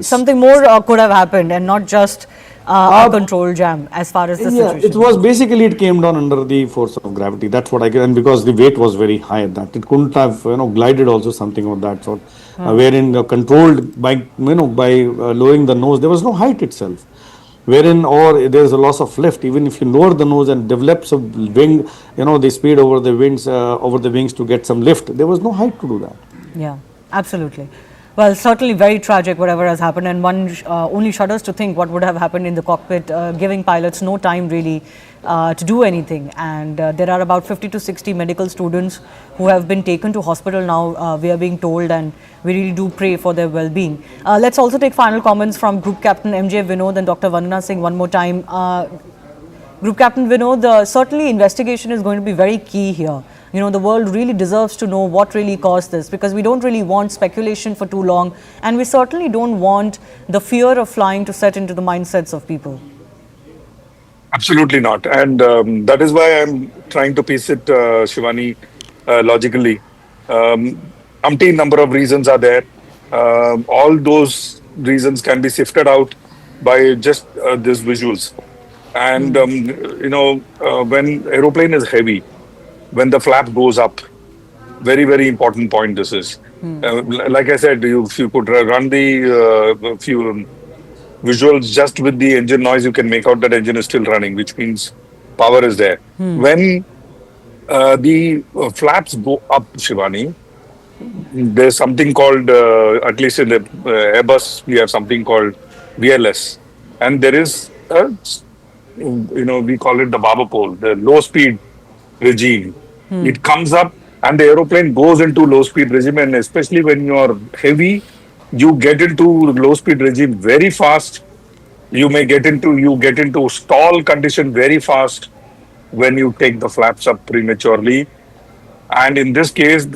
something more could have happened and not just a control jam as far as the situation. It was basically, it came down under the force of gravity. That's what I get, and because the weight was very high at that, it couldn't have glided also something of that sort. Wherein controlled by lowering the nose, there was no height itself. Wherein or there is a loss of lift, even if you lower the nose and develops a wing, the speed over the wings to get some lift, there was no height to do that. Yeah, absolutely. Well, certainly very tragic whatever has happened, and one only shudders to think what would have happened in the cockpit, giving pilots no time really to do anything. And there are about 50 to 60 medical students who have been taken to hospital now, we are being told, and we really do pray for their well-being. Let's also take final comments from Group Captain MJ Vinod and Dr. Vandana Singh one more time. Group Captain Vinod, certainly investigation is going to be very key here. You know, the world really deserves to know what really caused this, because we don't really want speculation for too long, and we certainly don't want the fear of flying to set into the mindsets of people. Absolutely not. And that is why I'm trying to piece it, Shivani, logically. Umpteen number of reasons are there. All those reasons can be sifted out by just these visuals. And, when aeroplane is heavy, when the flap goes up, very, very important point this is. Like I said, if you could run the few visuals just with the engine noise, you can make out that engine is still running, which means power is there. When the flaps go up, Shivani, there's something called, at least in the Airbus, we have something called VLS. And there is, we call it the barber pole, the low speed regime. It comes up and the aeroplane goes into low speed regime, and especially when you are heavy, you get into low speed regime very fast. You get into stall condition very fast when you take the flaps up prematurely. And in this case,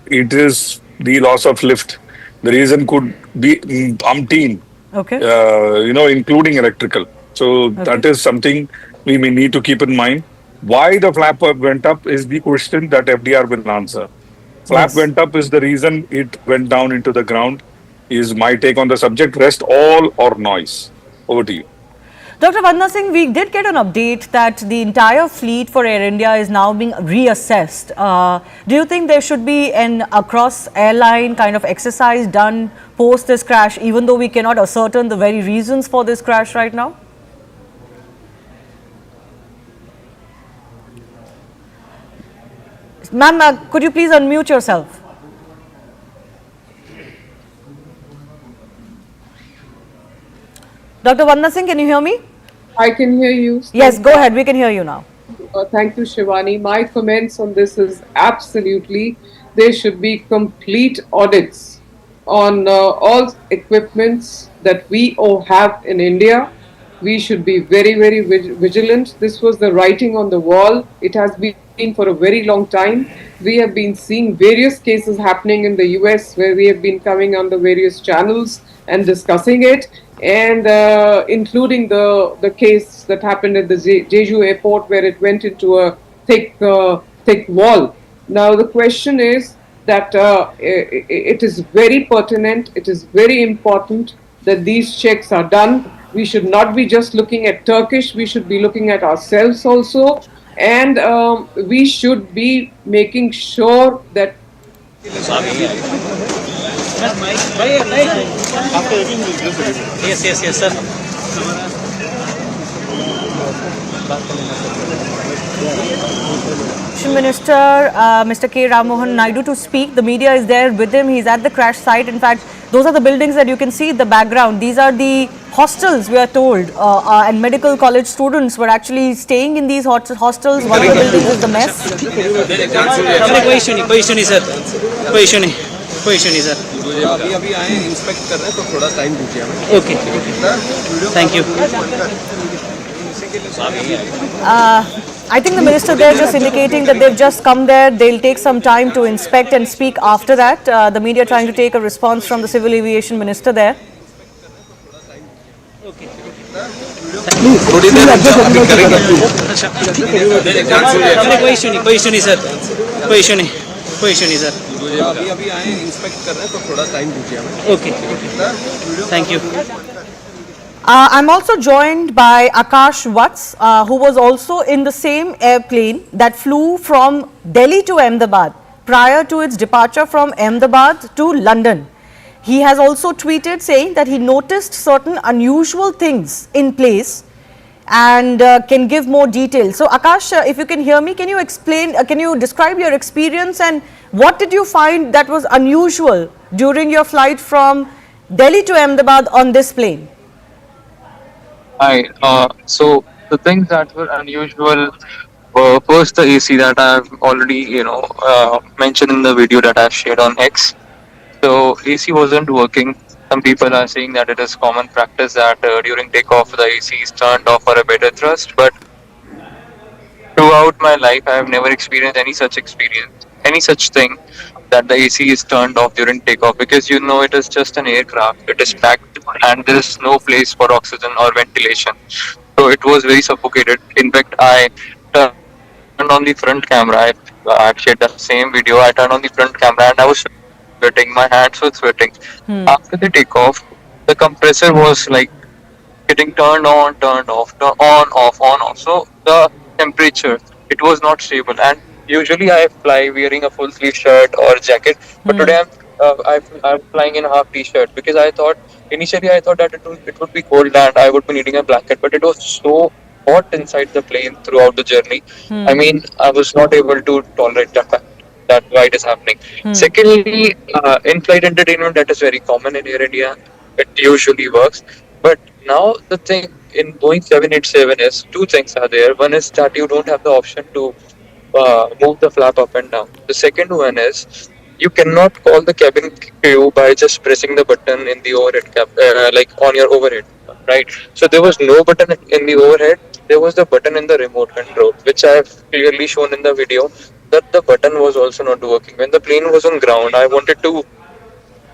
it is the loss of lift. The reason could be umpteen, including electrical. So that is something we may need to keep in mind. Why the flap went up is the question that FDR will answer. Flap went up is the reason it went down into the ground, is my take on the subject. Rest all or noise. Over to you. Dr. Vandana Singh, we did get an update that the entire fleet for Air India is now being reassessed. Do you think there should be an across airline kind of exercise done post this crash, even though we cannot ascertain the very reasons for this crash right now? Ma'am, could you please unmute yourself? Dr. Vandana Singh, can you hear me? I can hear you. Yes, go ahead. We can hear you now. Thank you, Shivani. My comments on this is absolutely there should be complete audits on all equipments that we all have in India. We should be very, very vigilant. This was the writing on the wall. It has been for a very long time. We have been seeing various cases happening in the US where we have been coming on the various channels and discussing it, and including the case that happened at the Jeju airport where it went into a thick wall. Now the question is that it is very pertinent, it is very important that these checks are done. We should not be just looking at Turkish, we should be looking at ourselves also, and we should be making sure that Yes, sir. Minister Mr. K. Ramohan Naidu to speak. The media is there with him. He's at the crash site. In fact, those are the buildings that you can see in the background. These are the hostels, we are told, and medical college students were actually staying in these hostels. One of the buildings is the mess. Position is sir. अभी आए inspect कर रहे हैं तो थोड़ा time दीजिए हमें. Okay. Thank you. I think the minister there just indicating that they've just come there. They'll take some time to inspect and speak after that. The media trying to take a response from the civil aviation minister there. थोड़ी देर अभी करेंगे. कोई issue नहीं sir. कोई issue नहीं sir. अभी आए inspect कर रहे हैं तो थोड़ा टाइम दीजिए हमें. Okay. Thank you. I'm also joined by Akash Watts, who was also in the same airplane that flew from Delhi to Ahmedabad prior to its departure from Ahmedabad to London. He has also tweeted saying that he noticed certain unusual things in place and can give more details. So Akash, if you can hear me, can you explain, can you describe your experience and what did you find that was unusual during your flight from Delhi to Ahmedabad on this plane? Hi. So the things that were unusual were first the AC that I've already, mentioned in the video that I've shared on X. So AC wasn't working. Some people are saying that it is common practice that during takeoff the AC is turned off for a better thrust. But throughout my life, I have never experienced any such thing that the AC is turned off during takeoff, because it is just an aircraft. It is packed and there is no place for oxygen or ventilation. So it was very suffocated. In fact, I turned on the front camera. I've shared that same video. I turned on the front camera and I was sweating. My hands were sweating. After the takeoff, the compressor was like getting turned on, turned off, on, off, on, off. So the temperature, it was not stable. And usually I fly wearing a full sleeve shirt or jacket, but today I'm flying in a half t-shirt because initially I thought that it would be cold and I would be needing a blanket, but it was so hot inside the plane throughout the journey. I mean, I was not able to tolerate the fact that why it is happening. Secondly, in-flight entertainment, that is very common in Air India. It usually works. But now the thing in Boeing 787 is two things are there. One is that you don't have the option to move the flap up and down. The second one is you cannot call the cabin crew by just pressing the button in the overhead like on your overhead, right? So there was no button in the overhead. There was the button in the remote control, which I have clearly shown in the video that the button was also not working. When the plane was on ground, I wanted to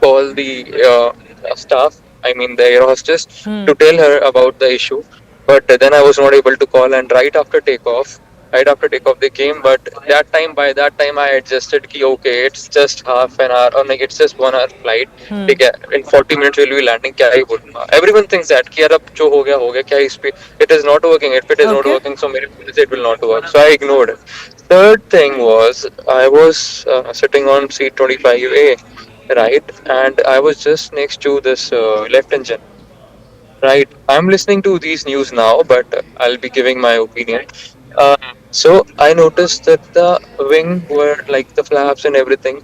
call the staff, I mean the air hostess, to tell her about the issue. But then I was not able to call, and right after takeoff they came. But by that time I adjusted ki okay, it's just half an hour or like it's just 1 hour flight. In 40 minutes we'll be landing. Kya hi bolna? Everyone thinks that ki yaar ab jo ho gaya, kya is pe, it is not working. If it is not working, so it will not work. So I ignored it. Third thing was I was sitting on seat 25A, right, and I was just next to this left engine. Right, I'm listening to these news now, but I'll be giving my opinion. So I noticed that the wing were like the flaps and everything.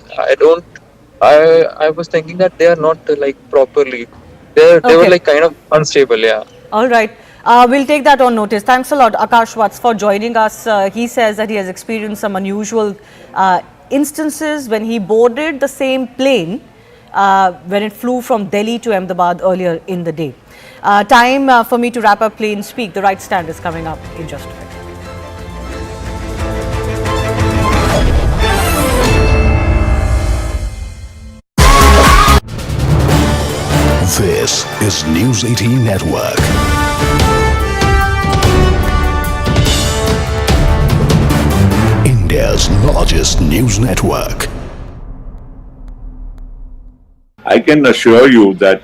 I was thinking that they are not like properly. They were like kind of unstable. Yeah. All right. We'll take that on notice. Thanks a lot, Akash Watts, for joining us. He says that he has experienced some unusual instances when he boarded the same plane when it flew from Delhi to Ahmedabad earlier in the day. Time for me to wrap up Plane Speak. The right stand is coming up in just a bit. This is News 18 Network. India's largest news network. I can assure you that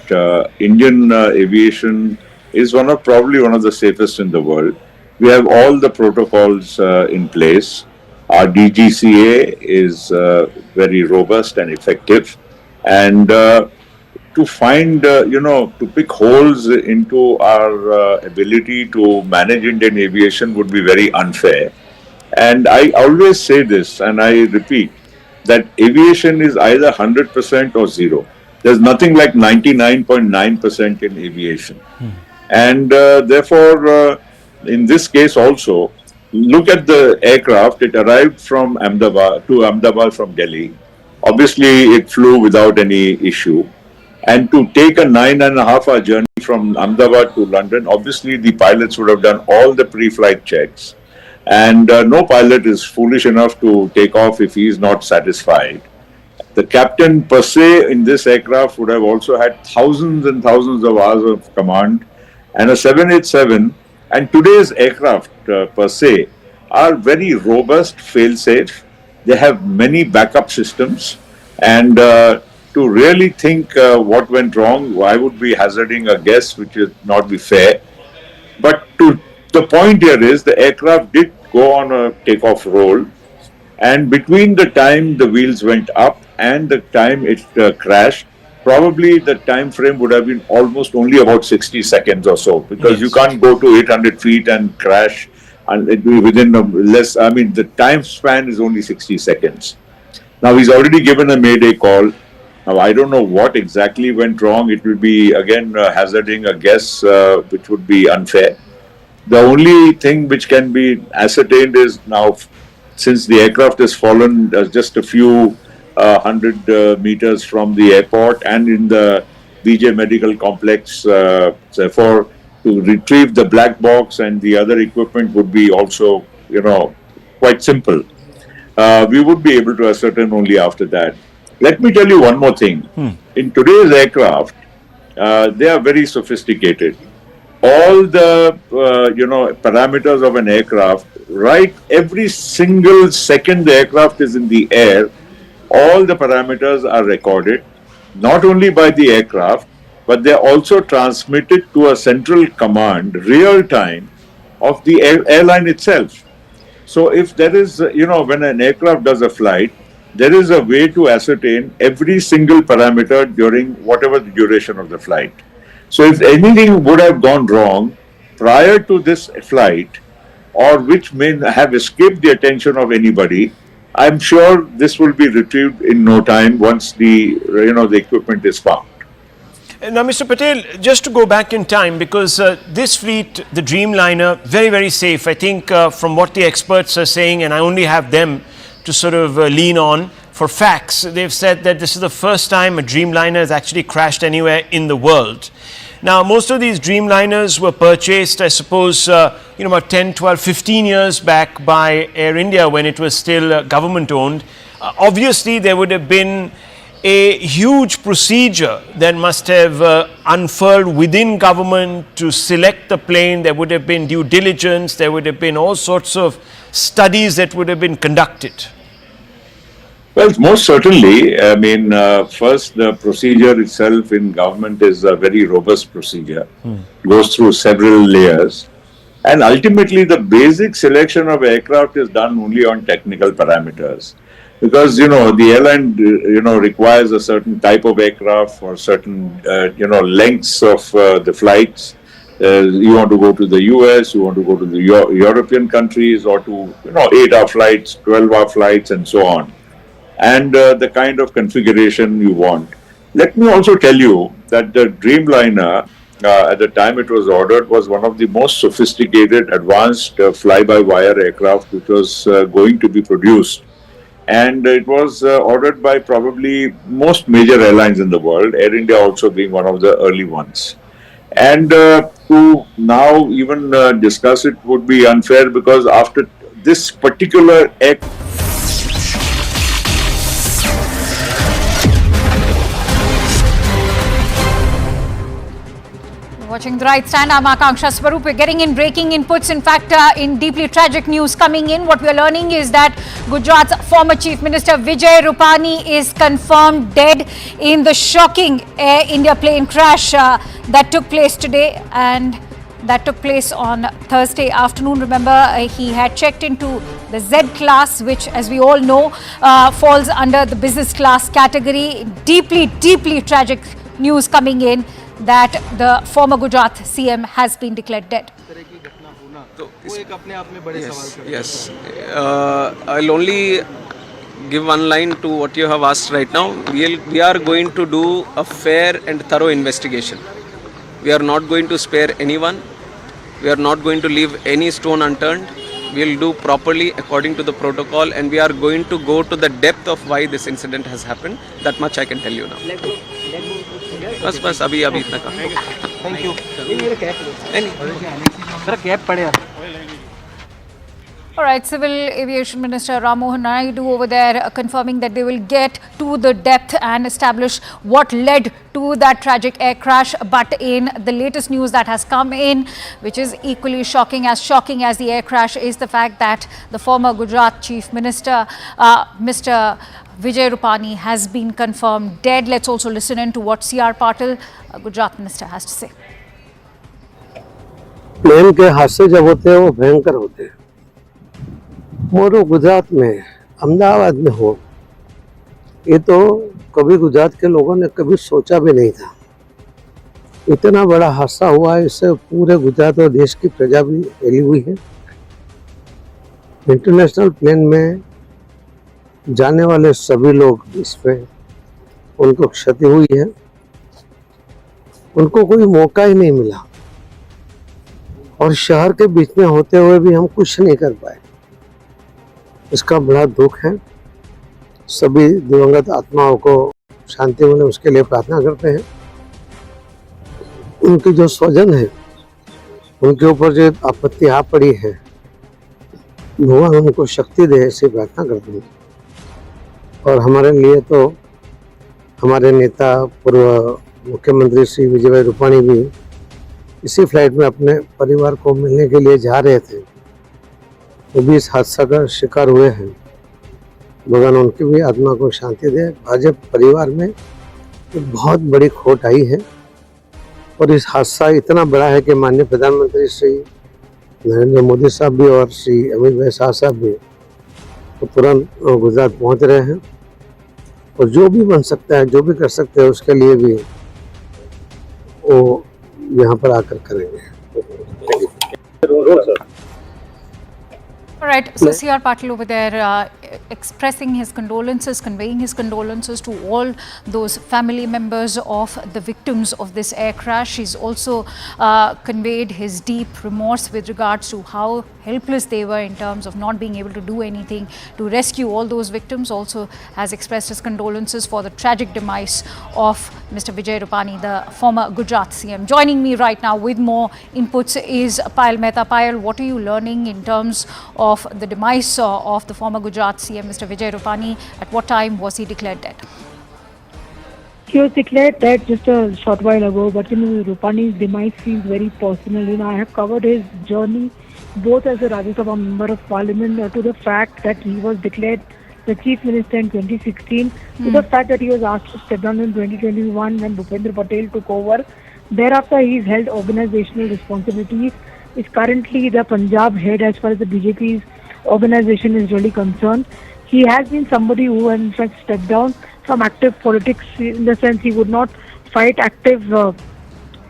Indian aviation is probably one of the safest in the world. We have all the protocols in place. Our DGCA is very robust and effective, and to find, to pick holes into our ability to manage Indian aviation would be very unfair. And I always say this, and I repeat, that aviation is either 100% or zero. There's nothing like 99.9% in aviation. And therefore, in this case also, look at the aircraft. It arrived from Ahmedabad from Delhi. Obviously, it flew without any issue. And to take a 9.5-hour journey from Ahmedabad to London, obviously the pilots would have done all the pre-flight checks. And no pilot is foolish enough to take off if he is not satisfied. The captain per se in this aircraft would have also had thousands and thousands of hours of command. And a 787 and today's aircraft per se are very robust, fail-safe. They have many backup systems. And to really think what went wrong, I would be hazarding a guess, which would not be fair. But the point here is the aircraft did go on a takeoff roll, and between the time the wheels went up and the time it crashed, probably the time frame would have been almost only about 60 seconds or so, because you can't go to 800 feet and crash and it will be within less. I mean, the time span is only 60 seconds. Now he's already given a mayday call. Now I don't know what exactly went wrong. It will be again hazarding a guess, which would be unfair. The only thing which can be ascertained is now, since the aircraft has fallen just a few hundred meters from the airport and in the BJ Medical Complex, therefore, to retrieve the black box and the other equipment would be also, quite simple. We would be able to ascertain only after that. Let me tell you one more thing. In today's aircraft, they are very sophisticated. All the parameters of an aircraft, right? Every single second the aircraft is in the air, all the parameters are recorded, not only by the aircraft, but they are also transmitted to a central command, real time, of the airline itself. So if there is, when an aircraft does a flight, there is a way to ascertain every single parameter during whatever the duration of the flight. So if anything would have gone wrong prior to this flight, or which may have escaped the attention of anybody, I'm sure this will be retrieved in no time once the equipment is found. Now, Mr. Patel, just to go back in time, because this fleet, the Dreamliner, very, very safe. I think from what the experts are saying, and I only have them to sort of lean on for facts, they've said that this is the first time a Dreamliner has actually crashed anywhere in the world. Now, most of these Dreamliners were purchased, I suppose, about 10, 12, 15 years back by Air India when it was still government owned. Obviously, there would have been a huge procedure that must have unfurled within government to select the plane. There would have been due diligence. There would have been all sorts of studies that would have been conducted. Well, most certainly. I mean, first, the procedure itself in government is a very robust procedure. Goes through several layers. And ultimately, the basic selection of aircraft is done only on technical parameters. Because, the airline, requires a certain type of aircraft for certain, lengths of the flights. You want to go to the US, you want to go to the European countries, or to, 8-hour flights, 12-hour flights, and so on. And the kind of configuration you want. Let me also tell you that the Dreamliner, at the time it was ordered, was one of the most sophisticated, advanced fly-by-wire aircraft which was going to be produced. And it was ordered by probably most major airlines in the world, Air India also being one of the early ones. And to now even discuss it would be unfair, because after this particular aircraft, Watching the right stand, I'm Akanksha Swaroop. We're getting in breaking inputs. In fact, in deeply tragic news coming in, what we're learning is that Gujarat's former Chief Minister Vijay Rupani is confirmed dead in the shocking Air India plane crash that took place today, and that took place on Thursday afternoon. Remember, he had checked into the Z class, which, as we all know, falls under the business class category. Deeply, deeply tragic news coming in that the former Gujarat CM has been declared dead. Yes. I'll only give one line to what you have asked right now. We are going to do a fair and thorough investigation. We are not going to spare anyone. We are not going to leave any stone unturned. We will do properly according to the protocol, and we are going to go to the depth of why this incident has happened. That much I can tell you now. बस अभी इतना काम. Thank you. मेरा cap पड़े. All right, Civil Aviation Minister Ram Mohan Naidu over there confirming that they will get to the depth and establish what led to that tragic air crash. But in the latest news that has come in, which is equally shocking as the air crash, is the fact that the former Gujarat Chief Minister, Mr. Vijay Rupani, has been confirmed dead. Let's also listen in to what C.R. Patel, Gujarat Minister, has to say. Plane के हादसे जब होते हैं वो भयंकर होते हैं, और वो गुजरात में अहमदाबाद में हो, ये तो कभी गुजरात के लोगों ने कभी सोचा भी नहीं था। इतना बड़ा हादसा हुआ है, इससे पूरे गुजरात और देश की प्रजा भी हिली हुई है। इंटरनेशनल प्लेन में जाने वाले सभी लोग इसमें उनको क्षति हुई है, उनको कोई मौका ही नहीं मिला और शहर के बीच में होते हुए भी हम कुछ नहीं कर पाए। इसका बड़ा दुख है। सभी दिवंगत आत्माओं को शांति मिले उसके लिए प्रार्थना करते हैं। उनके जो स्वजन है, उनके ऊपर जो आपत्ति आ पड़ी है, भगवान उनको शक्ति दे, ऐसी प्रार्थना करते हैं। और हमारे लिए तो हमारे नेता पूर्व मुख्यमंत्री श्री विजय भाई रूपाणी भी इसी फ्लाइट में अपने परिवार को मिलने के लिए जा रहे थे, वो भी इस हादसा का शिकार हुए हैं। भगवान उनकी भी आत्मा को शांति दे। भाजपा परिवार में एक बहुत बड़ी खोट आई है और इस हादसा इतना बड़ा है कि माननीय प्रधानमंत्री श्री नरेंद्र मोदी साहब भी और श्री अमित भाई शाह साहब भी तो तुरंत गुजरात पहुंच रहे हैं और जो भी बन सकता है, जो भी कर सकते हैं, उसके लिए भी वो यहाँ पर आकर करेंगे। All right, so C.R. Patel over there expressing his condolences, conveying his condolences to all those family members of the victims of this air crash. He's also conveyed his deep remorse with regards to how helpless they were in terms of not being able to do anything to rescue all those victims. Also has expressed his condolences for the tragic demise of Mr. Vijay Rupani, the former Gujarat CM. Joining me right now with more inputs is Payal Mehta. Payal, what are you learning in terms of the demise of the former Gujarat CM, Mr. Vijay Rupani? At what time was he declared dead? He was declared dead just a short while ago, but Rupani's demise seems very personal. I have covered his journey both as a Rajya Sabha member of Parliament to the fact that he was declared the Chief Minister in 2016, to the fact that he was asked to step down in 2021 when Bhupendra Patel took over. Thereafter, he's held organizational responsibilities. Is currently the Punjab head as far as the BJP's organization is really concerned. He has been somebody who in fact stepped down from active politics, in the sense he would not fight active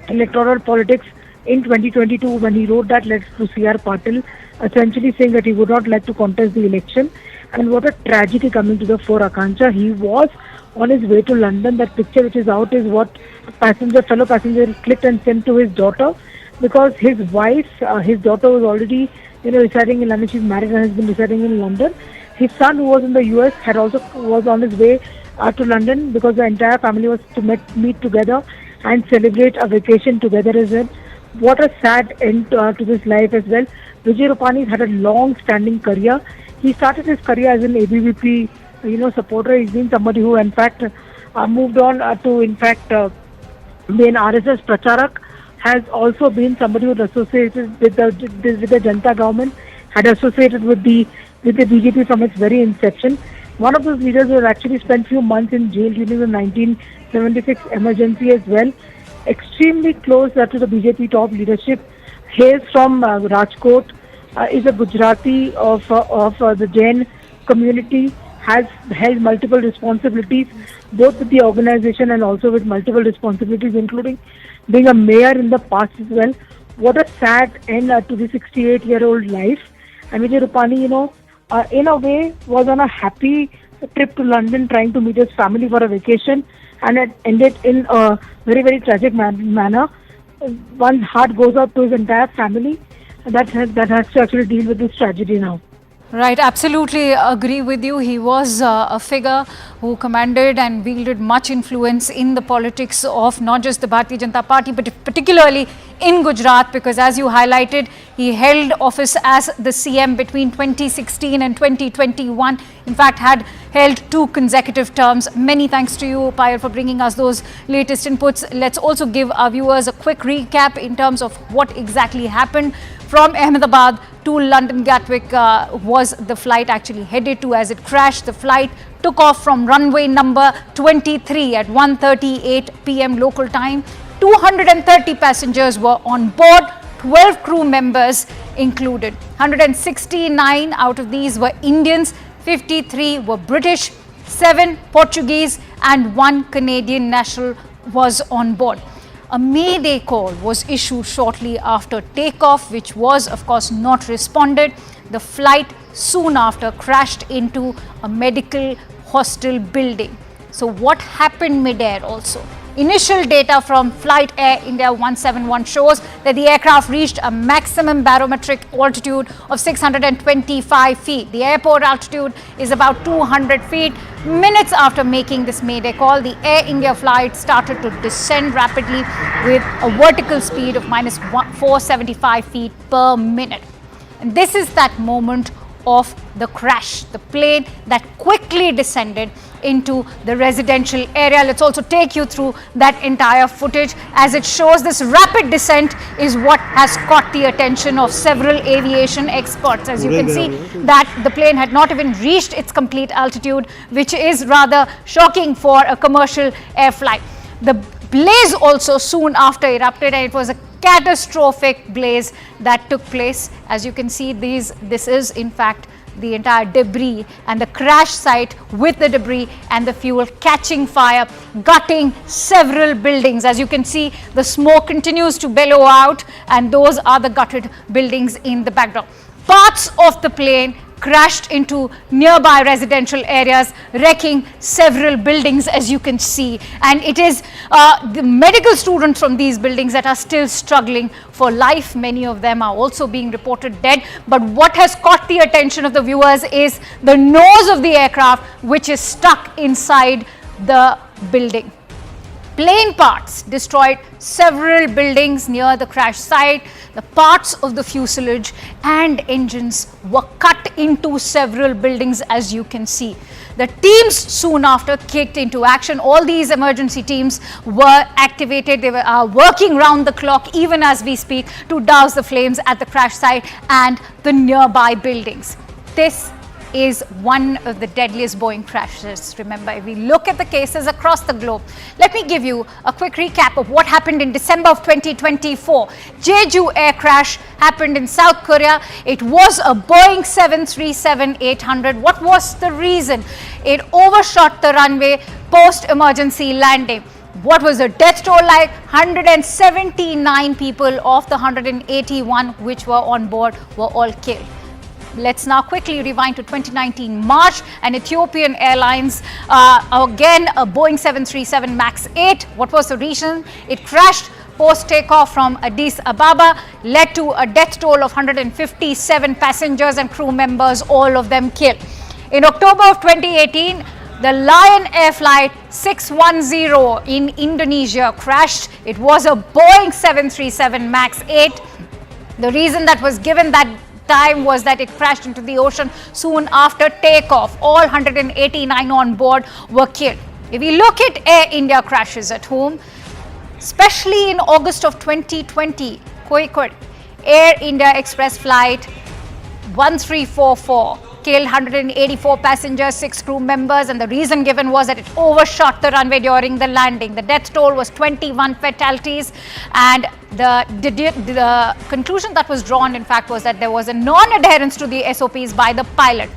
electoral politics in 2022 when he wrote that letter to C.R. Patel, essentially saying that he would not like to contest the election. And what a tragedy coming to the fore, Akanksha. He was on his way to London. That picture which is out is what fellow passenger clicked and sent to his daughter, because his wife, his daughter was already residing in London. She's married and has been residing in London. His son, who was in the US, was on his way to London because the entire family was to meet together and celebrate a vacation together as well. What a sad end to this life as well. Vijay Rupani had a long-standing career. He started his career as an ABVP, supporter. He's been somebody who, in fact, moved on to, in fact, be an RSS Pracharak. Has also been somebody who was associated with the Janata government, had associated with the BJP from its very inception. One of those leaders who had actually spent few months in jail during the 1976 emergency as well. Extremely close to the BJP top leadership. Hails from Rajkot, is a Gujarati of the Jain community, has held multiple responsibilities, both with the organization and also with multiple responsibilities, including being a mayor in the past as well. What a sad end to the 68-year-old life. And Vijay Rupani, in a way, was on a happy trip to London trying to meet his family for a vacation, and it ended in a very, very tragic manner. One heart goes out to his entire family that has to actually deal with this tragedy now. Right, absolutely agree with you. He was a figure who commanded and wielded much influence in the politics of not just the Bharatiya Janata Party, but particularly in Gujarat, because as you highlighted, he held office as the CM between 2016 and 2021. In fact, had held 2 consecutive terms. Many thanks to you, Payal, for bringing us those latest inputs. Let's also give our viewers a quick recap in terms of what exactly happened. From Ahmedabad to London Gatwick was the flight actually headed to as it crashed. The flight took off from runway number 23 at 1:38 p.m. local time. 230 passengers were on board, 12 crew members included. 169 out of these were Indians, 53 were British, 7 Portuguese and one Canadian national was on board. A mayday call was issued shortly after takeoff, which was of course not responded. The flight soon after crashed into a medical hostel building. So what happened mid-air also? Initial data from Flight Air India 171 shows that the aircraft reached a maximum barometric altitude of 625 feet. The airport altitude is about 200 feet. Minutes after making this mayday call, the Air India flight started to descend rapidly with a vertical speed of minus 475 feet per minute. And this is that moment of the crash, the plane that quickly descended into the residential area. Let's also take you through that entire footage as it shows this rapid descent is what has caught the attention of several aviation experts. As you can see that the plane had not even reached its complete altitude, which is rather shocking for a commercial air flight. The blaze also soon after erupted, and it was a catastrophic blaze that took place. As you can see, this is in fact the entire debris and the crash site with the debris and the fuel catching fire, gutting several buildings. As you can see, the smoke continues to bellow out, and those are the gutted buildings in the background. Parts of the plane crashed into nearby residential areas, wrecking several buildings, as you can see. And it is the medical students from these buildings that are still struggling for life. Many of them are also being reported dead. But what has caught the attention of the viewers is the nose of the aircraft, which is stuck inside the building. Plane parts destroyed several buildings near the crash site. The parts of the fuselage and engines were cut into several buildings, as you can see. The teams soon after kicked into action. All these emergency teams were activated. They were working round the clock, even as we speak, to douse the flames at the crash site and the nearby buildings. This is one of the deadliest Boeing crashes. Remember, if we look at the cases across the globe, let me give you a quick recap of what happened in December of 2024. Jeju air crash happened in South Korea. It was a Boeing 737-800. What was the reason? It overshot the runway post-emergency landing. What was the death toll like? 179 people of the 181 which were on board were all killed. Let's now quickly rewind to 2019 March, and Ethiopian Airlines, again a Boeing 737 MAX 8. What was the reason? It crashed post-takeoff from Addis Ababa, led to a death toll of 157 passengers and crew members, all of them killed. In October of 2018, the Lion Air Flight 610 in Indonesia crashed. It was a Boeing 737 MAX 8. The reason that was given that time was that it crashed into the ocean soon after takeoff. All 189 on board were killed. If we look at Air India crashes at home, especially in August of 2020, Air India Express flight 1344 killed 184 passengers, 6 crew members, and the reason given was that it overshot the runway during the landing. The death toll was 21 fatalities, and the conclusion that was drawn, in fact, was that there was a non-adherence to the SOPs by the pilot.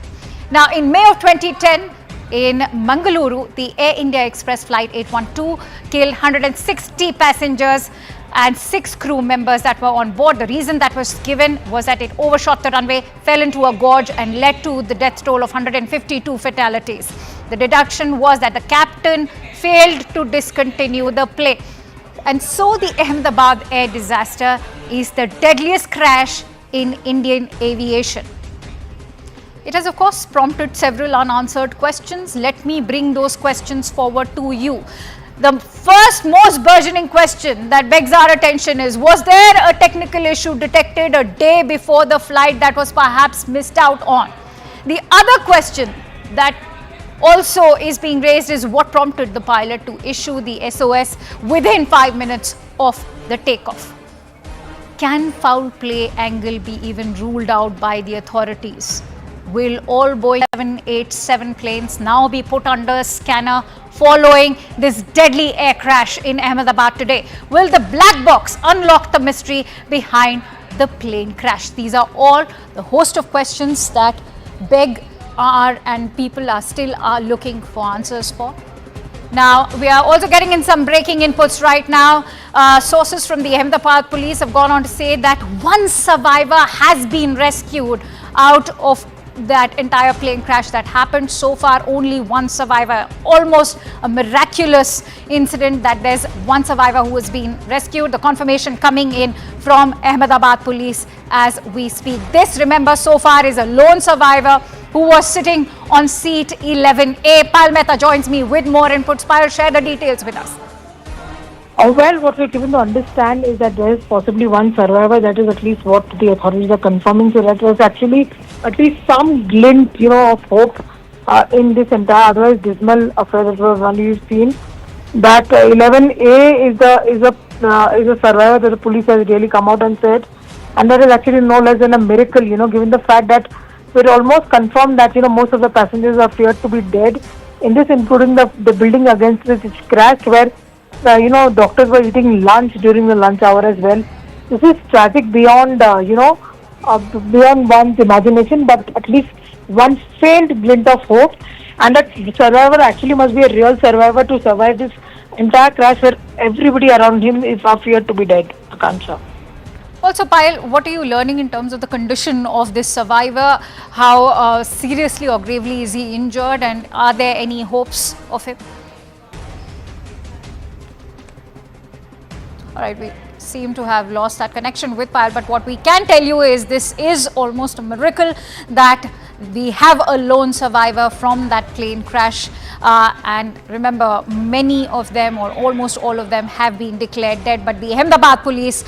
Now, in May of 2010, in Mangaluru, the Air India Express flight 812 killed 160 passengers and 6 crew members that were on board. The reason that was given was that it overshot the runway, fell into a gorge, and led to the death toll of 152 fatalities. The deduction was that the captain failed to discontinue the plane. And so the Ahmedabad air disaster is the deadliest crash in Indian aviation. It has, of course, prompted several unanswered questions. Let me bring those questions forward to you. The first most burgeoning question that begs our attention is, was there a technical issue detected a day before the flight that was perhaps missed out on? The other question that also is being raised is what prompted the pilot to issue the SOS within 5 minutes of the takeoff? Can foul play angle be even ruled out by the authorities? Will all Boeing 787 planes now be put under scanner following this deadly air crash in Ahmedabad today? Will the black box unlock the mystery behind the plane crash? These are all the host of questions that beg and people are still looking for answers for. Now, we are also getting in some breaking inputs right now. Sources from the Ahmedabad police have gone on to say that one survivor has been rescued out of that entire plane crash that happened. So far, only one survivor. Almost a miraculous incident that there's one survivor who has been rescued. The confirmation coming in from Ahmedabad police as we speak. This, remember, so far is a lone survivor who was sitting on seat 11A. Payal Mehta joins me with more inputs. Payal, share the details with us. Well, what we're given to understand is that there is possibly one survivor. That is at least what the authorities are confirming. So that was actually at least some glint, of hope in this entire otherwise dismal affair that was only seen. That 11A is a survivor that the police has really come out and said, and that is actually no less than a miracle. Given the fact that we're almost confirmed that most of the passengers are feared to be dead. In this, including the building against which it crashed, where doctors were eating lunch during the lunch hour as well. This is tragic beyond, beyond one's imagination, but at least one faint glint of hope. And that survivor actually must be a real survivor to survive this entire crash where everybody around him is feared to be dead. Akansha. Also, Payal, what are you learning in terms of the condition of this survivor? How seriously or gravely is he injured, and are there any hopes of him? All right, we seem to have lost that connection with Payal, but what we can tell you is this is almost a miracle that we have a lone survivor from that plane crash. And remember, many of them or almost all of them have been declared dead, but the Ahmedabad police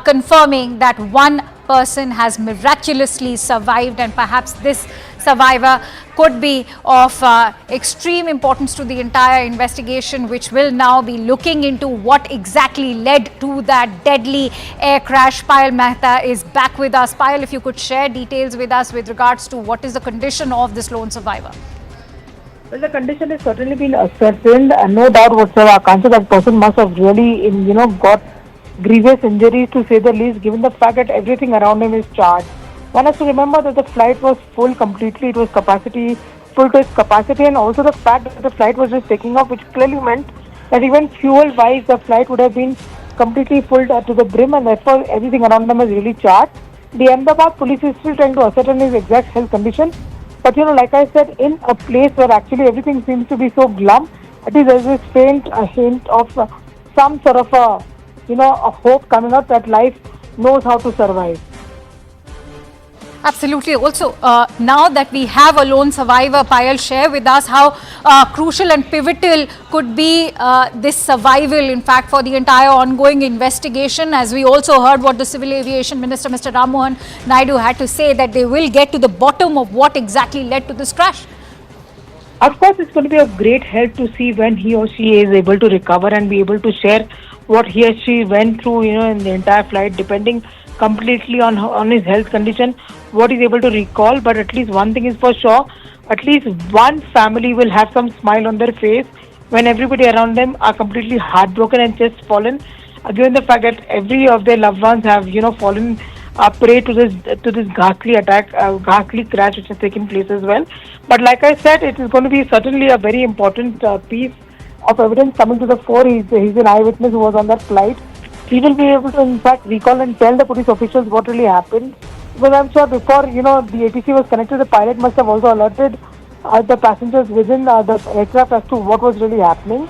confirming that one person has miraculously survived, and perhaps this survivor could be of extreme importance to the entire investigation, which will now be looking into what exactly led to that deadly air crash. Payal Mehta is back with us. Payal, if you could share details with us with regards to what is the condition of this lone survivor. Well, the condition has certainly been ascertained, and no doubt whatsoever, Akansha, that person must have really, got grievous injuries to say the least, given the fact that everything around him is charged. One has to remember that the flight was full completely, it was full to its capacity, and also the fact that the flight was just taking off, which clearly meant that even fuel-wise, the flight would have been completely full to the brim, and therefore everything around them is really charged. The Ahmedabad police is still trying to ascertain his exact health condition. But like I said, in a place where actually everything seems to be so glum, it is as this faint hint of some sort of a hope coming up that life knows how to survive. Absolutely. Also, now that we have a lone survivor, Payal, share with us how crucial and pivotal could be this survival, in fact, for the entire ongoing investigation. As we also heard what the Civil Aviation Minister, Mr. Ram Mohan Naidu, had to say, that they will get to the bottom of what exactly led to this crash. Of course, it's going to be a great help to see when he or she is able to recover and be able to share what he or she went through, in the entire flight, depending completely on his health condition, what he's able to recall. But at least one thing is for sure, at least one family will have some smile on their face when everybody around them are completely heartbroken and just fallen, given the fact that every of their loved ones have, fallen prey to this ghastly attack, ghastly crash which has taken place as well. But like I said, it is going to be certainly a very important piece of evidence coming to the fore. He's an eyewitness who was on that flight. He will be able to, in fact, recall and tell the police officials what really happened. Because I'm sure before, the ATC was connected, the pilot must have also alerted the passengers within the aircraft as to what was really happening.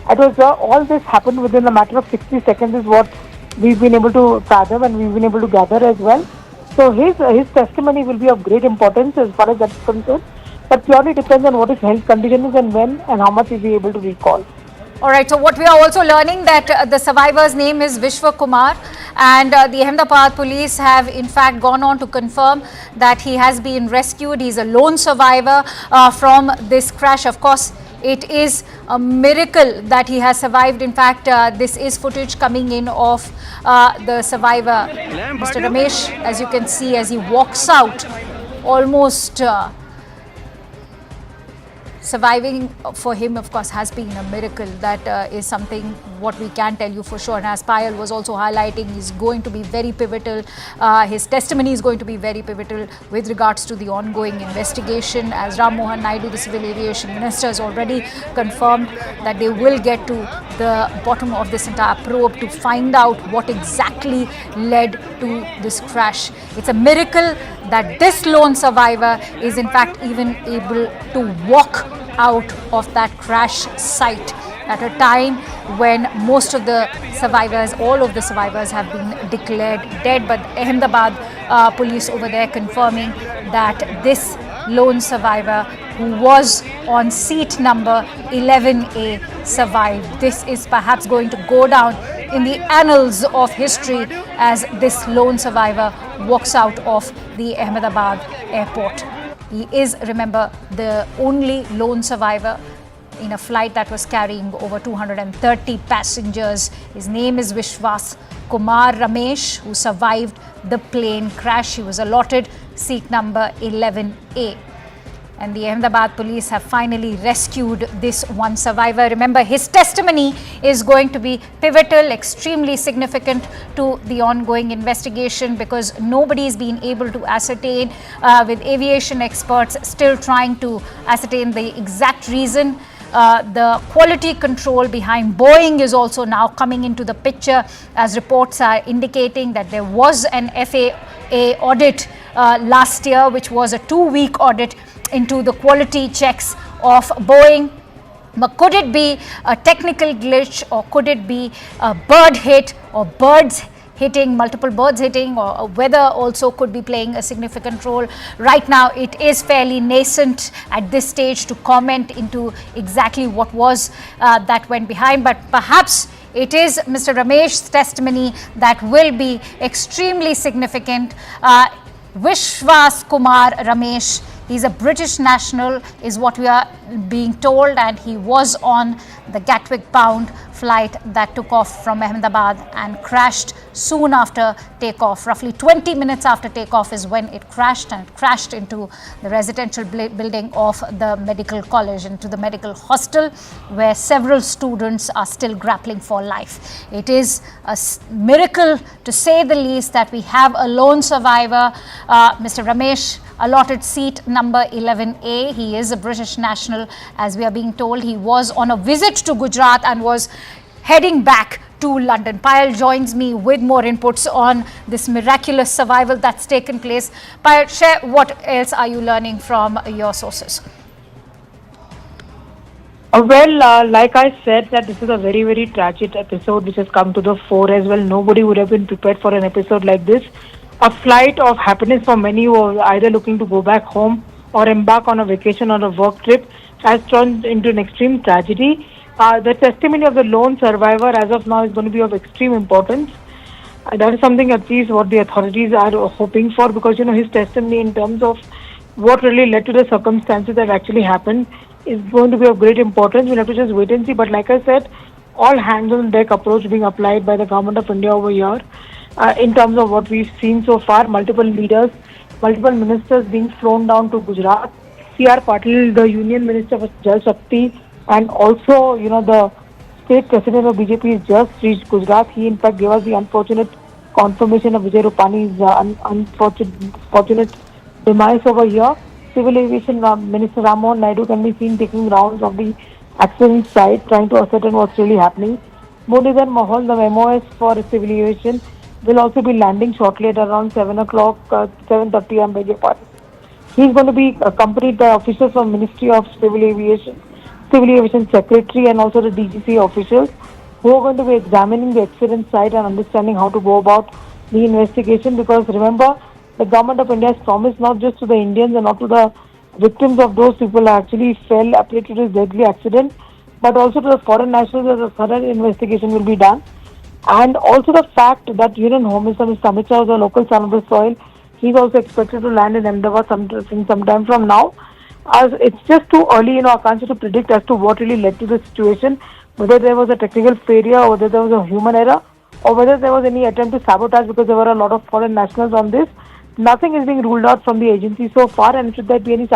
It was all this happened within a matter of 60 seconds is what we've been able to fathom and we've been able to gather as well. So his testimony will be of great importance as far as that's concerned. But purely depends on what his health condition is and when and how much he'll be able to recall. All right, so what we are also learning that the survivor's name is Vishwa Kumar, and the Ahmedabad police have in fact gone on to confirm that he has been rescued. He's a lone survivor from this crash. Of course, it is a miracle that he has survived. In fact, this is footage coming in of the survivor, Mr. Ramesh, as you can see, as he walks out almost surviving for him, of course, has been a miracle. That is something what we can tell you for sure. And as Payal was also highlighting, he's going to be very pivotal. His testimony is going to be very pivotal with regards to the ongoing investigation. As Ram Mohan Naidu, the Civil Aviation Minister, has already confirmed that they will get to the bottom of this entire probe to find out what exactly led to this crash. It's a miracle that this lone survivor is in fact even able to walk out of that crash site at a time when most of the survivors, all of the survivors have been declared dead. But Ahmedabad police over there confirming that this lone survivor who was on seat number 11A survived. This is perhaps going to go down in the annals of history as this lone survivor walks out of the Ahmedabad airport. He is, remember, the only lone survivor in a flight that was carrying over 230 passengers. His name is Vishwas Kumar Ramesh, who survived the plane crash. He was allotted seat number 11A. And the Ahmedabad police have finally rescued this one survivor. Remember, his testimony is going to be pivotal, extremely significant to the ongoing investigation, because nobody's been able to ascertain, with aviation experts still trying to ascertain the exact reason. The quality control behind Boeing is also now coming into the picture, as reports are indicating that there was an FAA audit last year, which was a 2-week audit into the quality checks of Boeing. But could it be a technical glitch, or could it be a bird hit, or birds hitting, multiple birds hitting, or weather also could be playing a significant role? Right now it is fairly nascent at this stage to comment into exactly what was that went behind, but perhaps it is Mr. Ramesh's testimony that will be extremely significant. Vishwas Kumar Ramesh, he's a British national, is what we are being told, and he was on the Gatwick bound flight that took off from Ahmedabad and crashed soon after takeoff. Roughly 20 minutes after takeoff is when it crashed, and it crashed into the residential building of the medical college, into the medical hostel, where several students are still grappling for life. It is a miracle, to say the least, that we have a lone survivor, Mr. Ramesh, allotted seat number 11A. He is a British national, as we are being told. He was on a visit to Gujarat and was heading back to London. Payal joins me with more inputs on this miraculous survival that's taken place. Payal, share what else are you learning from your sources? Like I said, that this is a very, very tragic episode which has come to the fore as well. Nobody would have been prepared for an episode like this. A flight of happiness for many who are either looking to go back home or embark on a vacation or a work trip has turned into an extreme tragedy. The testimony of the lone survivor as of now is going to be of extreme importance. That is something at least what the authorities are hoping for, because his testimony in terms of what really led to the circumstances that actually happened is going to be of great importance. We'll have to just wait and see. But like I said, all hands on deck approach being applied by the government of India over here. In terms of what we've seen so far, multiple leaders, multiple ministers being flown down to Gujarat. C.R. Patel, the Union Minister for Casualty, and also, the state president of BJP has just reached Gujarat. He, in fact, gave us the unfortunate confirmation of Vijay Rupani's unfortunate demise over here. Civil Aviation Minister Ram Mohan Naidu can be seen taking rounds of the accident site, trying to ascertain what's really happening. Muralidhar Mohal, the MOS for Civil Aviation, will also be landing shortly at around 7 o'clock, 7:30 am, beg your pardon. He's going to be accompanied by officials from Ministry of Civil Aviation Secretary, and also the DGCA officials, who are going to be examining the accident site and understanding how to go about the investigation. Because remember, the government of India has promised not just to the Indians and not to the victims of those people who actually fell prey to this deadly accident, but also to the foreign nationals that a thorough investigation will be done. And also the fact that Union Home Minister Mr. Amit Shah is a local son of the soil. He's also expected to land in Ahmedabad sometime from now. As it's just too early, I can't to predict as to what really led to the situation, whether there was a technical failure, or whether there was a human error, or whether there was any attempt to sabotage, because there were a lot of foreign nationals on this. Nothing is being ruled out from the agency so far, and should there be any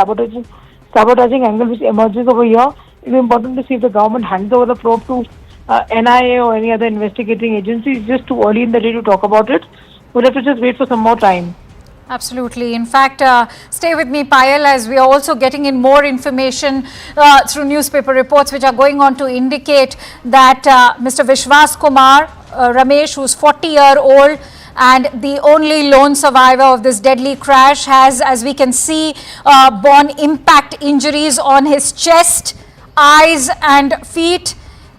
sabotaging angle which emerges over here. It is important to see if the government hands over the probe to NIA or any other investigating agency. It's just too early in the day to talk about it. We'll have to just wait for some more time. Absolutely. In fact, stay with me, Payal, as we are also getting in more information through newspaper reports which are going on to indicate that Mr. Vishwas Kumar Ramesh, who's 40-year-old and the only lone survivor of this deadly crash, has, as we can see, borne impact injuries on his chest, eyes and feet.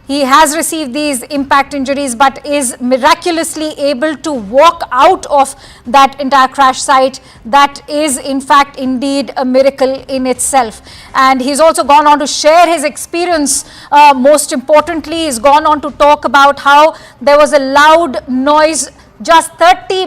He has received these impact injuries but is miraculously able to walk out of that entire crash site. That is in fact indeed a miracle in itself. And he's also gone on to share his experience. Most importantly, he's gone on to talk about how there was a loud noise just 30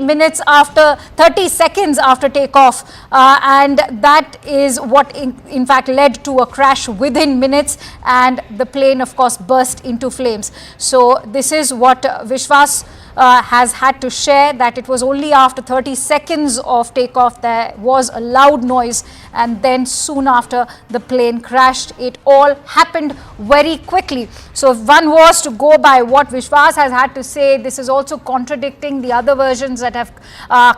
seconds after takeoff, and that is what in fact led to a crash within minutes, and the plane of course burst into flames. So this is what Vishwas has had to share, that it was only after 30 seconds of takeoff there was a loud noise, and then soon after the plane crashed. It all happened very quickly. So if one was to go by what Vishwas has had to say, this is also contradicting the other versions that have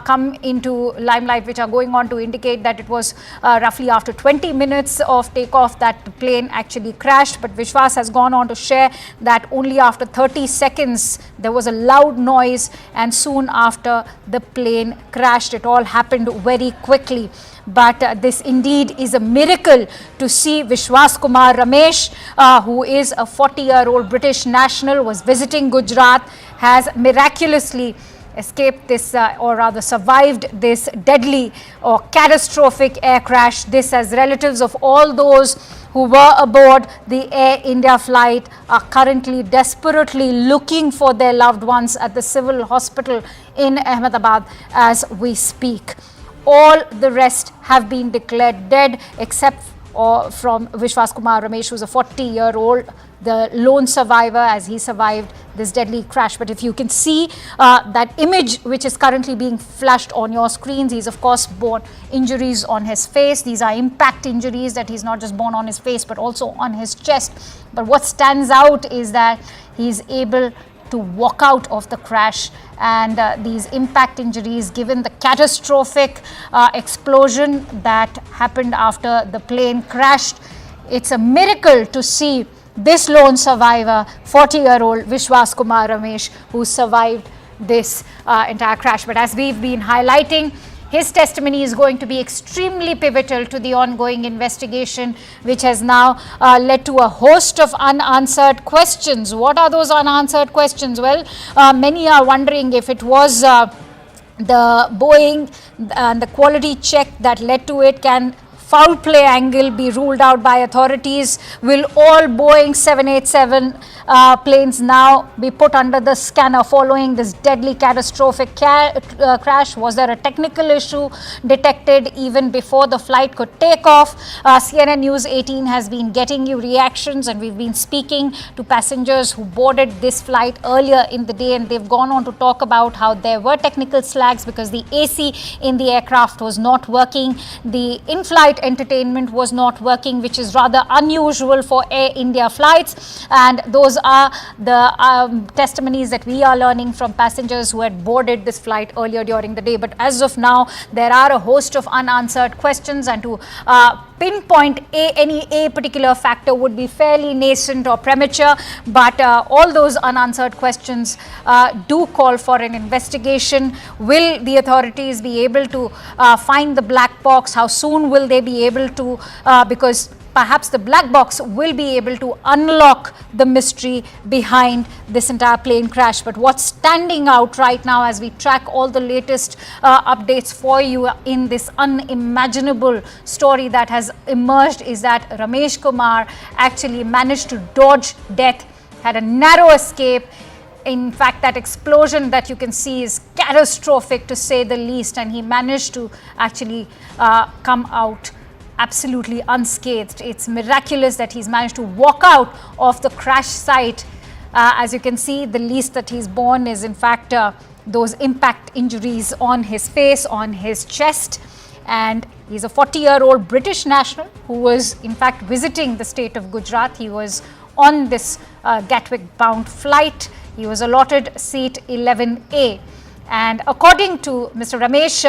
come into limelight, which are going on to indicate that it was roughly after 20 minutes of takeoff that the plane actually crashed. But Vishwas has gone on to share that only after 30 seconds there was a loud noise, and soon after the plane crashed. It all happened very quickly. But this indeed is a miracle to see Vishwas Kumar Ramesh, who is a 40-year-old British national, was visiting Gujarat, has miraculously escaped this or rather survived this deadly or catastrophic air crash. This, as relatives of all those who were aboard the Air India flight are currently desperately looking for their loved ones at the civil hospital in Ahmedabad as we speak. All the rest have been declared dead except from Vishwas Kumar Ramesh, who's a 40-year-old, the lone survivor, as he survived this deadly crash. But if you can see that image which is currently being flashed on your screens, he's of course borne injuries on his face. These are impact injuries that he's not just borne on his face but also on his chest. But what stands out is that he's able to walk out of the crash, and these impact injuries, given the catastrophic explosion that happened after the plane crashed, it's a miracle to see this lone survivor, 40-year-old Vishwas Kumar Ramesh, who survived this entire crash. But as we've been highlighting, his testimony is going to be extremely pivotal to the ongoing investigation, which has now led to a host of unanswered questions. What are those unanswered questions? Well, many are wondering if it was the Boeing and the quality check that led to it. Can foul play angle be ruled out by authorities? Will all Boeing 787 planes now be put under the scanner following this deadly catastrophic crash? Was there a technical issue detected even before the flight could take off? CNN News 18 has been getting you reactions, and we've been speaking to passengers who boarded this flight earlier in the day, and they've gone on to talk about how there were technical snags because the AC in the aircraft was not working, the in-flight entertainment was not working, which is rather unusual for Air India flights. And those are the testimonies that we are learning from passengers who had boarded this flight earlier during the day. But as of now, there are a host of unanswered questions, and to pinpoint any particular factor would be fairly nascent or premature. But all those unanswered questions do call for an investigation. Will the authorities be able to find the black box? How soon will they be able to, because perhaps the black box will be able to unlock the mystery behind this entire plane crash. But what's standing out right now as we track all the latest updates for you in this unimaginable story that has emerged is that Ramesh Kumar actually managed to dodge death, had a narrow escape. In fact, that explosion that you can see is catastrophic to say the least, and he managed to actually come out absolutely unscathed. It's miraculous that he's managed to walk out of the crash site. As you can see, the least that he's borne is in fact those impact injuries on his face, on his chest. and he's a 40-year-old British national who was in fact visiting the state of Gujarat. He was on this Gatwick bound flight. He was allotted seat 11A, and according to Mr. Ramesh,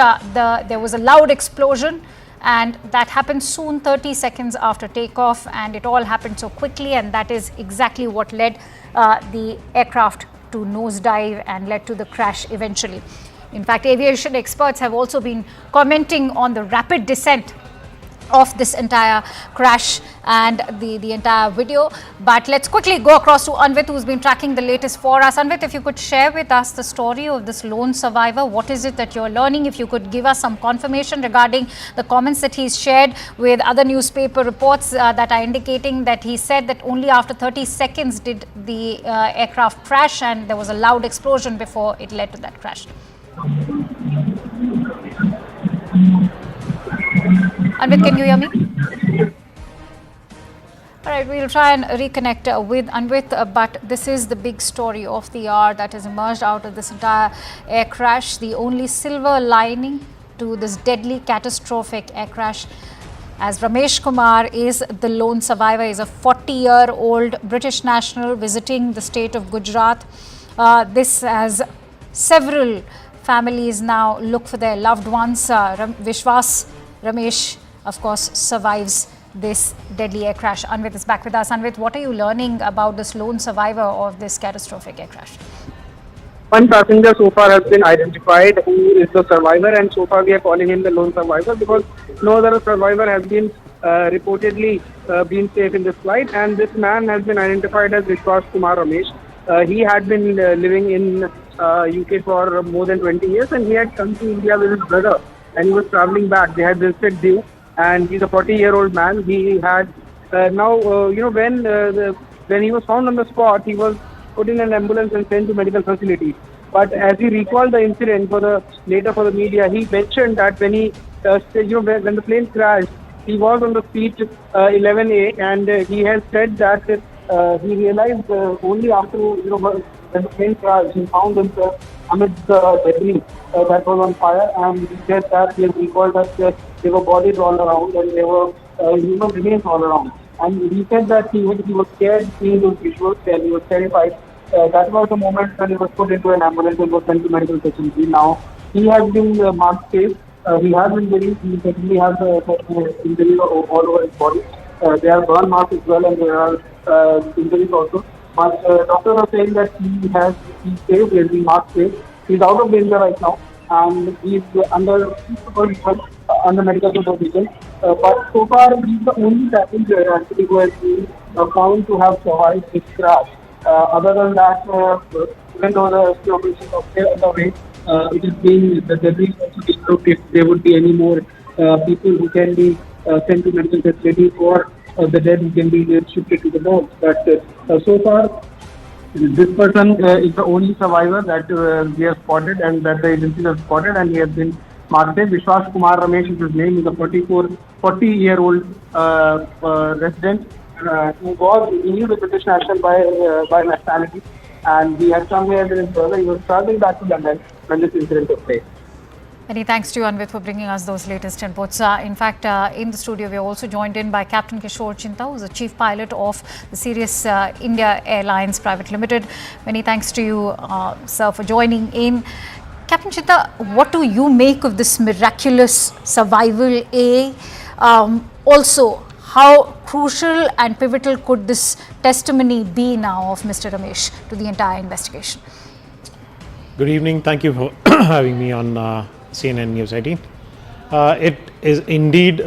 there was a loud explosion, and that happened soon, 30 seconds after takeoff, and it all happened so quickly, and that is exactly what led the aircraft to nosedive and led to the crash eventually. In fact, aviation experts have also been commenting on the rapid descent of this entire crash and the entire video. But let's quickly go across to Anvit, who's been tracking the latest for us. Anvit, if you could share with us the story of this lone survivor, what is it that you're learning? If you could give us some confirmation regarding the comments that he's shared with other newspaper reports that are indicating that he said that only after 30 seconds did the aircraft crash, and there was a loud explosion before it led to that crash. Anvit, can you hear me? All right, we'll try and reconnect with Anvit, but this is the big story of the hour that has emerged out of this entire air crash. The only silver lining to this deadly catastrophic air crash, as Ramesh Kumar is the lone survivor, is a 40-year-old British national visiting the state of Gujarat. This has several families now look for their loved ones. Vishwas Ramesh, of course, survives this deadly air crash. Anvit is back with us. Anvit, what are you learning about this lone survivor of this catastrophic air crash? One passenger so far has been identified who is the survivor, and so far we are calling him the lone survivor because no other survivor has been reportedly been safe in this flight, and this man has been identified as Vishwas Kumar Ramesh. He had been living in UK for more than 20 years, and he had come to India with his brother, and he was travelling back. They had visited Diu, and he's a 40-year-old man. He had when he was found on the spot, he was put in an ambulance and sent to medical facilities. But as he recalled the incident later for the media, he mentioned that when he when the plane crashed, he was on the seat 11A, and he has said that he realized only after when the plane crashed, he found himself amidst the debris that was on fire, and he said that he has recalled that there were bodies all around and there were human remains all around. And he said that he was scared seeing those visuals and he was terrified. That was the moment when he was put into an ambulance and was sent to medical facility. Now, he has been marked safe. He has injuries. He certainly has injuries all over his body. There are burn marks as well, and there are injuries also. But doctors are saying that he's safe, he has been marked safe. He's out of danger right now, and he's under medical supervision. But so far, he's the only passenger actually who has been found to have survived this crash. Other than that, even though the operations are still underway, it is being the debris also being looked if there would be any more people who can be sent to medical facilities, or the dead who can be shifted to the morgue. But so far, this person is the only survivor that we have spotted and that the agencies have spotted, and he has been marked. Vishwas Kumar Ramesh is his name. He is a 40-year-old resident he is a British national by nationality, and he had come here with his brother. He was traveling back to London when this incident took place. Many thanks to you, Anvit, for bringing us those latest inputs. In fact, in the studio, we are also joined in by Captain Kishore Chinta, who is the chief pilot of the Sirius India Airlines Private Limited. Many thanks to you, sir, for joining in. Captain Chinta, what do you make of this miraculous survival? Also, how crucial and pivotal could this testimony be now of Mr. Ramesh to the entire investigation? Good evening. Thank you for having me on CNN News 18. It is indeed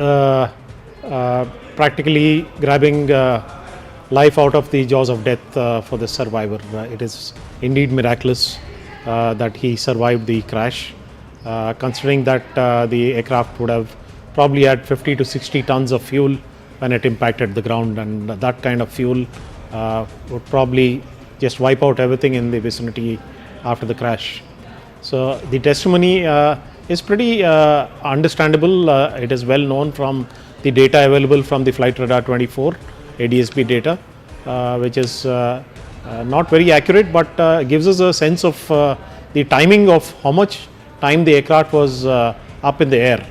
practically grabbing life out of the jaws of death for the survivor. It is indeed miraculous that he survived the crash, considering that the aircraft would have probably had 50 to 60 tons of fuel when it impacted the ground, and that kind of fuel would probably just wipe out everything in the vicinity after the crash. So the testimony is pretty understandable. It is well known from the data available from the Flight Radar 24 ADSB data, which is not very accurate, but gives us a sense of the timing of how much time the aircraft was up in the air.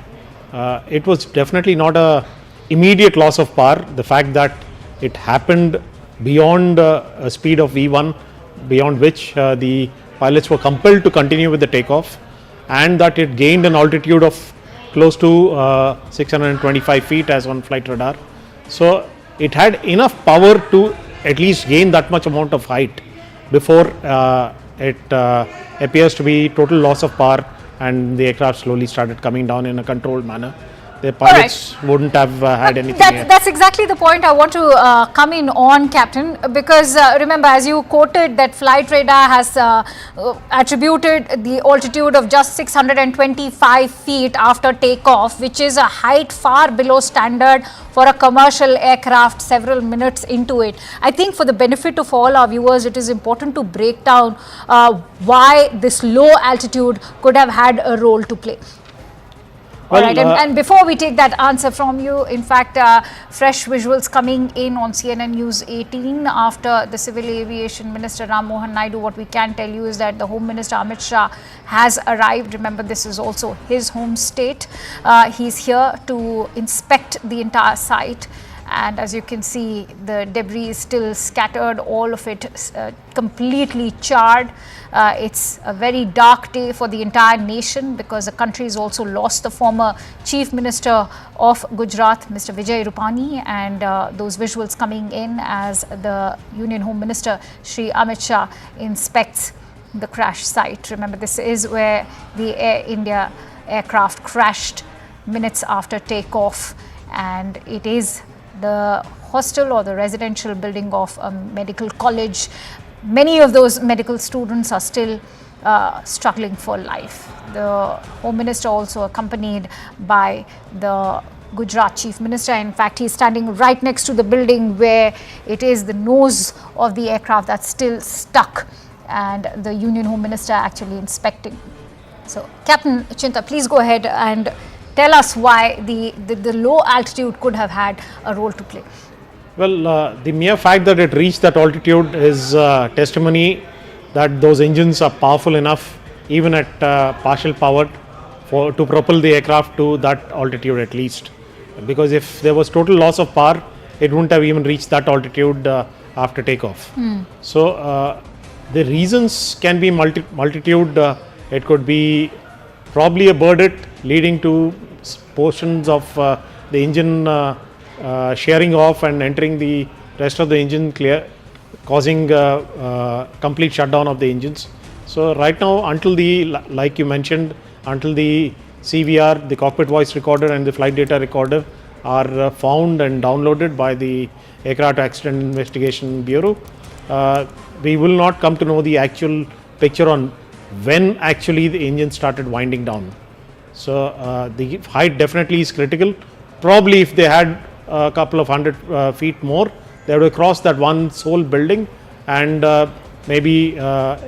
It was definitely not a immediate loss of power. The fact that it happened beyond a speed of V1, beyond which the pilots were compelled to continue with the takeoff, and that it gained an altitude of close to 625 feet as on flight radar. So it had enough power to at least gain that much amount of height before it appears to be total loss of power, and the aircraft slowly started coming down in a controlled manner. The pilots wouldn't have had anything. That's exactly the point I want to come in on, Captain, because remember, as you quoted, that flight radar has attributed the altitude of just 625 feet after takeoff, which is a height far below standard for a commercial aircraft several minutes into it. I think for the benefit of all our viewers, it is important to break down why this low altitude could have had a role to play. All right, and before we take that answer from you, in fact, fresh visuals coming in on CNN News 18 after the Civil Aviation Minister Ram Mohan Naidu. What we can tell you is that the Home Minister Amit Shah has arrived. Remember, this is also his home state. He's here to inspect the entire site. And as you can see, the debris is still scattered, all of it completely charred. It's a very dark day for the entire nation because the country has also lost the former Chief Minister of Gujarat, Mr. Vijay Rupani, and those visuals coming in as the Union Home Minister, Shri Amit Shah, inspects the crash site. Remember, this is where the Air India aircraft crashed minutes after takeoff, and it is the hostel or the residential building of a medical college. Many of those medical students are still struggling for life. The Home Minister also accompanied by the Gujarat Chief Minister. In fact, he's standing right next to the building where it is the nose of the aircraft that's still stuck, and the Union Home Minister actually inspecting. So, Captain Chinta, please go ahead and tell us why the low altitude could have had a role to play. Well, the mere fact that it reached that altitude is testimony that those engines are powerful enough, even at partial power, to propel the aircraft to that altitude at least. Because if there was total loss of power, it wouldn't have even reached that altitude after takeoff. So the reasons can be multitude. It could be probably a burdette leading to portions of the engine shearing off and entering the rest of the engine clear, causing complete shutdown of the engines. So right now, until the, like you mentioned, until the CVR, the cockpit voice recorder and the flight data recorder are found and downloaded by the Aircraft Accident Investigation Bureau, we will not come to know the actual picture on when actually the engine started winding down. So the height definitely is critical. Probably if they had a couple of 100 feet more, they would have crossed that one sole building and maybe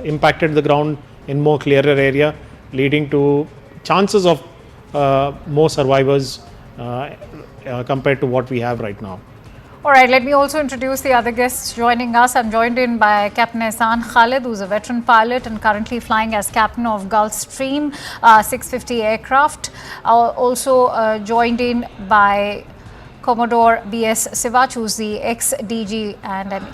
impacted the ground in more clearer area, leading to chances of more survivors compared to what we have right now. All right, let me also introduce the other guests joining us. I'm joined in by Captain Ehsan Khalid, who's a veteran pilot and currently flying as captain of Gulfstream 650 aircraft. Also joined in by Commodore B.S. Sivach, who's the ex-DG and an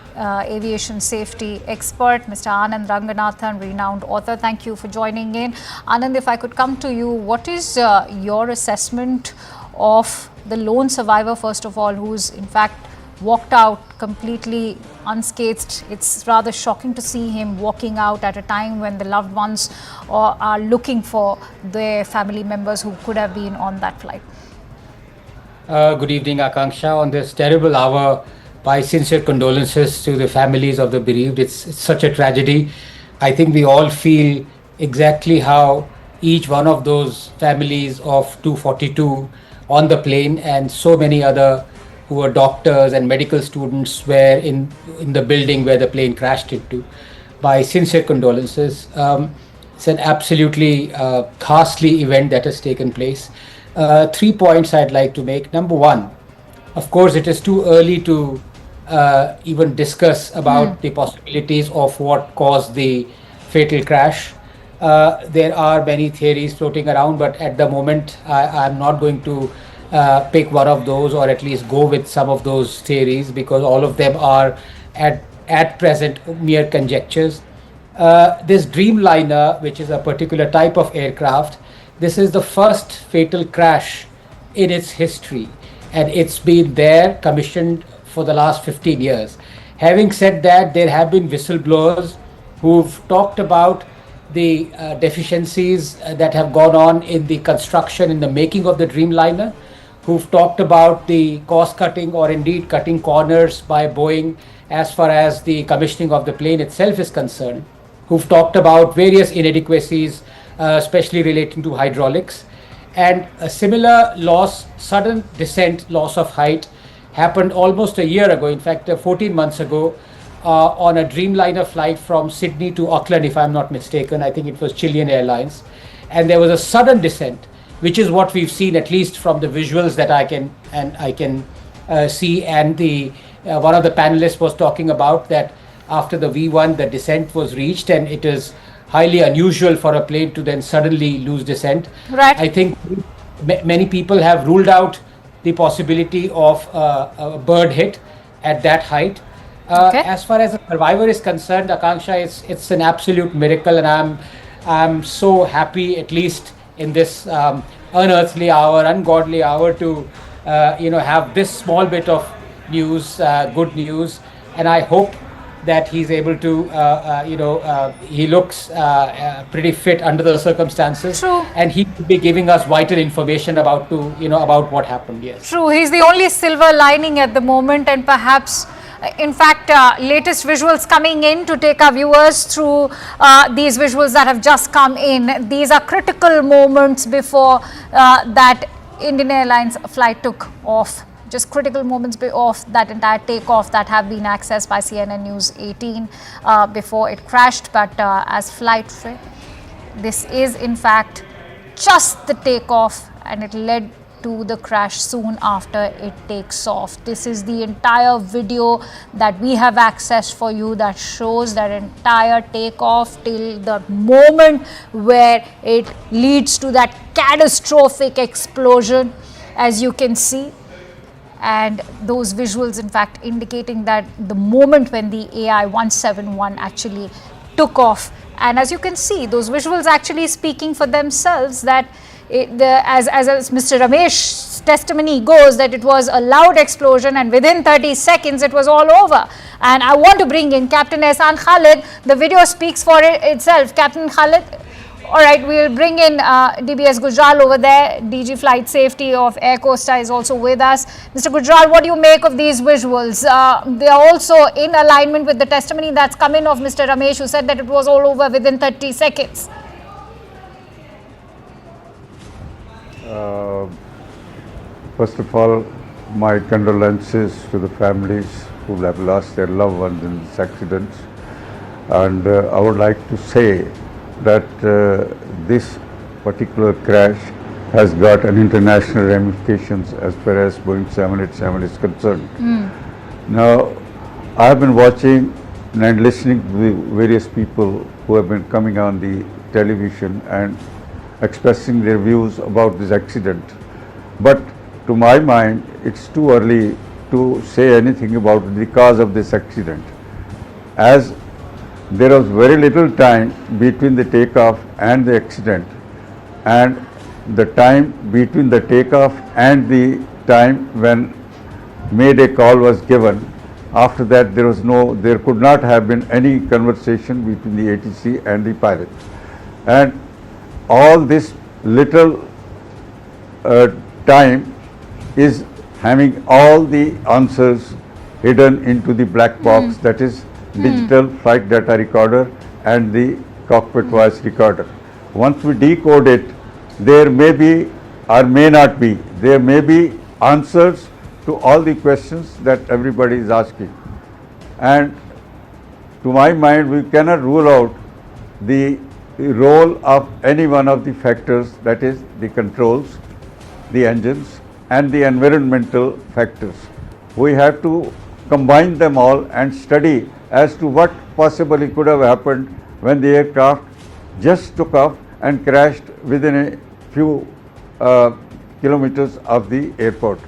aviation safety expert, Mr. Anand Ranganathan, renowned author. Thank you for joining in. Anand, if I could come to you, what is your assessment of the lone survivor, first of all, who's in fact walked out completely unscathed? It's rather shocking to see him walking out at a time when the loved ones are looking for their family members who could have been on that flight. Good evening, Akanksha. On this terrible hour, my sincere condolences to the families of the bereaved. It's such a tragedy. I think we all feel exactly how each one of those families of 242 on the plane and so many other who were doctors and medical students were in the building where the plane crashed into. My sincere condolences. It's an absolutely ghastly event that has taken place. 3 points I'd like to make. Number one, of course, it is too early to even discuss about the possibilities of what caused the fatal crash. There are many theories floating around, but at the moment, I'm not going to pick one of those, or at least go with some of those theories, because all of them are at present mere conjectures. This Dreamliner, which is a particular type of aircraft, this is the first fatal crash in its history, and it's been there commissioned for the last 15 years. Having said that, there have been whistleblowers who've talked about the deficiencies that have gone on in the construction, in the making of the Dreamliner, who've talked about the cost cutting, or indeed cutting corners by Boeing as far as the commissioning of the plane itself is concerned, who've talked about various inadequacies, especially relating to hydraulics. And a similar loss, sudden descent, loss of height, happened almost a year ago, in fact 14 months ago, on a Dreamliner flight from Sydney to Auckland, if I'm not mistaken. I think it was Chilean Airlines. And there was a sudden descent, which is what we've seen, at least from the visuals that I can see. And the one of the panelists was talking about that after the V1, the descent was reached, and it is highly unusual for a plane to then suddenly lose descent. Right. I think many people have ruled out the possibility of a bird hit at that height. As far as the survivor is concerned, Akanksha, it's an absolute miracle, and I'm so happy, at least in this unearthly hour, ungodly hour, to have this small bit of news, good news, and I hope that he's able to, he looks pretty fit under the circumstances. True. And he could be giving us vital information about what happened. Yes. True. He's the only silver lining at the moment, and perhaps, in fact, latest visuals coming in to take our viewers through these visuals that have just come in. These are critical moments before that Indian Airlines flight took off. Just critical moments of that entire takeoff that have been accessed by CNN News 18 before it crashed. But as flight, this is in fact just the takeoff, and it led to the crash soon after it takes off. This is the entire video that we have accessed for you that shows that entire takeoff till the moment where it leads to that catastrophic explosion, as you can see. And those visuals, in fact, indicating that the moment when the AI-171 actually took off. And as you can see, those visuals actually speaking for themselves, that as Mr. Ramesh's testimony goes, that it was a loud explosion, and within 30 seconds it was all over. And I want to bring in Captain Ehsan Khalid. The video speaks for itself. Captain Khalid. All right, we'll bring in DBS Gujral over there. DG Flight Safety of Air Costa is also with us. Mr. Gujral, what do you make of these visuals? They are also in alignment with the testimony that's come in of Mr. Ramesh, who said that it was all over within 30 seconds. First of all, my condolences to the families who have lost their loved ones in this accident. And I would like to say that this particular crash has got an international ramifications as far as Boeing 787 is concerned. Now, I have been watching and listening to the various people who have been coming on the television and expressing their views about this accident. But to my mind, it's too early to say anything about the cause of this accident, as there was very little time between the takeoff and the accident, and the time between the takeoff and the time when mayday call was given. After that, there could not have been any conversation between the ATC and the pilot, and all this little time is having all the answers hidden into the black box, that is digital flight data recorder and the cockpit voice recorder. Once we decode it, there may be or may not be, there may be answers to all the questions that everybody is asking. And to my mind, we cannot rule out the role of any one of the factors, that is the controls, the engines and the environmental factors. We have to combine them all and study as to what possibly could have happened when the aircraft just took off and crashed within a few kilometers of the airport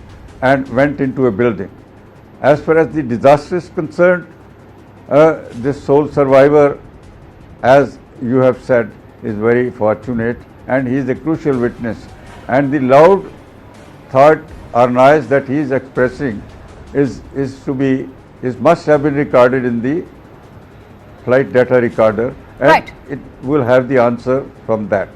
and went into a building. As far as the disaster is concerned, this sole survivor, as you have said, is very fortunate, and he is a crucial witness. And the loud thought or noise that he is expressing is must have been recorded in the flight data recorder, and it will have the answer from that.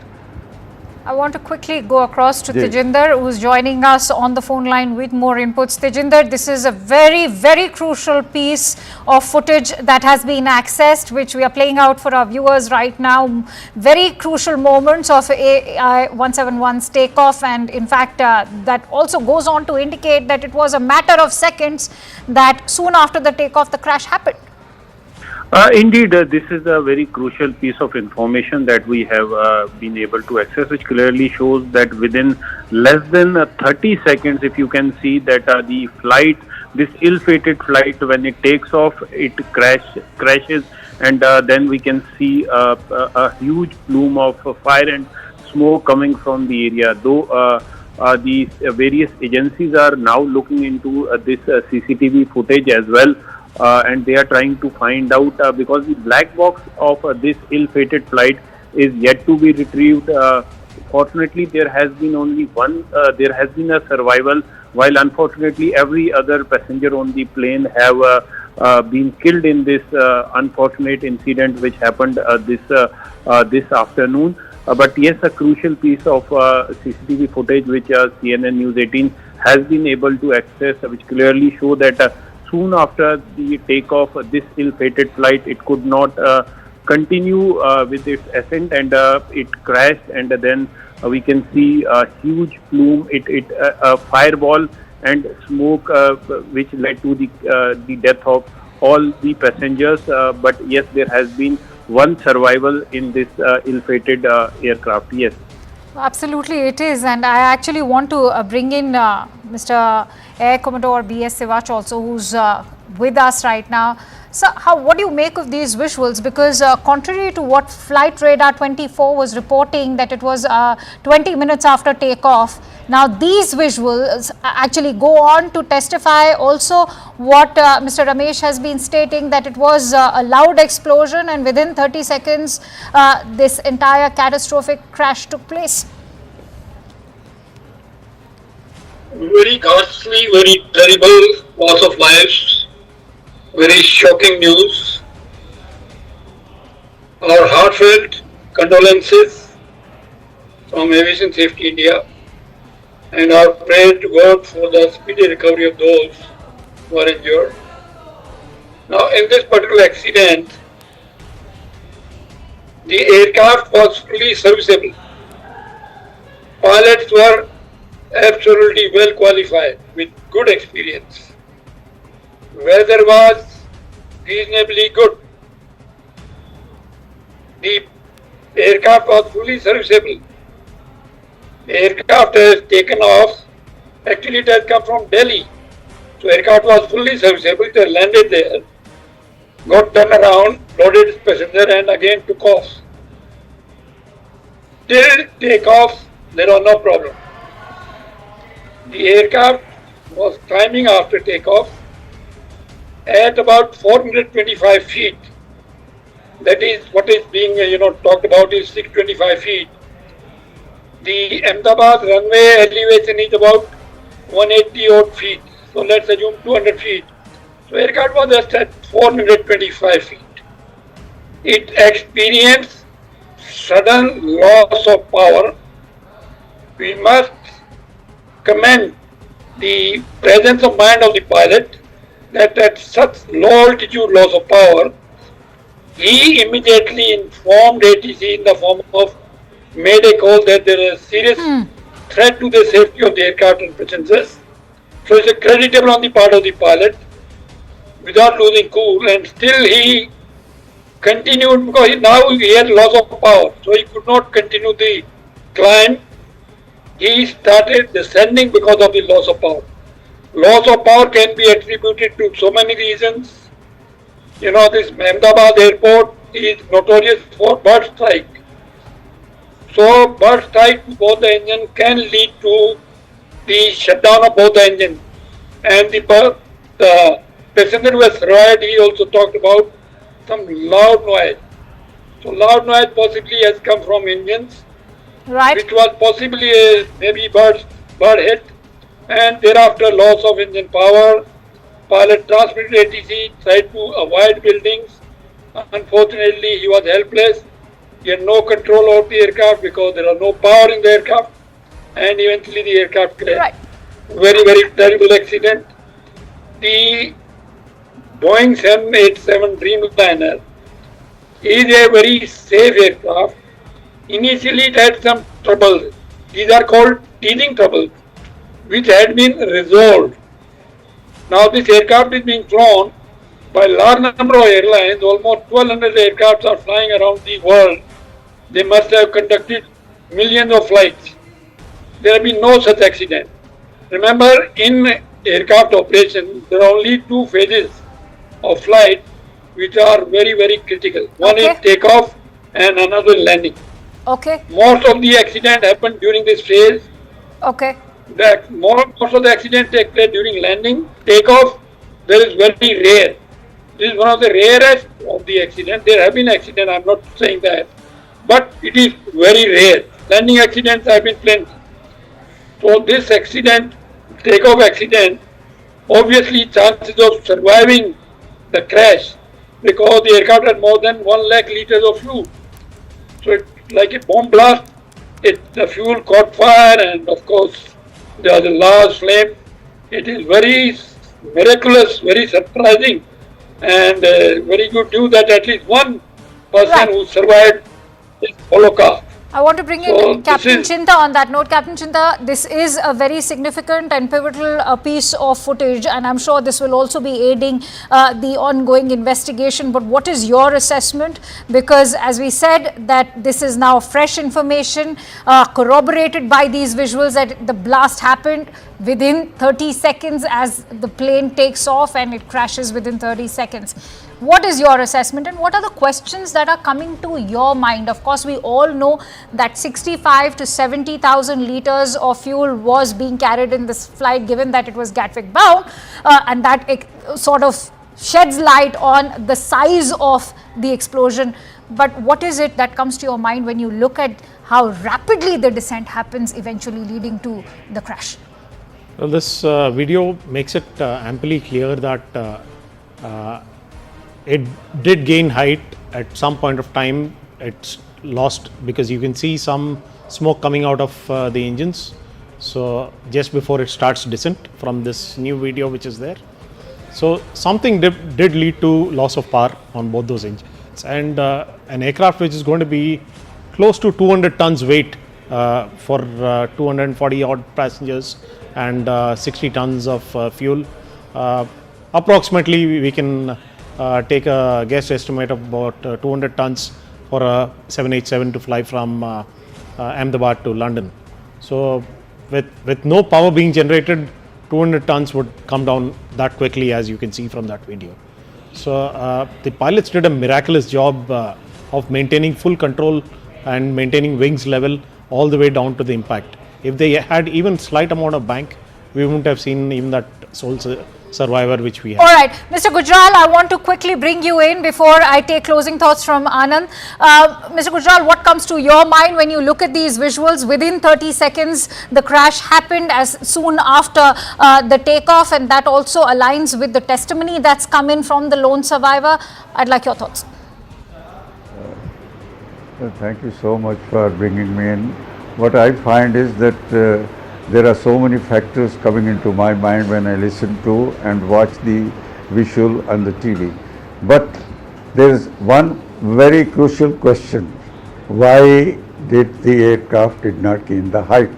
I want to quickly go across to Ji. Tejinder, who's joining us on the phone line with more inputs. Tejinder, this is a very, very crucial piece of footage that has been accessed, which we are playing out for our viewers right now. Very crucial moments of AI-171's takeoff, and in fact, that also goes on to indicate that it was a matter of seconds that soon after the takeoff, the crash happened. Indeed, this is a very crucial piece of information that we have been able to access, which clearly shows that within less than 30 seconds, if you can see that the flight, this ill-fated flight, when it takes off, it crashes, and then we can see a huge plume of fire and smoke coming from the area. Though the various agencies are now looking into this CCTV footage as well. And they are trying to find out because the black box of this ill-fated flight is yet to be retrieved. Fortunately, there has been only one. There has been a survival, while unfortunately every other passenger on the plane have been killed in this unfortunate incident which happened this afternoon. But yes, a crucial piece of CCTV footage which CNN News 18 has been able to access, which clearly show that. Soon after the takeoff, this ill-fated flight, it could not continue with its ascent, and it crashed. And then we can see a huge plume, a fireball and smoke, which led to the death of all the passengers. But yes, there has been one survival in this ill-fated aircraft. Yes. Absolutely, it is, and I actually want to bring in Mr. Air Commodore B.S. Sivach also, who's with us right now. So, what do you make of these visuals? Because contrary to what Flight Radar 24 was reporting, that it was 20 minutes after takeoff, now these visuals actually go on to testify also what Mr. Ramesh has been stating, that it was a loud explosion, and within 30 seconds this entire catastrophic crash took place. Very ghastly, very terrible loss of lives, very shocking news. Our heartfelt condolences from Aviation Safety India, and our prayer to God for the speedy recovery of those who are injured. Now, in this particular accident, the aircraft was fully serviceable. Pilots were absolutely well qualified with good experience. Weather was reasonably good. The aircraft was fully serviceable. The aircraft has taken off. Actually, it has come from Delhi. So, aircraft was fully serviceable. It has landed there, got turned around, loaded its passenger, and again took off. Till takeoff, there was no problem. The aircraft was climbing after takeoff at about 425 feet. That is what is being talked about is 625 feet. The Ahmedabad runway elevation is about 180 odd feet. So let's assume 200 feet. So aircraft was just at 425 feet. It experienced sudden loss of power. We must commend the presence of mind of the pilot that at such low altitude loss of power, he immediately informed ATC in the form of mayday call that there is a serious threat to the safety of the aircraft and passengers. So it's creditable on the part of the pilot without losing cool, and still he continued because now he had loss of power, so he could not continue the climb. He started descending because of the loss of power. Loss of power can be attributed to so many reasons. This Ahmedabad airport is notorious for bird strike. So burst tight to both the engine can lead to the shutdown of both the engines. And the passenger who was survived, he also talked about some loud noise. So loud noise possibly has come from engines, right, which was possibly a maybe bird hit, and thereafter loss of engine power. Pilot transmitted ATC, tried to avoid buildings. Unfortunately, he was helpless. He had no control over the aircraft because there was no power in the aircraft, and eventually the aircraft crashed. Right. Very, very terrible accident. The Boeing 787 Dreamliner is a very safe aircraft. Initially, it had some troubles. These are called teething troubles, which had been resolved. Now, this aircraft is being flown by a large number of airlines. Almost 1,200 aircrafts are flying around the world. They must have conducted millions of flights. There have been no such accident. Remember, in aircraft operation, there are only two phases of flight which are very, very critical. One is takeoff and another landing. Okay. Most of the accident happened during this phase. Okay. Most of the accident take place during landing. Takeoff, there is very rare. This is one of the rarest of the accident. There have been accidents, I'm not saying that, but it is very rare. Landing accidents have been plenty. So this accident, takeoff accident, obviously chances of surviving the crash because the aircraft had more than 1 lakh liters of fuel. So it's like a bomb blast. The fuel caught fire and of course there was a large flame. It is very miraculous, very surprising and very good news that at least one person who survived this Holocaust. I want to bring in Captain Chinta on that note. Captain Chinta, this is a very significant and pivotal piece of footage, and I'm sure this will also be aiding the ongoing investigation. But what is your assessment? Because as we said, that this is now fresh information corroborated by these visuals that the blast happened within 30 seconds as the plane takes off and it crashes within 30 seconds. What is your assessment and what are the questions that are coming to your mind? Of course, we all know that 65 to 70,000 liters of fuel was being carried in this flight, given that it was Gatwick bound, and that it sort of sheds light on the size of the explosion. But what is it that comes to your mind when you look at how rapidly the descent happens, eventually leading to the crash? Well, this video makes it amply clear that it did gain height at some point of time. It's lost because you can see some smoke coming out of the engines. So just before it starts descent from this new video which is there. So something did lead to loss of power on both those engines. And an aircraft which is going to be close to 200 tons weight for 240 odd passengers and 60 tons of fuel. Approximately we can take a guess estimate of about 200 tons for a 787 to fly from Ahmedabad to London. So with no power being generated, 200 tons would come down that quickly, as you can see from that video. So the pilots did a miraculous job of maintaining full control and maintaining wings level all the way down to the impact. If they had even slight amount of bank, we wouldn't have seen even that sole survivor which we have. All right, Mr. Gujral, I want to quickly bring you in before I take closing thoughts from Anand. Mr. Gujral, what comes to your mind when you look at these visuals? Within 30 seconds, the crash happened as soon after the takeoff, and that also aligns with the testimony that's come in from the lone survivor. I'd like your thoughts. Thank you so much for bringing me in. What I find is that there are so many factors coming into my mind when I listen to and watch the visual and the TV. But there is one very crucial question. Why did the aircraft did not gain the height?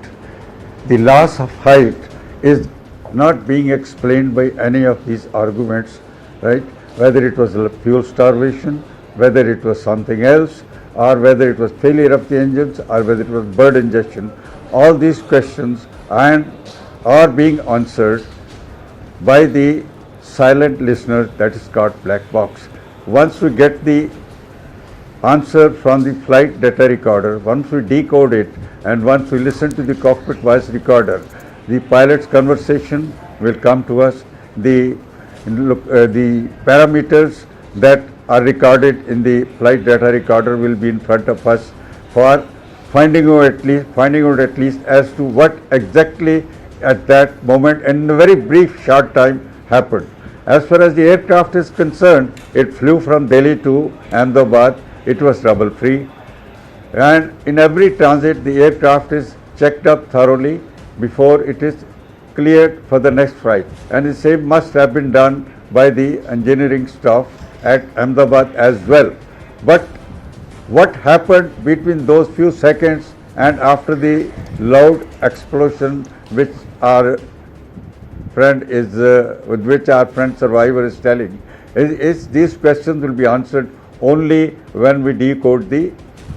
The loss of height is not being explained by any of these arguments, right? Whether it was fuel starvation, whether it was something else, or whether it was failure of the engines, or whether it was bird ingestion. All these questions are being answered by the silent listener, that is called black box. Once we get the answer from the flight data recorder. Once we decode it and once we listen to the cockpit voice recorder, the pilot's conversation will come to us. The parameters that are recorded in the flight data recorder will be in front of us for finding out at least as to what exactly at that moment and in a very brief short time happened. As far as the aircraft is concerned, it flew from Delhi to Ahmedabad. It was trouble free, and in every transit the aircraft is checked up thoroughly before it is cleared for the next flight, and the same must have been done by the engineering staff at Ahmedabad as well. But what happened between those few seconds and after the loud explosion which our friend survivor is telling, is these questions will be answered only when we decode the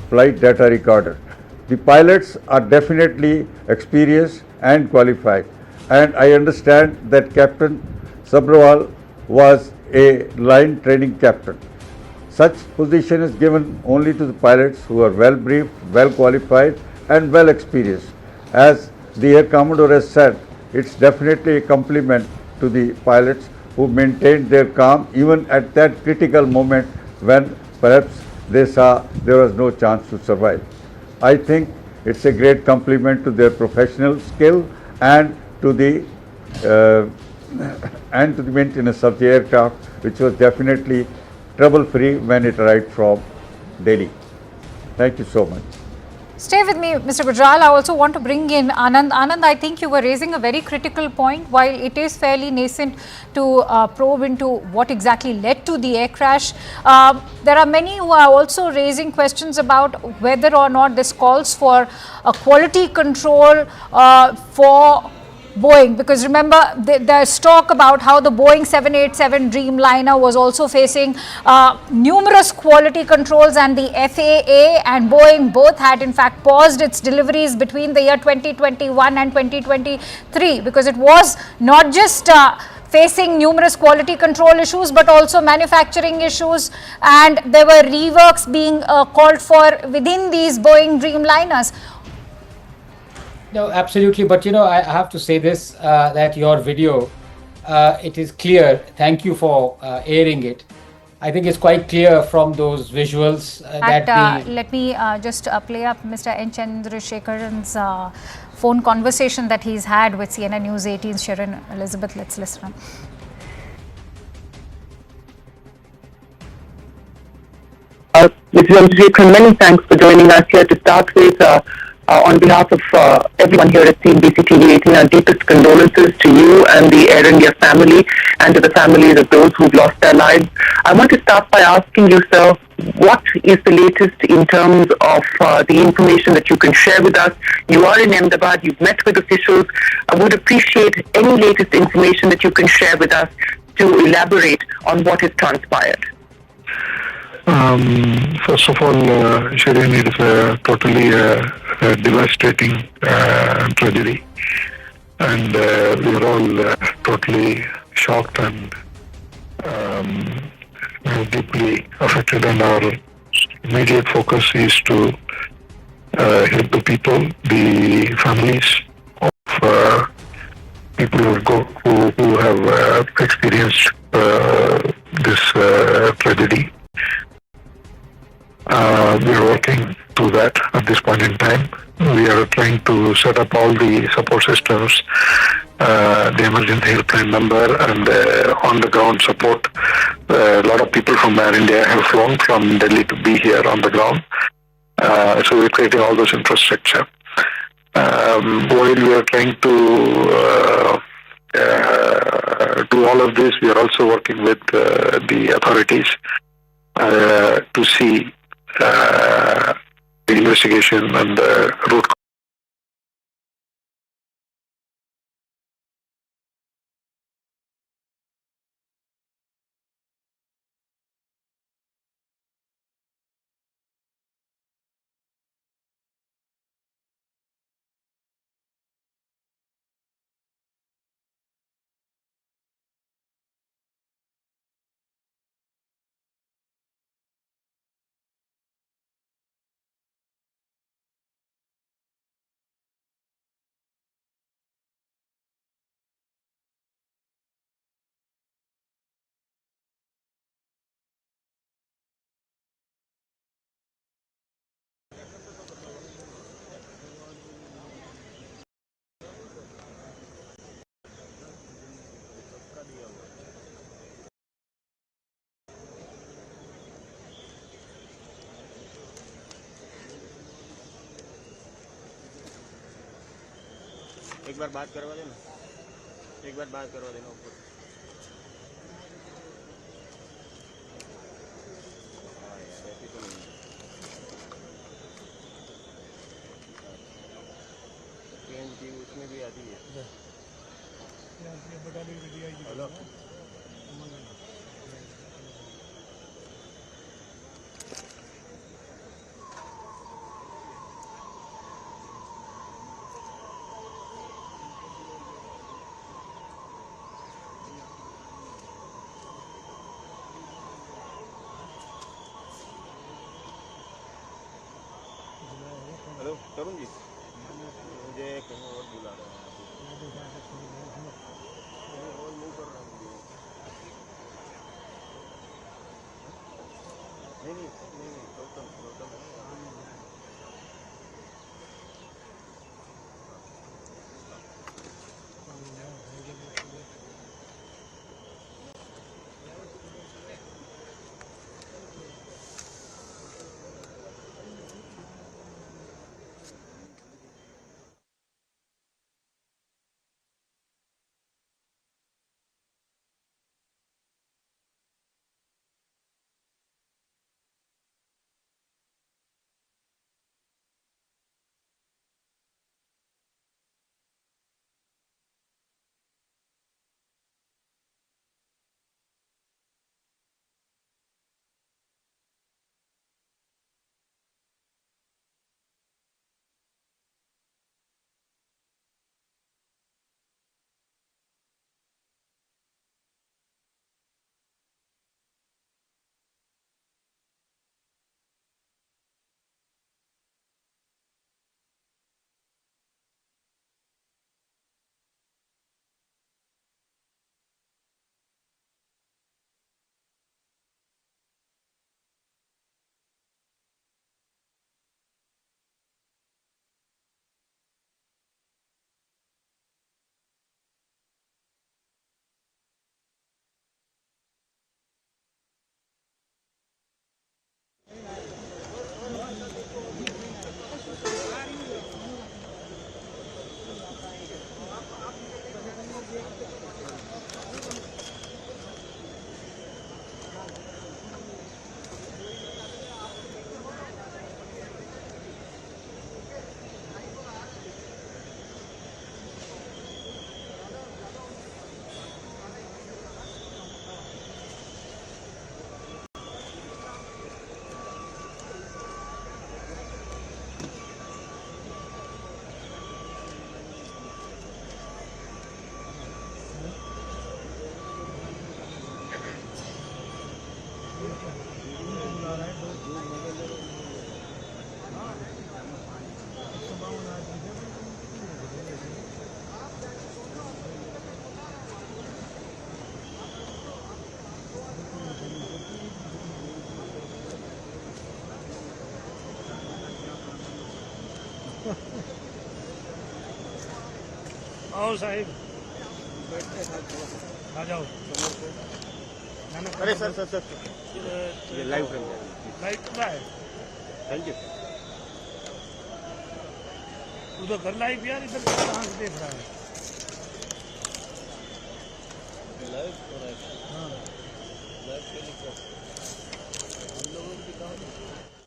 flight data recorder. The pilots are definitely experienced and qualified, and I understand that Captain Sabrawal was a line training captain. Such position is given only to the pilots who are well briefed, well qualified and well experienced. As the Air Commodore has said, it's definitely a compliment to the pilots who maintained their calm even at that critical moment when perhaps they saw there was no chance to survive. I think it's a great compliment to their professional skill and to the maintenance of the aircraft, which was definitely trouble-free when it arrived from Delhi. Thank you so much. Stay with me, Mr. Gujral. I also want to bring in Anand. Anand, I think you were raising a very critical point. While it is fairly nascent to probe into what exactly led to the air crash, there are many who are also raising questions about whether or not this calls for a quality control for Boeing, because remember there's talk about how the Boeing 787 Dreamliner was also facing numerous quality controls, and the FAA and Boeing both had in fact paused its deliveries between the year 2021 and 2023 because it was not just facing numerous quality control issues but also manufacturing issues, and there were reworks being called for within these Boeing Dreamliners. No, absolutely. But, I have to say this, that your video, it is clear. Thank you for airing it. I think it's quite clear from those visuals Let me just play up Mr. N. Chandrasekharan's phone conversation that he's had with CNN News 18's Sharon Elizabeth. Let's listen. Mr. Chandrasekharan, many thanks for joining us here. To start with, on behalf of everyone here at CNBC TV 18, our deepest condolences to you and the Air India family and to the families of those who've lost their lives. I want to start by asking you, sir, what is the latest in terms of the information that you can share with us? You are in Ahmedabad, you've met with officials. I would appreciate any latest information that you can share with us to elaborate on what has transpired. First of all, Shireen, it is a totally devastating tragedy, and we are all totally shocked and deeply affected, and our immediate focus is to help the people, the families of people who have experienced this tragedy. We are working to that at this point in time. We are trying to set up all the support systems, the emergency helpline number, and on-the-ground support. A lot of people from Air India have flown from Delhi to be here on the ground. So we're creating all those infrastructure. While we are trying to do all of this, we are also working with the authorities to see the investigation and the root एक बार बात करवा देना, एक बार बात करवा देना ऊपर। हाँ यार ऐसी तो नहीं ट्रेन की उसमें भी आती है। हेलो हेलो तरुण जी, मुझे कहीं और बुला रहे हैं। और नहीं कर रहा मुझे। नहीं टोटल आओ साहिब, आ जाओ। अरे सर ये लाइव फ्रेम है। Thank you. उधर कर लाइव यार, इधर कहाँ से देख रहा है? लाइव हो रहा है। हाँ लाइव पे लिखा हम लोगों को दिखाओ।